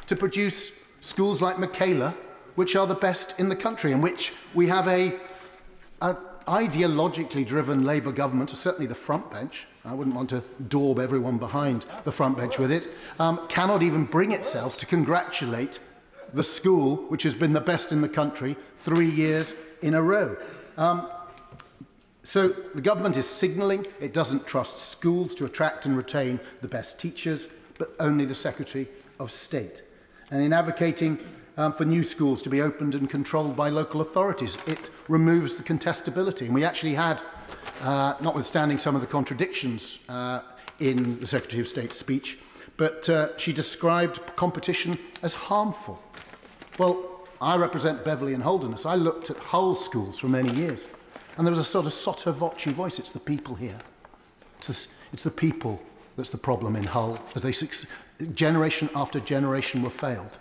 to produce schools like Michaela, which are the best in the country, and which we have a ideologically driven Labour government, certainly the front bench, I wouldn't want to daub everyone behind the front bench with it, cannot even bring itself to congratulate the school which has been the best in the country 3 years in a row. So the government is signalling it doesn't trust schools to attract and retain the best teachers, but only the Secretary of State. And in advocating for new schools to be opened and controlled by local authorities, it removes the contestability. And we actually had, notwithstanding some of the contradictions in the Secretary of State's speech, but she described competition as harmful. Well, I represent Beverley and Holderness. I looked at Hull schools for many years. And there was a sort of sotto voce voice. It's the people here. It's the people that's the problem in Hull, as they generation after generation were failed.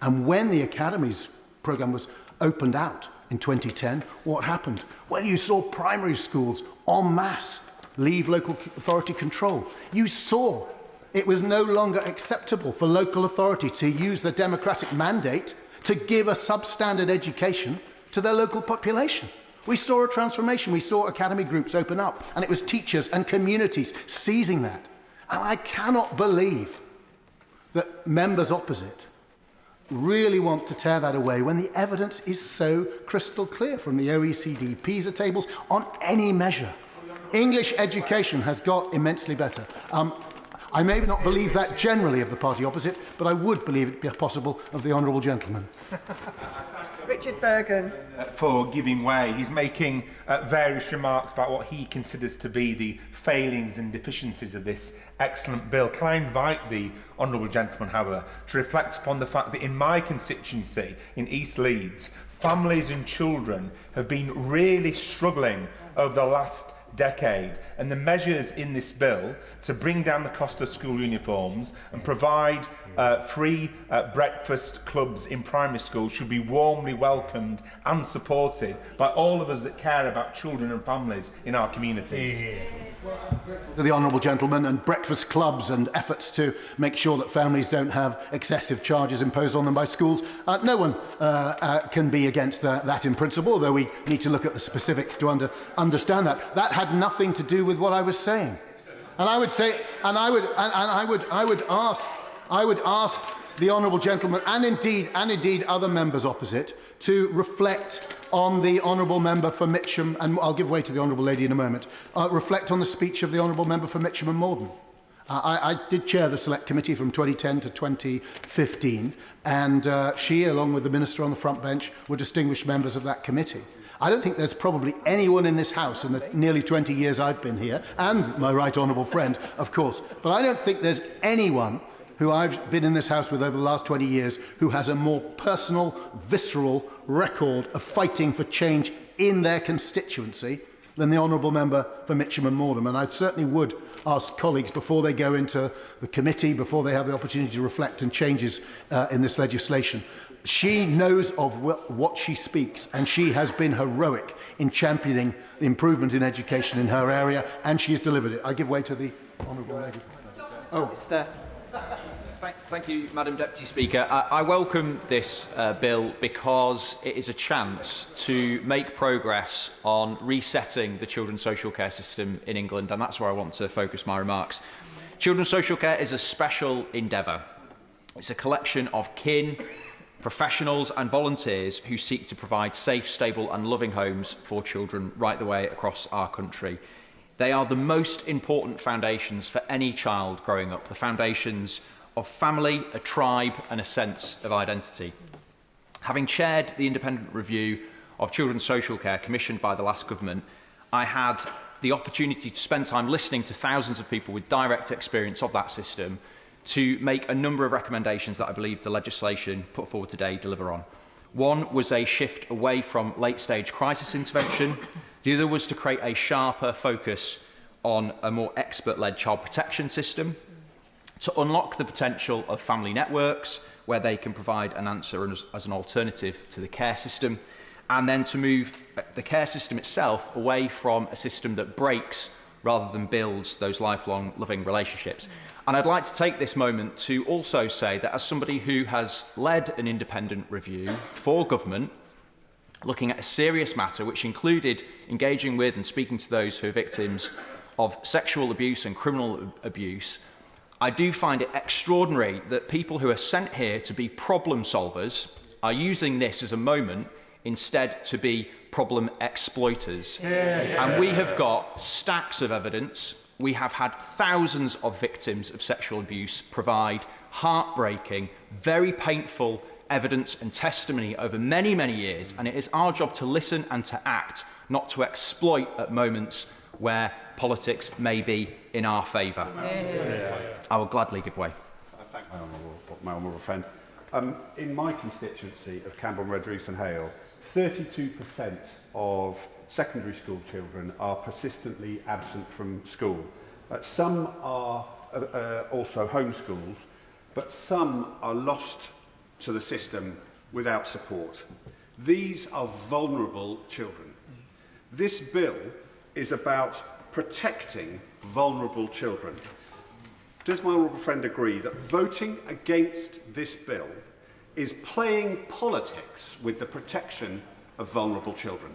And when the Academies programme was opened out in 2010, what happened? Well, you saw primary schools en masse leave local authority control. You saw it was no longer acceptable for local authority to use the democratic mandate to give a substandard education to their local population. We saw a transformation. We saw academy groups open up, and it was teachers and communities seizing that. And I cannot believe that members opposite really want to tear that away when the evidence is so crystal clear from the OECD PISA tables on any measure. English education has got immensely better. I may not believe that generally of the party opposite, but I would believe it be possible of the honourable gentleman. Richard Bergen. For giving way. He's making various remarks about what he considers to be the failings and deficiencies of this excellent bill. Can I invite the honourable gentleman, however, to reflect upon the fact that in my constituency, in East Leeds, families and children have been really struggling over the last decade, and the measures in this bill to bring down the cost of school uniforms and provide free breakfast clubs in primary schools should be warmly welcomed and supported by all of us that care about children and families in our communities. To the honourable gentleman, and breakfast clubs and efforts to make sure that families don't have excessive charges imposed on them by schools. No one can be against that in principle, although we need to look at the specifics to understand that. That had nothing to do with what I was saying. And I would say, and I would ask the honourable gentleman, and indeed other members opposite, to reflect on the honourable member for Mitcham, and I'll give way to the honourable lady in a moment, reflect on the speech of the honourable member for Mitcham and Morden. I did chair the Select Committee from 2010 to 2015, and she, along with the Minister on the front bench, were distinguished members of that committee. I don't think there's probably anyone in this House in the nearly 20 years I've been here, and my right honourable friend, of course, but I don't think there's anyone who I've been in this House with over the last 20 years, who has a more personal, visceral record of fighting for change in their constituency than the honourable member for Mitcham and Morden. And I certainly would ask colleagues, before they go into the committee, before they have the opportunity to reflect on changes in this legislation, she knows of what she speaks, and she has been heroic in championing the improvement in education in her area, and she has delivered it. I give way to the honourable lady. Mr. Thank you, Madam Deputy Speaker. I welcome this bill because it is a chance to make progress on resetting the children's social care system in England, and that's where I want to focus my remarks. Children's social care is a special endeavour. It's a collection of kin, professionals and volunteers who seek to provide safe, stable and loving homes for children right the way across our country. They are the most important foundations for any child growing up, the foundations of family, a tribe and a sense of identity. Having chaired the independent review of children's social care commissioned by the last government, I had the opportunity to spend time listening to thousands of people with direct experience of that system to make a number of recommendations that I believe the legislation put forward today deliver on. One was a shift away from late-stage crisis intervention. The other was to create a sharper focus on a more expert-led child protection system, to unlock the potential of family networks, where they can provide an answer as an alternative to the care system, and then to move the care system itself away from a system that breaks rather than builds those lifelong loving relationships. And I'd like to take this moment to also say that as somebody who has led an independent review for government, looking at a serious matter which included engaging with and speaking to those who are victims of sexual abuse and criminal abuse, I do find it extraordinary that people who are sent here to be problem solvers are using this as a moment instead to be problem exploiters. And we have got stacks of evidence. We have had thousands of victims of sexual abuse provide heartbreaking, very painful evidence and testimony over many, many years. And it is our job to listen and to act, not to exploit at moments where politics may be in our favour. I will gladly give way. I thank my honourable friend. In my constituency of Camborne, Redruth and Hale, 32% of secondary school children are persistently absent from school. Some are also homeschooled, but some are lost to the system without support. These are vulnerable children. This bill is about protecting vulnerable children. Does my honourable friend agree that voting against this bill is playing politics with the protection of vulnerable children?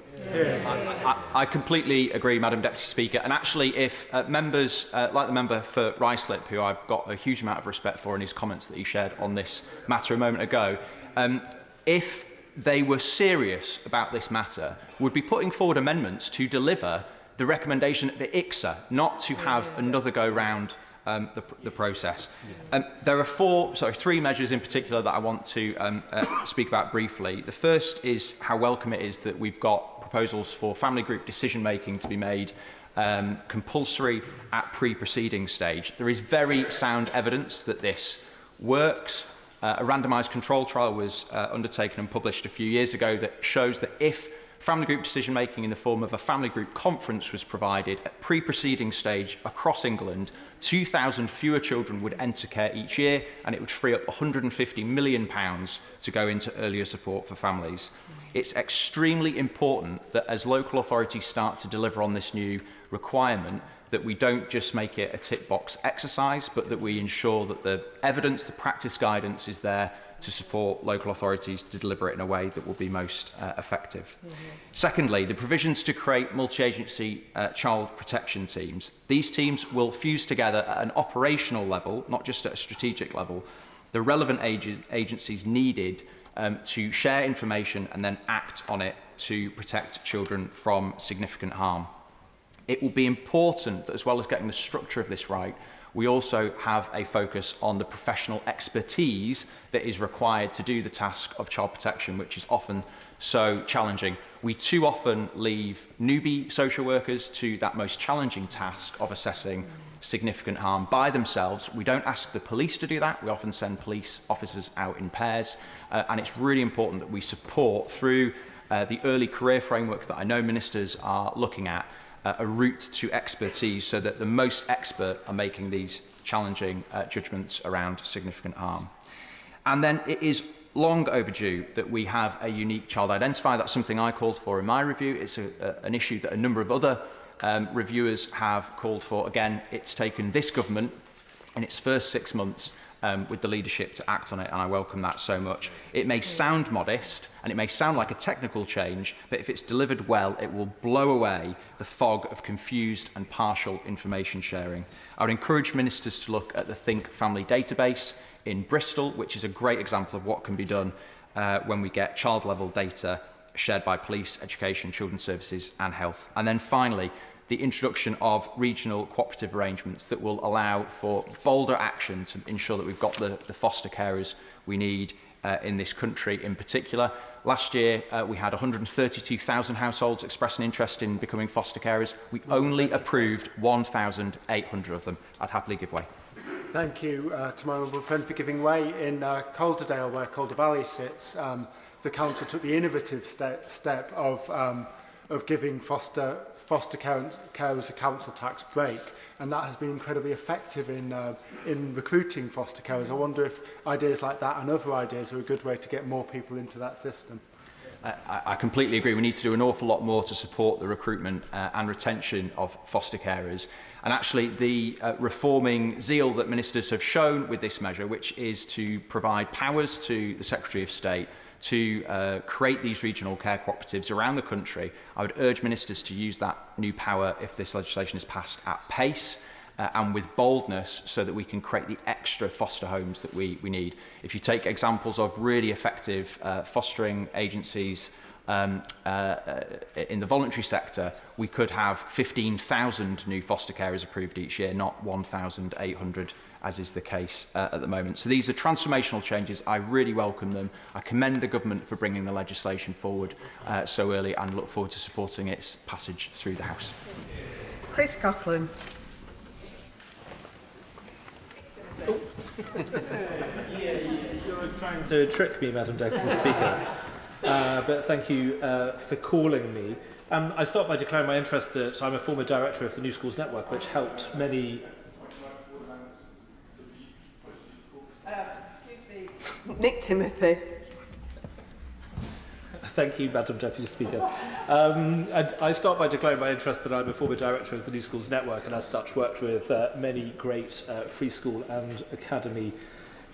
I completely agree, Madam Deputy Speaker. And actually, if members, like the member for Ruislip, who I've got a huge amount of respect for in his comments that he shared on this matter a moment ago, if they were serious about this matter, would be putting forward amendments to deliver the recommendation at the ICSA, not to have another go round the process. There are three measures in particular that I want to speak about briefly. The first is how welcome it is that we've got proposals for family group decision making to be made compulsory at pre-proceeding stage. There is very sound evidence that this works. A randomised control trial was undertaken and published a few years ago that shows that if family group decision making in the form of a family group conference was provided at pre-proceeding stage across England, 2,000 fewer children would enter care each year, and it would free up £150 million to go into earlier support for families. It's extremely important that as local authorities start to deliver on this new requirement, that we don't just make it a tick box exercise, but that we ensure that the evidence, the practice guidance is there to support local authorities to deliver it in a way that will be most effective. Secondly, the provisions to create multi-agency child protection teams. These teams will fuse together at an operational level, not just at a strategic level, the relevant agencies needed to share information and then act on it to protect children from significant harm. It will be important that, as well as getting the structure of this right, we also have a focus on the professional expertise that is required to do the task of child protection, which is often so challenging. We too often leave newbie social workers to that most challenging task of assessing significant harm by themselves. We don't ask the police to do that. We often send police officers out in pairs. And it's really important that we support, through the early career framework that I know ministers are looking at, a route to expertise so that the most expert are making these challenging judgments around significant harm. And then it is long overdue that we have a unique child identifier. That's something I called for in my review. It's an issue that a number of other reviewers have called for. Again, it's taken this government in its first 6 months with the leadership to act on it, and I welcome that so much. It may sound modest, and it may sound like a technical change, but if it's delivered well, it will blow away the fog of confused and partial information sharing. I would encourage ministers to look at the Think Family database in Bristol, which is a great example of what can be done when we get child-level data shared by police, education, children's services and health. And then finally, the introduction of regional cooperative arrangements that will allow for bolder action to ensure that we've got the foster carers we need in this country in particular. Last year, we had 132,000 households express an interest in becoming foster carers. We only approved 1,800 of them. I'd happily give way. Thank you to my honourable friend for giving way. In Calderdale, where Calder Valley sits, the council took the innovative step of giving foster carers a council tax break, and that has been incredibly effective in recruiting foster carers. I wonder if ideas like that and other ideas are a good way to get more people into that system. I completely agree. We need to do an awful lot more to support the recruitment and retention of foster carers. And actually, the reforming zeal that ministers have shown with this measure, which is to provide powers to the Secretary of State to create these regional care cooperatives around the country, I would urge ministers to use that new power, if this legislation is passed, at pace and with boldness, so that we can create the extra foster homes that we need. If you take examples of really effective fostering agencies in the voluntary sector, we could have 15,000 new foster carers approved each year, not 1,800, as is the case at the moment. So these are transformational changes. I really welcome them. I commend the government for bringing the legislation forward so early, and look forward to supporting its passage through the House. Chris Coughlin. You're trying to trick me, Madam Deputy Speaker, but thank you for calling me. I start by declaring my interest that I'm a former director of the New Schools Network, which helped many... Excuse me. Nick Timothy. Thank you, Madam Deputy Speaker. I start by declaring my interest that I'm a former director of the New Schools Network, and as such worked with many great free school and academy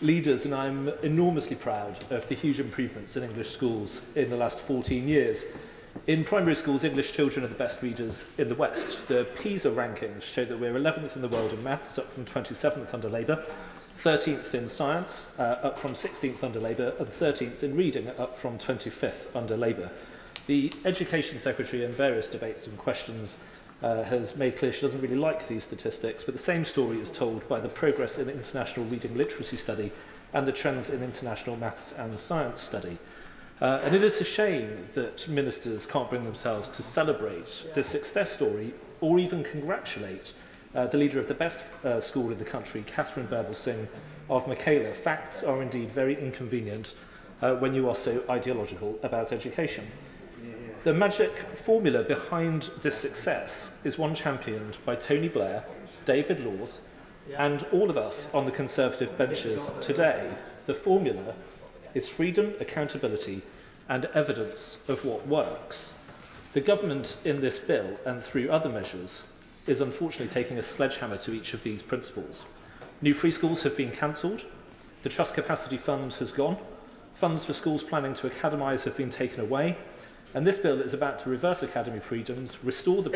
leaders, and I'm enormously proud of the huge improvements in English schools in the last 14 years. In primary schools, English children are the best readers in the West. The PISA rankings show that we're 11th in the world in maths, up from 27th under Labour, 13th in science, up from 16th under Labour, and 13th in reading, up from 25th under Labour. The Education Secretary, in various debates and questions, has made clear she doesn't really like these statistics, but the same story is told by the progress in international reading literacy study and the trends in international maths and science study. And it is a shame that ministers can't bring themselves to celebrate this success story or even congratulate the leader of the best school in the country, Catherine Berbel-Singh of Michaela. Facts are indeed very inconvenient when you are so ideological about education. The magic formula behind this success is one championed by Tony Blair, David Laws, and all of us on the Conservative benches today. The formula is freedom, accountability, and evidence of what works. The government in this bill, and through other measures, is unfortunately taking a sledgehammer to each of these principles. New free schools have been cancelled, the Trust Capacity Fund has gone, funds for schools planning to academise have been taken away, and this bill is about to reverse academy freedoms, restore the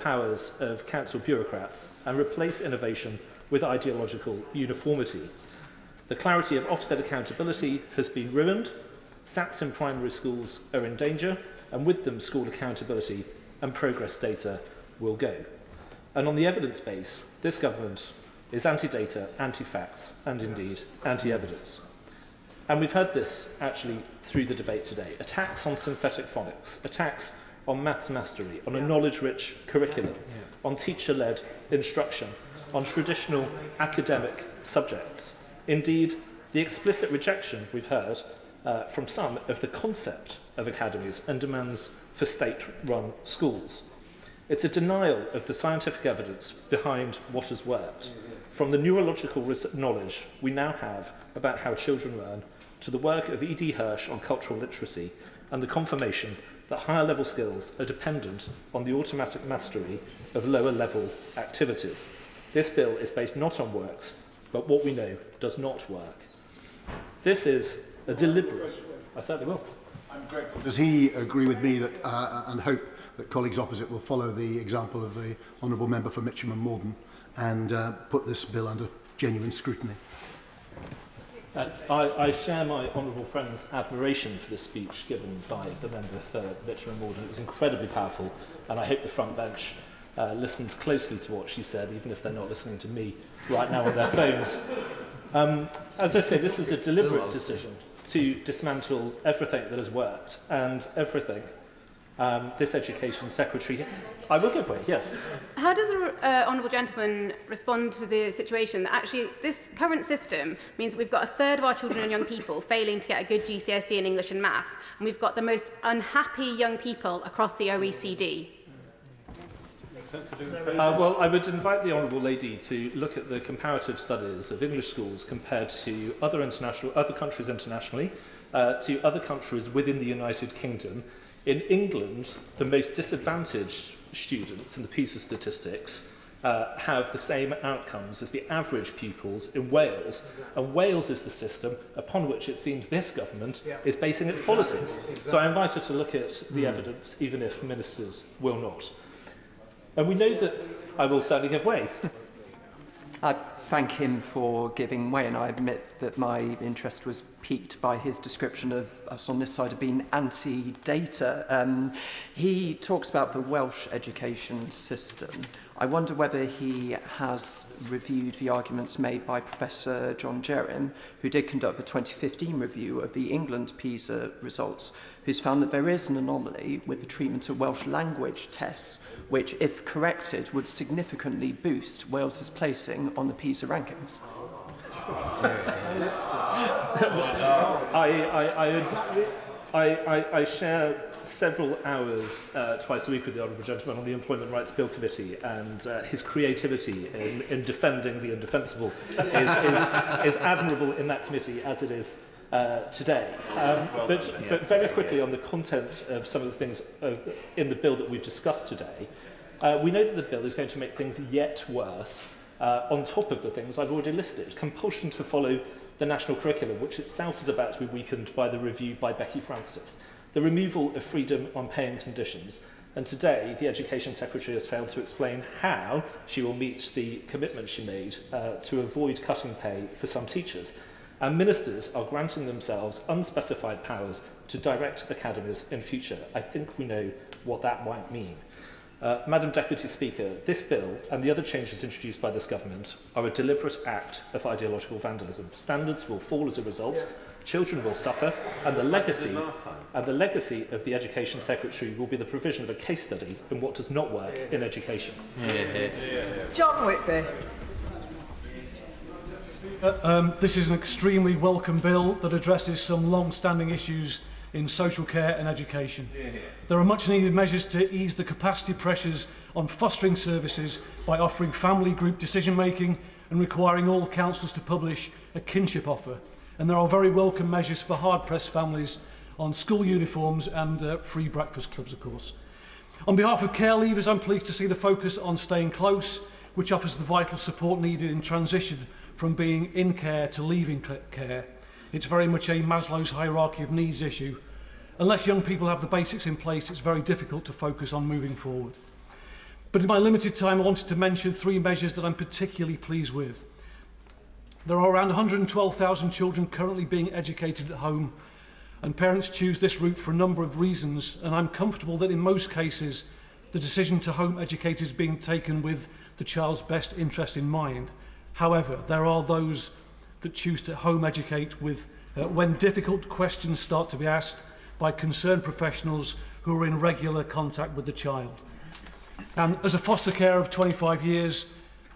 powers of council bureaucrats, and replace innovation with ideological uniformity. The clarity of Ofsted accountability has been ruined, SATs in primary schools are in danger, and with them school accountability and progress data will go. And on the evidence base, this government is anti-data, anti-facts, and indeed anti-evidence. And we've heard this actually through the debate today. Attacks on synthetic phonics, attacks on maths mastery, on a knowledge-rich curriculum, on teacher-led instruction, on traditional academic subjects. Indeed, the explicit rejection we've heard from some of the concept of academies and demands for state-run schools. It's a denial of the scientific evidence behind what has worked, from the neurological knowledge we now have about how children learn, to the work of E.D. Hirsch on cultural literacy, and the confirmation that higher level skills are dependent on the automatic mastery of lower level activities. This bill is based not on works, but what we know does not work. This is a deliberate... I certainly will. I'm grateful. Does he agree with me that, and hope that colleagues opposite will follow the example of the Honourable Member for Mitcham and Morden and put this bill under genuine scrutiny? I share my honourable friend's admiration for the speech given by the member for Mitcham and Morden. It was incredibly powerful, and I hope the front bench listens closely to what she said, even if they're not listening to me right now on their phones. As I say, this is a deliberate decision to dismantle everything that has worked and everything this Education Secretary... I will give way, yes. How does the Honourable Gentleman respond to the situation that actually this current system means that we've got a third of our children and young people failing to get a good GCSE in English and Maths, and we've got the most unhappy young people across the OECD? Well, I would invite the Honourable Lady to look at the comparative studies of English schools compared to other countries internationally, to other countries within the United Kingdom. In England, the most disadvantaged students in the PISA statistics have the same outcomes as the average pupils in Wales. And Wales is the system upon which it seems this government is basing its policies. So I invite her to look at the evidence, even if ministers will not. And we know that I will certainly give way. I thank him for giving way, and I admit that my interest was piqued by his description of us on this side of being anti-data. He talks about the Welsh education system. I wonder whether he has reviewed the arguments made by Professor John Jerram, who did conduct the 2015 review of the England PISA results, who's found that there is an anomaly with the treatment of Welsh language tests, which, if corrected, would significantly boost Wales's placing on the PISA rankings. I share several hours twice a week with the Honourable Gentleman on the Employment Rights Bill Committee, and his creativity in defending the indefensible is admirable in that committee, as it is today. But very quickly on the content of some of the things in the bill that we've discussed today, we know that the bill is going to make things yet worse on top of the things I've already listed. Compulsion to follow the national curriculum, which itself is about to be weakened by the review by Becky Francis. The removal of freedom on pay and conditions. And today, the Education Secretary has failed to explain how she will meet the commitment she made to avoid cutting pay for some teachers. And ministers are granting themselves unspecified powers to direct academies in future. I think we know what that might mean. Madam Deputy Speaker, this bill and the other changes introduced by this government are a deliberate act of ideological vandalism. Standards will fall as a result, children will suffer, and the legacy of the Education Secretary will be the provision of a case study in what does not work in education. John Whitby. This is an extremely welcome bill that addresses some long-standing issues in social care and education. There are much needed measures to ease the capacity pressures on fostering services by offering family group decision making and requiring all councils to publish a kinship offer. And there are very welcome measures for hard-pressed families on school uniforms and free breakfast clubs, of course. On behalf of care leavers, I'm pleased to see the focus on staying close, which offers the vital support needed in transition from being in care to leaving care. It's very much a Maslow's hierarchy of needs issue. Unless young people have the basics in place, it's very difficult to focus on moving forward. But in my limited time, I wanted to mention three measures that I'm particularly pleased with. There are around 112,000 children currently being educated at home, and parents choose this route for a number of reasons, and I'm comfortable that in most cases, the decision to home educate is being taken with the child's best interest in mind. However, there are those that choose to home educate with when difficult questions start to be asked by concerned professionals who are in regular contact with the child. And as a foster carer of 25 years,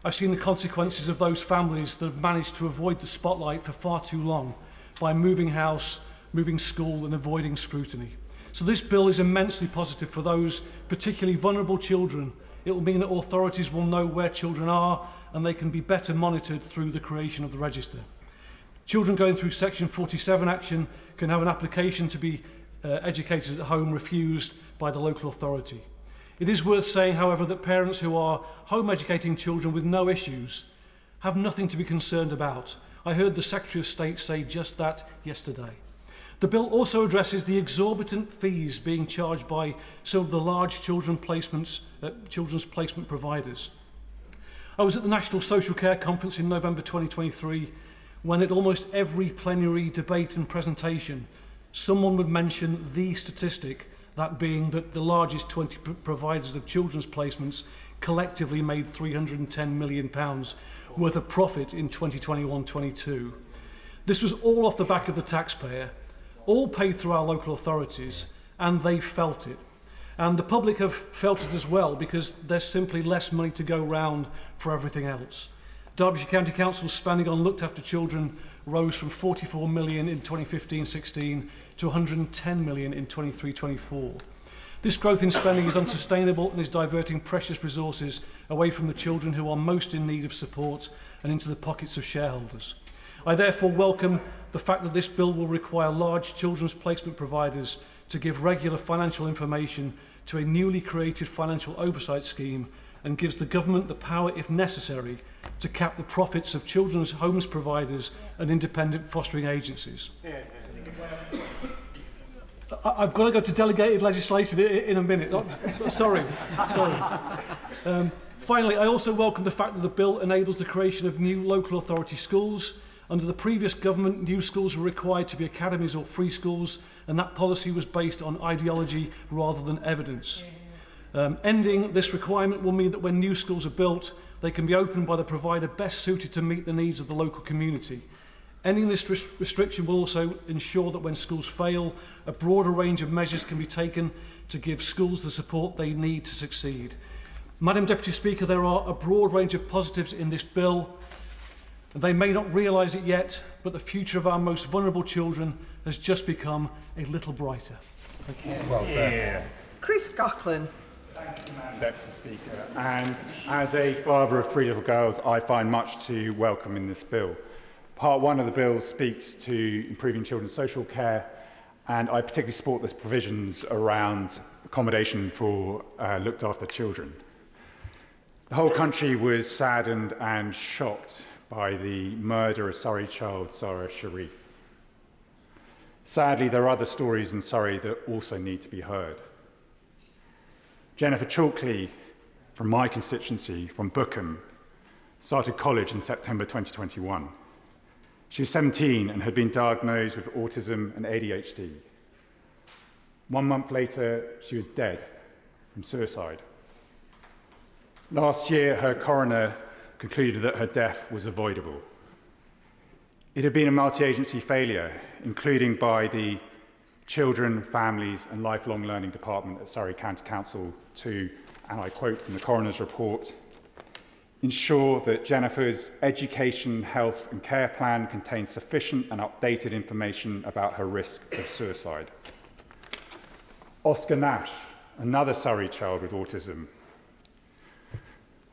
I've seen the consequences of those families that have managed to avoid the spotlight for far too long by moving house, moving school and avoiding scrutiny. So this bill is immensely positive for those particularly vulnerable children. It will mean that authorities will know where children are and they can be better monitored through the creation of the register. Children going through Section 47 action can have an application to be educated at home refused by the local authority. It is worth saying, however, that parents who are home educating children with no issues have nothing to be concerned about. I heard the Secretary of State say just that yesterday. The bill also addresses the exorbitant fees being charged by some of the large children's placement providers. I was at the National Social Care Conference in November 2023, when at almost every plenary debate and presentation, someone would mention the statistic, that being that the largest 20 providers of children's placements collectively made £310 million worth of profit in 2021-22. This was all off the back of the taxpayer, all paid through our local authorities, and they felt it. And the public have felt it as well, because there's simply less money to go round for everything else. Derbyshire County Council's spending on looked after children rose from 44 million in 2015-16 to 110 million in 23-24. This growth in spending is unsustainable and is diverting precious resources away from the children who are most in need of support and into the pockets of shareholders. I therefore welcome the fact that this bill will require large children's placement providers to give regular financial information to a newly created financial oversight scheme, and gives the government the power, if necessary, to cap the profits of children's homes providers and independent fostering agencies. I've got to go to delegated legislation in a minute. Sorry. Finally, I also welcome the fact that the bill enables the creation of new local authority schools. Under the previous government, new schools were required to be academies or free schools, and that policy was based on ideology rather than evidence. Ending this requirement will mean that when new schools are built, they can be opened by the provider best suited to meet the needs of the local community. Ending this restriction will also ensure that when schools fail, a broader range of measures can be taken to give schools the support they need to succeed. Madam Deputy Speaker, there are a broad range of positives in this bill. They may not realise it yet, but the future of our most vulnerable children has just become a little brighter. Thank you. Well said. Chris Coughlin. Thank you, Madam Deputy Speaker. And as a father of 3 little girls, I find much to welcome in this bill. Part 1 of the bill speaks to improving children's social care, and I particularly support the provisions around accommodation for looked after children. The whole country was saddened and shocked by the murder of Surrey child Sarah Sharif. Sadly, there are other stories in Surrey that also need to be heard. Jennifer Chalkley, from my constituency, from Bookham, started college in September 2021. She was 17 and had been diagnosed with autism and ADHD. 1 month later, she was dead from suicide. Last year, her coroner concluded that her death was avoidable. It had been a multi-agency failure, including by the Children, Families and Lifelong Learning Department at Surrey County Council to, and I quote from the coroner's report, ensure that Jennifer's education, health and care plan contains sufficient and updated information about her risk of suicide. Oscar Nash, another Surrey child with autism,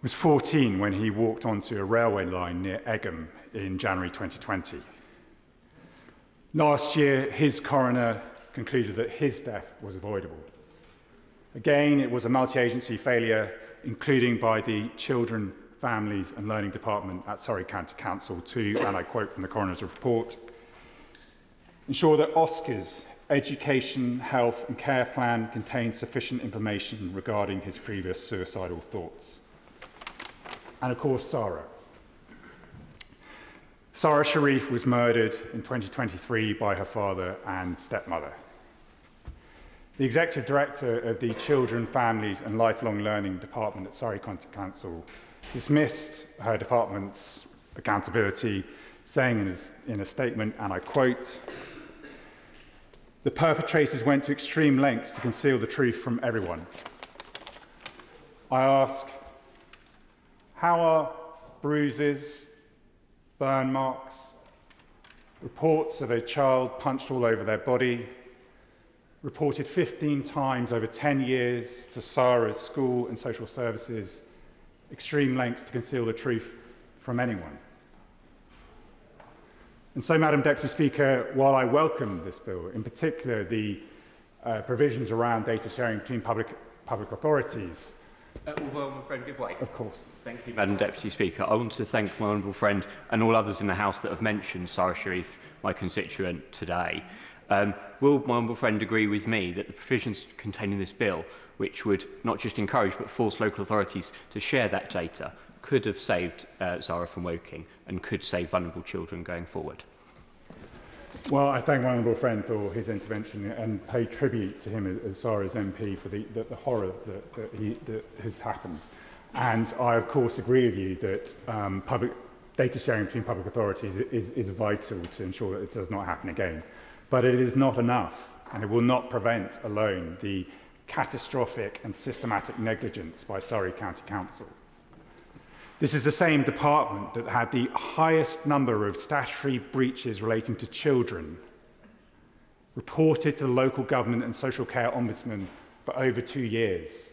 was 14 when he walked onto a railway line near Egham in January 2020. Last year, his coroner concluded that his death was avoidable. Again, it was a multi-agency failure, including by the Children, Families and Learning Department at Surrey County Council to, and I quote from the coroner's report, ensure that Oscar's education, health and care plan contains sufficient information regarding his previous suicidal thoughts. And of course, Sarah. Sarah Sharif was murdered in 2023 by her father and stepmother. The Executive Director of the Children, Families and Lifelong Learning Department at Surrey County Council dismissed her department's accountability, saying in a statement, and I quote, "The perpetrators went to extreme lengths to conceal the truth from everyone. I ask, how are bruises, burn marks, reports of a child punched all over their body, reported 15 times over 10 years to Sarah's school and social services, extreme lengths to conceal the truth from anyone?" And so, Madam Deputy Speaker, while I welcome this bill, in particular the provisions around data sharing between public authorities, Will my friend give way? Of course. Thank you, Madam Deputy Speaker. I want to thank my honourable friend and all others in the House that have mentioned Sarah Sharif, my constituent, today. Will my honourable friend agree with me that the provisions contained in this bill, which would not just encourage but force local authorities to share that data, could have saved Zara from Woking and could save vulnerable children going forward. Well, I thank my honourable friend for his intervention and pay tribute to him as Zara's MP for the horror that has happened. And I, of course, agree with you that public data sharing between public authorities is vital to ensure that it does not happen again. But it is not enough, and it will not prevent alone the catastrophic and systematic negligence by Surrey County Council. This is the same department that had the highest number of statutory breaches relating to children reported to the local government and social care ombudsman for over 2 years.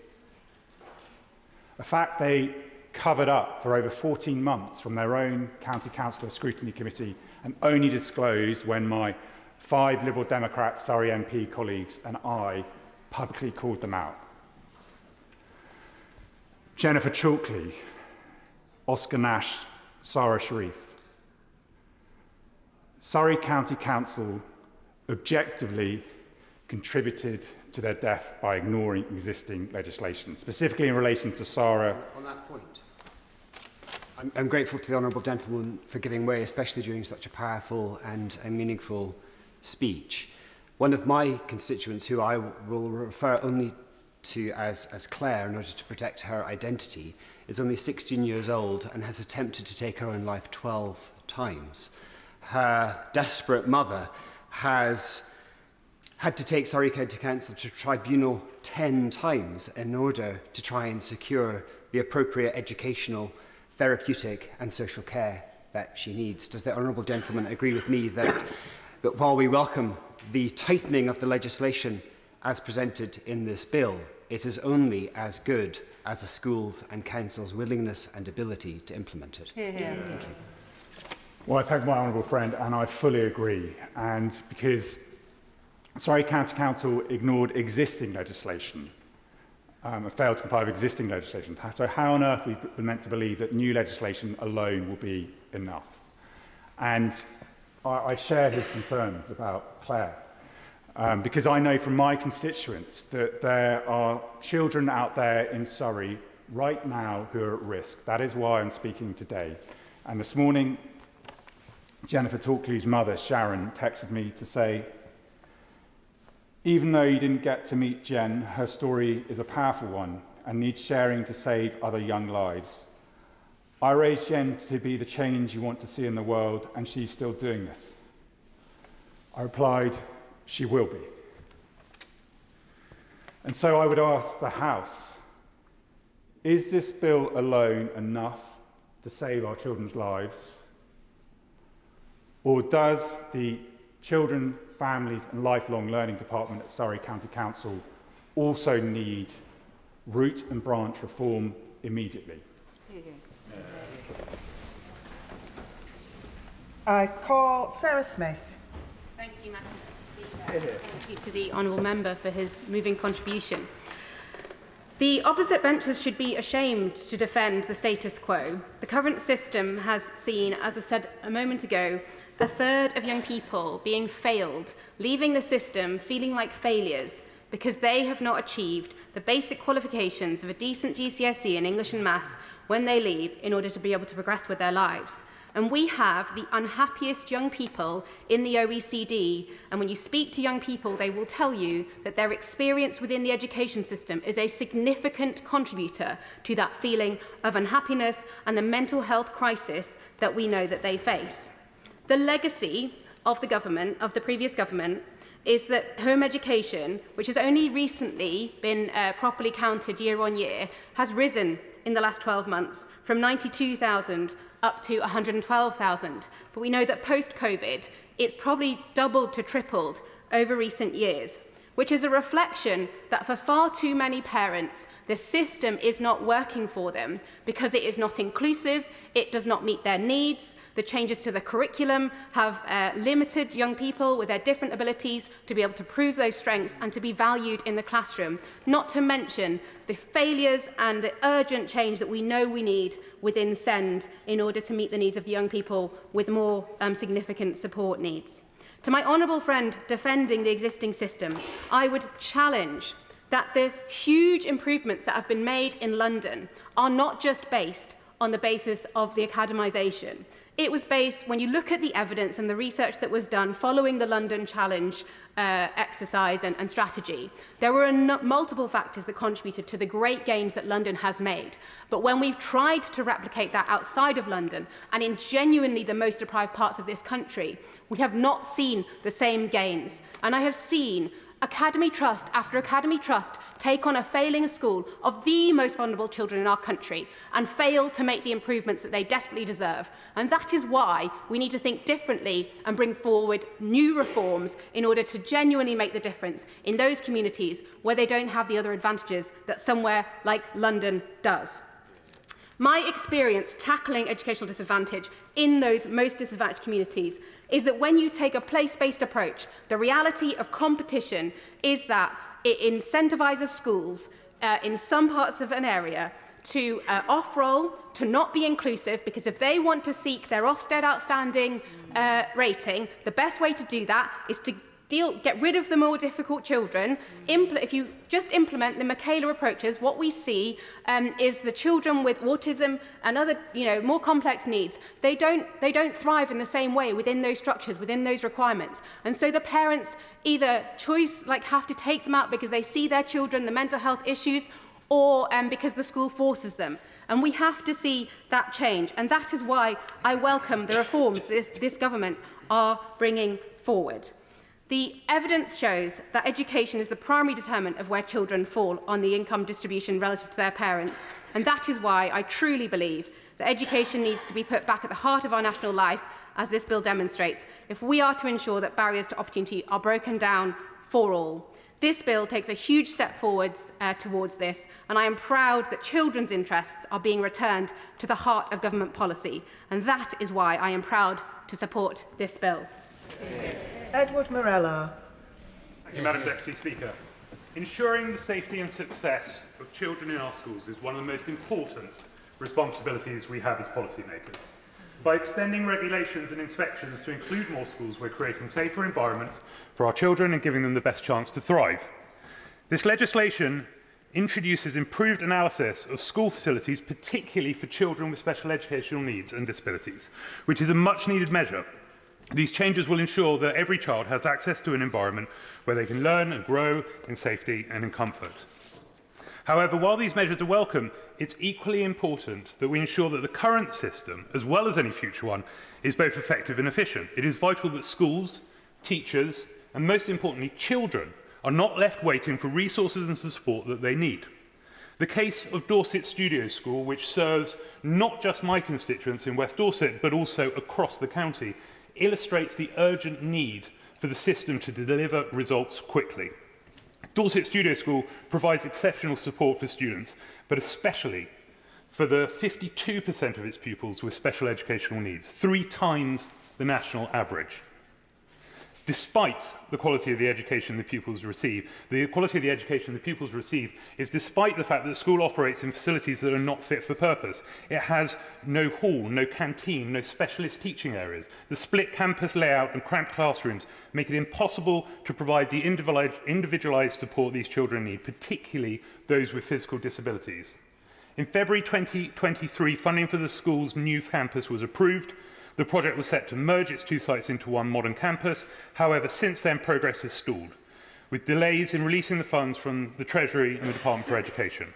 A fact they covered up for over 14 months from their own county councillor scrutiny committee and only disclosed when my 5 Liberal Democrat Surrey MP colleagues and I publicly called them out. Jennifer Chalkley, Oscar Nash, Sarah Sharif. Surrey County Council objectively contributed to their death by ignoring existing legislation, specifically in relation to Sarah. On that point, I'm grateful to the honourable gentleman for giving way, especially during such a powerful and a meaningful speech. One of my constituents, who I will refer only to as Claire in order to protect her identity, is only 16 years old and has attempted to take her own life 12 times. Her desperate mother has had to take Surrey County Council to tribunal 10 times in order to try and secure the appropriate educational, therapeutic and social care that she needs. Does the honourable gentleman agree with me that while we welcome the tightening of the legislation as presented in this bill, it is only as good as the schools and council's willingness and ability to implement it? Hear, hear. Thank you. Well, I thank my honourable friend, and I fully agree. And because Surrey County Council ignored existing legislation, failed to comply with existing legislation. So how on earth are we meant to believe that new legislation alone will be enough? And I share his concerns about Claire, because I know from my constituents that there are children out there in Surrey right now who are at risk. That is why I'm speaking today. And this morning, Jennifer Talkley's mother, Sharon, texted me to say, even though you didn't get to meet Jen, her story is a powerful one and needs sharing to save other young lives. I raised Jen to be the change you want to see in the world, and she's still doing this. I replied, she will be. And so I would ask the House, is this bill alone enough to save our children's lives? Or does the Children, Families and Lifelong Learning Department at Surrey County Council also need root and branch reform immediately? I call Sarah Smith. Thank you, Madam Speaker. Thank you to the honourable member for his moving contribution. The opposite benches should be ashamed to defend the status quo. The current system has seen, as I said a moment ago, a third of young people being failed, leaving the system feeling like failures because they have not achieved the basic qualifications of a decent GCSE in English and Maths when they leave in order to be able to progress with their lives. And we have the unhappiest young people in the OECD. And when you speak to young people, they will tell you that their experience within the education system is a significant contributor to that feeling of unhappiness and the mental health crisis that we know that they face. The legacy of the government, of the previous government, is that home education, which has only recently been properly counted year on year, has risen in the last 12 months from 92,000 up to 112,000. But we know that post-COVID, it's probably doubled to tripled over recent years, which is a reflection that for far too many parents, the system is not working for them because it is not inclusive, it does not meet their needs. The changes to the curriculum have limited young people with their different abilities to be able to prove those strengths and to be valued in the classroom, not to mention the failures and the urgent change that we know we need within SEND in order to meet the needs of young people with more significant support needs. To my honourable friend defending the existing system, I would challenge that the huge improvements that have been made in London are not just based on the basis of the academisation. It was based, when you look at the evidence and the research that was done following the London Challenge exercise and strategy, there were multiple factors that contributed to the great gains that London has made. But when we've tried to replicate that outside of London and in genuinely the most deprived parts of this country, we have not seen the same gains. And I have seen Academy Trust after Academy Trust take on a failing school of the most vulnerable children in our country and fail to make the improvements that they desperately deserve. And that is why we need to think differently and bring forward new reforms in order to genuinely make the difference in those communities where they don't have the other advantages that somewhere like London does. My experience tackling educational disadvantage in those most disadvantaged communities is that when you take a place-based approach, the reality of competition is that it incentivises schools in some parts of an area to off-roll, to not be inclusive, because if they want to seek their Ofsted outstanding rating, the best way to do that is to get rid of the more difficult children. If you just implement the Michaela approaches, what we see is the children with autism and other, more complex needs. They don't thrive in the same way within those structures, within those requirements. And so the parents either have to take them out because they see their children, the mental health issues, or because the school forces them. And we have to see that change. And that is why I welcome the reforms this government are bringing forward. The evidence shows that education is the primary determinant of where children fall on the income distribution relative to their parents. And that is why I truly believe that education needs to be put back at the heart of our national life, as this bill demonstrates, if we are to ensure that barriers to opportunity are broken down for all. This bill takes a huge step forwards towards this, and I am proud that children's interests are being returned to the heart of government policy. And that is why I am proud to support this bill. Edward Morella. Thank you, Madam Deputy Speaker. Ensuring the safety and success of children in our schools is one of the most important responsibilities we have as policymakers. By extending regulations and inspections to include more schools, we're creating safer environments for our children and giving them the best chance to thrive. This legislation introduces improved analysis of school facilities, particularly for children with special educational needs and disabilities, which is a much-needed measure. These changes will ensure that every child has access to an environment where they can learn and grow in safety and in comfort. However, while these measures are welcome, it's equally important that we ensure that the current system, as well as any future one, is both effective and efficient. It is vital that schools, teachers, and most importantly, children, are not left waiting for resources and support that they need. The case of Dorset Studio School, which serves not just my constituents in West Dorset, but also across the county, illustrates the urgent need for the system to deliver results quickly. Dorset Studio School provides exceptional support for students, but especially for the 52% of its pupils with special educational needs, 3 times the national average. Despite the quality of the education the pupils receive, the quality of the education the pupils receive is despite the fact that the school operates in facilities that are not fit for purpose. It has no hall, no canteen, no specialist teaching areas. The split campus layout and cramped classrooms make it impossible to provide the individualised support these children need, particularly those with physical disabilities. In February 2023, funding for the school's new campus was approved. The project was set to merge its 2 sites into one modern campus. However, since then, progress has stalled, with delays in releasing the funds from the Treasury and the Department for Education.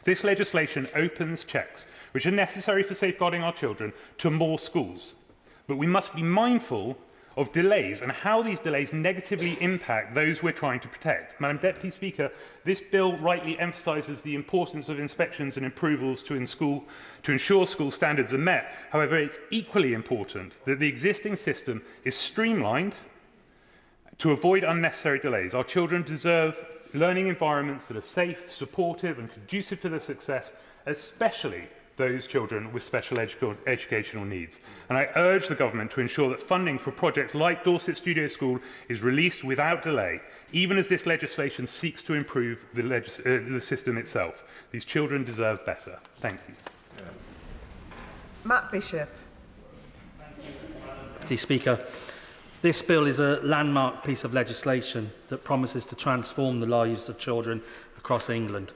This legislation opens checks, which are necessary for safeguarding our children, to more schools. But we must be mindful of delays and how these delays negatively impact those we're trying to protect. Madam Deputy Speaker, this bill rightly emphasises the importance of inspections and approvals to ensure school standards are met. However, it's equally important that the existing system is streamlined to avoid unnecessary delays. Our children deserve learning environments that are safe, supportive and conducive to their success, especially those children with special educational needs. And I urge the government to ensure that funding for projects like Dorset Studio School is released without delay, even as this legislation seeks to improve the system itself. These children deserve better. Thank you. Matt Bishop. Deputy Speaker, this bill is a landmark piece of legislation that promises to transform the lives of children across England.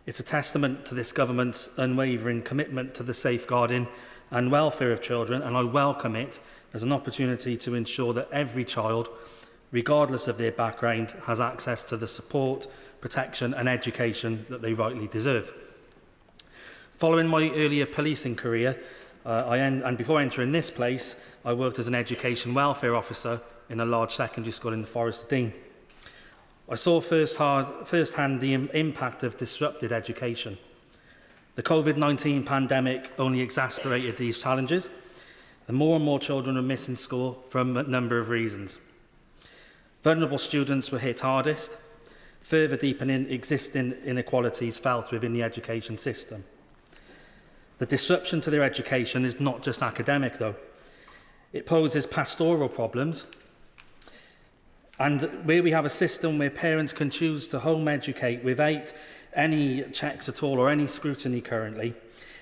It's a testament to this government's unwavering commitment to the safeguarding and welfare of children, and I welcome it as an opportunity to ensure that every child, regardless of their background, has access to the support, protection and education that they rightly deserve. Following my earlier policing career, and before entering this place, I worked as an education welfare officer in a large secondary school in the Forest of Dean. I saw firsthand the impact of disrupted education. The COVID-19 pandemic only exacerbated these challenges, and more children are missing school for a number of reasons. Vulnerable students were hit hardest, further deepening existing inequalities felt within the education system. The disruption to their education is not just academic, though. It poses pastoral problems, and where we have a system where parents can choose to home educate without any checks at all or any scrutiny currently,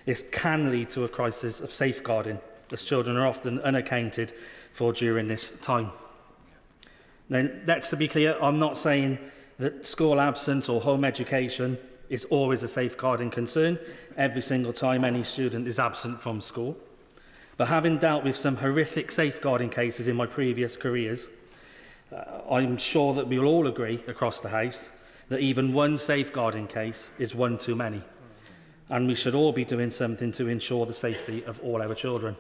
this can lead to a crisis of safeguarding, as children are often unaccounted for during this time. Now, let's be clear, I'm not saying that school absence or home education is always a safeguarding concern every single time any student is absent from school. But having dealt with some horrific safeguarding cases in my previous careers, I'm sure that we'll all agree across the House that even one safeguarding case is one too many, and we should all be doing something to ensure the safety of all our children.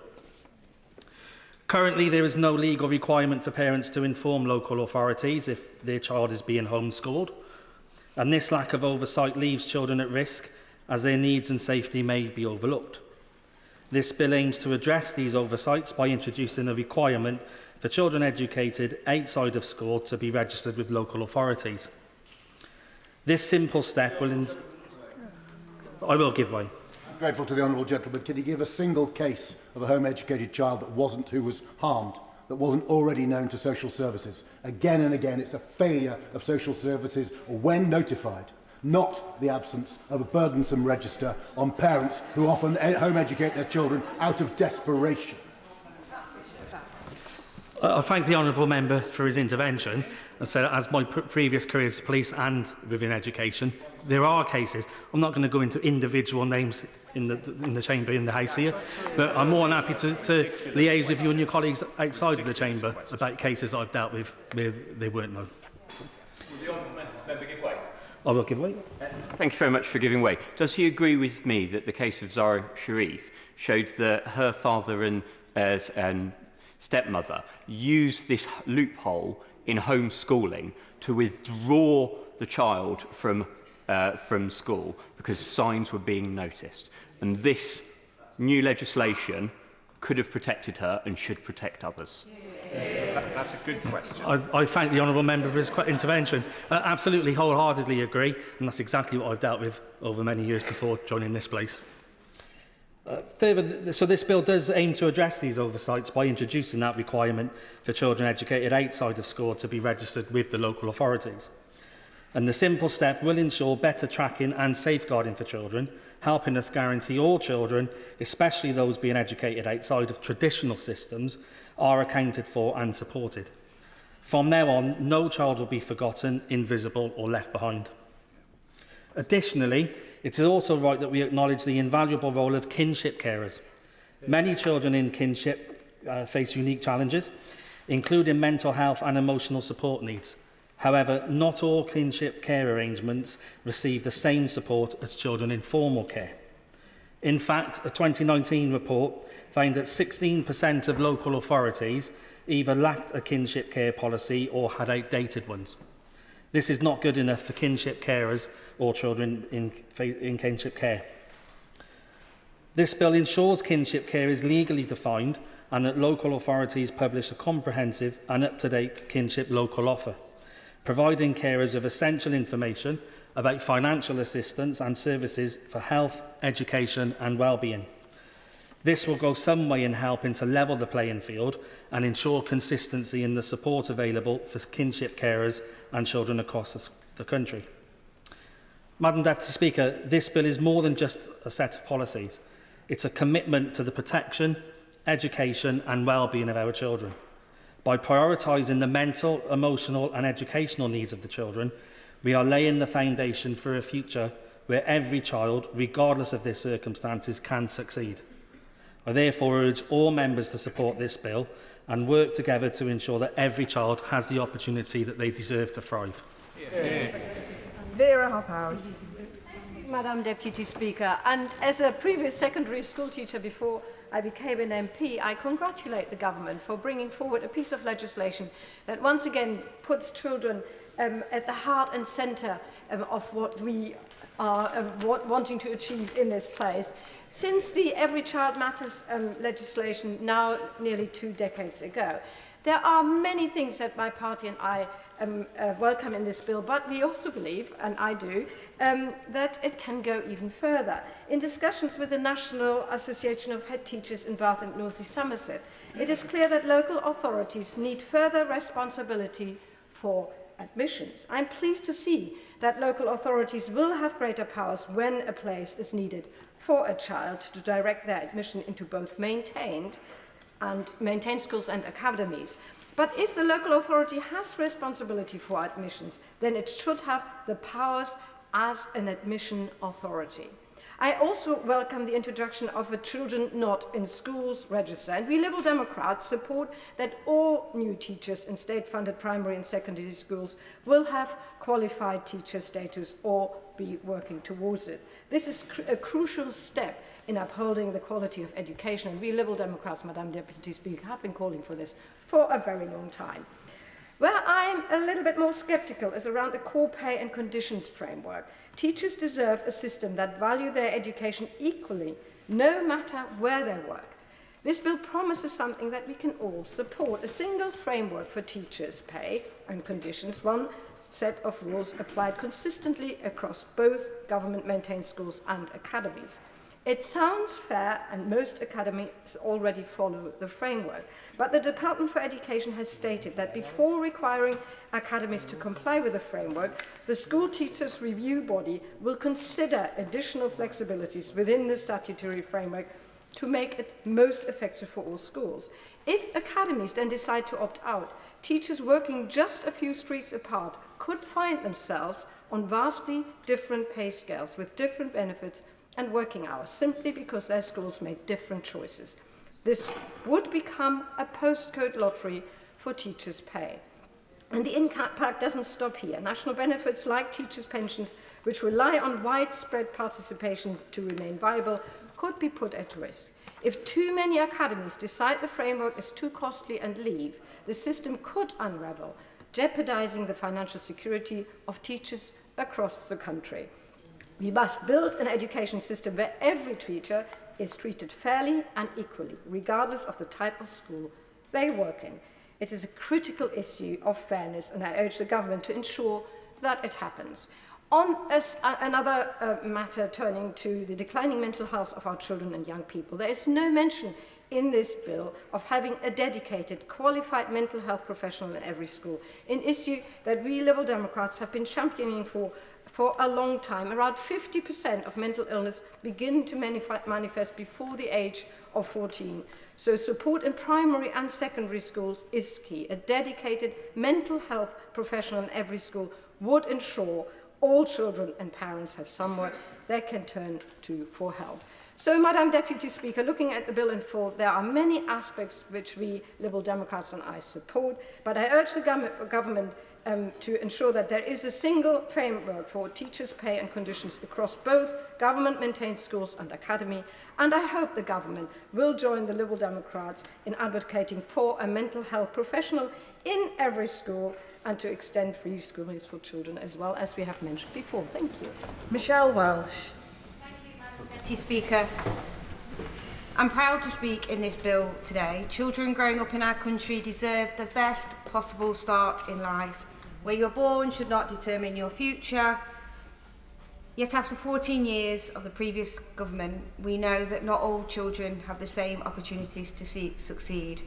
Currently, there is no legal requirement for parents to inform local authorities if their child is being homeschooled, and this lack of oversight leaves children at risk as their needs and safety may be overlooked. This bill aims to address these oversights by introducing a requirement for children educated outside of school to be registered with local authorities. This simple step will... I will give way. I'm grateful to the honourable gentleman. Can you give a single case of a home-educated child who was harmed, that wasn't already known to social services? Again and again, it's a failure of social services, or when notified, not the absence of a burdensome register on parents who often home-educate their children out of desperation. I thank the honourable member for his intervention. And so, as my previous career as police and within education, there are cases. I'm not going to go into individual names in the chamber, in the House here, but I'm more than happy to liaise with you and your colleagues outside of the chamber about cases I've dealt with where they weren't known. Will the honourable member give way? I will give way. Thank you very much for giving way. Does he agree with me that the case of Zara Sharif showed that her father and stepmother used this loophole in homeschooling to withdraw the child from school because signs were being noticed, and this new legislation could have protected her and should protect others? That's a good question. I thank the honourable member for his intervention. Absolutely, wholeheartedly agree, and that's exactly what I've dealt with over many years before joining this place. Further, so this bill does aim to address these oversights by introducing that requirement for children educated outside of school to be registered with the local authorities. And the simple step will ensure better tracking and safeguarding for children, helping us guarantee all children, especially those being educated outside of traditional systems, are accounted for and supported. From now on, no child will be forgotten, invisible or left behind. Additionally, it is also right that we acknowledge the invaluable role of kinship carers. Many children in kinship face unique challenges, including mental health and emotional support needs. However, not all kinship care arrangements receive the same support as children in formal care. In fact, a 2019 report found that 16% of local authorities either lacked a kinship care policy or had outdated ones. This is not good enough for kinship carers or children in kinship care. This bill ensures kinship care is legally defined and that local authorities publish a comprehensive and up-to-date kinship local offer, providing carers with essential information about financial assistance and services for health, education and well-being. This will go some way in helping to level the playing field and ensure consistency in the support available for kinship carers and children across the country. Madam Deputy Speaker, this bill is more than just a set of policies. It's a commitment to the protection, education and well-being of our children. By prioritising the mental, emotional and educational needs of the children, we are laying the foundation for a future where every child, regardless of their circumstances, can succeed. I therefore urge all members to support this bill and work together to ensure that every child has the opportunity that they deserve to thrive. Vera Hophouse. Madam Deputy Speaker, and as a previous secondary school teacher before I became an MP, I congratulate the government for bringing forward a piece of legislation that once again puts children at the heart and centre of what we are wanting to achieve in this place. Since the Every Child Matters legislation, now nearly 2 decades ago, there are many things that my party and I welcome in this bill, but we also believe, and I do, that it can go even further. In discussions with the National Association of Head Teachers in Bath and North East Somerset, it is clear that local authorities need further responsibility for admissions. I'm pleased to see that local authorities will have greater powers when a place is needed for a child to direct their admission into both maintained schools and academies. But if the local authority has responsibility for admissions, then it should have the powers as an admission authority. I also welcome the introduction of a Children Not in Schools register, and we Liberal Democrats support that all new teachers in state-funded primary and secondary schools will have qualified teacher status or be working towards it. This is a crucial step in upholding the quality of education, and we Liberal Democrats, Madam Deputy Speaker, have been calling for this for a very long time. Where I'm a little bit more sceptical is around the core pay and conditions framework. Teachers deserve a system that values their education equally, no matter where they work. This bill promises something that we can all support, a single framework for teachers' pay and conditions, one set of rules applied consistently across both government-maintained schools and academies. It sounds fair, and most academies already follow the framework. But the Department for Education has stated that before requiring academies to comply with the framework, the School Teachers Review Body will consider additional flexibilities within the statutory framework to make it most effective for all schools. If academies then decide to opt out, teachers working just a few streets apart could find themselves on vastly different pay scales with different benefits and working hours, simply because their schools made different choices. This would become a postcode lottery for teachers' pay. And the impact doesn't stop here. National benefits like teachers' pensions, which rely on widespread participation to remain viable, could be put at risk. If too many academies decide the framework is too costly and leave, the system could unravel, jeopardizing the financial security of teachers across the country. We must build an education system where every teacher is treated fairly and equally, regardless of the type of school they work in. It is a critical issue of fairness, and I urge the government to ensure that it happens. On another matter, turning to the declining mental health of our children and young people, there is no mention in this bill of having a dedicated, qualified mental health professional in every school, an issue that we Liberal Democrats have been championing for a long time. Around 50% of mental illness begin to manifest before the age of 14. So support in primary and secondary schools is key. A dedicated mental health professional in every school would ensure all children and parents have somewhere they can turn to for help. So, Madam Deputy Speaker, looking at the bill in full, there are many aspects which we Liberal Democrats and I support, but I urge the government to ensure that there is a single framework for teachers' pay and conditions across both government-maintained schools and academy, and I hope the government will join the Liberal Democrats in advocating for a mental health professional in every school and to extend free schooling for children as well, as we have mentioned before. Thank you. Michelle Welsh. Thank you, Madam Deputy Speaker. I'm proud to speak in this bill today. Children growing up in our country deserve the best possible start in life. Where you're born should not determine your future. Yet after 14 years of the previous government, we know that not all children have the same opportunities to succeed.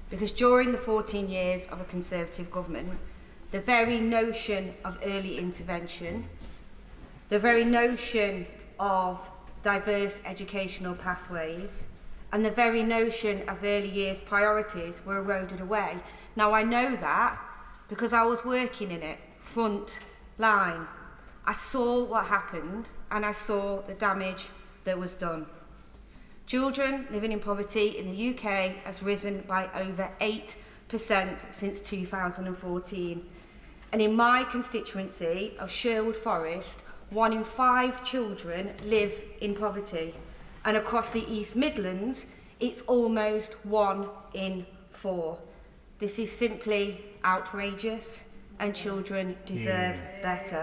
Because during the 14 years of a Conservative government, the very notion of early intervention, the very notion of diverse educational pathways, and the very notion of early years priorities were eroded away. Now, I know that because I was working in it, front line. I saw what happened and I saw the damage that was done. Children living in poverty in the UK has risen by over 8% since 2014. And in my constituency of Sherwood Forest, 1 in 5 children live in poverty. And across the East Midlands, it's almost 1 in 4. This is simply outrageous, and children deserve better.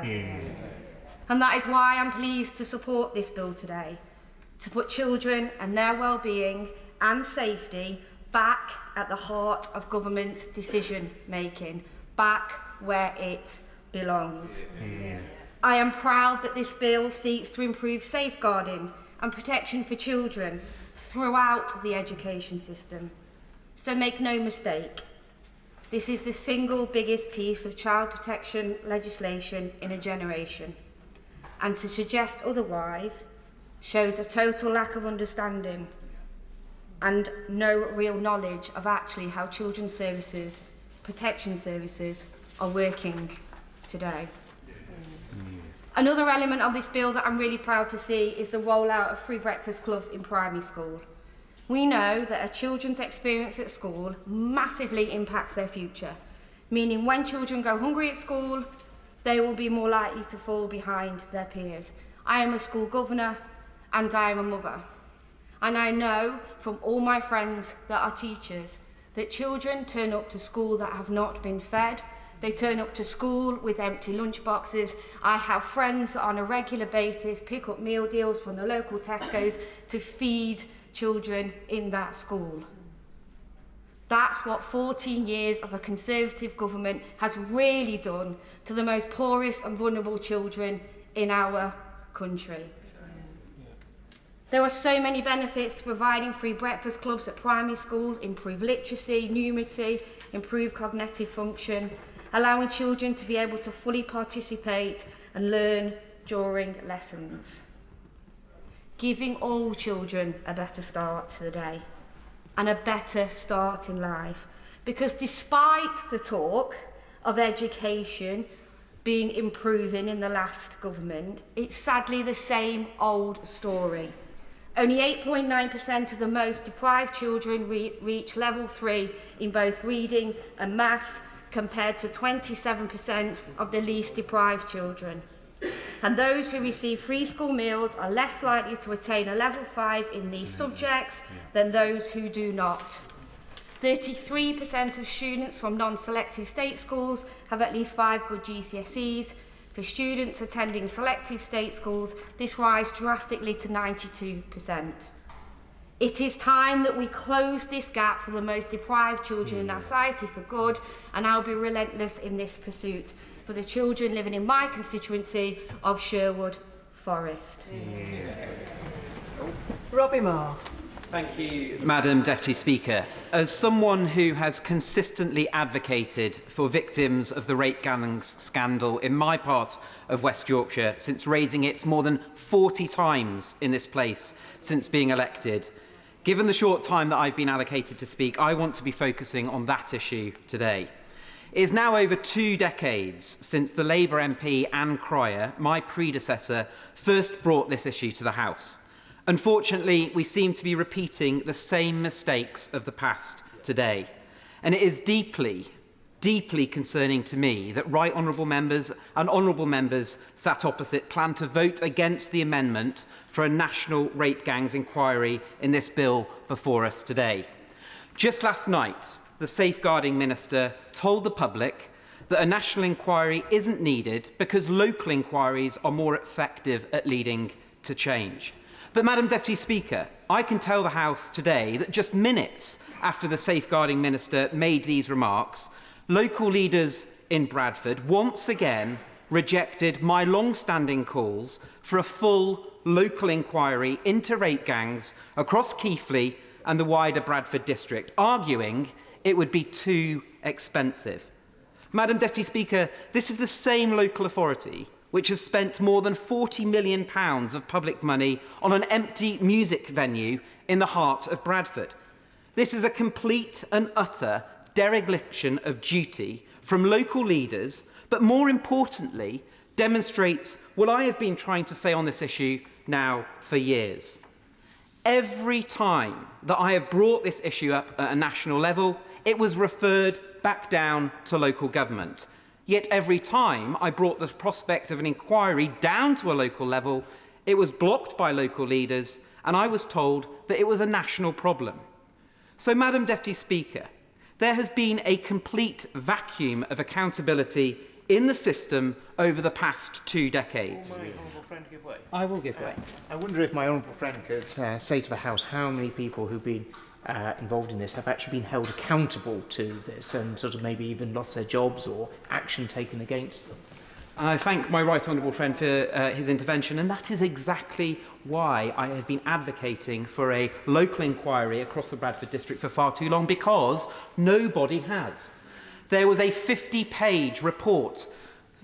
And that is why I'm pleased to support this bill today, to put children and their well-being and safety back at the heart of government's decision-making, back where it belongs. I am proud that this bill seeks to improve safeguarding and protection for children throughout the education system. So make no mistake, this is the single biggest piece of child protection legislation in a generation. And to suggest otherwise shows a total lack of understanding and no real knowledge of actually how children's services, protection services, are working today. Another element of this bill that I'm really proud to see is the rollout of free breakfast clubs in primary school. We know that a children's experience at school massively impacts their future, meaning when children go hungry at school, they will be more likely to fall behind their peers. I am a school governor and I am a mother. And I know from all my friends that are teachers that children turn up to school that have not been fed. They turn up to school with empty lunch boxes. I have friends that on a regular basis pick up meal deals from the local Tesco's to feed children in that school. That's what 14 years of a Conservative government has really done to the most poorest and vulnerable children in our country. There are so many benefits to providing free breakfast clubs at primary schools: improve literacy, numeracy, improve cognitive function, allowing children to be able to fully participate and learn during lessons. Giving all children a better start to the day and a better start in life. Because despite the talk of education being improving in the last government, it's sadly the same old story. Only 8.9% of the most deprived children reach level 3 in both reading and maths, compared to 27% of the least deprived children. And those who receive free school meals are less likely to attain a level 5 in these subjects than those who do not. 33% of students from non-selective state schools have at least 5 good GCSEs. For students attending selective state schools, this rises drastically to 92%. It is time that we close this gap for the most deprived children in our society for good, and I'll be relentless in this pursuit for the children living in my constituency of Sherwood Forest. Robbie Moore. Thank you, Madam Deputy Speaker. As someone who has consistently advocated for victims of the rape gangs scandal in my part of West Yorkshire since raising it more than 40 times in this place since being elected, given the short time that I've been allocated to speak, I want to be focusing on that issue today. It is now over 2 decades since the Labour MP Anne Cryer, my predecessor, first brought this issue to the House. Unfortunately, we seem to be repeating the same mistakes of the past today. And it is deeply, deeply concerning to me that right honourable members and honourable members sat opposite plan to vote against the amendment for a national rape gangs inquiry in this bill before us today. Just last night, the Safeguarding Minister told the public that a national inquiry isn't needed because local inquiries are more effective at leading to change. But, Madam Deputy Speaker, I can tell the House today that just minutes after the Safeguarding Minister made these remarks, local leaders in Bradford once again rejected my long-standing calls for a full local inquiry into rape gangs across Keighley and the wider Bradford district, arguing it would be too expensive. Madam Deputy Speaker, this is the same local authority which has spent more than £40 million of public money on an empty music venue in the heart of Bradford. This is a complete and utter dereliction of duty from local leaders, but more importantly, demonstrates what I have been trying to say on this issue now for years. Every time that I have brought this issue up at a national level, it was referred back down to local government. Yet every time I brought the prospect of an inquiry down to a local level, it was blocked by local leaders, and I was told that it was a national problem. So, Madam Deputy Speaker, there has been a complete vacuum of accountability in the system over the past 2 decades. Will my honourable friend give way? I will give way. I wonder if my honourable friend could say to the House how many people who've been involved in this have actually been held accountable to this and sort of maybe even lost their jobs or action taken against them. I thank my right honourable friend for his intervention, and that is exactly why I have been advocating for a local inquiry across the Bradford district for far too long, because nobody has. There was a 50-page report,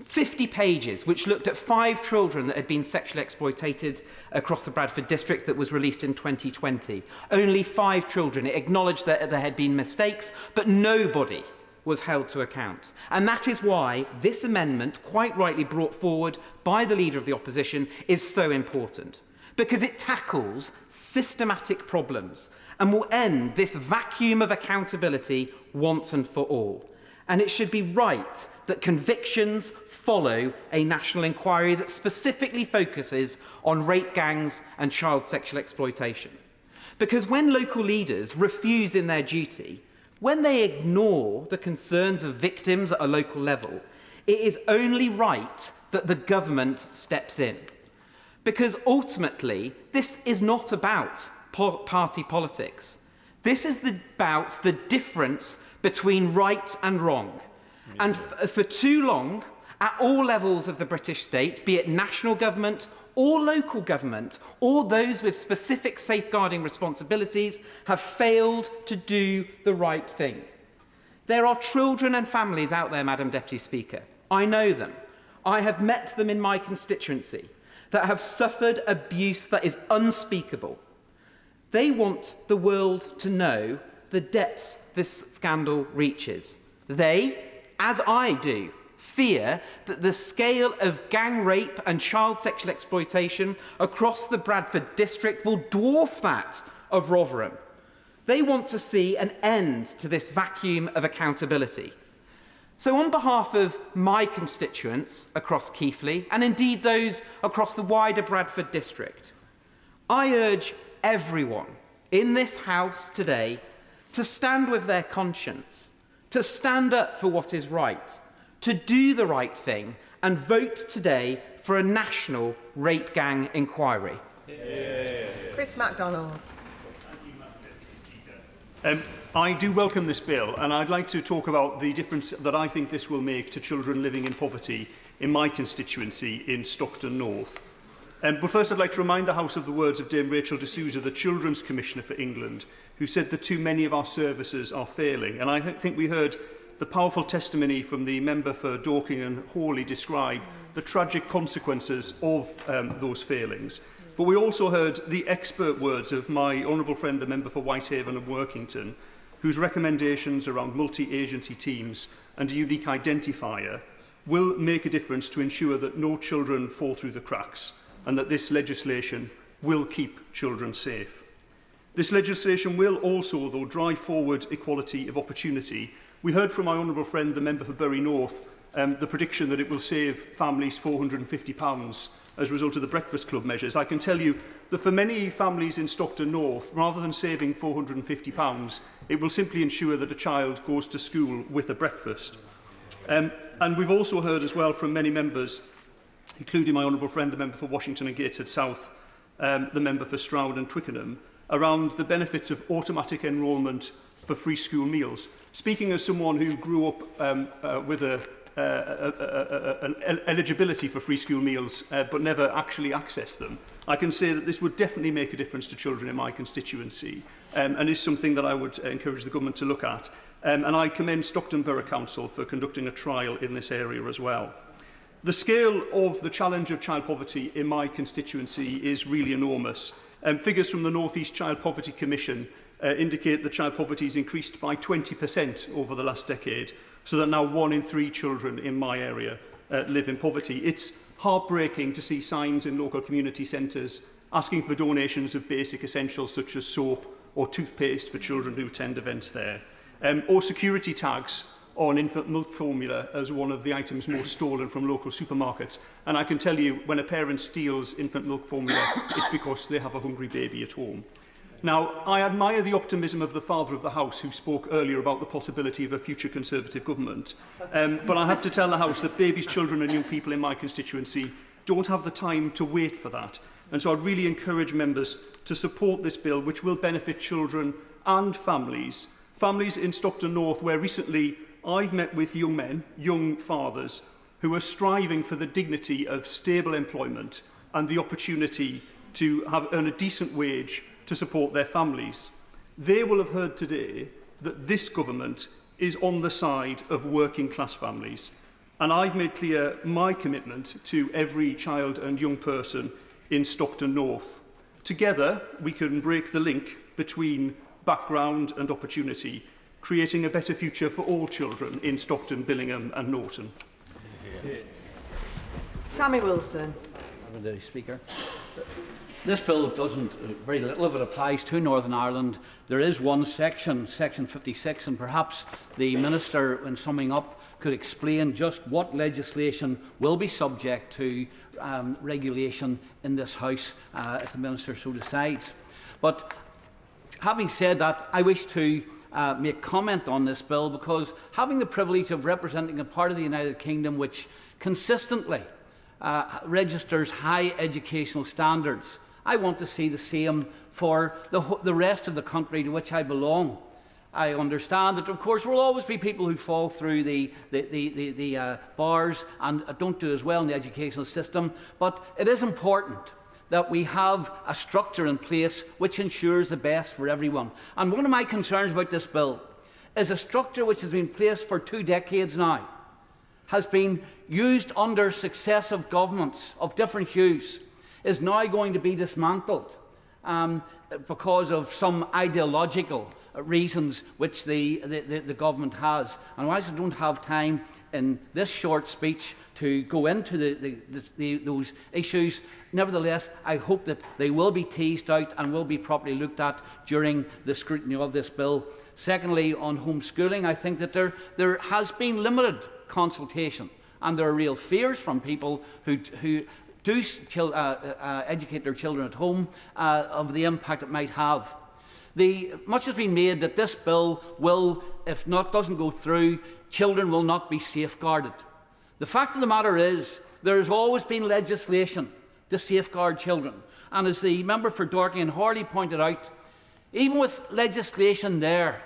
50 pages, which looked at 5 children that had been sexually exploited across the Bradford district, that was released in 2020. Only 5 children. It acknowledged that there had been mistakes, but nobody was held to account. And that is why this amendment, quite rightly brought forward by the Leader of the Opposition, is so important. Because it tackles systematic problems and will end this vacuum of accountability once and for all. And it should be right that convictions follow a national inquiry that specifically focuses on rape gangs and child sexual exploitation. Because when local leaders refuse in their duty, when they ignore the concerns of victims at a local level, it is only right that the government steps in. Because ultimately, this is not about party politics. This is about the difference between right and wrong. And for too long, at all levels of the British state, be it national government or local government, or those with specific safeguarding responsibilities, have failed to do the right thing. There are children and families out there, Madam Deputy Speaker. I know them. I have met them in my constituency that have suffered abuse that is unspeakable. They want the world to know the depths this scandal reaches. They, as I do, fear that the scale of gang rape and child sexual exploitation across the Bradford district will dwarf that of Rotherham. They want to see an end to this vacuum of accountability. So on behalf of my constituents across Keighley, and indeed those across the wider Bradford district, I urge everyone in this House today to stand with their conscience, to stand up for what is right, to do the right thing, and vote today for a national rape gang inquiry. Chris MacDonald. I do welcome this bill, and I'd like to talk about the difference that I think this will make to children living in poverty in my constituency in Stockton North. But first I'd like to remind the House of the words of Dame Rachel de Souza, the Children's Commissioner for England, who said that too many of our services are failing. And I think we heard the powerful testimony from the member for Dorking and Hawley describe the tragic consequences of those failings. But we also heard the expert words of my honourable friend, the member for Whitehaven and Workington, whose recommendations around multi-agency teams and a unique identifier will make a difference to ensure that no children fall through the cracks and that this legislation will keep children safe. This legislation will also, though, drive forward equality of opportunity. We heard from my honourable friend, the member for Bury North, the prediction that it will save families £450 as a result of the Breakfast Club measures. I can tell you that for many families in Stockton North, rather than saving £450, it will simply ensure that a child goes to school with a breakfast. And we've also heard as well from many members, including my honourable friend, the member for Washington and Gateshead South, the member for Stroud and Twickenham, around the benefits of automatic enrolment for free school meals. Speaking as someone who grew up with an eligibility for free school meals but never actually accessed them, I can say that this would definitely make a difference to children in my constituency and is something that I would encourage the government to look at. And I commend Stockton Borough Council for conducting a trial in this area as well. The scale of the challenge of child poverty in my constituency is really enormous. Figures from the North East Child Poverty Commission indicate that child poverty has increased by 20% over the last decade, so that now 1 in 3 children in my area live in poverty. It's heartbreaking to see signs in local community centres asking for donations of basic essentials such as soap or toothpaste for children who attend events there, or security tags on infant milk formula as one of the items most stolen from local supermarkets. And I can tell you, when a parent steals infant milk formula, it's because they have a hungry baby at home. Now, I admire the optimism of the Father of the House, who spoke earlier about the possibility of a future Conservative government. But I have to tell the House that babies, children and young people in my constituency don't have the time to wait for that. And so I'd really encourage members to support this bill, which will benefit children and families. Families in Stockton North, where recently I've met with young men, young fathers, who are striving for the dignity of stable employment and the opportunity to earn a decent wage to support their families. They will have heard today that this government is on the side of working class families. And I've made clear my commitment to every child and young person in Stockton North. Together, we can break the link between background and opportunity, creating a better future for all children in Stockton, Billingham and Norton. Sammy Wilson. Madam Speaker. This bill doesn't, very little of it applies to Northern Ireland. There is one section, Section 56, and perhaps the Minister, when summing up, could explain just what legislation will be subject to regulation in this House if the Minister so decides. But having said that, I wish to make comment on this bill because having the privilege of representing a part of the United Kingdom which consistently registers high educational standards, I want to see the same for the rest of the country to which I belong. I understand that, of course, there will always be people who fall through the bars and don't do as well in the educational system, but it is important that we have a structure in place which ensures the best for everyone. And one of my concerns about this bill is a structure which has been in place for 2 decades now, has been used under successive governments of different hues, is now going to be dismantled because of some ideological reasons which the government has. And whilst I don't have time in this short speech to go into those issues, nevertheless, I hope that they will be teased out and will be properly looked at during the scrutiny of this bill. Secondly, on homeschooling, I think that there has been limited consultation, and there are real fears from people who do educate their children at home of the impact it might have. Much has been made that this bill will, if not doesn't go through, children will not be safeguarded. The fact of the matter is, there has always been legislation to safeguard children. And as the member for Dorking and Harley pointed out, even with legislation there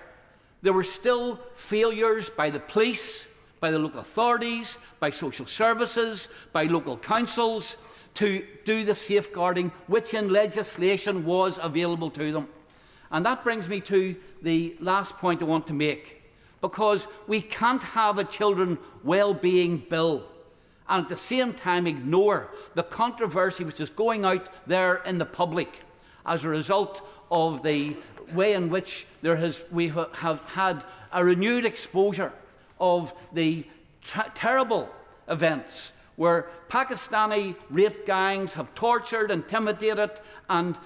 were still failures by the police, by the local authorities, by social services, by local councils to do the safeguarding which in legislation was available to them. And that brings me to the last point I want to make. Because we can't have a children well-being bill and at the same time ignore the controversy which is going out there in the public as a result of the way in which we have had a renewed exposure of the terrible events where Pakistani rape gangs have tortured, intimidated and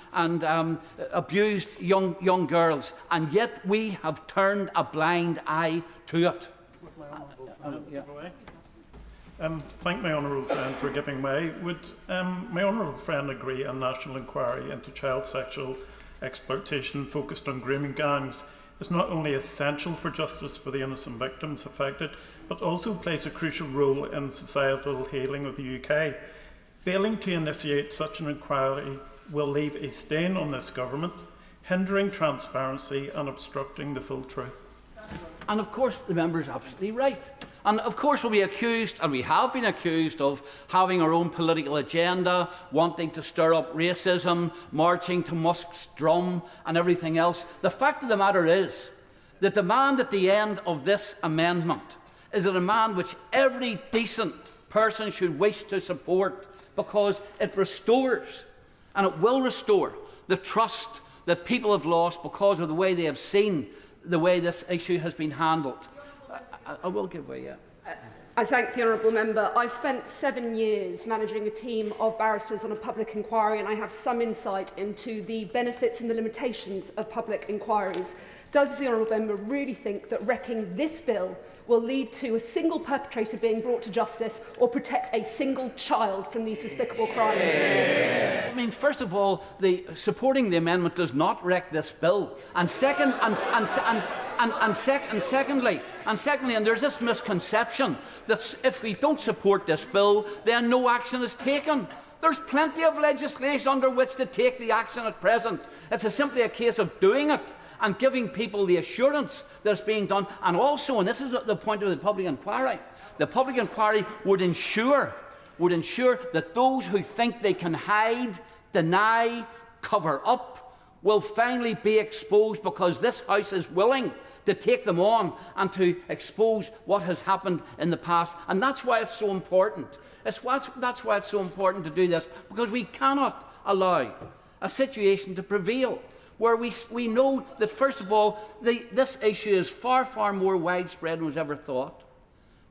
abused young girls, and yet we have turned a blind eye to it. Thank my honourable friend for giving way. Would my honourable friend agree a national inquiry into child sexual exploitation focused on grooming gangs is not only essential for justice for the innocent victims affected, but also plays a crucial role in societal healing of the UK. Failing to initiate such an inquiry will leave a stain on this government, hindering transparency and obstructing the full truth. And of course the member is absolutely right. And of course we'll be accused, and we have been accused, of having our own political agenda, wanting to stir up racism, marching to Musk's drum and everything else. The fact of the matter is, the demand at the end of this amendment is a demand which every decent person should wish to support, because it restores, and it will restore, the trust that people have lost because of the way they have seen the way this issue has been handled. I will give way, yeah. I thank the honourable member. I spent 7 years managing a team of barristers on a public inquiry, and I have some insight into the benefits and the limitations of public inquiries. Does the honourable member really think that wrecking this bill will lead to a single perpetrator being brought to justice or protect a single child from these despicable crimes? I mean, first of all, supporting the amendment does not wreck this bill. And secondly, and there's this misconception that if we don't support this bill, then no action is taken. There's plenty of legislation under which to take the action at present. It's simply a case of doing it and giving people the assurance that it's being done. And also, and this is the point of the public inquiry would ensure that those who think they can hide, deny, cover up will finally be exposed, because this House is willing to take them on and to expose what has happened in the past. And that's why it's so important. That's why it's so important to do this, because we cannot allow a situation to prevail where we know that, first of all, this issue is far, far more widespread than was ever thought,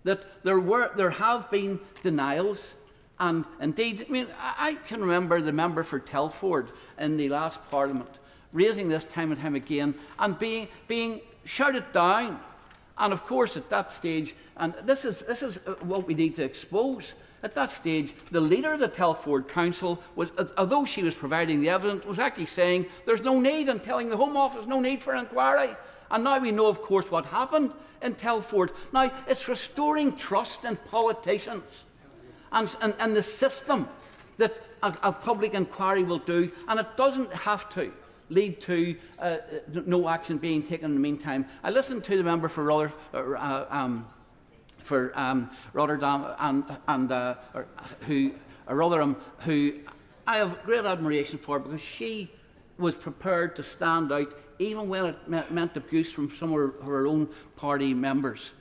that there have been denials. And indeed, I mean, I can remember the member for Telford in the last Parliament raising this time and time again and being shouted down. And of course, at that stage, and this is what we need to expose. At that stage, the leader of the Telford Council was, although she was providing the evidence, was actually saying there's no need, and telling the Home Office no need for an inquiry. And now we know, of course, what happened in Telford. Now, it's restoring trust in politicians and the system that a public inquiry will do, and it doesn't have to lead to no action being taken in the meantime. I listened to the member for Rotherham who I have great admiration for, because she was prepared to stand out even when it meant abuse from some of her own party members.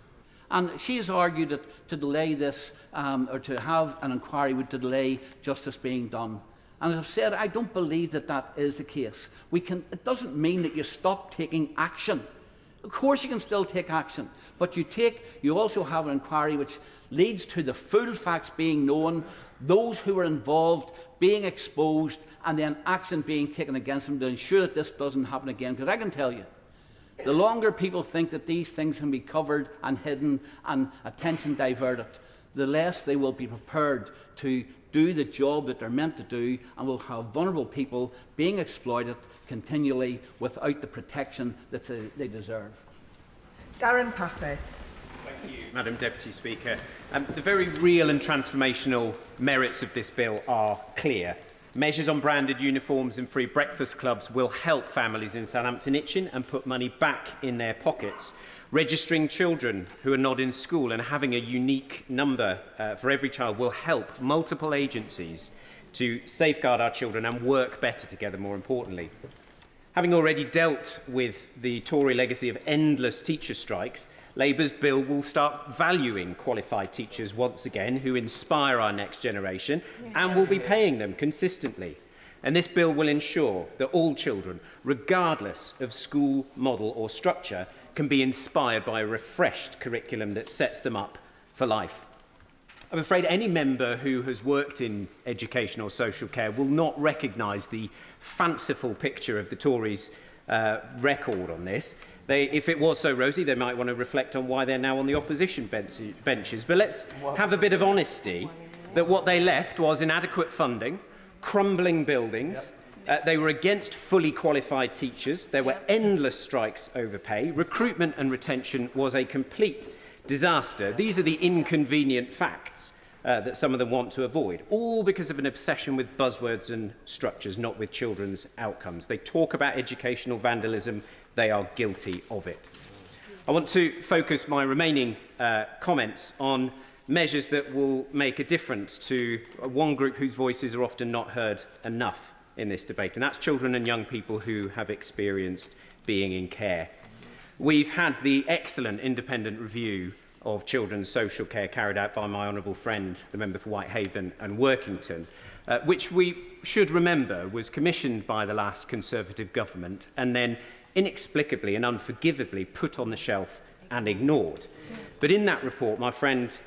And she has argued that to delay this, or to have an inquiry, would delay justice being done. And as I've said, I don't believe that that is the case. It doesn't mean that you stop taking action. Of course you can still take action, but you also have an inquiry which leads to the full facts being known, those who are involved being exposed, and then action being taken against them to ensure that this doesn't happen again. Because I can tell you, the longer people think that these things can be covered and hidden and attention diverted, the less they will be prepared to do the job that they're meant to do, and will have vulnerable people being exploited continually without the protection that they deserve. Darren Paffey. Thank you, Madam Deputy Speaker. The very real and transformational merits of this bill are clear. Measures on branded uniforms and free breakfast clubs will help families in Southampton Itchen and put money back in their pockets. Registering children who are not in school and having a unique number for every child will help multiple agencies to safeguard our children and work better together, more importantly. Having already dealt with the Tory legacy of endless teacher strikes, Labour's bill will start valuing qualified teachers once again, who inspire our next generation, and will be paying them consistently. And this bill will ensure that all children, regardless of school model or structure, can be inspired by a refreshed curriculum that sets them up for life. I'm afraid any member who has worked in education or social care will not recognise the fanciful picture of the Tories' record on this. If it was so rosy, they might want to reflect on why they're now on the opposition benches. But let's have a bit of honesty that what they left was inadequate funding, crumbling buildings. They were against fully qualified teachers. There were endless strikes over pay. Recruitment and retention was a complete disaster. These are the inconvenient facts that some of them want to avoid, all because of an obsession with buzzwords and structures, not with children's outcomes. They talk about educational vandalism. They are guilty of it. I want to focus my remaining comments on measures that will make a difference to one group whose voices are often not heard enough in this debate, and that's children and young people who have experienced being in care. We've had the excellent independent review of children's social care carried out by my honourable friend, the member for Whitehaven and Workington, which we should remember was commissioned by the last Conservative government and then inexplicably and unforgivably put on the shelf and ignored. But in that report, my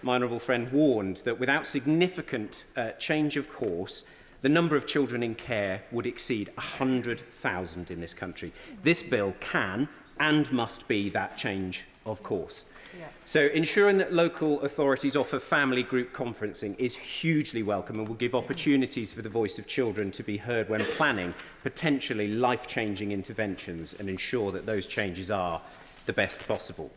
honourable friend, warned that without significant change of course, the number of children in care would exceed 100,000 in this country. This bill can and must be that change of course. Yeah. So ensuring that local authorities offer family group conferencing is hugely welcome and will give opportunities for the voice of children to be heard when planning potentially life-changing interventions and ensure that those changes are the best possible.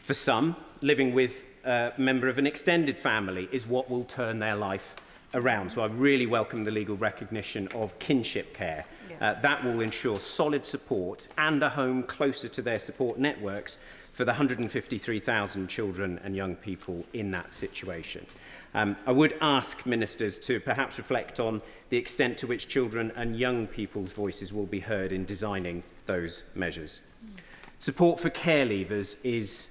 For some, living with a member of an extended family is what will turn their life around. So I really welcome the legal recognition of kinship care. That will ensure solid support and a home closer to their support networks for the 153,000 children and young people in that situation. I would ask ministers to perhaps reflect on the extent to which children and young people's voices will be heard in designing those measures. Support for care leavers is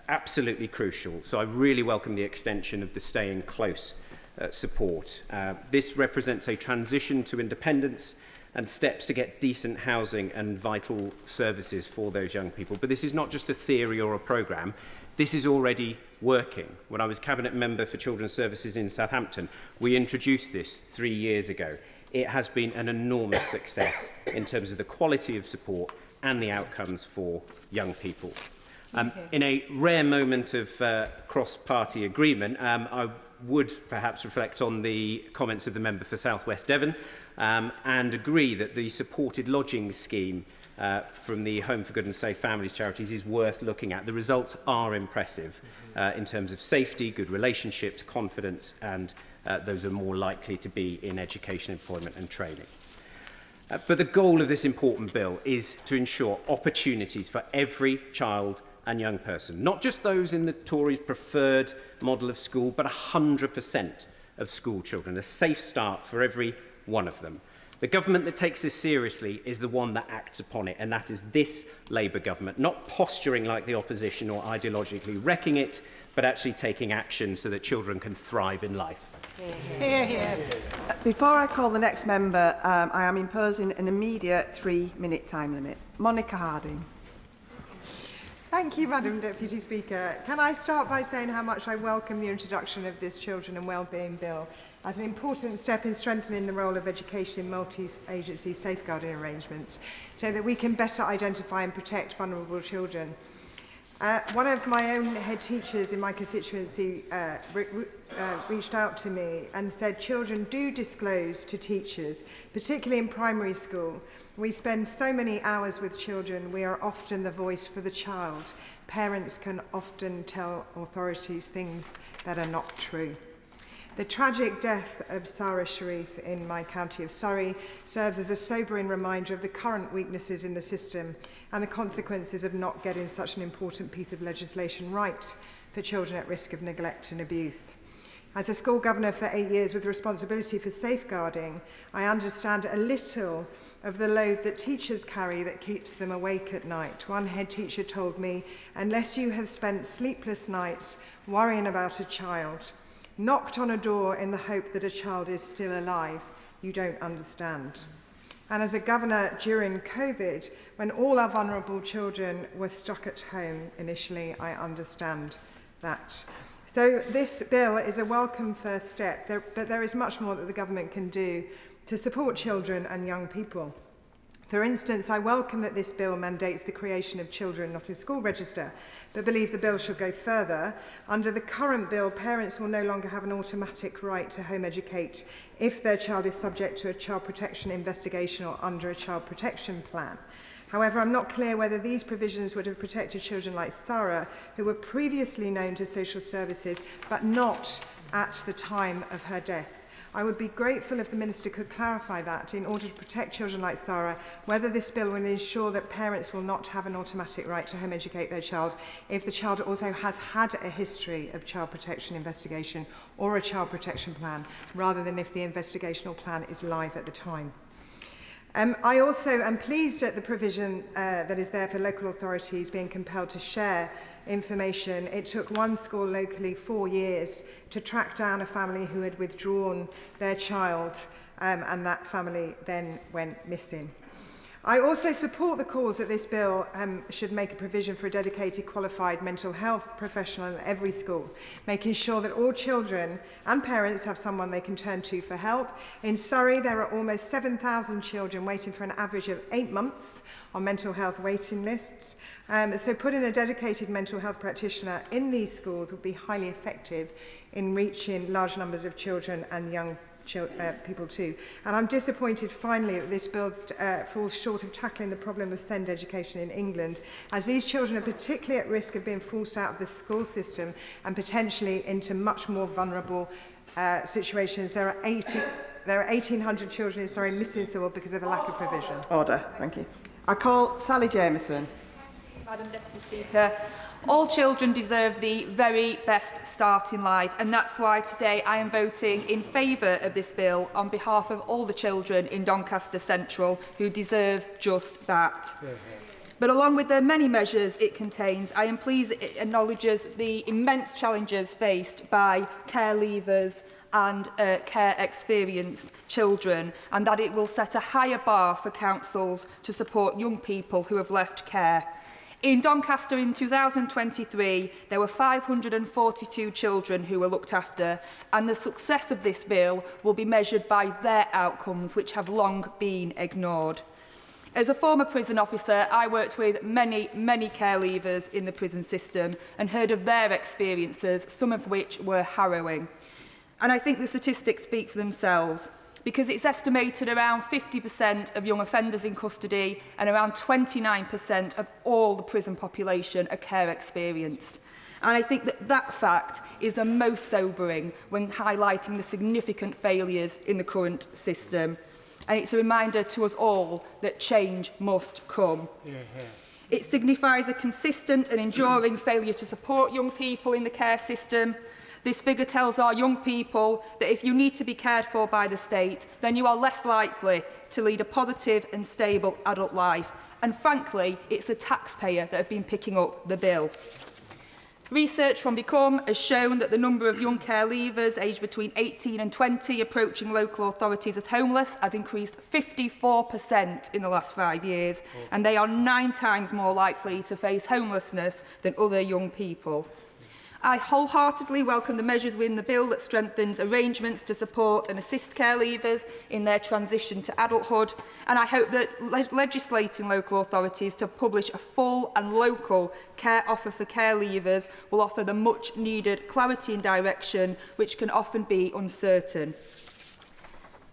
absolutely crucial, so I really welcome the extension of the staying close support. This represents a transition to independence and steps to get decent housing and vital services for those young people. But this is not just a theory or a programme. This is already working. When I was Cabinet Member for Children's Services in Southampton, we introduced this 3 years ago. It has been an enormous success in terms of the quality of support and the outcomes for young people. In a rare moment of cross-party agreement, I would perhaps reflect on the comments of the member for South West Devon and agree that the supported lodging scheme from the Home for Good and Safe Families charities is worth looking at. The results are impressive in terms of safety, good relationships, confidence, and those are more likely to be in education, employment and training. But the goal of this important bill is to ensure opportunities for every child and young person, not just those in the Tories' preferred model of school, but 100% of school children, a safe start for every one of them. The government that takes this seriously is the one that acts upon it, and that is this Labour government, not posturing like the opposition or ideologically wrecking it, but actually taking action so that children can thrive in life. Hear, hear. Before I call the next member, I am imposing an immediate 3-minute time limit. Monica Harding. Thank you, Madam Deputy Speaker. Can I start by saying how much I welcome the introduction of this Children and Wellbeing Bill as an important step in strengthening the role of education in multi-agency safeguarding arrangements so that we can better identify and protect vulnerable children. One of my own head teachers in my constituency reached out to me and said children do disclose to teachers, particularly in primary school. We spend so many hours with children, we are often the voice for the child. Parents can often tell authorities things that are not true. The tragic death of Sarah Sharif in my county of Surrey serves as a sobering reminder of the current weaknesses in the system and the consequences of not getting such an important piece of legislation right for children at risk of neglect and abuse. As a school governor for 8 years with responsibility for safeguarding, I understand a little of the load that teachers carry that keeps them awake at night. One head teacher told me, unless you have spent sleepless nights worrying about a child, knocked on a door in the hope that a child is still alive, you don't understand. And as a governor during COVID, when all our vulnerable children were stuck at home initially, I understand that. So this bill is a welcome first step, but there is much more that the government can do to support children and young people. For instance, I welcome that this bill mandates the creation of Children Not in School Register, but believe the bill should go further. Under the current bill, parents will no longer have an automatic right to home educate if their child is subject to a child protection investigation or under a child protection plan. However, I'm not clear whether these provisions would have protected children like Sarah, who were previously known to social services, but not at the time of her death. I would be grateful if the Minister could clarify that in order to protect children like Sarah, whether this bill will ensure that parents will not have an automatic right to home educate their child if the child also has had a history of child protection investigation or a child protection plan, rather than if the investigational plan is live at the time. I also am pleased at the provision that is there for local authorities being compelled to share information. It took one school locally 4 years to track down a family who had withdrawn their child, and that family then went missing. I also support the cause that this bill should make a provision for a dedicated qualified mental health professional in every school, making sure that all children and parents have someone they can turn to for help. In Surrey, there are almost 7,000 children waiting for an average of 8 months on mental health waiting lists. So putting a dedicated mental health practitioner in these schools would be highly effective in reaching large numbers of children and young people too. And I'm disappointed finally that this bill falls short of tackling the problem of SEND education in England, as these children are particularly at risk of being forced out of the school system and potentially into much more vulnerable situations. There are 1,800 children in Surrey missing school because of a lack of provision. Order. Thank you. I call Sally Jameson. Madam Deputy Speaker, all children deserve the very best start in life, and that's why today I am voting in favour of this bill on behalf of all the children in Doncaster Central who deserve just that. But along with the many measures it contains, I am pleased that it acknowledges the immense challenges faced by care leavers and care experienced children, and that it will set a higher bar for councils to support young people who have left care. In Doncaster in 2023, there were 542 children who were looked after, and the success of this bill will be measured by their outcomes, which have long been ignored. As a former prison officer, I worked with many care leavers in the prison system and heard of their experiences, some of which were harrowing. And I think the statistics speak for themselves, because it's estimated around 50% of young offenders in custody and around 29% of all the prison population are care experienced. And I think that that fact is the most sobering when highlighting the significant failures in the current system. And it's a reminder to us all that change must come. It signifies a consistent and enduring failure to support young people in the care system. This figure tells our young people that if you need to be cared for by the state, then you are less likely to lead a positive and stable adult life. And frankly, it's the taxpayer that have been picking up the bill. Research from Become has shown that the number of young care leavers aged between 18 and 20 approaching local authorities as homeless has increased 54% in the last 5 years, and they are 9 times more likely to face homelessness than other young people. I wholeheartedly welcome the measures within the bill that strengthens arrangements to support and assist care leavers in their transition to adulthood, and I hope that legislating local authorities to publish a full and local care offer for care leavers will offer the much needed clarity and direction, which can often be uncertain.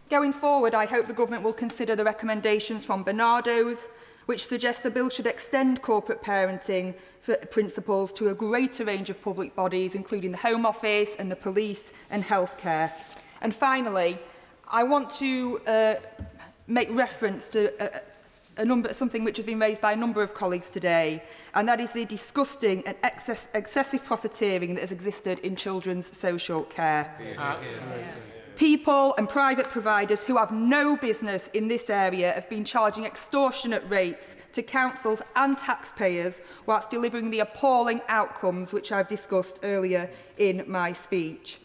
Going forward, I hope the Government will consider the recommendations from Bernardo's, which suggests the bill should extend corporate parenting principles to a greater range of public bodies, including the Home Office and the police and healthcare. And finally, I want to make reference to something which has been raised by a number of colleagues today, and that is the disgusting and excessive profiteering that has existed in children's social care. People and private providers who have no business in this area have been charging extortionate rates to councils and taxpayers whilst delivering the appalling outcomes which I've discussed earlier in my speech.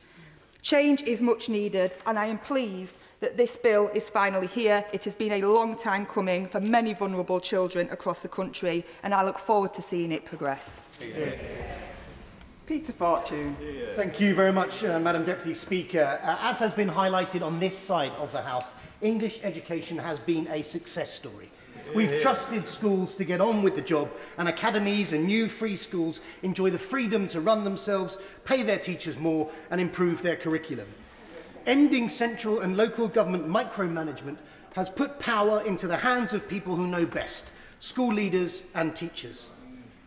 Change is much needed, and I am pleased that this bill is finally here. It has been a long time coming for many vulnerable children across the country, and I look forward to seeing it progress. Peter Fortune. Thank you very much, Madam Deputy Speaker. As has been highlighted on this side of the House, English education has been a success story. We've trusted schools to get on with the job, and academies and new free schools enjoy the freedom to run themselves, pay their teachers more, and improve their curriculum. Ending central and local government micromanagement has put power into the hands of people who know best, school leaders and teachers.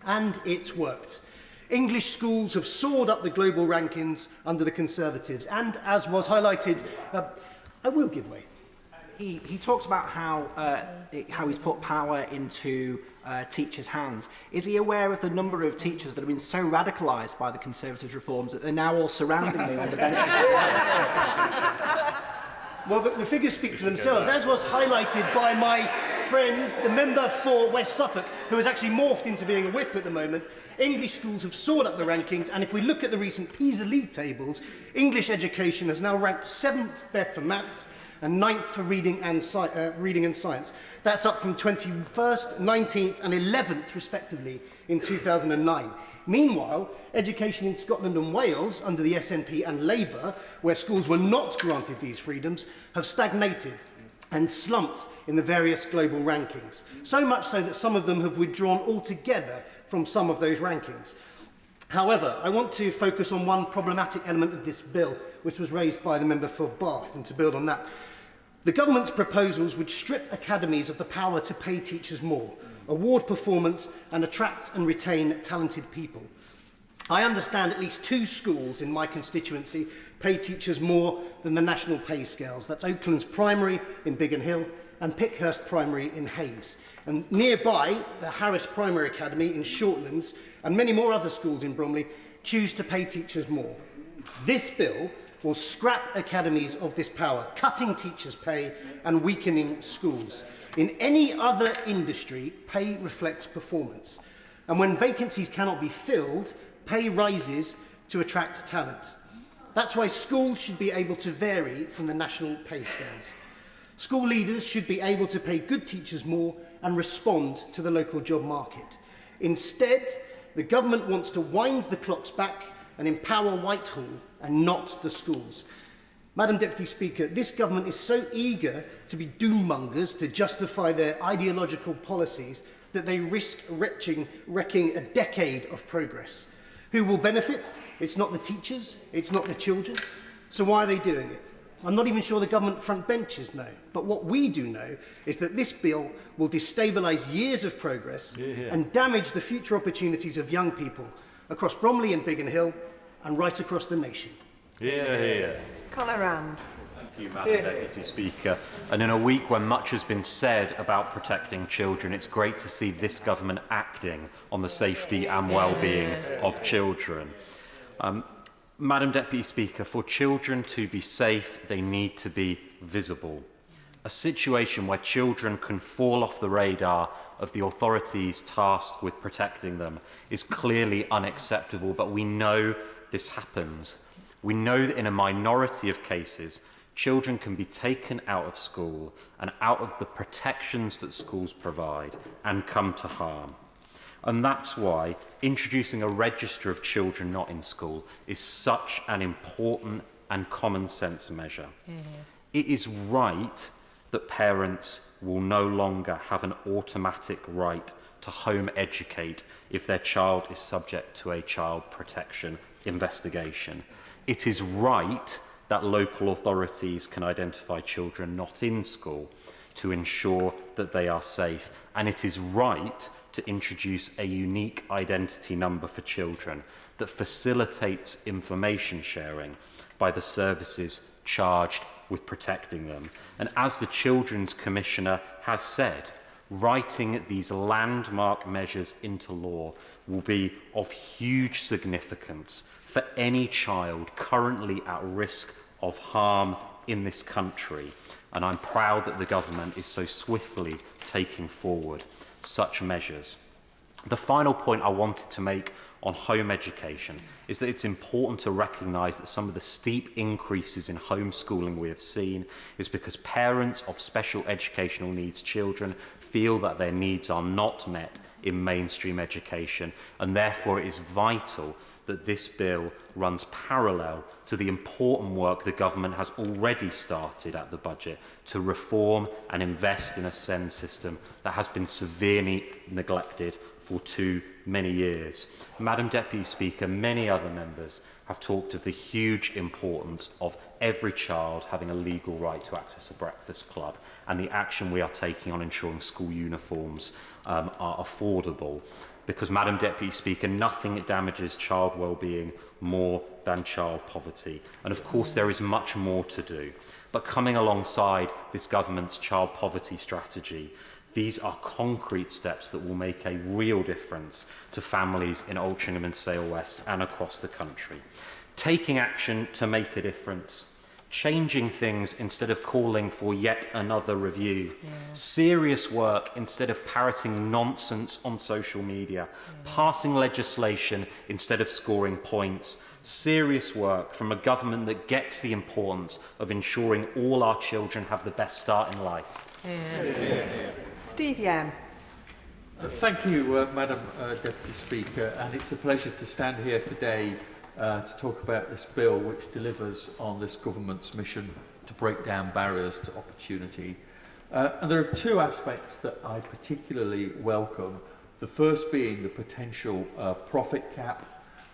And it's worked. English schools have soared up the global rankings under the Conservatives, and as was highlighted, I will give way. He talks about how he's put power into teachers' hands. Is he aware of the number of teachers that have been so radicalised by the Conservatives' reforms that they're now all surrounding me on the benches? Well, the figures speak for themselves, as was highlighted by my friend, the member for West Suffolk, who has actually morphed into being a whip at the moment. English schools have soared up the rankings, and if we look at the recent PISA League tables, English education has now ranked 7th best for maths and 9th for reading and science. That's up from 21st, 19th and 11th, respectively, in 2009. Meanwhile, education in Scotland and Wales, under the SNP and Labour, where schools were not granted these freedoms, have stagnated and slumped in the various global rankings. So much so that some of them have withdrawn altogether from some of those rankings. However, I want to focus on one problematic element of this bill, which was raised by the member for Bath, and to build on that. The government's proposals would strip academies of the power to pay teachers more, award performance and attract and retain talented people. I understand at least 2 schools in my constituency pay teachers more than the national pay scales. That's Oakland's Primary in Biggin Hill and Pickhurst Primary in Hayes. And nearby, the Harris Primary Academy in Shortlands and many more other schools in Bromley choose to pay teachers more. This bill will scrap academies of this power, cutting teachers' pay and weakening schools. In any other industry, pay reflects performance. And when vacancies cannot be filled, pay rises to attract talent. That's why schools should be able to vary from the national pay scales. School leaders should be able to pay good teachers more and respond to the local job market. Instead, the government wants to wind the clocks back and empower Whitehall and not the schools. Madam Deputy Speaker, this government is so eager to be doommongers to justify their ideological policies that they risk wrecking a decade of progress. Who will benefit? It's not the teachers, it's not the children. So why are they doing it? I'm not even sure the government front benches know. But what we do know is that this bill will destabilise years of progress and damage the future opportunities of young people across Bromley and Biggin Hill and right across the nation. Colour round. Thank you, Madam Deputy Speaker. And in a week when much has been said about protecting children, it's great to see this government acting on the safety and well-being of children. Madam Deputy Speaker, for children to be safe, they need to be visible. A situation where children can fall off the radar of the authorities tasked with protecting them is clearly unacceptable, but we know this happens. We know that in a minority of cases, children can be taken out of school and out of the protections that schools provide and come to harm. And that's why introducing a register of children not in school is such an important and common sense measure. It is right that parents will no longer have an automatic right to home educate if their child is subject to a child protection investigation. It is right that local authorities can identify children not in school to ensure that they are safe. And it is right to introduce a unique identity number for children that facilitates information sharing by the services charged with protecting them. And as the Children's Commissioner has said, writing these landmark measures into law will be of huge significance for any child currently at risk of harm in this country. And I'm proud that the government is so swiftly taking forward such measures. The final point I wanted to make on home education is that it's important to recognise that some of the steep increases in homeschooling we have seen is because parents of special educational needs children feel that their needs are not met in mainstream education, and therefore it is vital that this bill runs parallel to the important work the government has already started at the budget to reform and invest in a SEND system that has been severely neglected for too many years. Madam Deputy Speaker, many other members have talked of the huge importance of every child having a legal right to access a breakfast club and the action we are taking on ensuring school uniforms are affordable. Because, Madam Deputy Speaker, nothing damages child well-being more than child poverty. And of course there is much more to do. But coming alongside this government's child poverty strategy, these are concrete steps that will make a real difference to families in Altrincham and Sale West and across the country. Taking action to make a difference changing things instead of calling for yet another review, serious work instead of parroting nonsense on social media, passing legislation instead of scoring points, serious work from a government that gets the importance of ensuring all our children have the best start in life. Steve Yam. Thank you, Madam Deputy Speaker, and it's a pleasure to stand here today to talk about this bill which delivers on this government's mission to break down barriers to opportunity. And there are two aspects that I particularly welcome. The first being the potential profit cap,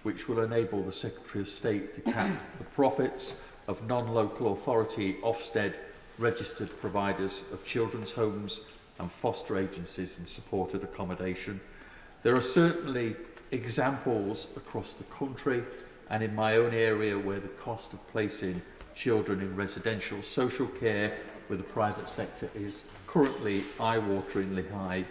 which will enable the Secretary of State to cap the profits of non-local authority Ofsted registered providers of children's homes and foster agencies and supported accommodation. There are certainly examples across the country and in my own area where the cost of placing children in residential social care with the private sector is currently eye-wateringly high.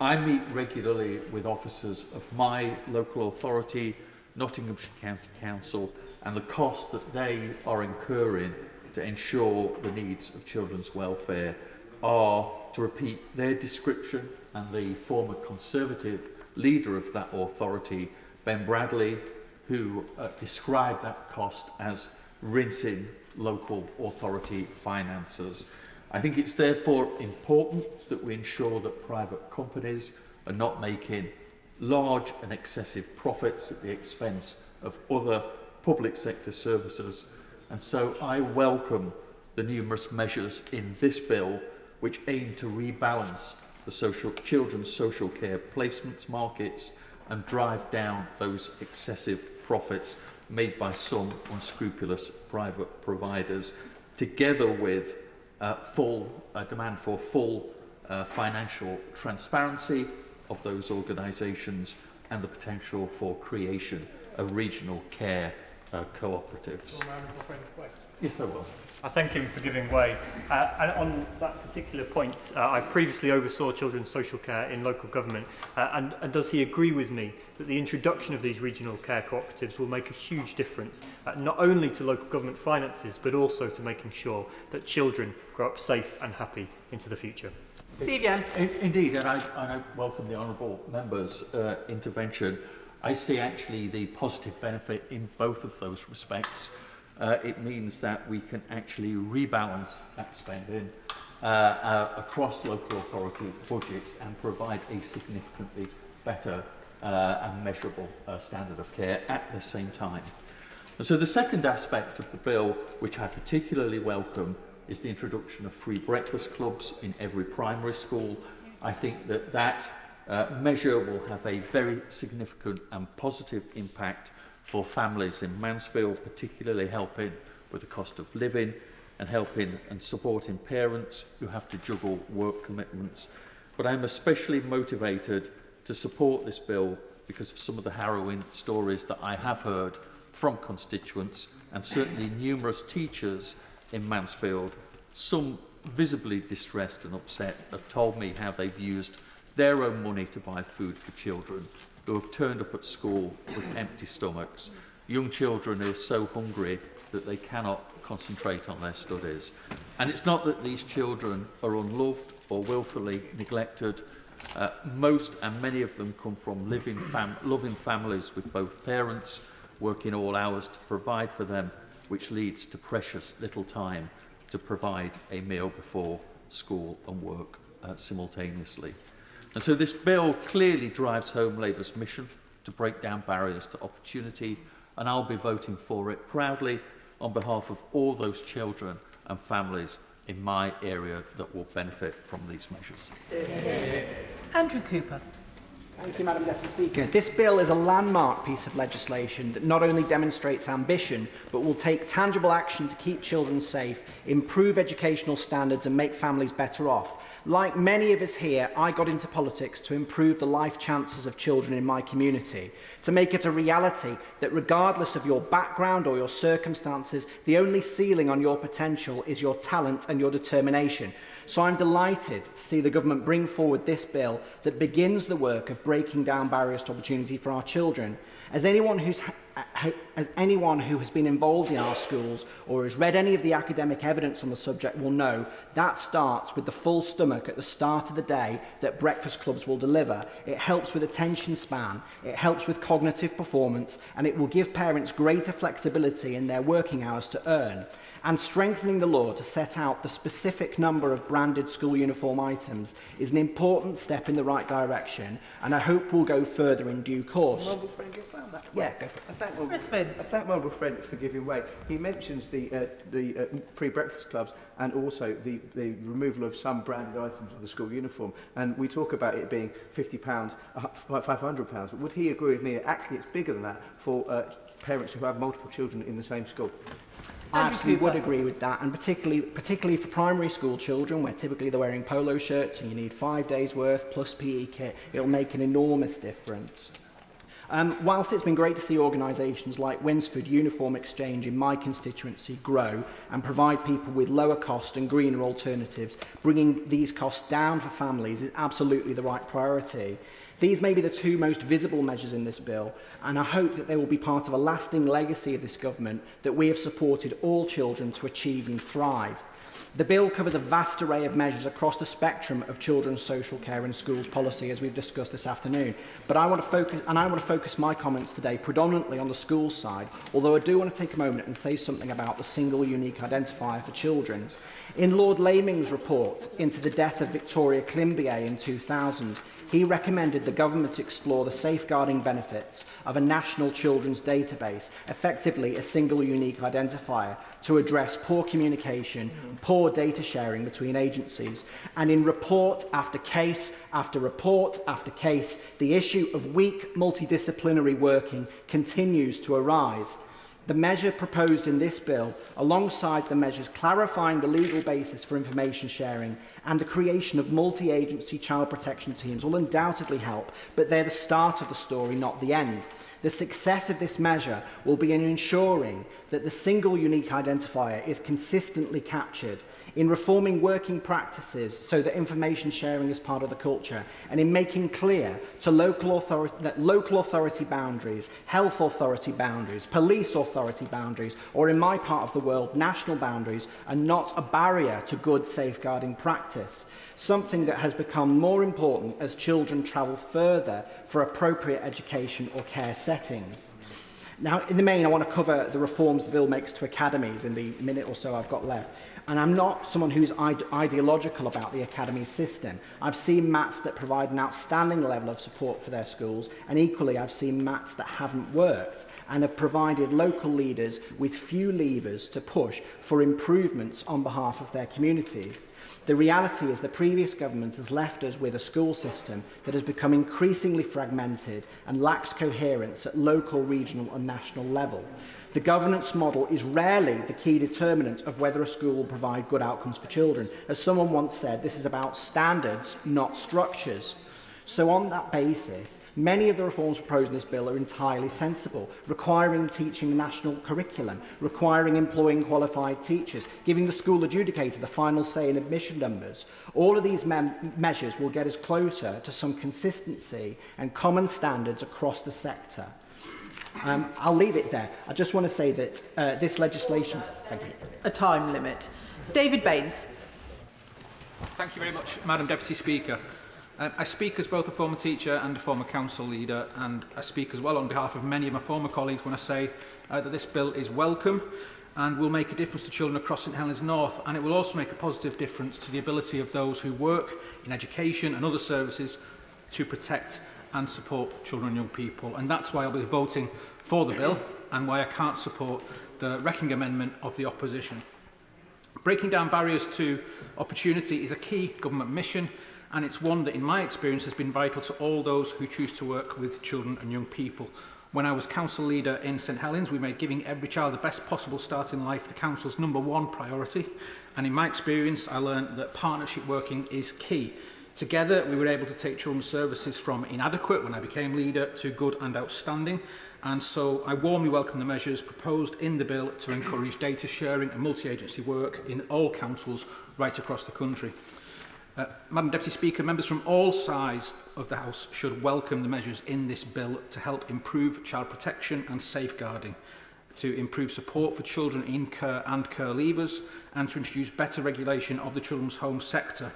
I meet regularly with officers of my local authority, Nottinghamshire County Council, and the cost that they are incurring to ensure the needs of children's welfare are, to repeat their description, and the former Conservative leader of that authority, Ben Bradley, who described that cost as rinsing local authority finances. I think it's therefore important that we ensure that private companies are not making large and excessive profits at the expense of other public sector services. And so I welcome the numerous measures in this bill which aim to rebalance the children's social care placements markets and drive down those excessive profits made by some unscrupulous private providers, together with demand for full financial transparency of those organisations and the potential for creation of regional care cooperatives. Yes, I will. I thank him for giving way. And on that particular point, I previously oversaw children's social care in local government. And does he agree with me that the introduction of these regional care cooperatives will make a huge difference, not only to local government finances, but also to making sure that children grow up safe and happy into the future? Steve Young. Indeed, and I welcome the honourable member's intervention. I see actually the positive benefit in both of those respects. It means that we can actually rebalance that spending across local authority budgets and provide a significantly better and measurable standard of care at the same time. And so the second aspect of the bill, which I particularly welcome, is the introduction of free breakfast clubs in every primary school. I think that that measure will have a very significant and positive impact for families in Mansfield, particularly helping with the cost of living and helping and supporting parents who have to juggle work commitments. But I'm especially motivated to support this bill because of some of the harrowing stories that I have heard from constituents and certainly numerous teachers in Mansfield, some visibly distressed and upset, have told me how they've used their own money to buy food for children who have turned up at school with empty stomachs, young children who are so hungry that they cannot concentrate on their studies. And it's not that these children are unloved or willfully neglected. Most and many of them come from loving families with both parents working all hours to provide for them, which leads to precious little time to provide a meal before school and work simultaneously. And so this bill clearly drives home Labour's mission to break down barriers to opportunity, and I'll be voting for it proudly on behalf of all those children and families in my area that will benefit from these measures. Andrew Cooper. Thank you, Madam Deputy Speaker. This bill is a landmark piece of legislation that not only demonstrates ambition, but will take tangible action to keep children safe, improve educational standards and make families better off. Like many of us here, I got into politics to improve the life chances of children in my community, to make it a reality that regardless of your background or your circumstances, the only ceiling on your potential is your talent and your determination. So I'm delighted to see the government bring forward this bill that begins the work of breaking down barriers to opportunity for our children. As anyone who's as anyone who has been involved in our schools or has read any of the academic evidence on the subject will know, that starts with the full stomach at the start of the day that breakfast clubs will deliver. It helps with attention span, it helps with cognitive performance, and it will give parents greater flexibility in their working hours to earn. And strengthening the law to set out the specific number of branded school uniform items is an important step in the right direction, and I hope we'll go further in due course. Yeah, go for it. I thank my friend for giving way. He mentions the free breakfast clubs and also the removal of some branded items of the school uniform. And we talk about it being £50, £500, but would he agree with me that actually it's bigger than that for parents who have multiple children in the same school? I absolutely would agree with that, and particularly for primary school children, where typically they're wearing polo shirts and you need 5 days' worth plus PE kit, it'll make an enormous difference. Whilst it's been great to see organisations like Winsford Uniform Exchange in my constituency grow and provide people with lower cost and greener alternatives, bringing these costs down for families is absolutely the right priority. These may be the two most visible measures in this bill, and I hope that they will be part of a lasting legacy of this government that we have supported all children to achieve and thrive. The bill covers a vast array of measures across the spectrum of children's social care and schools policy, as we've discussed this afternoon. But I want to focus my comments today predominantly on the schools side, although I do want to take a moment and say something about the single unique identifier for children. In Lord Laming's report into the death of Victoria Climbié in 2000, he recommended the government explore the safeguarding benefits of a national children's database, effectively a single unique identifier, to address poor communication, poor data sharing between agencies. And in report after case after report after case, the issue of weak multidisciplinary working continues to arise. The measure proposed in this bill, alongside the measures clarifying the legal basis for information sharing and the creation of multi-agency child protection teams, will undoubtedly help, but they're the start of the story, not the end. The success of this measure will be in ensuring that the single unique identifier is consistently captured, in reforming working practices so that information sharing is part of the culture, and in making clear to local authority boundaries, health authority boundaries, police authority boundaries, or in my part of the world, national boundaries, are not a barrier to good safeguarding practice, something that has become more important as children travel further for appropriate education or care settings. Now, in the main, I want to cover the reforms the bill makes to academies in the minute or so I've got left. And I'm not someone who's ideological about the academy system. I've seen MATs that provide an outstanding level of support for their schools, and equally I've seen MATs that haven't worked and have provided local leaders with few levers to push for improvements on behalf of their communities. The reality is the previous government has left us with a school system that has become increasingly fragmented and lacks coherence at local, regional and national level. The governance model is rarely the key determinant of whether a school will provide good outcomes for children. As someone once said, this is about standards, not structures. So on that basis, many of the reforms proposed in this bill are entirely sensible, requiring teaching a national curriculum, requiring employing qualified teachers, giving the school adjudicator the final say in admission numbers. All of these measures will get us closer to some consistency and common standards across the sector. I'll leave it there. I just want to say that this legislation... Thank you. A time limit. David Baines. Thank you very much, Madam Deputy Speaker. I speak as both a former teacher and a former council leader, and I speak as well on behalf of many of my former colleagues when I say that this bill is welcome and will make a difference to children across St Helens North, and it will also make a positive difference to the ability of those who work in education and other services to protect and support children and young people. And that's why I'll be voting for the bill and why I can't support the wrecking amendment of the opposition. Breaking down barriers to opportunity is a key government mission, and it's one that in my experience has been vital to all those who choose to work with children and young people. When I was council leader in St Helens, we made giving every child the best possible start in life the council's #1 priority, and in my experience I learned that partnership working is key. Together, we were able to take children's services from inadequate when I became leader to good and outstanding, and so I warmly welcome the measures proposed in the bill to encourage data sharing and multi-agency work in all councils right across the country. Madam Deputy Speaker, members from all sides of the House should welcome the measures in this bill to help improve child protection and safeguarding, to improve support for children in care and care leavers, and to introduce better regulation of the children's home sector.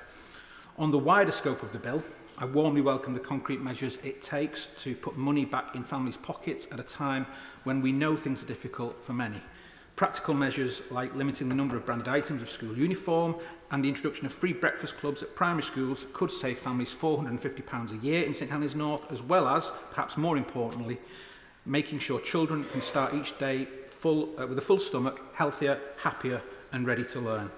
On the wider scope of the bill, I warmly welcome the concrete measures it takes to put money back in families' pockets at a time when we know things are difficult for many. Practical measures like limiting the number of branded items of school uniform and the introduction of free breakfast clubs at primary schools could save families £450 a year in St Helens North, as well as, perhaps more importantly, making sure children can start each day with a full stomach, healthier, happier and ready to learn.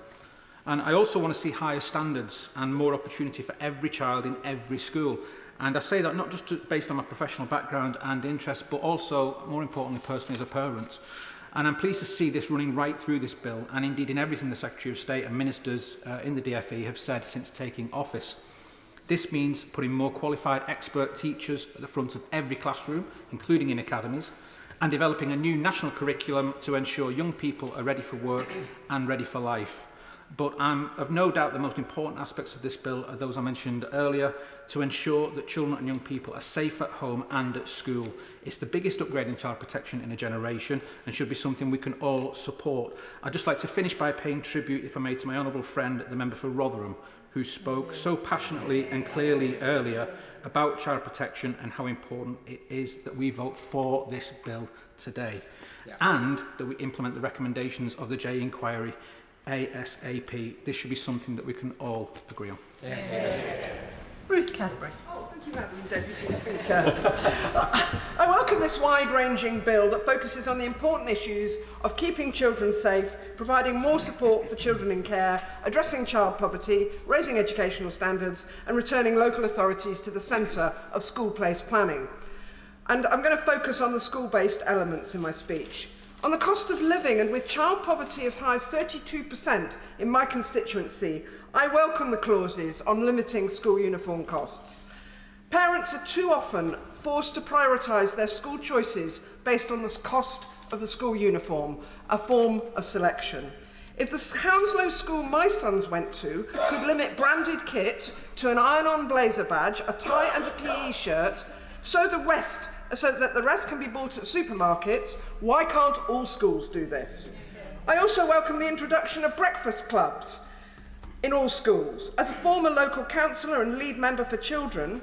And I also want to see higher standards and more opportunity for every child in every school. And I say that not just based on my professional background and interest, but also, more importantly, personally as a parent. And I'm pleased to see this running right through this bill, and indeed in everything the Secretary of State and Ministers in the DfE have said since taking office. This means putting more qualified expert teachers at the front of every classroom, including in academies, and developing a new national curriculum to ensure young people are ready for work and ready for life. But I'm of no doubt the most important aspects of this bill are those I mentioned earlier, to ensure that children and young people are safe at home and at school. It's the biggest upgrade in child protection in a generation and should be something we can all support. I'd just like to finish by paying tribute, if I may, to my honourable friend, the member for Rotherham, who spoke so passionately and clearly earlier about child protection and how important it is that we vote for this bill today, and that we implement the recommendations of the J inquiry ASAP. This should be something that we can all agree on. Ruth Cadbury. Thank you, Madam Deputy Speaker. I welcome this wide-ranging bill that focuses on the important issues of keeping children safe, providing more support for children in care, addressing child poverty, raising educational standards, and returning local authorities to the centre of school-place planning. And I'm going to focus on the school-based elements in my speech. On the cost of living, and with child poverty as high as 32% in my constituency, I welcome the clauses on limiting school uniform costs. Parents are too often forced to prioritise their school choices based on the cost of the school uniform, a form of selection. If the Hounslow school my sons went to could limit branded kit to an iron-on blazer badge, a tie and a PE shirt, so that the rest can be bought at supermarkets, why can't all schools do this? I also welcome the introduction of breakfast clubs in all schools. As a former local councillor and lead member for children,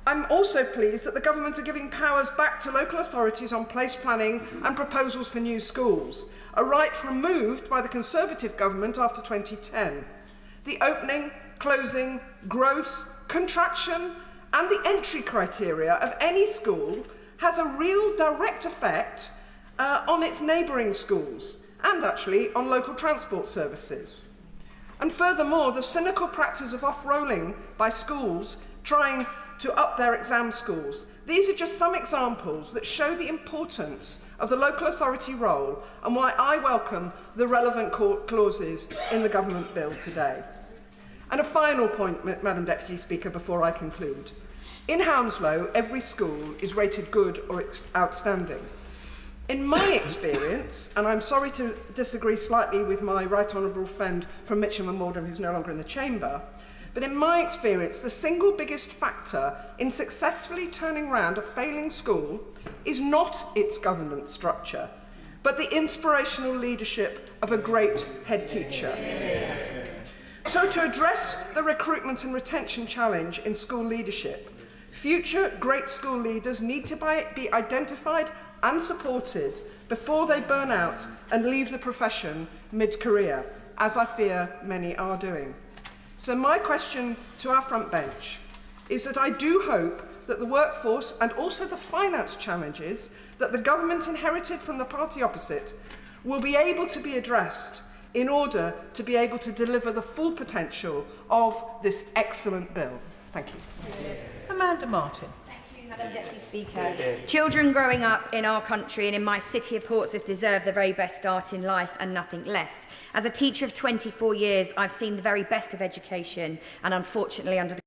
I'm also pleased that the government are giving powers back to local authorities on place planning and proposals for new schools, a right removed by the Conservative government after 2010. The opening, closing, growth, contraction and the entry criteria of any school has a real direct effect on its neighbouring schools and actually on local transport services. And furthermore, the cynical practice of off-rolling by schools trying to up their exam scores. These are just some examples that show the importance of the local authority role and why I welcome the relevant clauses in the government bill today. And a final point, Madam Deputy Speaker, before I conclude. In Hounslow, every school is rated good or outstanding. In my experience, and I'm sorry to disagree slightly with my right honourable friend from Mitcham and Morden, who's no longer in the chamber, but in my experience, the single biggest factor in successfully turning round a failing school is not its governance structure, but the inspirational leadership of a great head teacher. So to address the recruitment and retention challenge in school leadership, future great school leaders need to be identified and supported before they burn out and leave the profession mid-career, as I fear many are doing. So my question to our front bench is that I do hope that the workforce and also the finance challenges that the government inherited from the party opposite will be able to be addressed in order to be able to deliver the full potential of this excellent bill. Thank you. Amanda Martin. Madam Deputy Speaker. Children growing up in our country and in my city of Portsmouth deserve the very best start in life and nothing less. As a teacher of 24 years, I've seen the very best of education, and unfortunately under the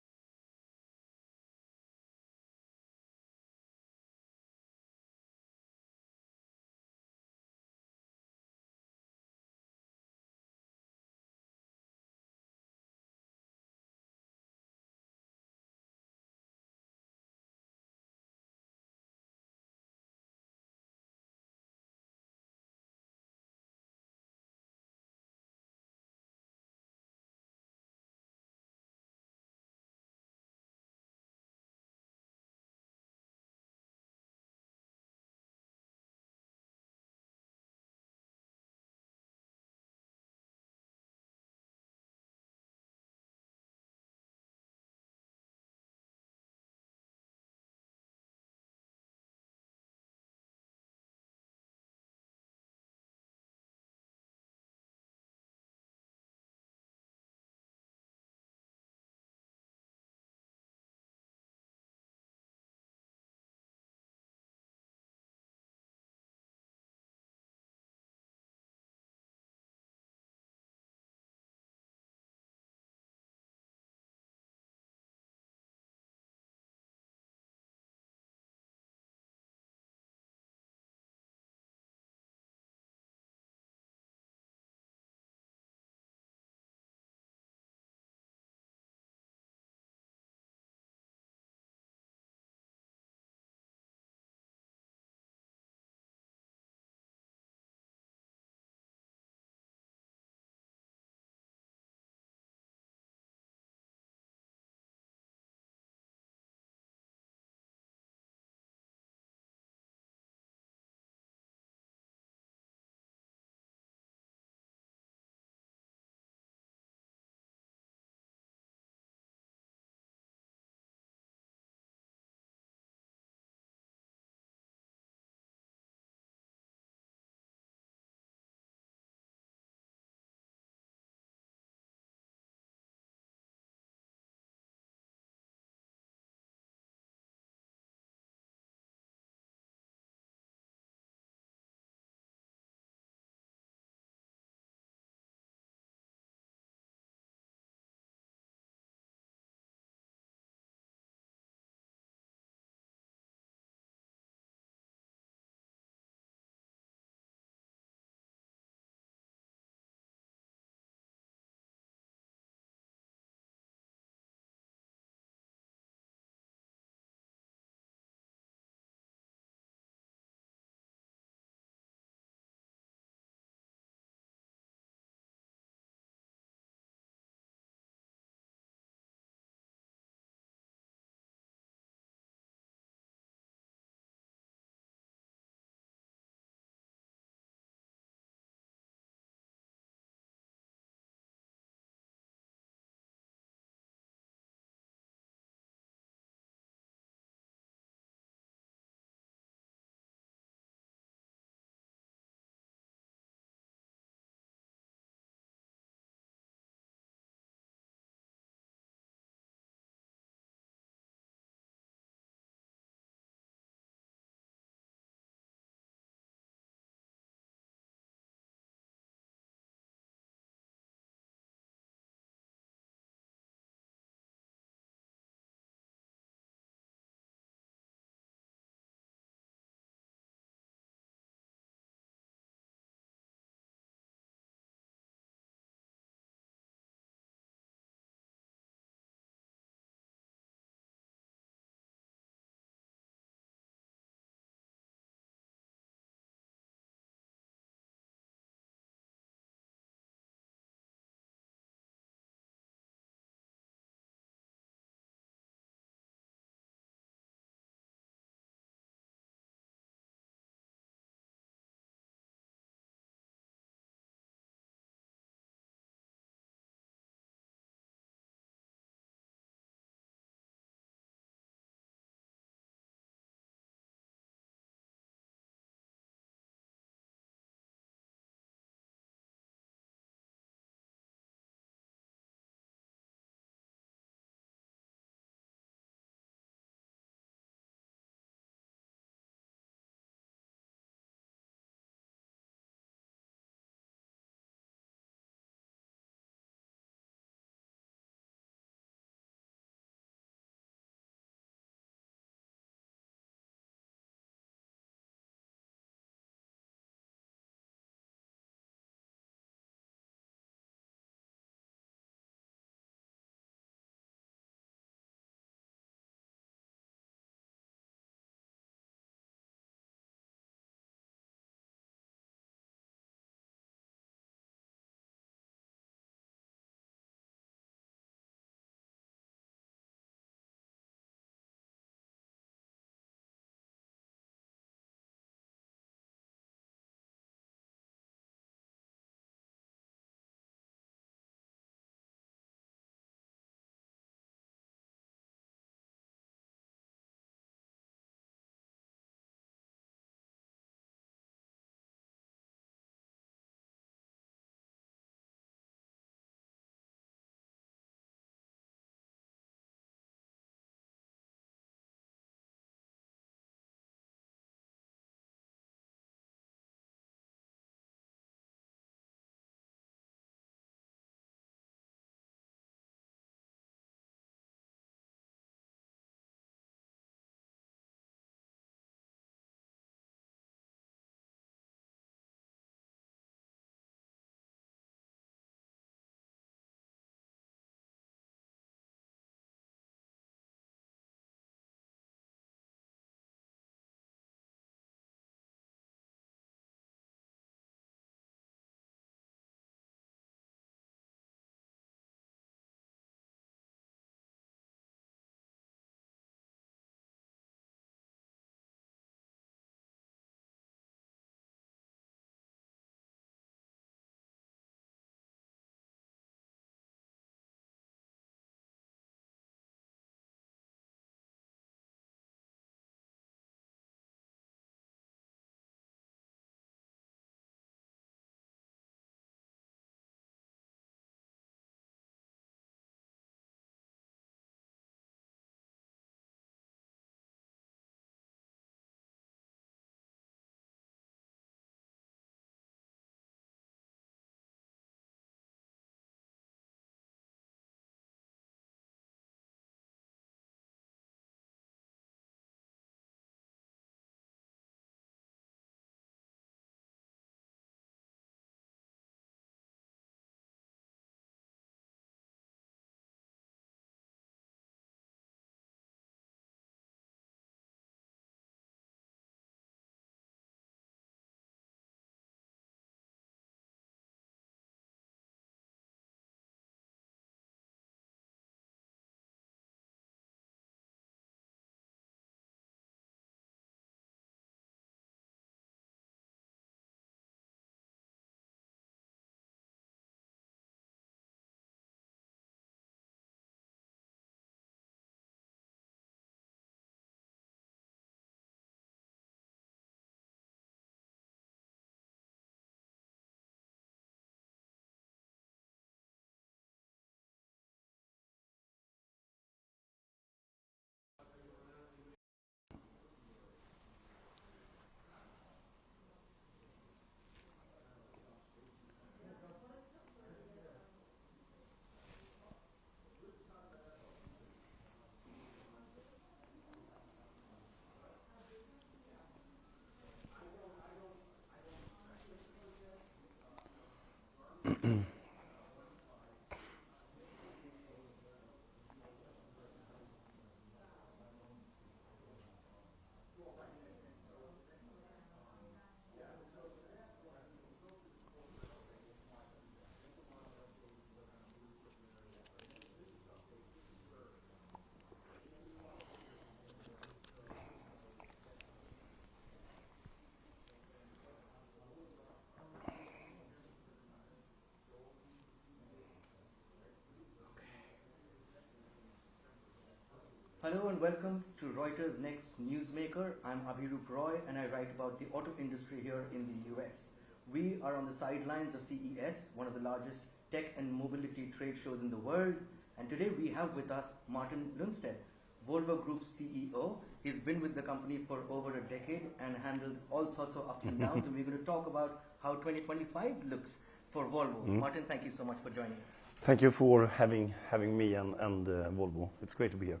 Hello and welcome to Reuters' Next Newsmaker. I'm Abhirup Roy and I write about the auto industry here in the US. We are on the sidelines of CES, one of the largest tech and mobility trade shows in the world. And today we have with us Martin Lundstedt, Volvo Group's CEO. He's been with the company for over a decade and handled all sorts of ups and downs. And we're going to talk about how 2025 looks for Volvo. Martin, thank you so much for joining us. Thank you for having me and Volvo. It's great to be here.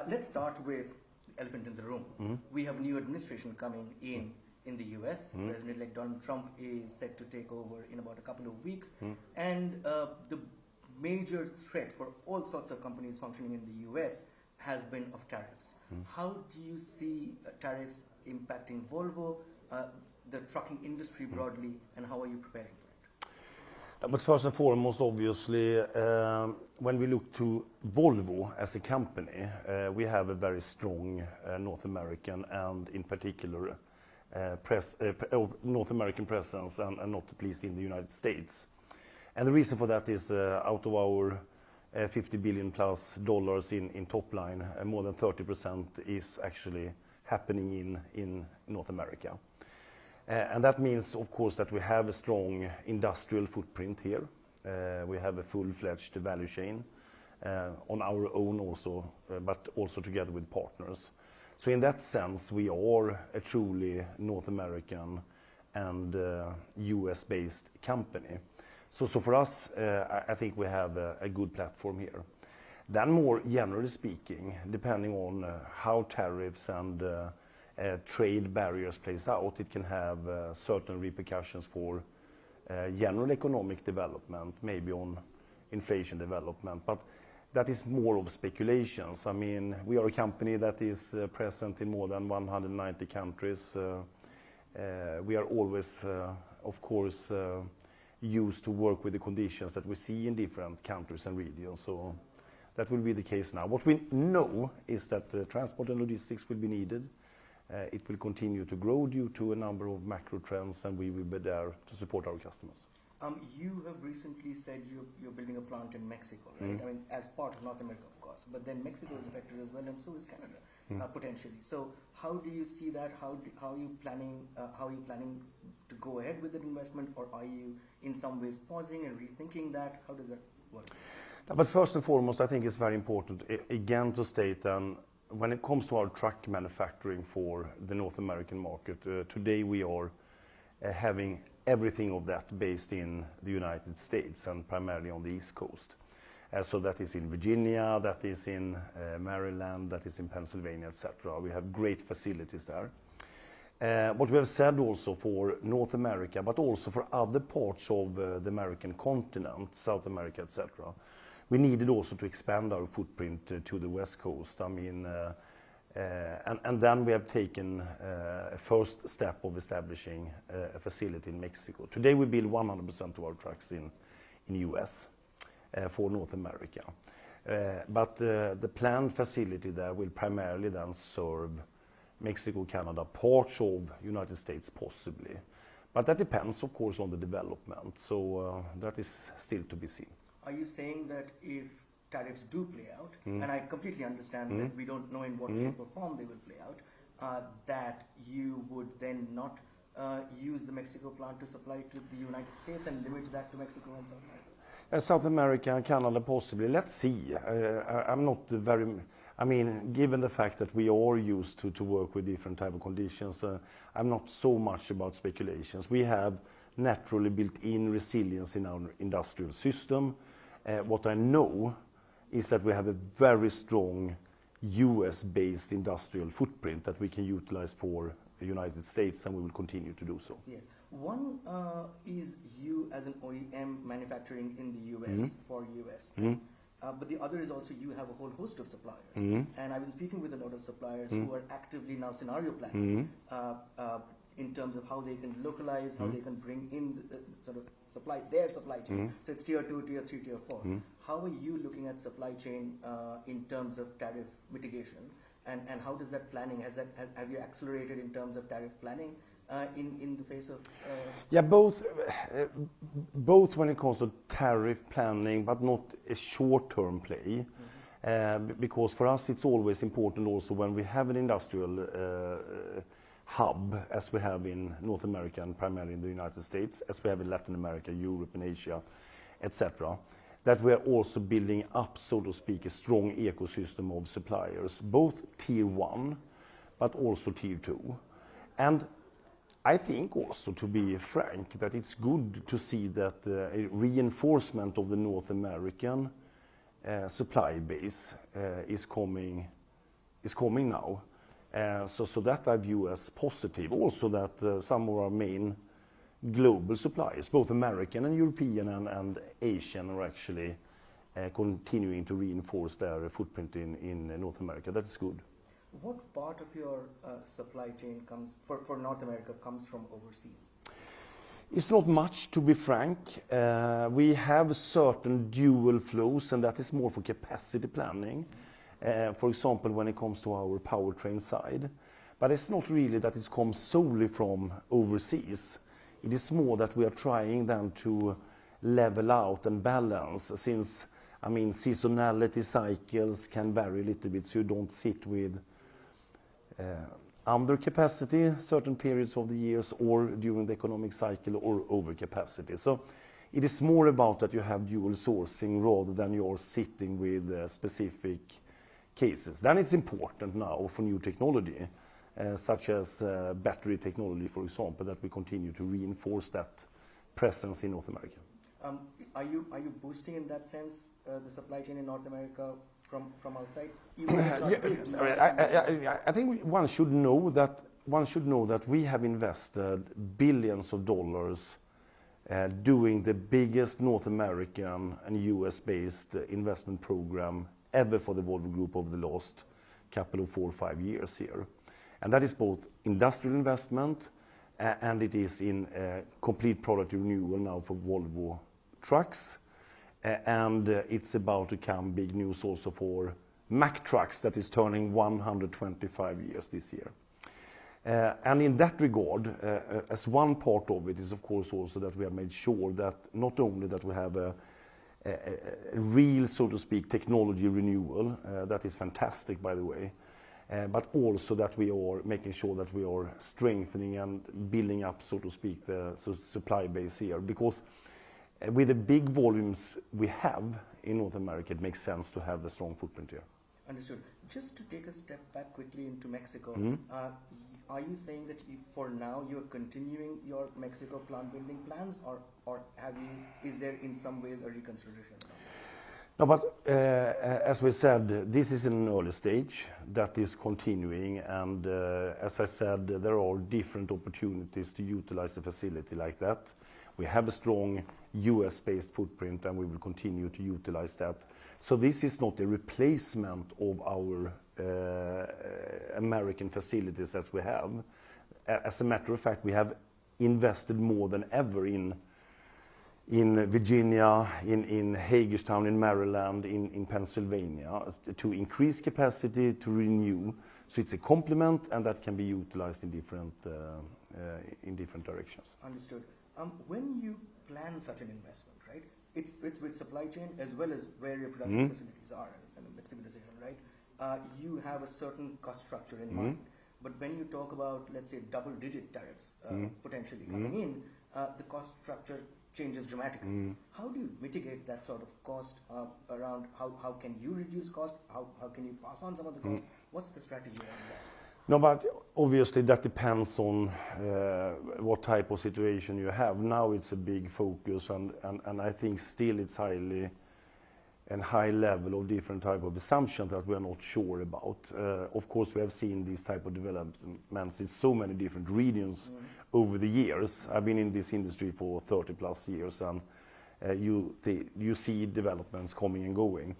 Let's start with the elephant in the room. We have a new administration coming in the US. President-elect Donald Trump is set to take over in about a couple of weeks. And the major threat for all sorts of companies functioning in the US has been of tariffs. How do you see tariffs impacting Volvo, the trucking industry broadly, and how are you preparing for it? But first and foremost, obviously, when we look to Volvo as a company, we have a very strong North American and in particular North American presence and not at least in the United States. And the reason for that is out of our $50 billion plus in top line, more than 30% is actually happening in North America. And that means, of course, that we have a strong industrial footprint here. We have a full-fledged value chain on our own also, but also together with partners. So in that sense, we are a truly North American and US-based company. So for us, I think we have a good platform here. Then more generally speaking, depending on how tariffs and trade barriers plays out, it can have certain repercussions for general economic development, maybe on inflation development, but that is more of speculations. I mean, we are a company that is present in more than 190 countries. We are always, of course, used to work with the conditions that we see in different countries and regions, so that will be the case now. What we know is that transport and logistics will be needed. It will continue to grow due to a number of macro trends, and we will be there to support our customers. You have recently said you're building a plant in Mexico, right? I mean, as part of North America, of course, but then Mexico is affected as well, and so is Canada, potentially. So, how do you see that? How are you planning? How are you planning to go ahead with that investment, or are you in some ways pausing and rethinking that? How does that work? But first and foremost, I think it's very important again to state when it comes to our truck manufacturing for the North American market, today we are having everything of that based in the United States and primarily on the East Coast. So that is in Virginia, that is in Maryland, that is in Pennsylvania, etc. We have great facilities there. What we have said also for North America, but also for other parts of the American continent, South America, etc., we needed also to expand our footprint to the West Coast. I mean, and then we have taken a first step of establishing a facility in Mexico. Today we build 100% of our trucks in US for North America. But the planned facility there will primarily then serve Mexico, Canada, parts of United States possibly. But that depends, of course, on the development. So that is still to be seen. Are you saying that if tariffs do play out, and I completely understand that we don't know in what shape or form they will play out, that you would then not use the Mexico plant to supply to the United States and limit that to Mexico and South America? South America and Canada possibly. Let's see. I'm not very... I mean, given the fact that we are used to work with different type of conditions, I'm not so much about speculations. We have naturally built-in resilience in our industrial system. What I know is that we have a very strong US-based industrial footprint that we can utilize for the United States, and we will continue to do so. Yes. One is you as an OEM manufacturing in the US for US. But the other is also you have a whole host of suppliers. And I've been speaking with a lot of suppliers who are actively now scenario planning in terms of how they can localize, how they can bring in sort of their supply chain. So it's tier 2, tier 3, tier 4. How are you looking at supply chain in terms of tariff mitigation? And how does that planning, have you accelerated in terms of tariff planning in the face of... Yeah, both when it comes to tariff planning, but not a short-term play. Because for us it's always important also when we have an industrial hub, as we have in North America and primarily in the United States, as we have in Latin America, Europe and Asia, etc., that we are also building up, so to speak, a strong ecosystem of suppliers, both tier 1 but also tier 2. And I think also, to be frank, that it's good to see that a reinforcement of the North American supply base is coming now. So that I view as positive. Also that some of our main global suppliers, both American and European and Asian, are actually continuing to reinforce their footprint in North America. That's good. What part of your supply chain comes for North America comes from overseas? It's not much, to be frank. We have certain dual flows, and that is more for capacity planning. For example, when it comes to our powertrain side. But it's not really that it comes solely from overseas. It is more that we are trying then to level out and balance, since, I mean, seasonality cycles can vary a little bit, so you don't sit with under capacity certain periods of the years, or during the economic cycle, or over capacity. So it is more about that you have dual sourcing rather than you're sitting with specific cases. Then it's important now for new technology, such as battery technology, for example, that we continue to reinforce that presence in North America. Are you boosting in that sense the supply chain in North America from outside? I think one should know that we have invested billions of dollars doing the biggest North American and US-based investment program ever for the Volvo Group over the last couple of 4 or 5 years here. And that is both industrial investment and it is in complete product renewal now for Volvo trucks. And it's about to come big news also for Mack trucks that is turning 125 years this year. And in that regard, as one part of it is of course also that we have made sure that not only that we have a real, so to speak, technology renewal, that is fantastic by the way, but also that we are making sure that we are strengthening and building up, so to speak, the supply base here. Because with the big volumes we have in North America, it makes sense to have a strong footprint here. Understood. Just to take a step back quickly into Mexico, are you saying that for now you're continuing your Mexico plant building plans, or is there in some ways a reconsideration? No, but as we said, this is in an early stage that is continuing, and as I said, there are different opportunities to utilize a facility like that. We have a strong US-based footprint, and we will continue to utilize that. So this is not a replacement of our American facilities as we have. As a matter of fact, we have invested more than ever in Virginia, in Hagerstown, in Maryland, in Pennsylvania, to increase capacity, to renew. So it's a complement, and that can be utilized in different directions. Understood. When you plan such an investment, right, it's with supply chain as well as where your production facilities are, and a Mexican decision, right? You have a certain cost structure in mind. But when you talk about, let's say, double-digit tariffs potentially coming in, the cost structure changes dramatically. How do you mitigate that sort of cost around? How can you reduce cost? How can you pass on some of the cost? What's the strategy around that? No, but obviously that depends on what type of situation you have. Now it's a big focus, and I think still it's high level of different type of assumptions that we are not sure about. Of course, we have seen these type of developments in so many different regions over the years. I've been in this industry for 30 plus years, and you see developments coming and going.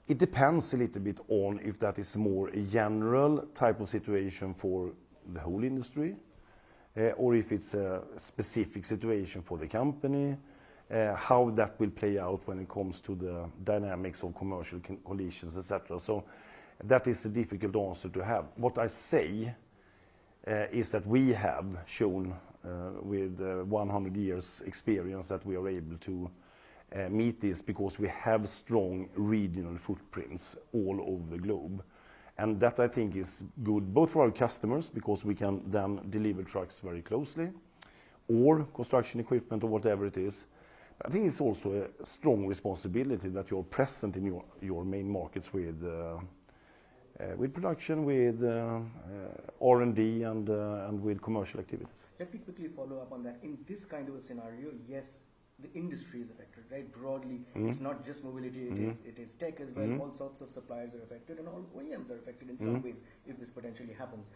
It depends a little bit on if that is more a general type of situation for the whole industry, or if it's a specific situation for the company, how that will play out when it comes to the dynamics of commercial conditions, etc. So that is a difficult answer to have. What I say is that we have shown with 100 years experience that we are able to meet this because we have strong regional footprints all over the globe. And that I think is good both for our customers because we can then deliver trucks very closely, or construction equipment or whatever it is. But I think it's also a strong responsibility that you're present in your main markets with production, with R&D and with commercial activities. Let me quickly follow up on that. In this kind of a scenario, yes, the industry is affected, right? Broadly, it's not just mobility, it is tech as well. All sorts of suppliers are affected, and all OEMs are affected in some ways if this potentially happens.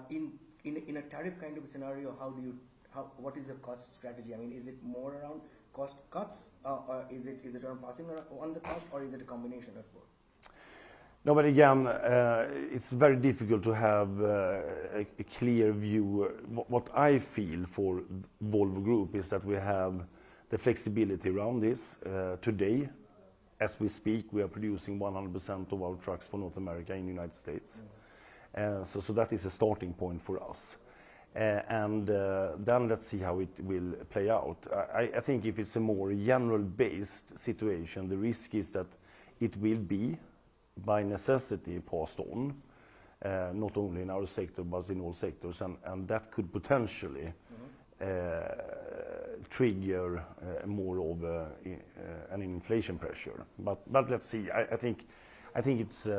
In a tariff kind of a scenario, what is your cost strategy? I mean, is it more around cost cuts, or is it around passing on the cost, or is it a combination of both? No, but again, it's very difficult to have a clear view. What I feel for Volvo Group is that we have the flexibility around this. Today, as we speak, we are producing 100% of our trucks for North America in the United States. So that is a starting point for us. And then let's see how it will play out. I think if it's a more general-based situation, the risk is that it will be, by necessity, passed on, not only in our sector, but in all sectors. And that could potentially trigger more of an inflation pressure. But let's see. I think it's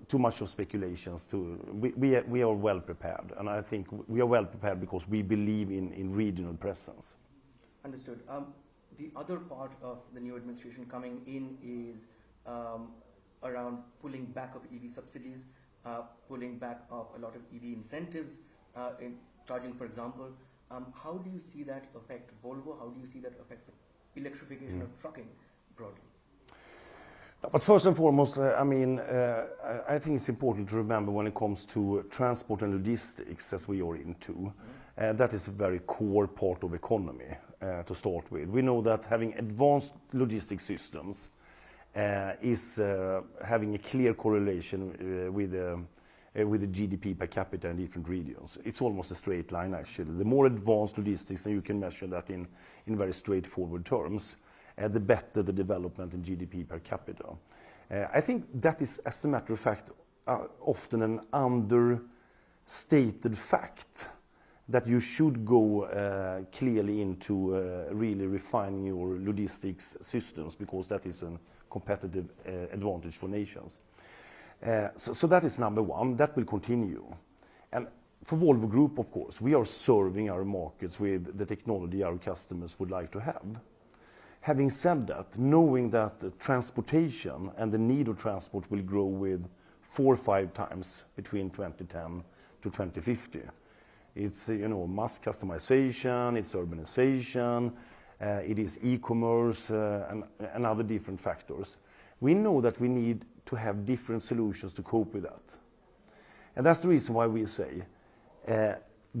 too much of speculations. We are well prepared, and I think we are well prepared because we believe in regional presence. Understood. The other part of the new administration coming in is around pulling back of EV subsidies, pulling back of a lot of EV incentives, in charging, for example. How do you see that affect Volvo? How do you see that affect the electrification of trucking broadly? But first and foremost, I mean, I think it's important to remember when it comes to transport and logistics, as we are into, that is a very core part of economy to start with. We know that having advanced logistics systems is having a clear correlation with the GDP per capita in different regions. It's almost a straight line, actually. The more advanced logistics, and you can measure that in very straightforward terms, the better the development in GDP per capita. I think that is, as a matter of fact, often an understated fact, that you should go clearly into really refining your logistics systems, because that is a competitive advantage for nations. So that is number one. That will continue. And for Volvo Group, of course, we are serving our markets with the technology our customers would like to have. Having said that, knowing that transportation and the need of transport will grow with 4 or 5 times between 2010 to 2050. It's, mass customization, it's urbanization, it is e-commerce and other different factors. We know that we need to have different solutions to cope with that. And that's the reason why we say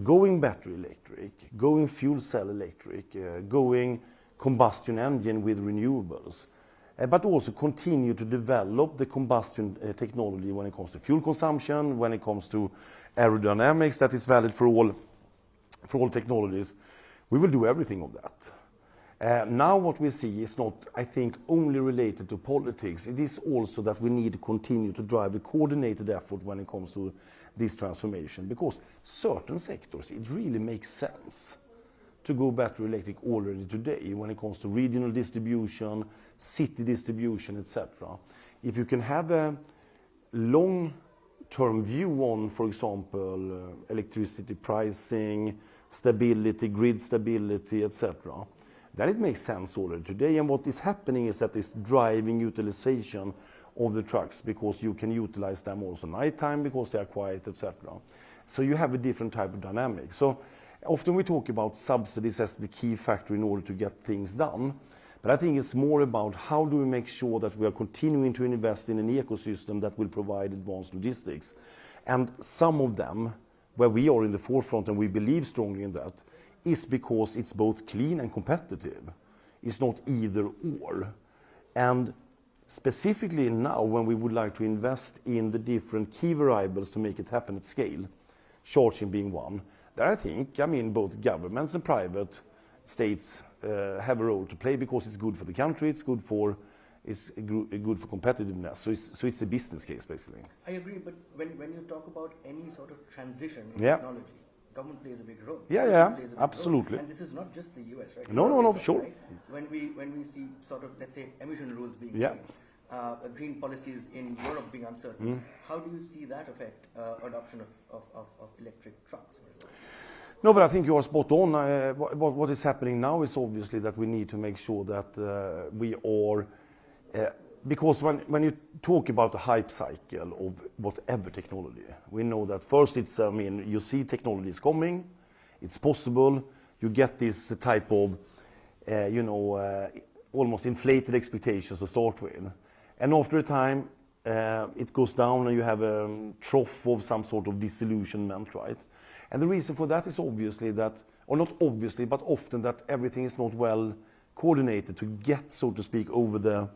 going battery electric, going fuel cell electric, going combustion engine with renewables, but also continue to develop the combustion technology when it comes to fuel consumption, when it comes to aerodynamics that is valid for all technologies. We will do everything of that. Now what we see is not, I think, only related to politics. It is also that we need to continue to drive a coordinated effort when it comes to this transformation, because certain sectors, it really makes sense to go battery electric already today when it comes to regional distribution, city distribution, etc. If you can have a long-term view on, for example, electricity pricing, stability, grid stability, etc., then it makes sense already today. And what is happening is that it's driving utilization of the trucks, because you can utilize them also nighttime because they are quiet, etc. So you have a different type of dynamic. So often we talk about subsidies as the key factor in order to get things done. But I think it's more about how do we make sure that we are continuing to invest in an ecosystem that will provide advanced logistics. And some of them, where we are in the forefront and we believe strongly in that, is because it's both clean and competitive. It's not either or. And specifically now, when we would like to invest in the different key variables to make it happen at scale, charging being one, there I think, both governments and private states have a role to play because it's good for the country, it's good for competitiveness. So it's a business case, basically. I agree, but when you talk about any sort of transition in Yeah. technology, government plays a big role. Yeah, absolutely. And this is not just the US, right? No, for sure. Right? When we see sort of, let's say, emission rules being Yeah. changed, green policies in Europe being uncertain, how do you see that affect adoption of electric trucks? No, but I think you are spot on. What is happening now is obviously that we need to make sure that we are, because when you talk about the hype cycle of whatever technology, we know that first it's, you see technology is coming, it's possible, you get this type of, almost inflated expectations to start with. And after a time, it goes down and you have a trough of some sort of disillusionment, right? And the reason for that is obviously that, or not obviously, but often that everything is not well coordinated to get, so to speak, over the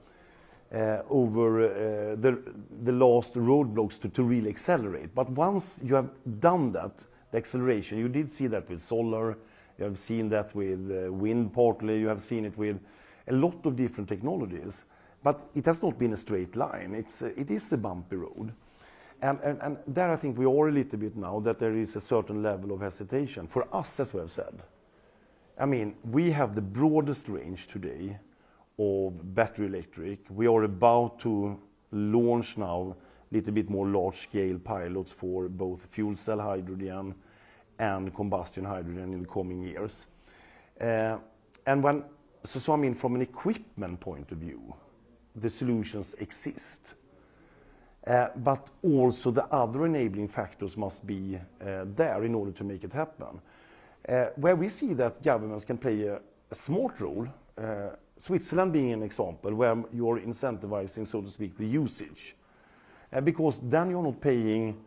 last roadblocks to really accelerate. But once you have done that, the acceleration, you did see that with solar, you have seen that with wind partly, you have seen it with a lot of different technologies. But it has not been a straight line. It is a bumpy road. And there I think we are a little bit now that there is a certain level of hesitation. For us, as we have said, we have the broadest range today of battery electric. We are about to launch now a little bit more large-scale pilots for both fuel cell hydrogen and combustion hydrogen in the coming years. From an equipment point of view, the solutions exist. But also the other enabling factors must be there in order to make it happen. Where we see that governments can play a smart role, Switzerland being an example, where you're incentivizing, so to speak, the usage. Because then you're not paying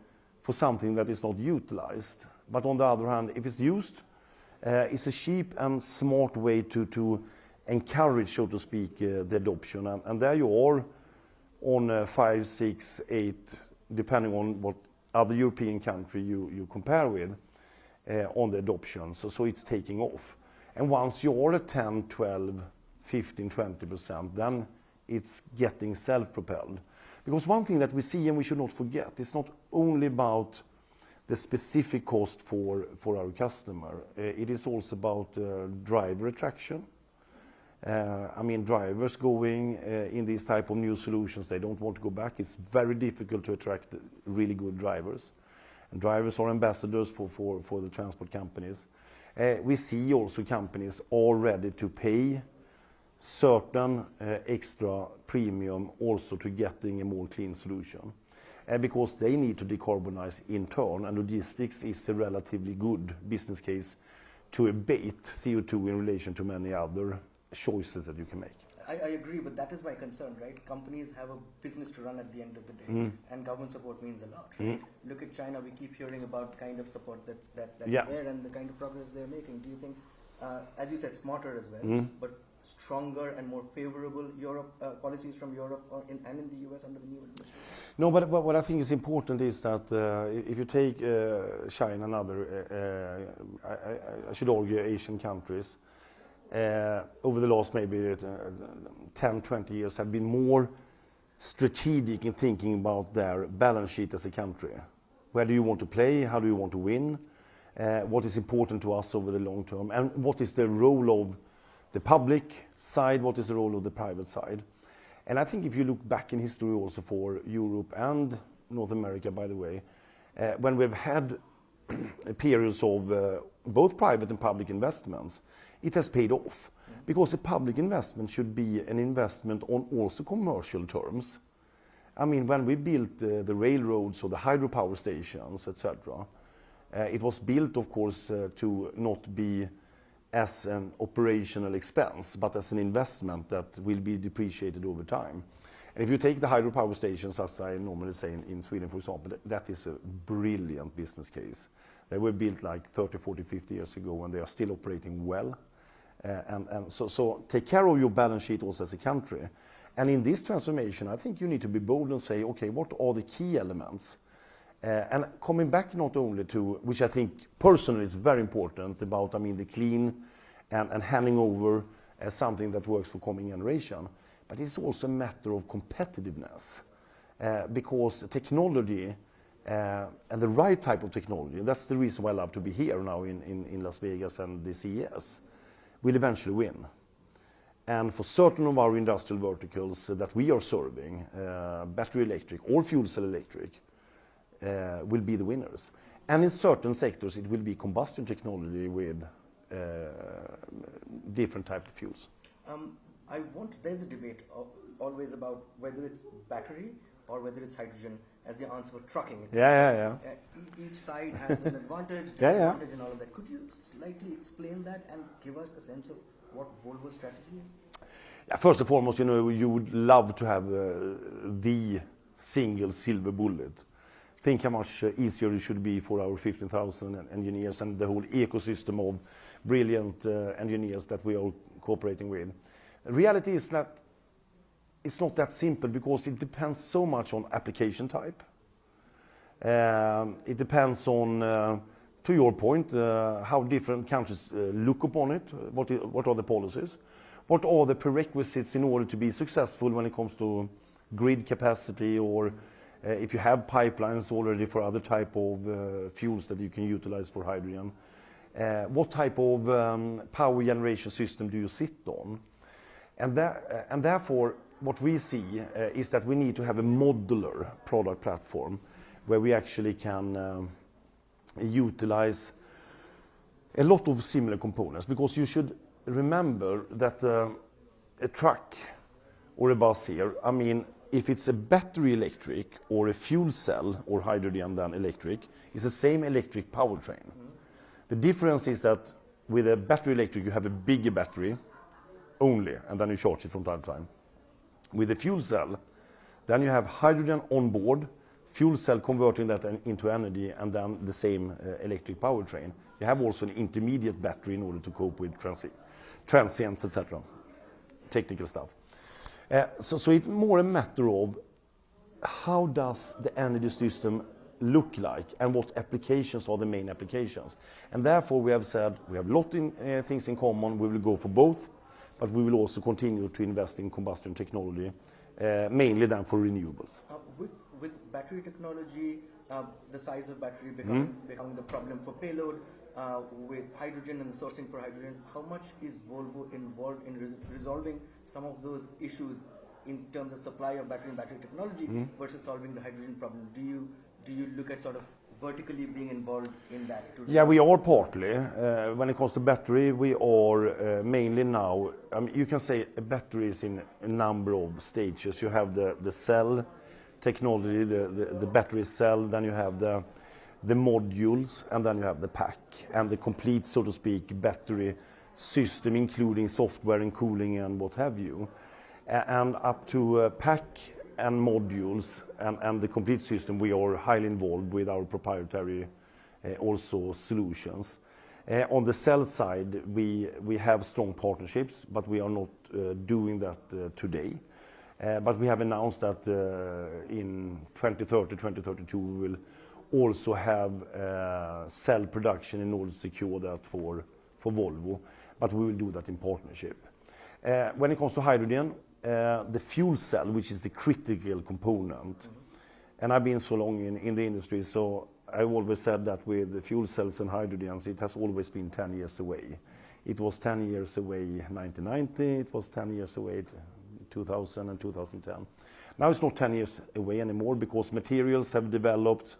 for something that is not utilized. But on the other hand, if it's used, it's a cheap and smart way to encourage, so to speak, the adoption. And there you are on 5, 6, 8, depending on what other European country you compare with, on the adoption. So it's taking off. And once you're at 10, 12, 15, 20%, then it's getting self-propelled. Because one thing that we see, and we should not forget, it's not only about the specific cost for our customer. It is also about driver attraction. Drivers going in these type of new solutions, they don't want to go back. It's very difficult to attract really good drivers. And drivers are ambassadors for the transport companies. We see also companies are ready to pay certain extra premium also to getting a more clean solution. Because they need to decarbonize in turn, and logistics is a relatively good business case to abate CO2 in relation to many other choices that you can make. I agree, but that is my concern, right? Companies have a business to run at the end of the day, and government support means a lot. Right? Look at China, we keep hearing about the kind of support that's there and the kind of progress they're making. Do you think, as you said, smarter as well, but stronger and more favorable policies from Europe and in the US under the new administration? No, but what I think is important is that if you take China and other, I should argue, Asian countries, over the last maybe 10, 20 years have been more strategic in thinking about their balance sheet as a country. Where do you want to play? How do you want to win? What is important to us over the long term? And what is the role of the public side? What is the role of the private side? And I think if you look back in history also for Europe and North America, by the way, when we've had periods of both private and public investments, it has paid off. Because a public investment should be an investment on also commercial terms. When we built the railroads or the hydropower stations, etc., it was built, of course, to not be as an operational expense, but as an investment that will be depreciated over time. And if you take the hydropower stations, as I normally say in Sweden, for example, that is a brilliant business case. They were built like 30, 40, 50 years ago, and they are still operating well. So take care of your balance sheet also as a country. And in this transformation, I think you need to be bold and say, okay, what are the key elements? And coming back not only to, which I think personally is very important, about the clean and handing over something that works for coming generation. But it's also a matter of competitiveness, because technology and the right type of technology, that's the reason why I love to be here now in Las Vegas and the CES, will eventually win. And for certain of our industrial verticals that we are serving, battery electric or fuel cell electric will be the winners. And in certain sectors it will be combustion technology with different type of fuels. There's a debate always about whether it's battery or whether it's hydrogen as the answer for trucking. Each side has an advantage, disadvantage and all of that. Could you slightly explain that and give us a sense of what Volvo's strategy is? Yeah, first and foremost, you would love to have the single silver bullet. Think how much easier it should be for our 15,000 engineers and the whole ecosystem of brilliant engineers that we are cooperating with. The reality is that it's not that simple because it depends so much on application type. It depends on, to your point, how different countries look upon it, what are the policies, what are the prerequisites in order to be successful when it comes to grid capacity, or if you have pipelines already for other type of fuels that you can utilize for hydrogen. What type of power generation system do you sit on? And therefore, what we see is that we need to have a modular product platform where we actually can utilize a lot of similar components, because you should remember that a truck or a bus here, I mean, if it's a battery electric or a fuel cell or hydrogen then electric, it's the same electric powertrain. The difference is that with a battery electric you have a bigger battery only, and then you charge it from time to time. With a fuel cell, then you have hydrogen on board, fuel cell converting that into energy, and then the same electric powertrain. You have also an intermediate battery in order to cope with transients, etc. Technical stuff. So it's more a matter of how does the energy system look like and what applications are the main applications. And therefore we have said we have a lot of things in common, we will go for both, but we will also continue to invest in combustion technology, mainly then for renewables. With battery technology, the size of battery becoming the problem for payload, with hydrogen and the sourcing for hydrogen, how much is Volvo involved in resolving some of those issues in terms of supply of battery and battery technology versus solving the hydrogen problem? Do you look at sort of vertically being involved in that? Yeah, we are partly. When it comes to battery, we are mainly now, you can say a battery is in a number of stages. You have the cell technology, the battery cell, then you have the modules, and then you have the pack, and the complete, so to speak, battery system, including software and cooling and what have you. And up to pack and modules and the complete system, we are highly involved with our proprietary also solutions. On the cell side, we have strong partnerships, but we are not doing that today. But we have announced that in 2030, 2032, we will also have cell production in order to secure that for Volvo, but we will do that in partnership. When it comes to hydrogen, the fuel cell, which is the critical component, and I've been so long in the industry, so I've always said that with the fuel cells and hydrogens, it has always been 10 years away. It was 10 years away in 1990, it was 10 years away 2000 and 2010. Now it's not 10 years away anymore because materials have developed,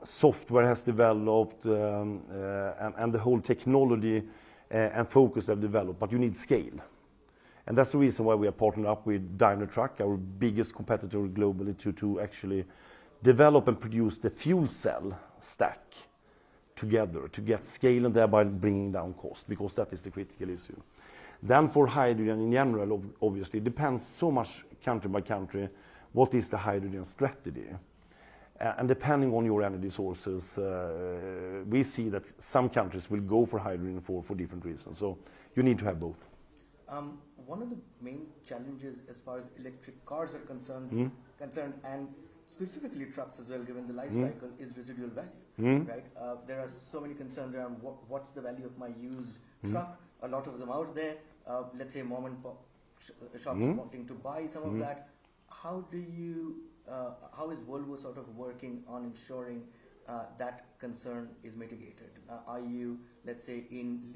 software has developed, and the whole technology and focus have developed, but you need scale. And that's the reason why we are partnered up with Daimler Truck, our biggest competitor globally, to actually develop and produce the fuel cell stack together to get scale and thereby bringing down cost, because that is the critical issue. Then for hydrogen in general, obviously, it depends so much country by country, what is the hydrogen strategy? And depending on your energy sources, we see that some countries will go for hydrogen for different reasons. So you need to have both. One of the main challenges as far as electric cars are concerned and specifically trucks as well, given the life cycle, is residual value, right? There are so many concerns around what's the value of my used truck. A lot of them out there, let's say mom and pop shops wanting to buy some of that. How is Volvo sort of working on ensuring that concern is mitigated? Are you, let's say, in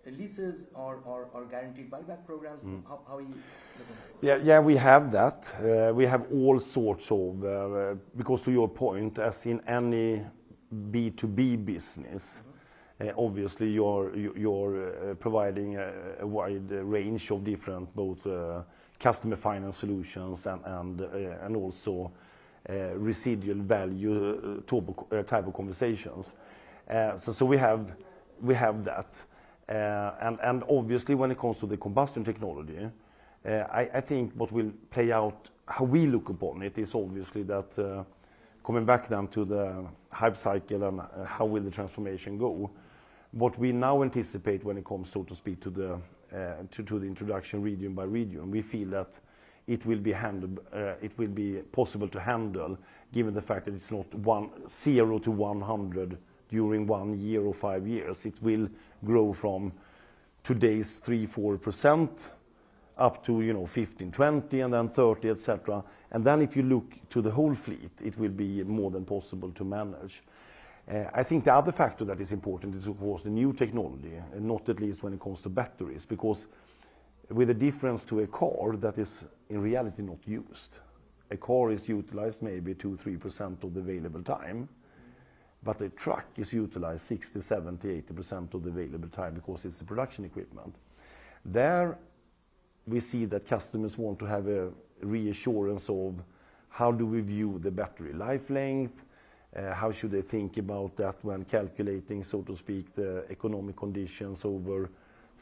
leases or guaranteed buyback programs? How are you looking at it? Yeah, we have that. We have all sorts of, because to your point, as in any B2B business, obviously you're providing a wide range of different both customer finance solutions and also residual value type of conversations. So we have that. And obviously when it comes to the combustion technology, I think what will play out, how we look upon it, is obviously that coming back then to the hype cycle and how will the transformation go. What we now anticipate when it comes, so to speak, to the introduction region by region, we feel that it will be possible to handle, given the fact that it's not 0 to 100 during 1 year or 5 years. It will grow from today's 3-4% up to 15, 20, and then 30, etc. And then if you look to the whole fleet, it will be more than possible to manage. I think the other factor that is important is, of course, the new technology, and not at least when it comes to batteries, because with a difference to a car that is in reality not used. A car is utilized maybe 2-3% of the available time, but a truck is utilized 60, 70, 80% of the available time because it's the production equipment. There we see that customers want to have a reassurance of how do we view the battery life length, how should they think about that when calculating, so to speak, the economic conditions over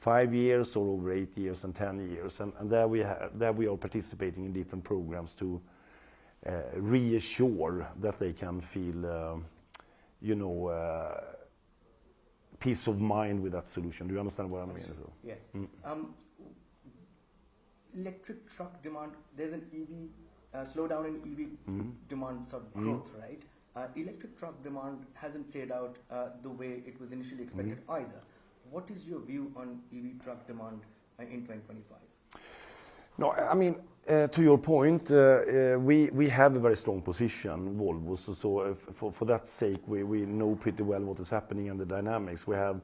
5 years or over 8 years and 10 years. And there we are participating in different programs to reassure that they can feel, peace of mind with that solution. Do you understand what I mean? So, yes. Electric truck demand, there's an EV, slowdown in EV demand sort of growth, right? Electric truck demand hasn't played out the way it was initially expected either. What is your view on EV truck demand in 2025? No, I mean, to your point, we have a very strong position, Volvo. So for that sake, we know pretty well what is happening and the dynamics. We have,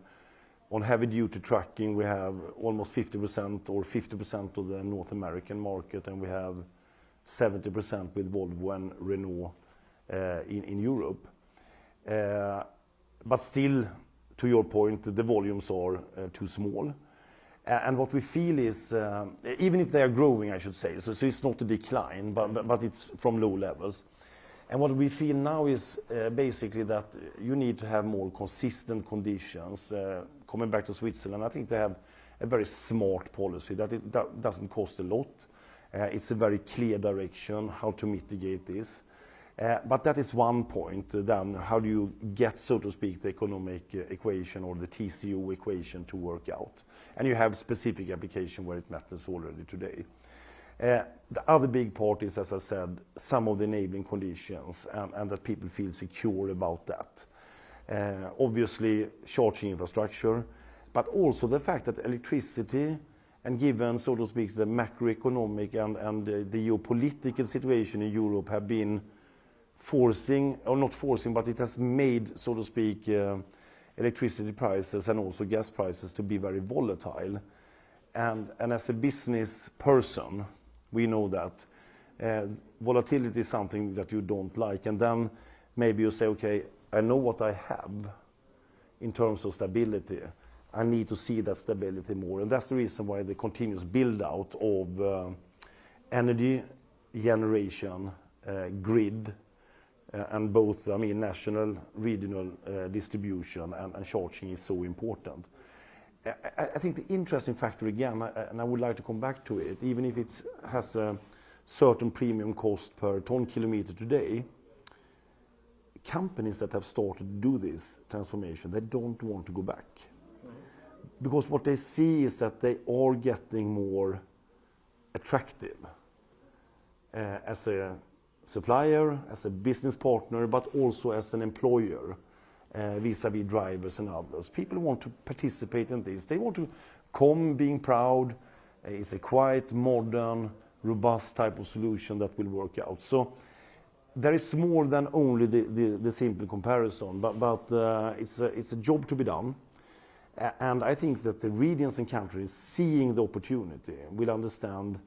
on heavy-duty trucking, we have almost 50% or 50% of the North American market, and we have 70% with Volvo and Renault in Europe. But still, to your point, the volumes are too small. And what we feel is, even if they are growing, I should say, so it's not a decline, but it's from low levels. And what we feel now is basically that you need to have more consistent conditions. Coming back to Switzerland, I think they have a very smart policy that doesn't cost a lot. It's a very clear direction how to mitigate this. But that is one point. Then how do you get, so to speak, the economic equation or the TCO equation to work out? And you have specific application where it matters already today. The other big part is, as I said, some of the enabling conditions and that people feel secure about that. Obviously, charging infrastructure, but also the fact that electricity, and given, so to speak, the macroeconomic and the geopolitical situation in Europe have been forcing, or not forcing, but it has made, so to speak, electricity prices and also gas prices to be very volatile. And as a business person, we know that volatility is something that you don't like. And then maybe you say, okay, I know what I have in terms of stability. I need to see that stability more. And that's the reason why the continuous build out of energy generation, grid, and both, I mean, national, regional distribution and charging is so important. I think the interesting factor again, and I would like to come back to it, even if it has a certain premium cost per ton kilometer today, companies that have started to do this transformation, they don't want to go back. Because what they see is that they are getting more attractive as a supplier, as a business partner, but also as an employer, vis-à-vis drivers and others. People want to participate in this. They want to come being proud. It's a quite modern, robust type of solution that will work out. So there is more than only the simple comparison, but it's a job to be done. And I think that the regions and countries seeing the opportunity will understand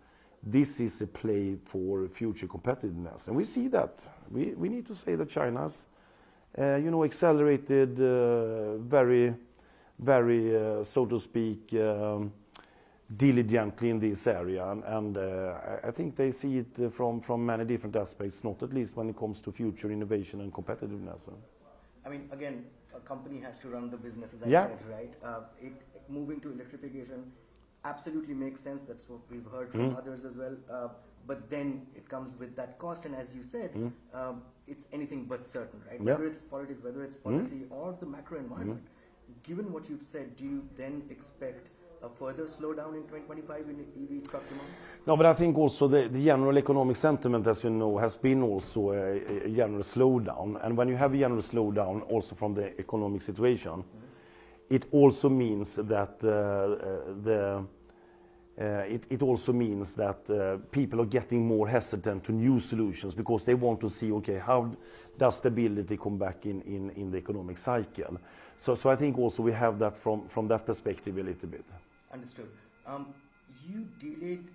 this is a play for future competitiveness. And we see that. We need to say that China's accelerated very, so to speak, diligently in this area. And I think they see it from many different aspects, not at least when it comes to future innovation and competitiveness. I mean, again, a company has to run the business, as I said, right? Moving to electrification absolutely makes sense. That's what we've heard from others as well. But then it comes with that cost, and as you said, it's anything but certain, right? Whether it's politics, whether it's policy, or the macro environment. Given what you've said, do you then expect a further slowdown in 2025 in EV truck demand? No, but I think also the general economic sentiment, as you know, has been also a general slowdown. And when you have a general slowdown also from the economic situation, it also means that people are getting more hesitant to new solutions because they want to see, okay, how does stability come back in the economic cycle? So I think also we have that from that perspective a little bit. Understood. You delayed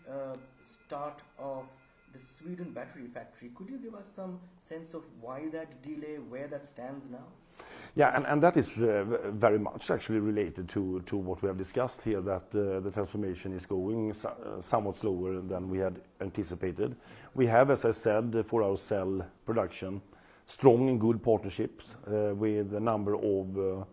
start of the Sweden battery factory. Could you give us some sense of why that delay, where that stands now? Yeah, and that is very much actually related to what we have discussed here, that the transformation is going somewhat slower than we had anticipated. We have, as I said, for our cell production, strong and good partnerships with a number of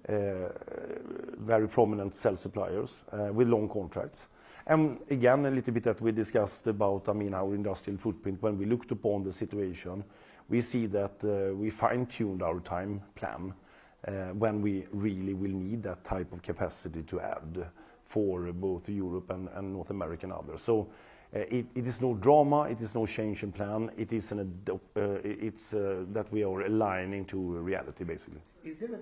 very prominent cell suppliers with long contracts. And again, a little bit that we discussed about, our industrial footprint. When we looked upon the situation, we see that we fine-tuned our time plan when we really will need that type of capacity to add for both Europe and North America and others. So it is no drama, it is no change in plan, it is that we are aligning to reality, basically. Is there a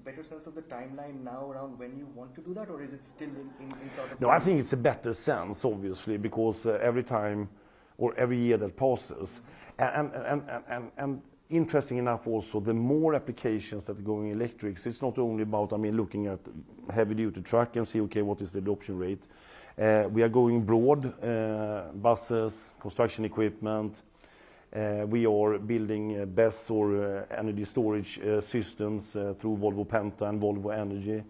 better sense of the timeline now around when you want to do that, or is it still in sort of... No, I think it's a better sense, obviously, because every time or every year that passes, and interesting enough also, the more applications that are going electric, so it's not only about, looking at heavy-duty truck and see, okay, what is the adoption rate. We are going broad, buses, construction equipment. We are building BESS or energy storage systems through Volvo Penta and Volvo Energy.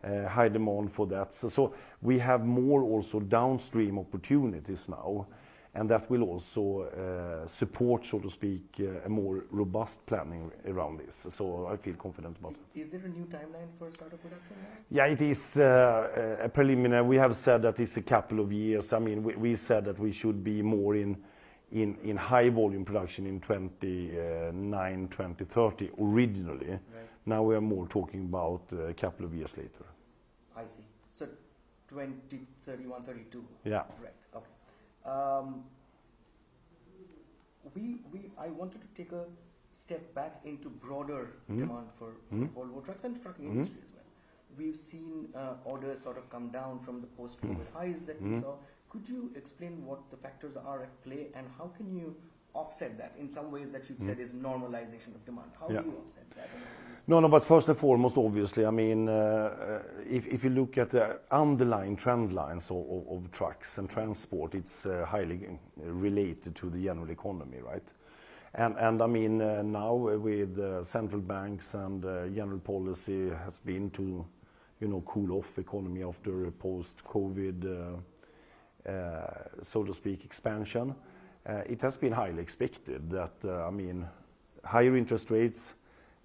High demand for that. So we have more also downstream opportunities now, and that will also support, so to speak, a more robust planning around this. So I feel confident about it. Is there a new timeline for start of production now? Yeah, it is a preliminary. We have said that it's a couple of years. We said that we should be more in high volume production in 29, 2030 originally. Right. Now we are more talking about a couple of years later. I see. So 2031, 32. Yeah. Right. Okay. I wanted to take a step back into broader demand for Volvo trucks and trucking industry as well. We've seen orders sort of come down from the post-COVID highs that we saw. Could you explain what the factors are at play and how can you offset that in some ways that you've said is normalization of demand? How do you offset that? No, but first and foremost, obviously, if you look at the underlying trend lines of trucks and transport, it's highly related to the general economy, right? And now with central banks and general policy has been to, cool off economy after post-COVID, so to speak, expansion. It has been highly expected that, higher interest rates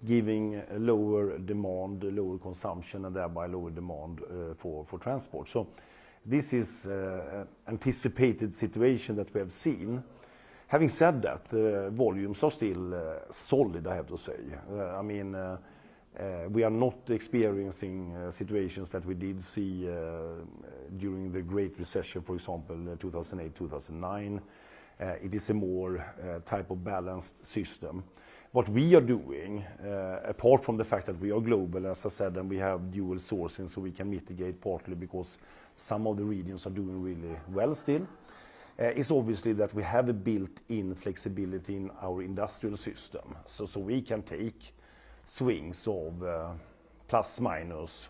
giving lower demand, lower consumption, and thereby lower demand for transport. So this is an anticipated situation that we have seen. Having said that, volumes are still solid, I have to say. We are not experiencing situations that we did see during the Great Recession, for example, 2008, 2009. it is a more type of balanced system. What we are doing, apart from the fact that we are global, as I said, and we have dual sourcing, so we can mitigate partly because some of the regions are doing really well still, is obviously that we have a built-in flexibility in our industrial system. So we can take swings of plus minus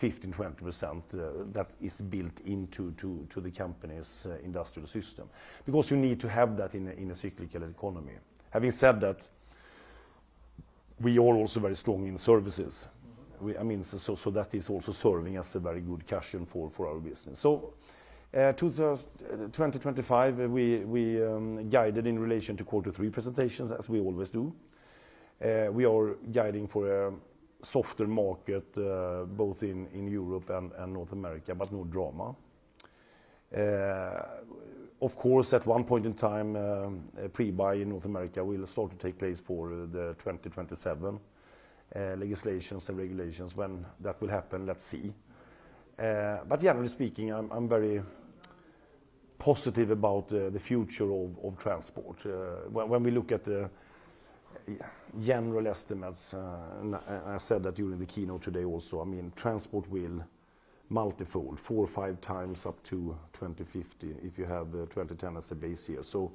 15-20% that is built into the company's industrial system. Because you need to have that in a cyclical economy. Having said that, we are also very strong in services. So that is also serving as a very good cushion for our business. So 2025, we guided in relation to Q3 presentations, as we always do. We are guiding for a softer market, both in Europe and North America, but no drama. Of course, at one point in time, pre-buy in North America will start to take place for the 2027 legislations and regulations. When that will happen, let's see. But generally speaking, I'm very positive about the future of transport. When we look at the general estimates, and I said that during the keynote today also, I mean, transport will multifold 4 or 5 times up to 2050 if you have 2010 as a base year. So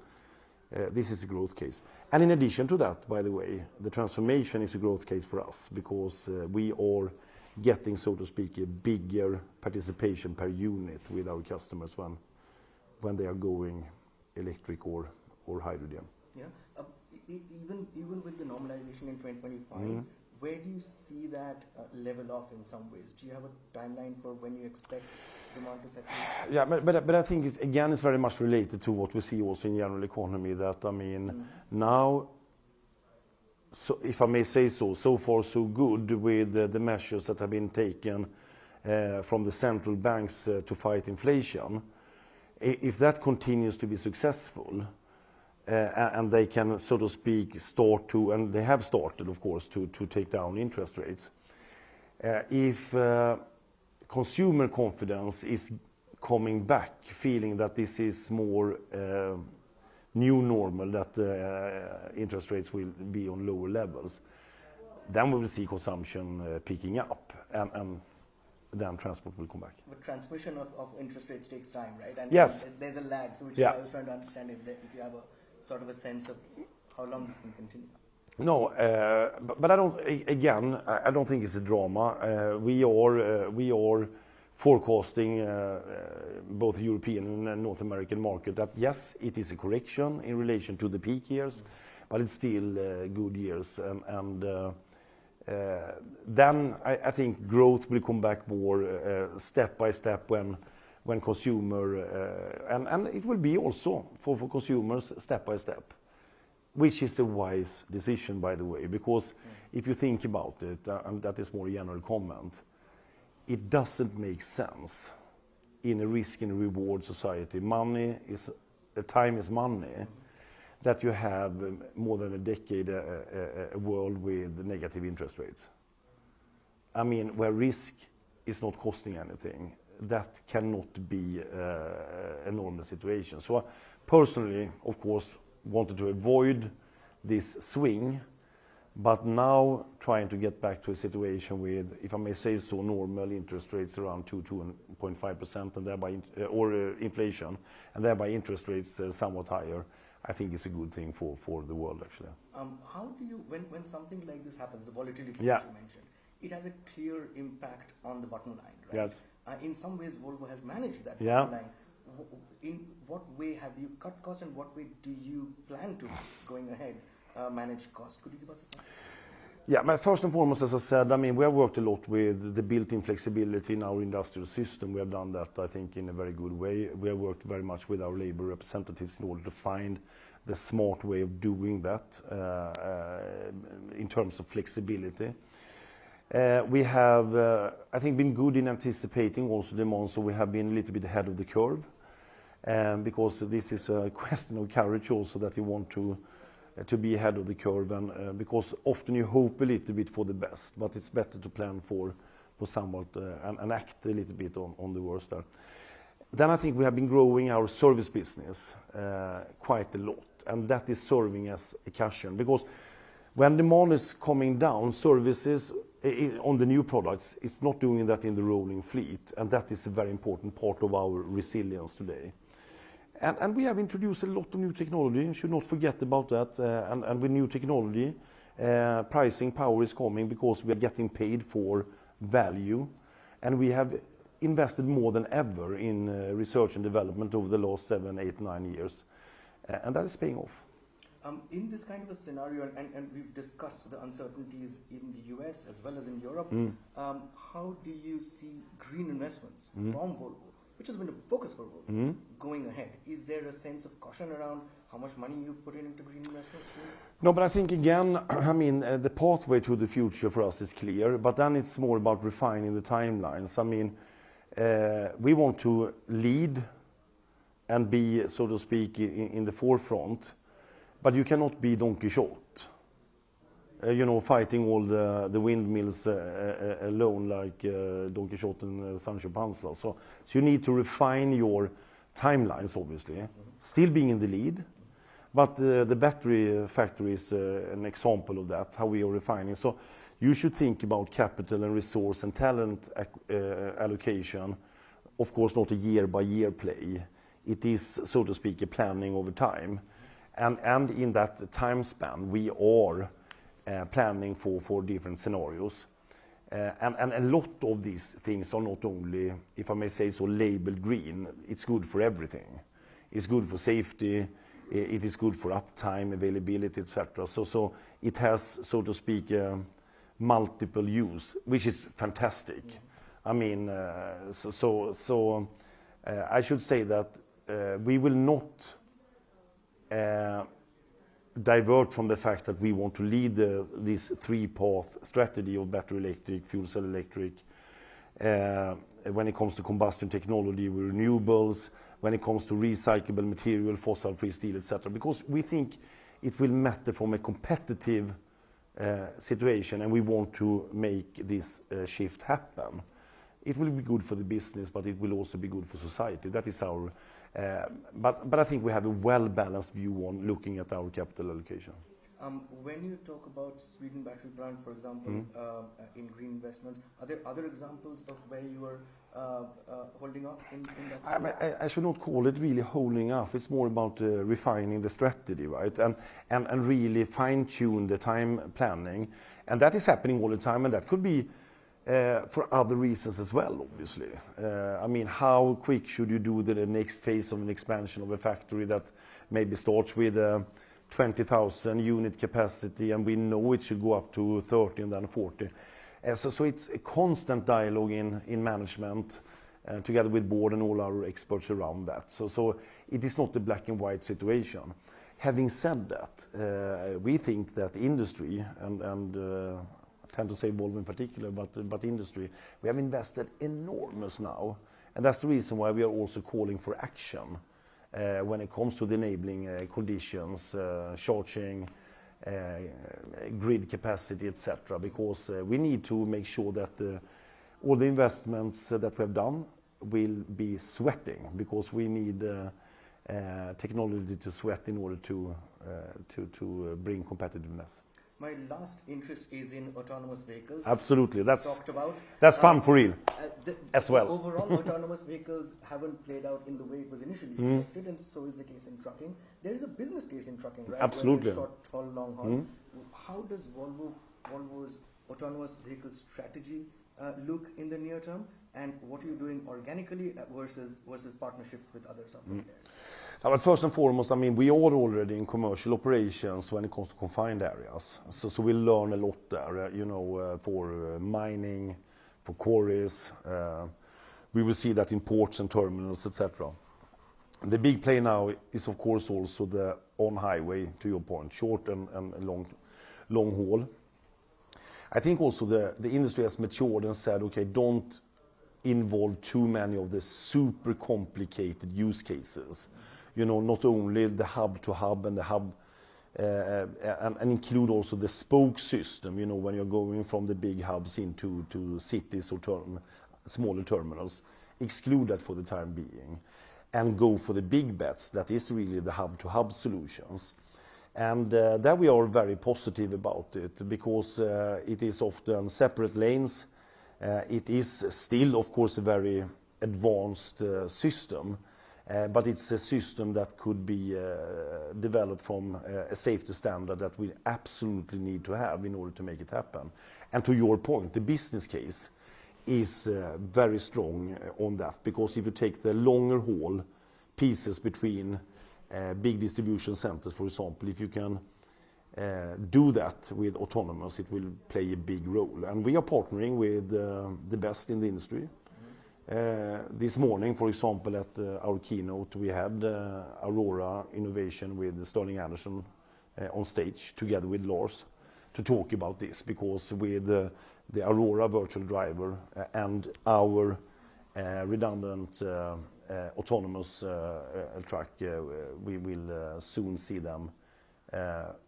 this is a growth case. And in addition to that, by the way, the transformation is a growth case for us because we are getting, so to speak, a bigger participation per unit with our customers when they are going electric or hydrogen. Yeah. Even with the normalization in 2025, where do you see that level off in some ways? Do you have a timeline for when you expect demand to settle? Yeah, but I think it's very much related to what we see also in general economy. That I mean, now, so if I may say so far so good with the measures that have been taken from the central banks to fight inflation. If that continues to be successful. And they can, so to speak, start to, and they have started, of course, to take down interest rates. If consumer confidence is coming back, feeling that this is more new normal, that interest rates will be on lower levels, then we will see consumption picking up, and then transport will come back. But transmission of interest rates takes time, right? And yes. And there's a lag, so which is why I was trying to understand if you have a sort of a sense of how long this can continue. No, but I don't. Again, I don't think it's a drama. We are forecasting both European and North American market that yes, it is a correction in relation to the peak years, but it's still good years. And then I think growth will come back more step by step when consumer and it will be also for consumers step by step, which is a wise decision, by the way, because if you think about it, and that is more a general comment, it doesn't make sense in a risk and reward society. Time is money. That you have more than a decade a world with negative interest rates. I mean, where risk is not costing anything, that cannot be a normal situation. So I personally, of course, wanted to avoid this swing, but now trying to get back to a situation with, if I may say so, normal interest rates around 2.5%, and thereby or inflation, and thereby interest rates somewhat higher. I think it's a good thing for the world, actually. How do you, when something like this happens, the volatility yeah. that you mentioned, it has a clear impact on the bottom line, right? Yes. In some ways, Volvo has managed that yeah. bottom line. In what way have you cut costs, and what way do you plan to, going ahead, manage costs? Could you give us a sense? Yeah, but first and foremost, as I said, I mean, we have worked a lot with the built-in flexibility in our industrial system. We have done that, I think, in a very good way. We have worked very much with our labor representatives in order to find the smart way of doing that in terms of flexibility. We have, I think, been good in anticipating also demand, so we have been a little bit ahead of the curve, because this is a question of courage also, that you want to be ahead of the curve, and because often you hope a little bit for the best, but it's better to plan for somewhat and act a little bit on the worst there. Then I think we have been growing our service business quite a lot, and that is serving as a cushion, because when demand is coming down, services on the new products, it's not doing that in the rolling fleet, and that is a very important part of our resilience today. And we have introduced a lot of new technology, you should not forget about that, and with new technology, pricing power is coming because we are getting paid for value, and we have invested more than ever in research and development over the last 7, 8, 9 years, and that is paying off. In this kind of a scenario, and we've discussed the uncertainties in the US as well as in Europe, how do you see green investments from Volvo, which has been a focus for Volvo, going ahead? Is there a sense of caution around how much money you put into green investments? No, but I think again, I mean, the pathway to the future for us is clear, but then it's more about refining the timelines. I mean, we want to lead and be, so to speak, in the forefront, but you cannot be Don Quixote, you know, fighting all the windmills alone like Don Quixote and Sancho Panza. So you need to refine your timelines, obviously, still being in the lead, but the battery factory is an example of that, how we are refining. So you should think about capital and resource and talent allocation, of course not a year-by-year play. It is, so to speak, a planning over time. And in that time span, we are planning for different scenarios. And a lot of these things are not only, if I may say so, labeled green. It's good for everything. It's good for safety. It is good for uptime, availability, etc. So it has, so to speak, multiple use, which is fantastic. I mean, I should say that we will not divert from the fact that we want to lead this three-path strategy of battery electric, fuel cell electric, when it comes to combustion technology, renewables, when it comes to recyclable material, fossil-free steel, etc. Because we think it will matter from a competitive situation, and we want to make this shift happen. It will be good for the business, but it will also be good for society. That is our... but I think we have a well-balanced view on looking at our capital allocation. When you talk about Sweden Battery Brand, for example, in green investments, are there other examples of where you are holding off in that? I should not call it really holding off. It's more about refining the strategy, right? And really fine-tune the time planning. And that is happening all the time, and that could be for other reasons as well, obviously. I mean, how quick should you do the next phase of an expansion of a factory that maybe starts with 20,000 unit capacity, and we know it should go up to 30 and then 40. So it's a constant dialogue in management, together with board and all our experts around that. So it is not a black and white situation. Having said that, we think that industry, and I tend to say Volvo in particular, but industry, we have invested enormous now, and that's the reason why we are also calling for action when it comes to the enabling conditions, charging, grid capacity, etc. Because we need to make sure that all the investments that we have done will be sweating, because we need technology to sweat in order to bring competitiveness. My last interest is in autonomous vehicles. Absolutely, that's talked about. That's fun for real, as well. Overall, autonomous vehicles haven't played out in the way it was initially expected, and so is the case in trucking. There is a business case in trucking, right? Absolutely. Short haul, long haul. How does Volvo's autonomous vehicle strategy look in the near term, and what are you doing organically versus partnerships with other software players? But first and foremost, I mean, we are already in commercial operations when it comes to confined areas. So we learn a lot there, you know, for mining, for quarries. We will see that in ports and terminals, etc. The big play now is, of course, also the on-highway, to your point, short and long haul. I think also the industry has matured and said, okay, don't involve too many of the super complicated use cases. You know, not only the hub to hub and the hub, and include also the spoke system, you know, when you're going from the big hubs into cities or smaller terminals. exclude that for the time being and go for the big bets that is really the hub-to-hub solutions. And there we are very positive about it because it is often separate lanes. It is still, of course, a very advanced system, but it's a system that could be developed from a safety standard that we absolutely need to have in order to make it happen. And to your point, the business case is very strong on that, because if you take the longer haul pieces between big distribution centers, for example, if you can do that with autonomous, it will play a big role. And we are partnering with the best in the industry. This morning, for example, at our keynote, we had Aurora Innovation with Sterling Anderson on stage together with Lars to talk about this, because with the Aurora virtual driver and our redundant autonomous truck, we will soon see them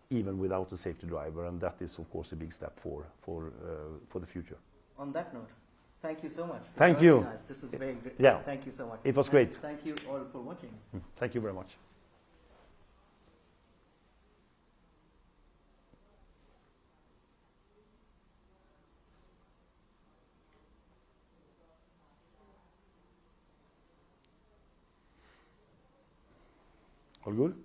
even without a safety driver, and that is of course a big step for the future. On that note, thank you so much. Thank you. Us. This was very great. Yeah. Thank you so much. It was great. And thank you all for watching. Thank you very much. All good?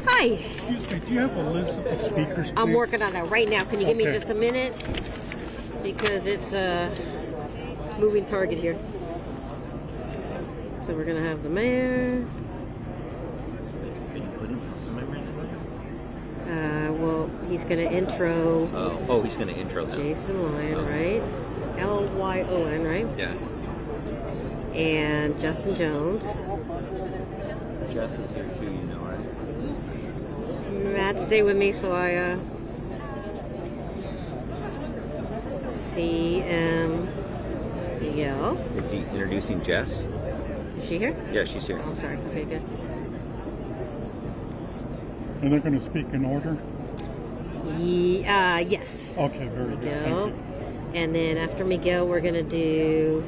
Hi. Excuse me, do you have a list of the speakers, please? I'm working on that right now. Can you give me Okay. just a minute? Because it's a moving target here. So we're going to have the mayor. Can you put him somewhere in there? Well, he's going to intro. Oh, he's going to intro them. Jason Lyon, right? Lyon, right? Yeah. And Justin Jones. Jess is here too, you know, right? Matt, stay with me so I see Miguel. Is he introducing Jess? Is she here? Yeah, she's here. Oh, I'm sorry. Okay, good. And they're going to speak in order? Yes. Okay, very good. Miguel. Thank you. And then after Miguel, we're going to do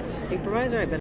supervisor. I bet.